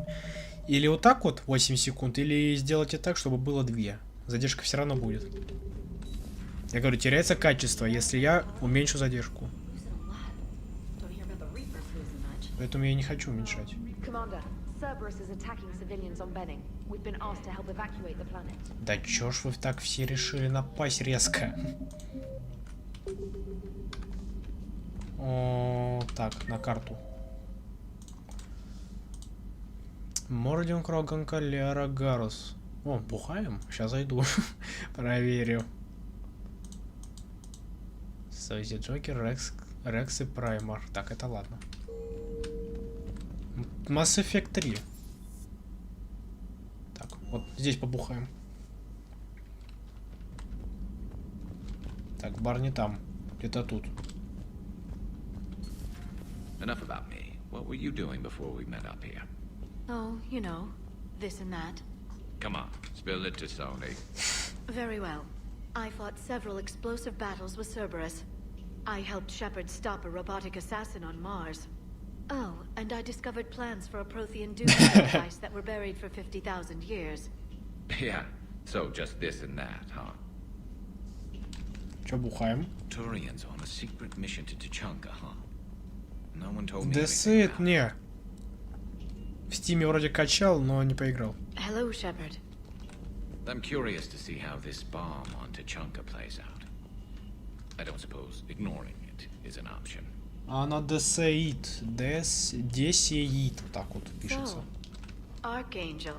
или вот так вот 8 секунд, или сделать и так, чтобы было 2. Задержка все равно будет. Я говорю, теряется качество, если я уменьшу задержку. Поэтому я не хочу уменьшать. Да чё ж вы так все решили напасть резко? О, так, на карту. Мордин Кроган Калера Гарус. О, бухаем? Сейчас зайду. Проверю. Сойзи Джокер, Рекс и Праймар. Так, это ладно. Mass Effect 3. Так, вот здесь побухаем. Так, бар не там. Где-то тут. Enough about me. What were you doing before we met up here? Oh, you know, this and that. Come on, spill it to Sony. Very well. I fought several explosive battles with Cerberus. I helped Shepard stop a robotic assassin on Mars. Oh, and I discovered plans for a Prothean durak device that were buried for 50,000 years. Yeah, so just this and that, huh? Чё бухаем? Turians on a secret mission to Tuchanka, huh? No one told me That's anything it, about не. В Стиме вроде качал, но не поиграл. Hello, Shepard. I'm curious to see how this bomb on Tuchanka plays out. I don't suppose ignoring it is an option. Она десеит. Десеит. Вот так вот пишется. So, Archangel.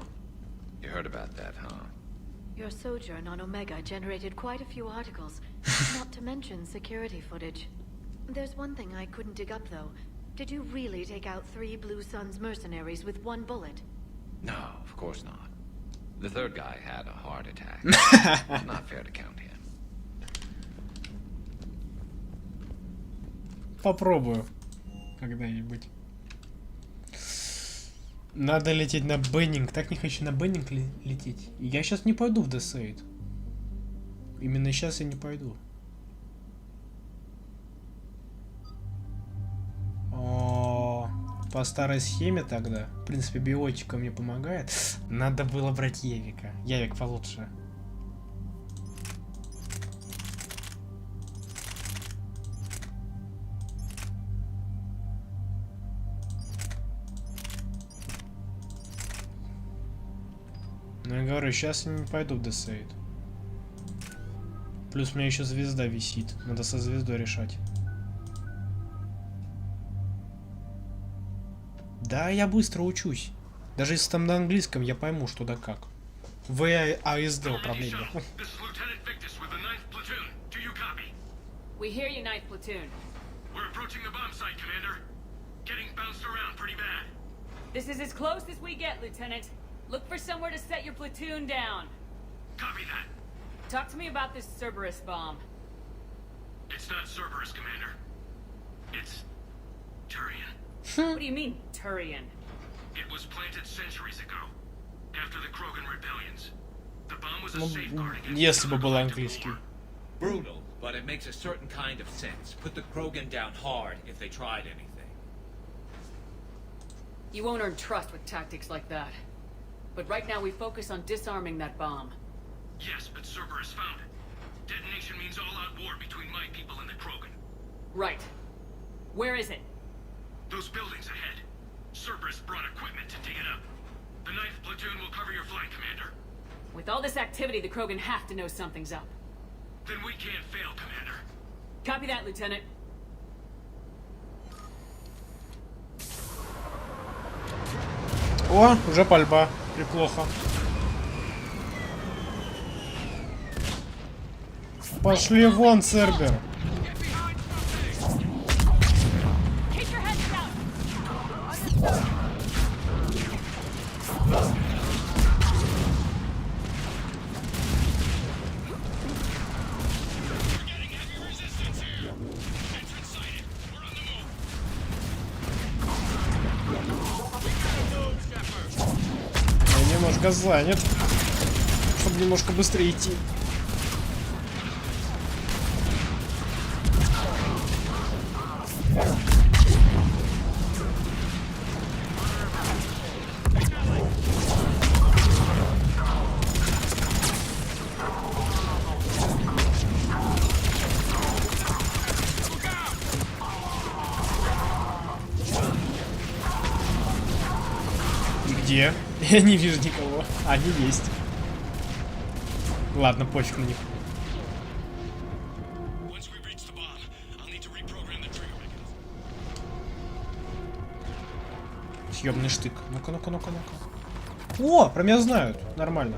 You heard about that, huh? Your sojourn on Omega generated quite a few articles, not to mention security footage. There's one thing I couldn't dig up, though. Did you really take out 3 Blue Suns mercenaries with 1 bullet? No, of course not. The third guy had a heart attack. Not fair to count him. Попробую. Когда-нибудь. Надо лететь на Беннинг. Так не хочу на Беннинг лететь. Я сейчас не пойду в Десейд. Именно сейчас я не пойду. По старой схеме тогда. В принципе, биотика мне помогает. Надо было брать Явика. Явик получше. Ну, я говорю, сейчас я не пойду в Десейд. Плюс у меня еще звезда висит. Надо со звездой решать. Да, я быстро учусь. Даже если там на английском, я пойму, что да как. ВАСД управление. We hear you, 9th Platoon. We're approaching the bomb site, Commander. Getting bounced around pretty bad. This is as close as we get, Lieutenant. Look for somewhere to set your platoon down. Copy that. Talk to me about this Cerberus bomb. It's not Cerberus, Commander. It's Turian. What do you mean, Turian? It was planted centuries ago, after the Krogan rebellions. The bomb was a safeguard against Если бы был английский. Brutal, but it makes a certain kind of sense. Put the Krogan down hard if they tried anything. You won't earn trust with tactics like that. But right now we focus on disarming that bomb. Yes, but Cerberus found it. Detonation means all-out war between my people and the Krogan. Right. Where is it? Those buildings ahead. Cerberus brought equipment to dig it up. The 9th Platoon will cover your flank, Commander. With all this activity, the Krogan have to know something's up. Then we can't fail, Commander. Copy that, Lieutenant. О, уже пальба. Неплохо. Пошли вон, Цербер. немножко занят, чтобы немножко быстрее идти. Где? Я не вижу никого. Они есть. Ладно, пофиг на них. Съемный штык. Ну-ка, ну-ка, ну-ка, ну-ка. О, про меня знают. Нормально.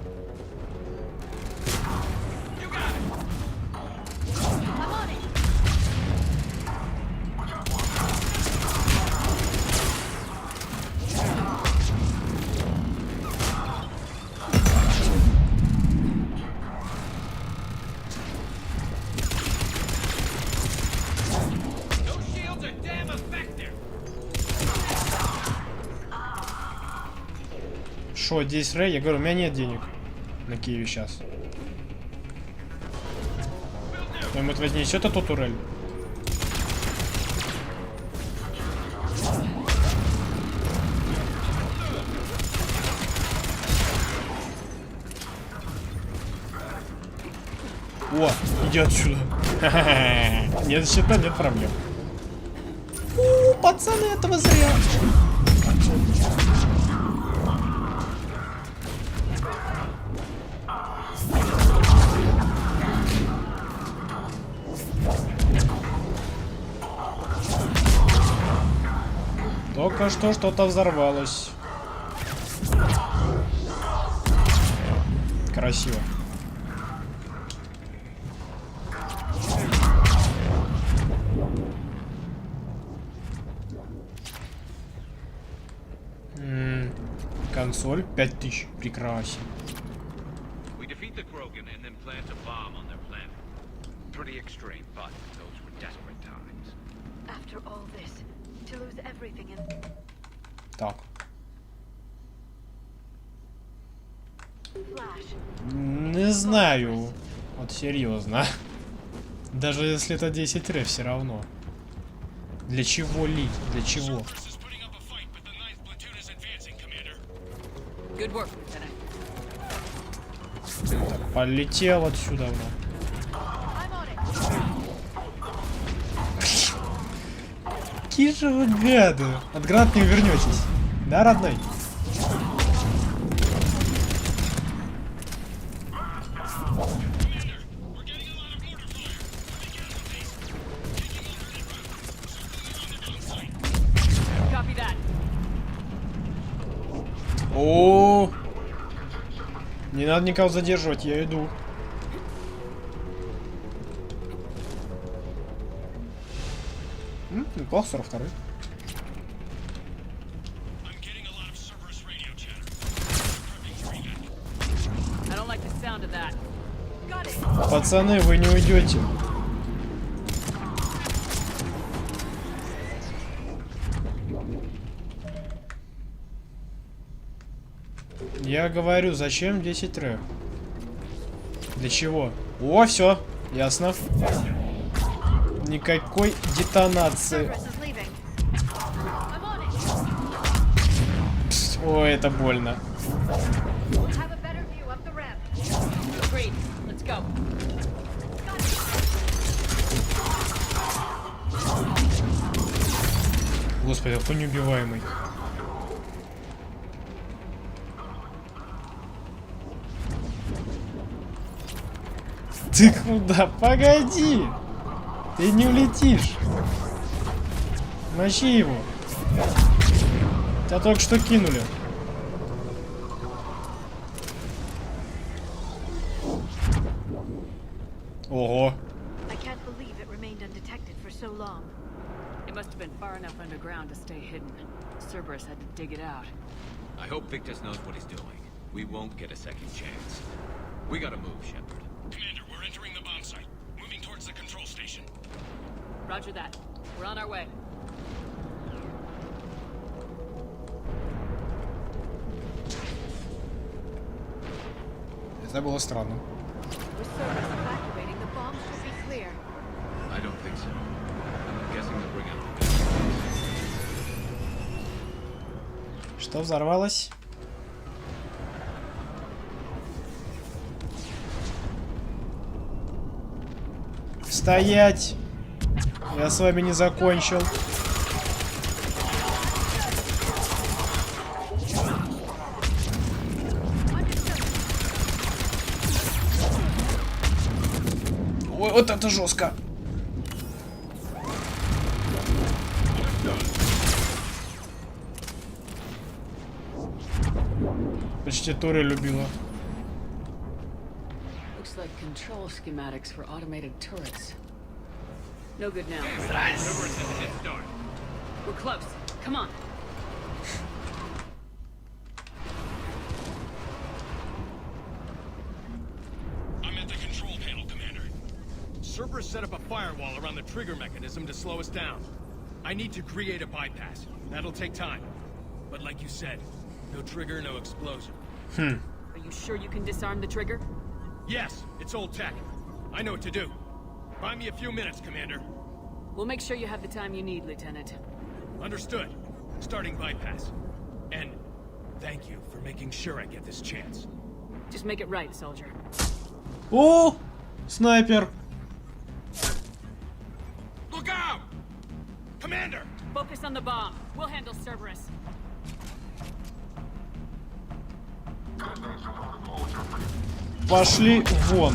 Шо, здесь Рэй? Я говорю, у меня нет денег на Киеве сейчас. Кто-нибудь вознесет эту турель? О, иди отсюда. Нет счета, нет проблем. Пацаны, этого зря. Только что что-то взорвалось. Красиво. Консоль 5000. Прекрасно. Так. Не знаю. Вот серьезно. Даже если это 10 ре, все равно. Для чего лить? Для чего? Так, полетел отсюда. Какие же вы гады. От гранат не увернетесь. Да, родной? О, не надо никого задерживать, я иду. Неплохо, 42-й. Пацаны, вы не уйдете. Я говорю, зачем 10 ре? Для чего? О, все, ясно. Никакой детонации. Пс, ой, это больно. Господи, какой неубиваемый. Ты куда? Погоди! Ты не улетишь. Мочи его. Тебя только что кинули. Ого. It must have been far enough underground to stay hidden. Cerberus had to dig it out. I hope Victus knows what he's doing. We won't get a second chance. We gotta move, Shepard. Commander, we're entering the bomb site. Moving towards the control station. Roger that. We're on our way. Это было странно. I don't think so. I'm guessing they'll bring out. Что взорвалось? Стоять! Я с вами не закончил. Ой, вот это жестко. Почти туры любила. Looks like control schematics for automated turrets. No good now. We're close. Come on. I'm at the control panel, Commander. Cerberus set up a firewall around the trigger mechanism to slow us down. I need to create a bypass. That'll take time. But like you said, no trigger, no explosion. Are you sure you can disarm the trigger? Yes, it's old tech. I know what to do. Buy me a few minutes, Commander. We'll make sure you have the time you need, Lieutenant. Understood. Starting bypass. And thank you for making sure I get this chance. Just make it right, soldier. О, снайпер. Look out! Commander! Focus on the bomb. We'll handle Cerberus. Пошли вон.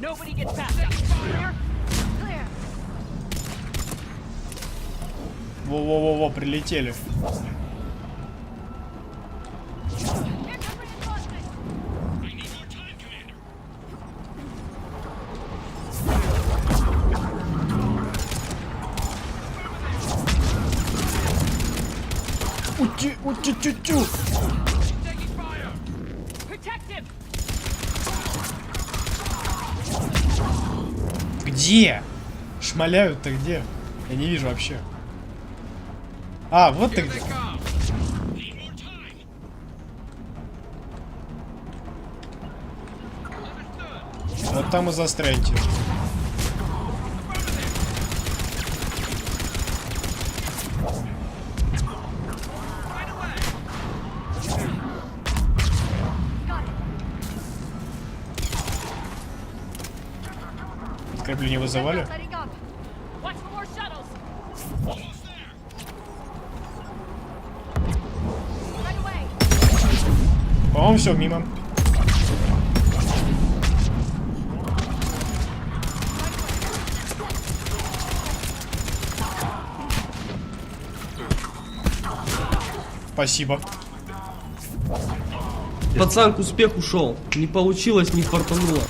Nobody gets past us. Clear? Clear. Во-во-во-во, прилетели. Ути-ути-тю-тю. Где? Шмаляют-то где? Я не вижу вообще. А, вот ты где. Вот там и застряньте. Крепление вызывали? По-моему, все мимо. Спасибо. Пацан к успеху ушел. Не получилось, не фартануло.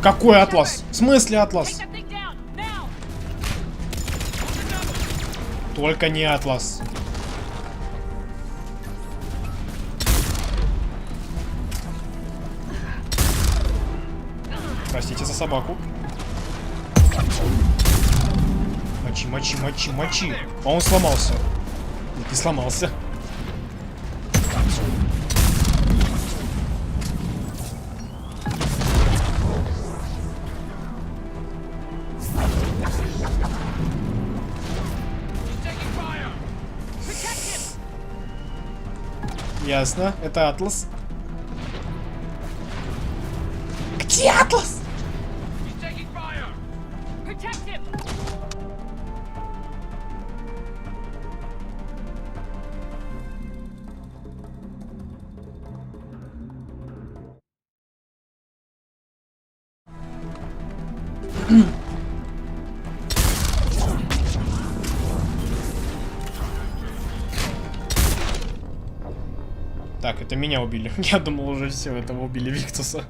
Какой атлас? В смысле атлас? Только не атлас. Простите за собаку. Мочи, мочи, мочи, мочи. А он сломался. Нет, не сломался. Ясно, это атлас. Где атлас? Так, это меня убили. Я думал уже все, этого убили Виктуса.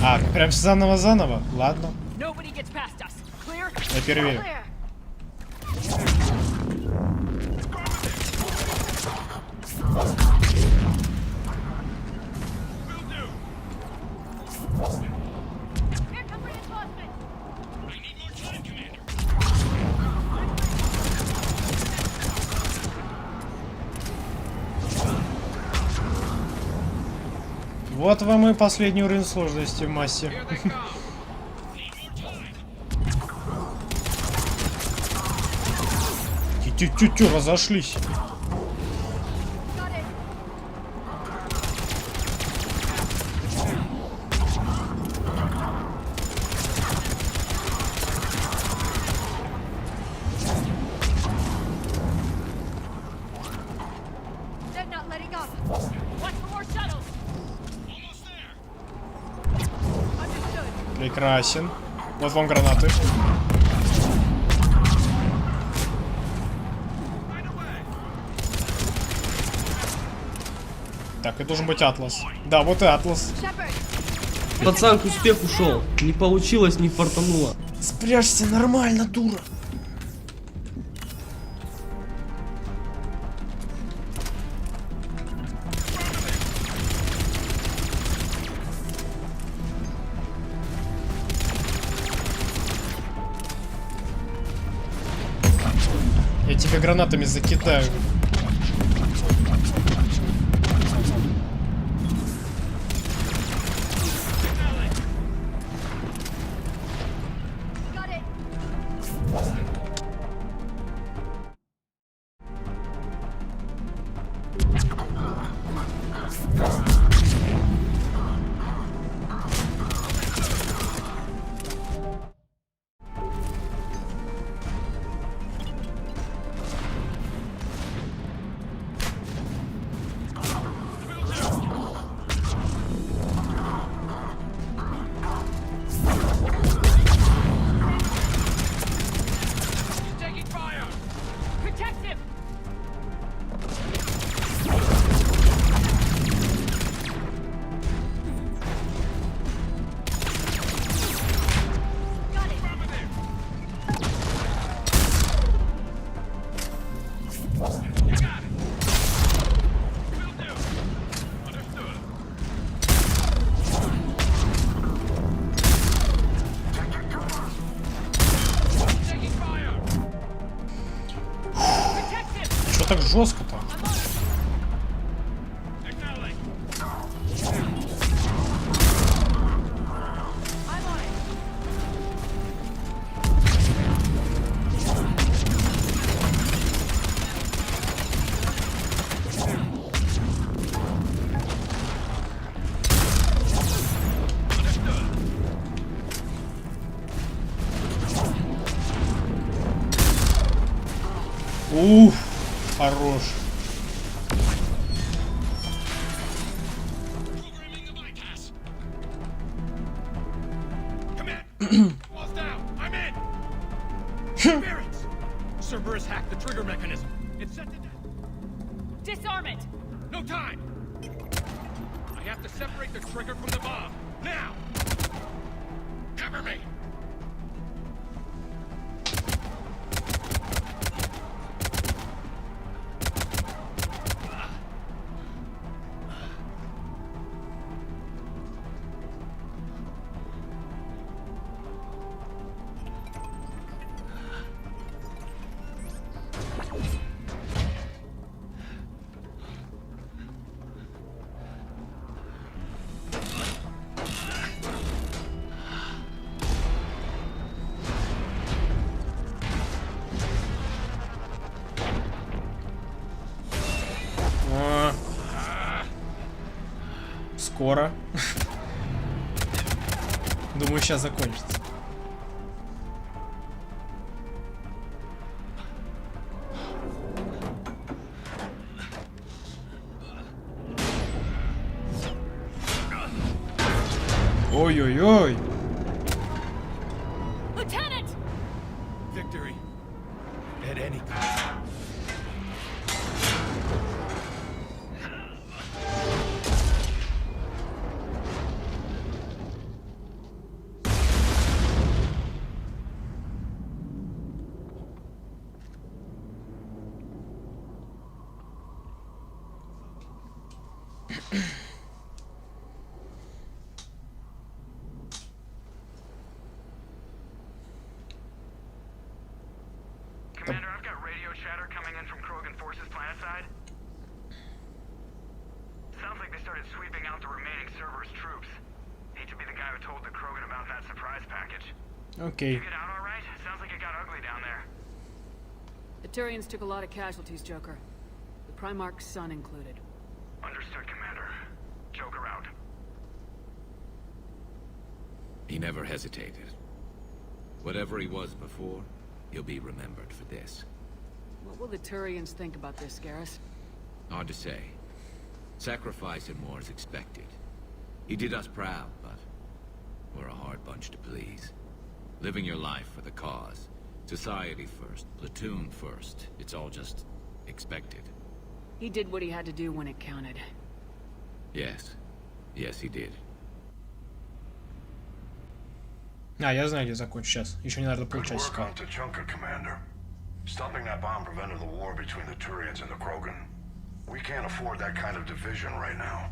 А, прям заново-заново? Ладно. Я впервые. Вот вам и последний уровень сложности в массе. Тю-тю-тю, разошлись. Прекрасен. Вот вам гранаты. Так, и должен быть Атлас. Да, вот и Атлас. Пацан к успеху шел. Не получилось, не фартануло. Спрячься нормально, дура. Я тебе гранатами закидаю. Так жестко-то. Уф, хорош. Cerberus hacked the trigger mechanism. It's set to disarm it. No time. I have to separate the trigger from the bomb. Now. Cover me. Скоро. Думаю, сейчас закончится. Ой-ой-ой. Lieutenant! Victory at any cost. Commander, I've got radio chatter coming in from Krogan forces planetside. Sounds like they started sweeping out the remaining Cerberus troops. Hate to be the guy who told the Krogan about that surprise package. Okay. You get out all right? Sounds like it got ugly down there. The Turians took a lot of casualties, Joker. The Primarch's son included. Understood, Commander. Joker out. He never hesitated. Whatever he was before, he'll be remembered for this. What will the Turians think about this, Garrus? Hard to say. Sacrifice and more is expected. He did us proud, but we're a hard bunch to please. Living your life for the cause. Society first, platoon first. It's all just expected. He did what he had to do when it counted. Yes. Yes, he did. А, я знаю, где закончу сейчас. Еще не надо полчасика. Good work on Tachanka, Commander. Stopping that bomb prevented the war between the Turians and the Krogan. We can't afford that kind of division right now.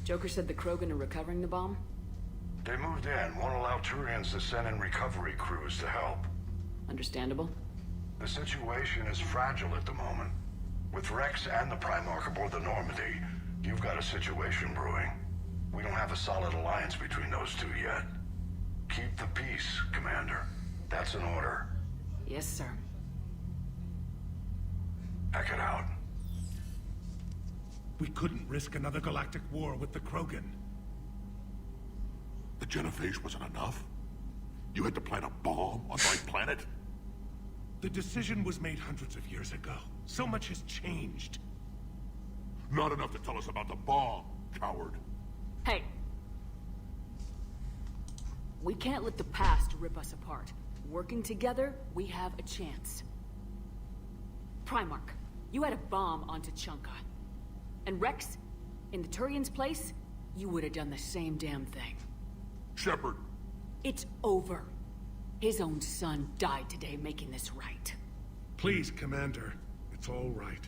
Joker said the Krogan are recovering the bomb? They moved in, won't allow Turians to send in recovery crews to help. Understandable. The situation is fragile at the moment. With Rex and the Primarch aboard the Normandy, you've got a situation brewing. We don't have a solid alliance between those two yet. Keep the peace, Commander. That's an order. Yes, sir. Pack it out. We couldn't risk another galactic war with the Krogan. The genophage wasn't enough? You had to plant a bomb on my planet? The decision was made hundreds of years ago. So much has changed. Not enough to tell us about the bomb, coward. Hey! We can't let the past rip us apart. Working together, we have a chance. Primarch, you had a bomb on Tachanka. And Rex, in the Turian's place, you would have done the same damn thing. Shepard. It's over. His own son died today making this right. Please, Commander. It's all right.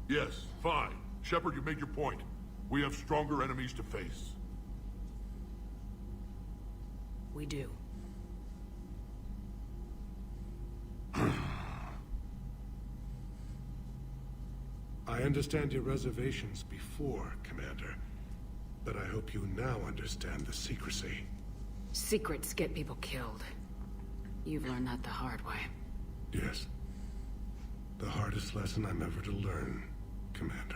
Yes, fine. Shepard, you made your point. We have stronger enemies to face. We do. I understand your reservations before, Commander. But I hope you now understand the secrecy. Secrets get people killed. You've learned that the hard way. Yes. The hardest lesson I'm ever to learn, Commander.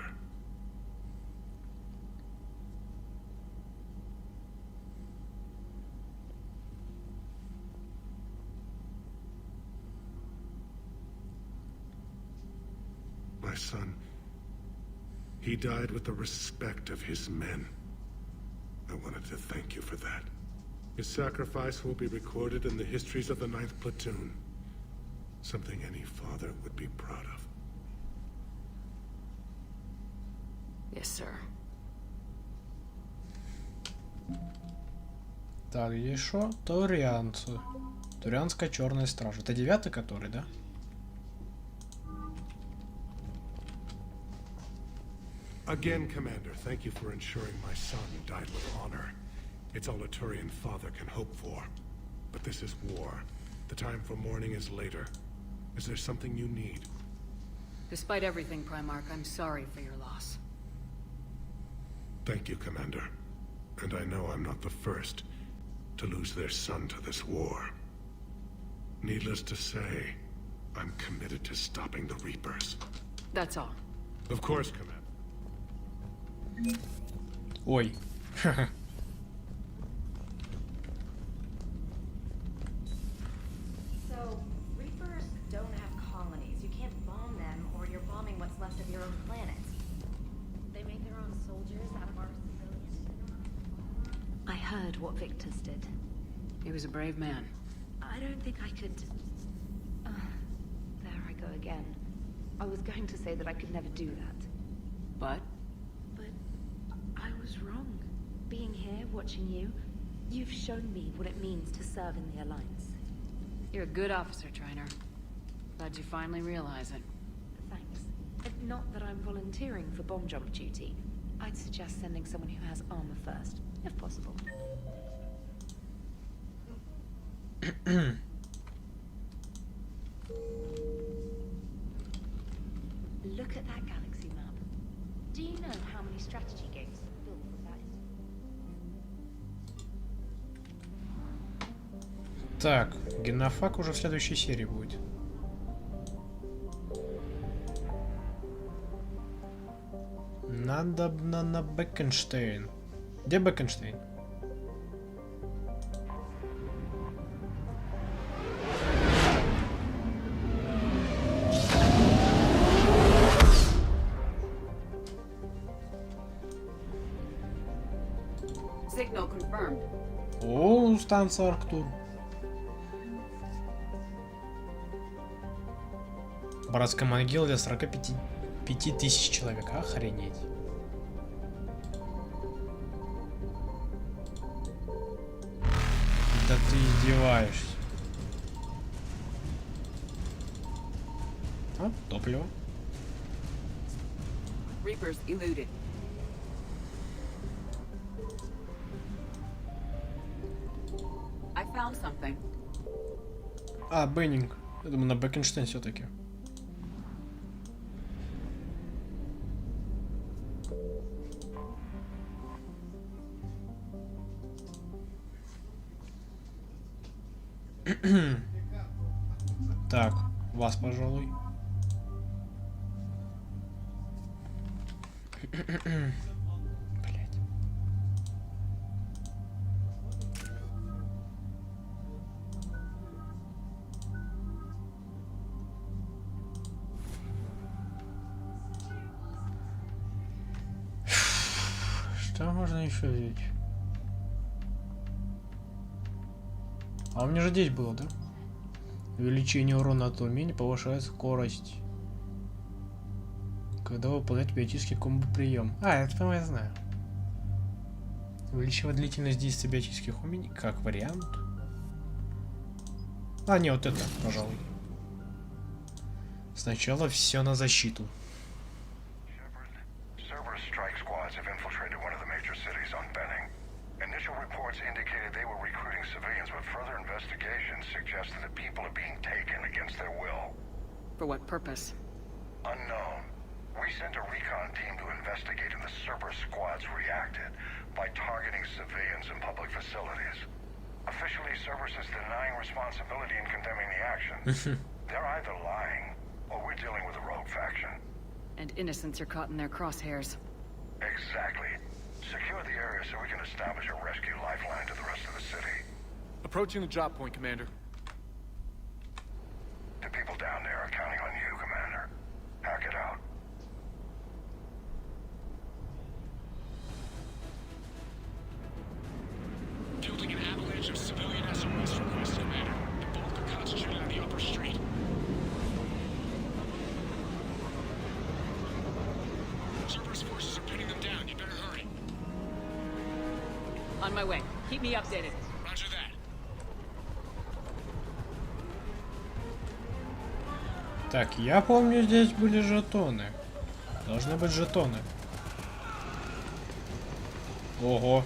My son, he died with the respect of his men. I wanted to thank you for that. His sacrifice will be recorded in the histories of the 9th Platoon. Something any father would be proud of. Yes, sir. Так, где шо? Турианцы. Турианская черная стража. Это 9-й который, да? Again, Commander, thank you for ensuring my son died with honor. It's all a Turian father can hope for. But this is war. The time for mourning is later. Is there something you need? Despite everything, Primarch, I'm sorry for your loss. Thank you, Commander. And I know I'm not the first to lose their son to this war. Needless to say, I'm committed to stopping the Reapers. That's all. Of course, Commander. Ой. So, Reapers don't have colonies. You can't bomb them, or you're bombing what's left of your own planet. They make their own soldiers out of our civilians. I heard what Victor's did. He was a brave man. I don't think I could... there I go again. I was going to say that I could never do that. But? But I was wrong. Being here, watching you, you've shown me what it means to serve in the Alliance. You're a good officer, Trainer. Glad you finally realize it. Thanks. Not that I'm volunteering for bomb jump duty. I'd suggest sending someone who has armor first, if possible. Look at that galaxy map. Do you know how many strategy games are built with that? Так, генофаг уже в следующей серии будет. Надобно на Бекенштейн. Где Бекенштейн? Signal confirmed. О, станция Арктур. Братская могила для 45 тысяч человек. Охренеть. Да ты издеваешься. А, топливо. Reapers eluded. I found something. А, Беннинг. Я думаю, на Бекенштейн все-таки. Так, вас, пожалуй. Блять. Что можно еще взять? А у меня же здесь было, да? Увеличение урона от умений повышает скорость. Когда выполнять биотический комбо-прием. А, это, по-моему, я знаю. Увеличивать длительность действия биотических умений. Как вариант. А, не, вот это, пожалуй. Сначала все на защиту. Initial reports indicated they were recruiting civilians, but further investigations suggested that people are being taken against their will. For what purpose? Unknown. We sent a recon team to investigate, and the Cerberus squads reacted by targeting civilians in public facilities. Officially, Cerberus is denying responsibility and condemning the action. They're either lying, or we're dealing with a rogue faction. And innocents are caught in their crosshairs. Exactly. Secure the area so we can establish a rescue lifeline to the rest of the city. Approaching the drop point, Commander. The people down there are counting on you, Commander. Hack it out. Building an avalanche of civilian SOS requests, Commander. The bulk are concentrated on the upper street. Cerberus forces are pinning them down. You better hurry. On my way. Keep me updated. Roger that. Так, я помню, здесь были жетоны. Должны быть жетоны. Ого.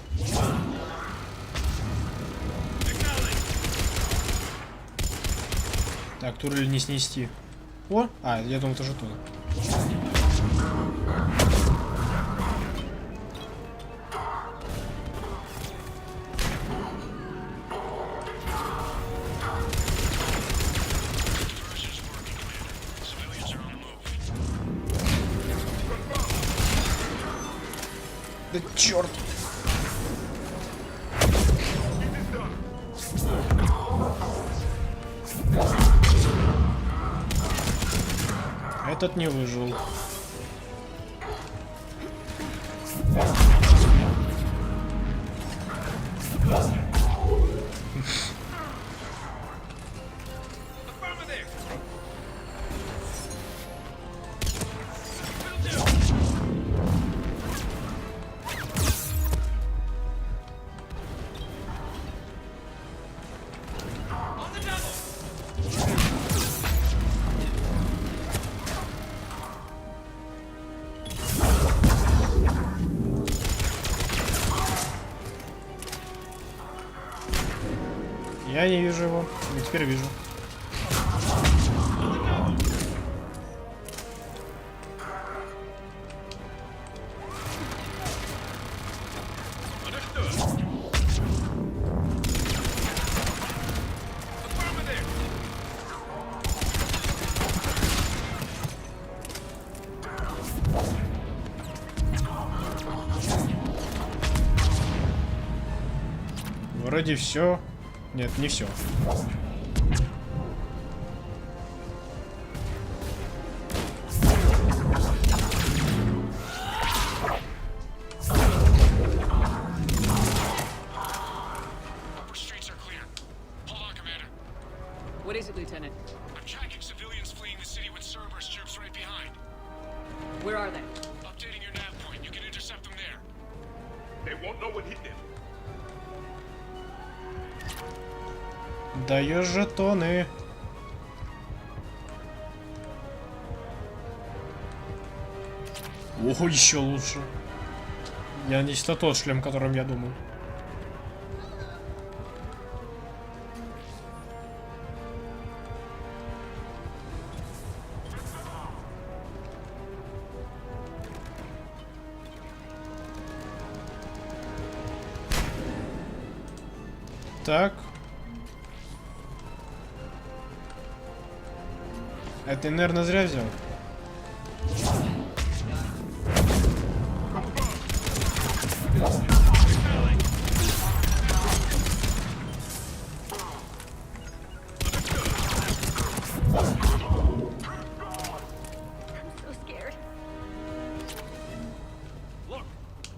Так, турель не снести. О, а, я думал, это жетоны. Да черт! Этот не выжил. Я не вижу его, но теперь вижу. Вроде все. Нет, не все. What is it, Lieutenant? I'm tracking civilians fleeing the city with Cerberus troops right behind. Where are they? Updating your nav point. You can intercept them there. They won't know what hit them. Даешь жетоны. Ого, еще лучше. Я не тот шлем, которым я думал. Так. Это, наверное, зря взял.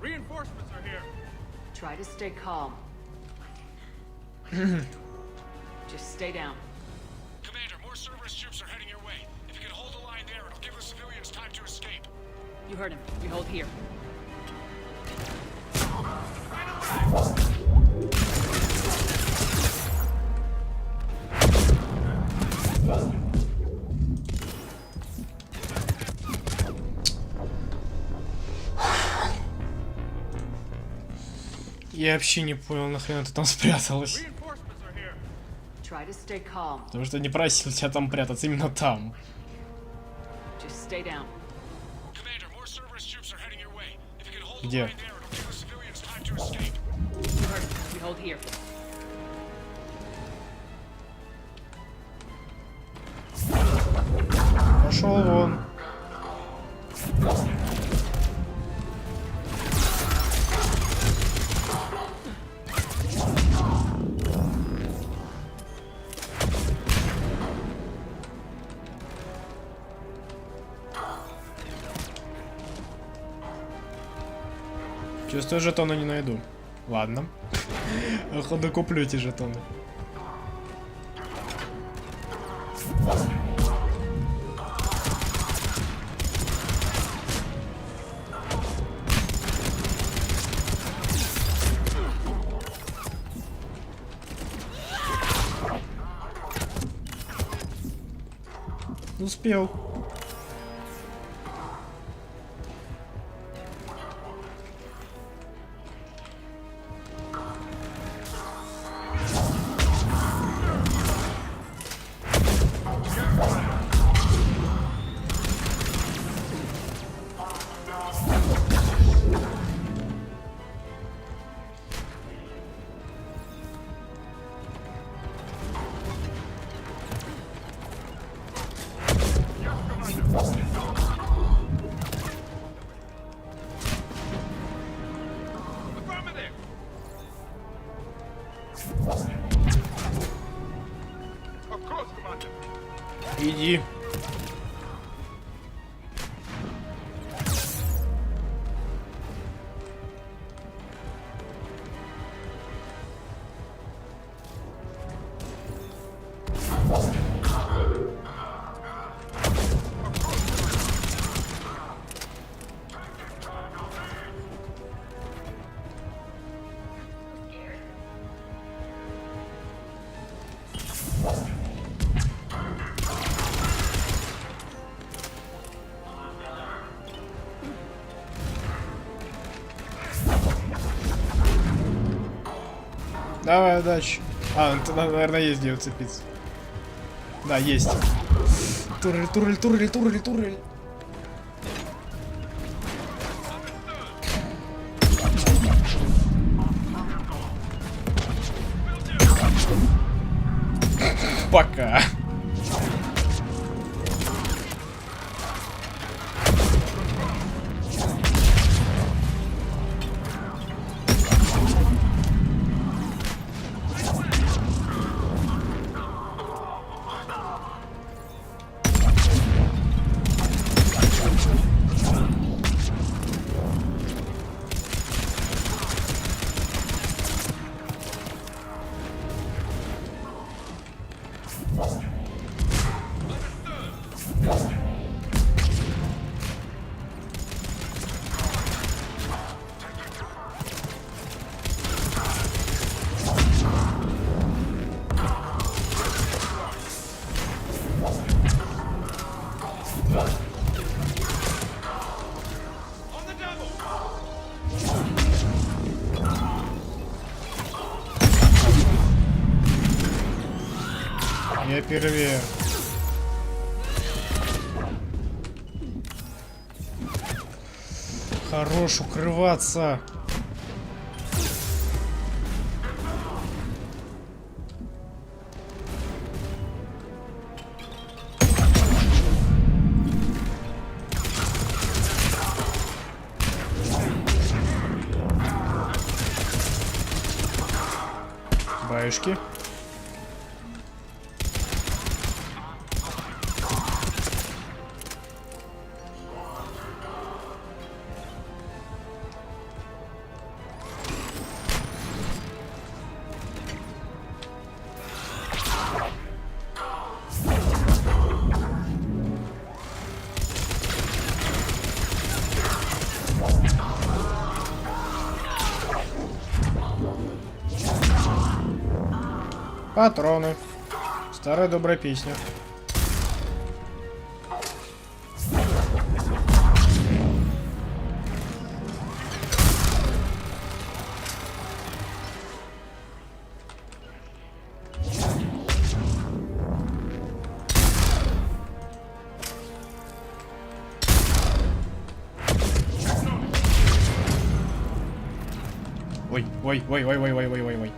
Reinforcements are here. Try to stay calm. Just stay down. Commander, more Cerberus troops are heading your way. If you can hold the line there, it'll give the civilians time to escape. You heard him. We hold here. Я вообще не понял, нахрена ты там спряталась. Try to stay calm. Потому что не просил тебя там прятаться, именно там. Just stay down. Commander, more Cerberus troops are heading your way. If you can hold Где? the line there, it'll give the civilians time to escape. You heard him. We hold here. Пошел вон. Чувствую, жетона не найду. Ладно. Походу куплю эти жетоны. Успел. Иди. Давай, удачи. А, тут, наверное, есть где уцепиться. Да, есть. Турель, турель, турель, турель, турель. Пока. Я впервые. Хорош укрываться. Баюшки. Патроны. Старая добрая песня. Ой, ой, ой, ой, ой, ой, ой, ой, ой.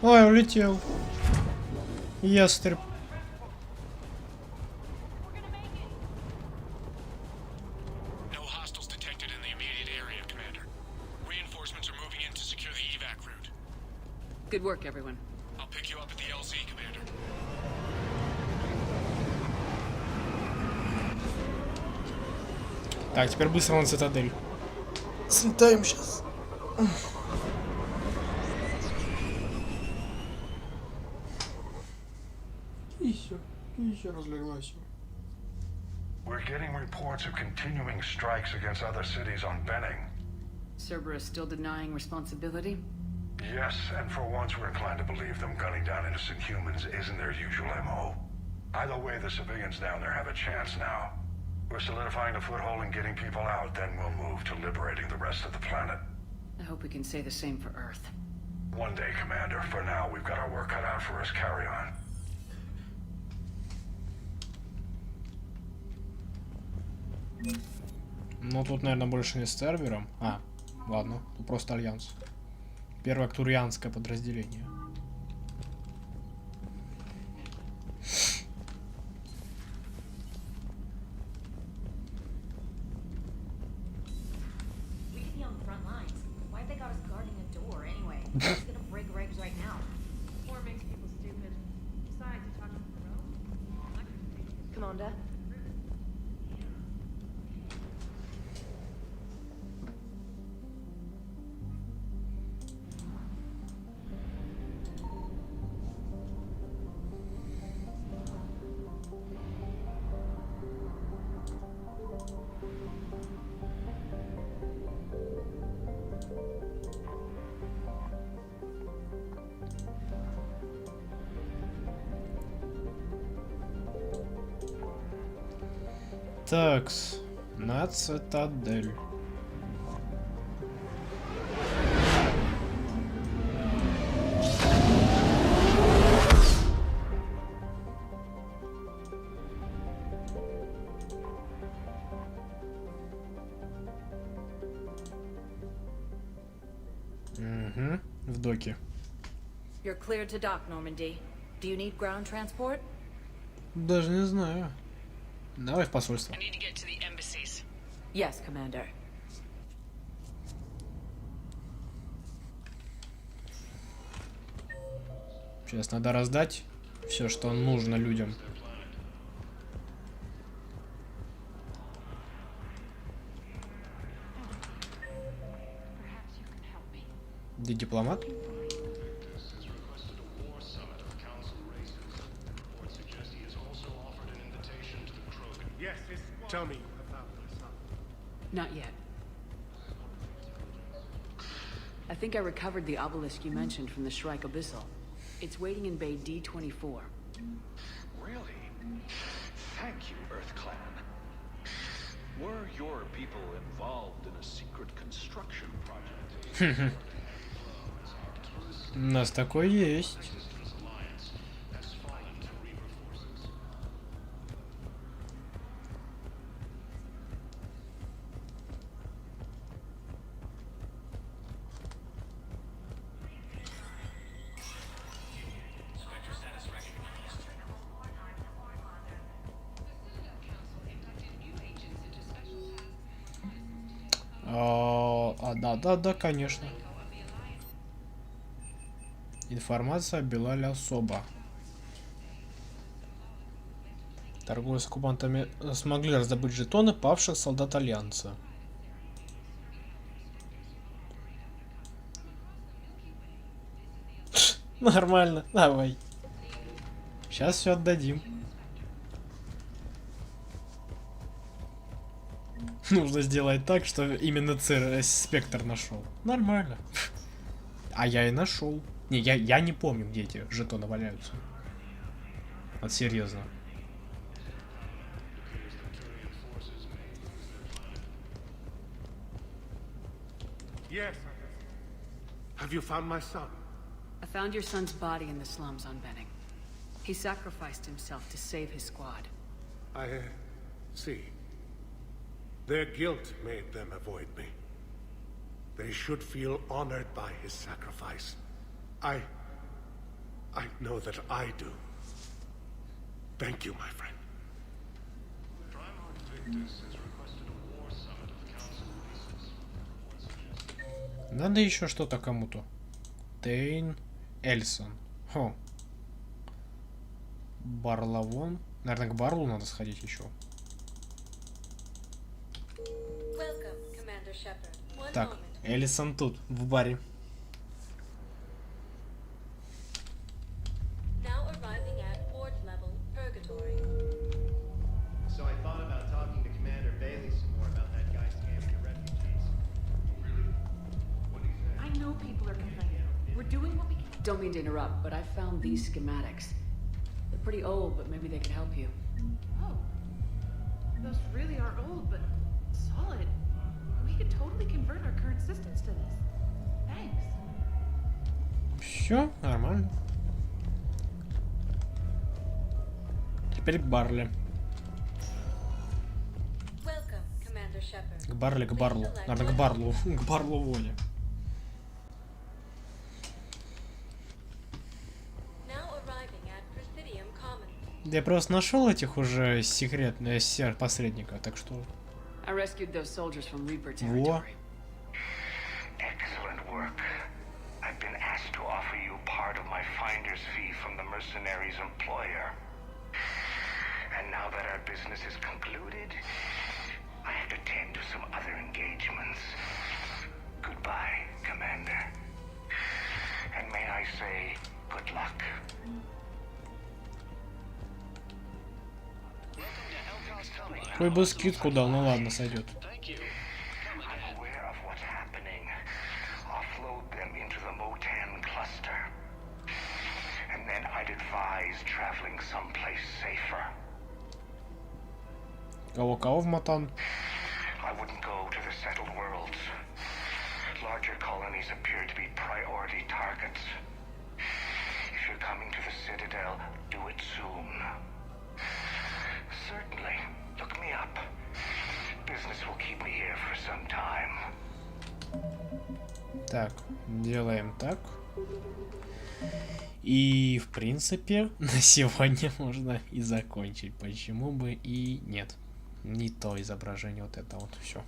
Ой, улетел. Ястреб. Good work, everyone. I'll pick you up at the LZ, Commander. Так, теперь быстро на цитадель. Слетаем сейчас. Еще разлеглась. We're getting reports of continuing strikes against other cities on Benning. Cerberus still denying responsibility? Yes, and for once we're inclined to believe them gunning down innocent humans isn't their usual MO. Either way, the civilians down there have a chance now. We're solidifying a foothold and getting people out, then we'll move to liberating the rest of the planet. I hope we can say the same for Earth. One day, Commander. For now, we've got our work cut out for us. Carry on. Ну, тут, наверное, больше не с Цербером. А, ладно, тут просто Альянс. Первое ктурианское подразделение. Commander. Такс, на цитадель. Угу, в доке. You're cleared to dock, Normandy. Do you need ground transport? Даже не знаю. Давай в посольство. Yes, Commander. Сейчас надо раздать все, что нужно людям. Где дипломат? Tell me about my son. Not yet. I think I recovered the obelisk you mentioned from the Shrike Abyssal. It's waiting in Bay D24. Really? Thank you, Earth Clan. Were your people involved in a secret construction project? У нас такое есть. Да, конечно. Информация о Белале особо. Торговые с оккупантами смогли раздобыть жетоны павших солдат Альянса. Нормально, давай. Сейчас все отдадим. Нужно сделать так, что именно спектр нашел. Нормально. А я и нашел. Не, я не помню, где эти жетоны валяются. Вот серьезно. Yes. Have you found my son? I found your son's body in the slums on Benning. He sacrificed himself to save his squad. I see. Their guilt made them avoid me. They should feel honored by his sacrifice. I know that I do. Thank you, my friend. Надо еще что-то кому-то. Тейн Эльсон. Хо. Барлавон. Наверное, к Барлу надо сходить еще. Так, Элисон тут, в баре. Don't mean to interrupt, but I found these schematics. They're pretty old, but maybe they could help you. Oh. Those really are old, but solid. We could totally convert our current systems to this. Thanks. Все, нормально. Теперь к Барли. К Барли, к Барлу. Наверное, к Барлу. К Барлу Воне. Я просто нашел этих уже секретных посредников, так что. I rescued those soldiers from Reaper Во. Excellent work. I've been asked to offer you part of my finder's fee from the mercenaries' employer. And now that our business is concluded, I have to tend to some other engagements. Goodbye, Commander. And may I say, good luck. Какой бы скидку дал, ну ладно, сойдет. Кого в Матан? Так, делаем так. И, в принципе, на сегодня можно и закончить. Почему бы и нет. Не то изображение, вот это вот все.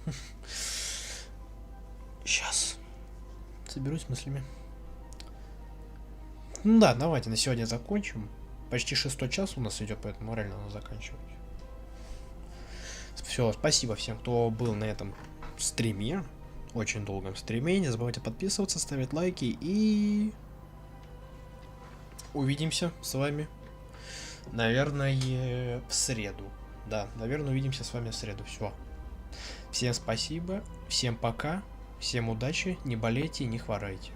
Сейчас. Соберусь с мыслями. Ну да, давайте на сегодня закончим. почти 6 час у нас идет, поэтому реально надо заканчивать. Все, спасибо всем, кто был на этом стриме, очень долгом стриме. Не забывайте подписываться, ставить лайки и увидимся с вами, наверное, в среду. Да, наверное, увидимся с вами в среду. Все. Всем спасибо, всем пока, всем удачи, не болейте, не хворайте.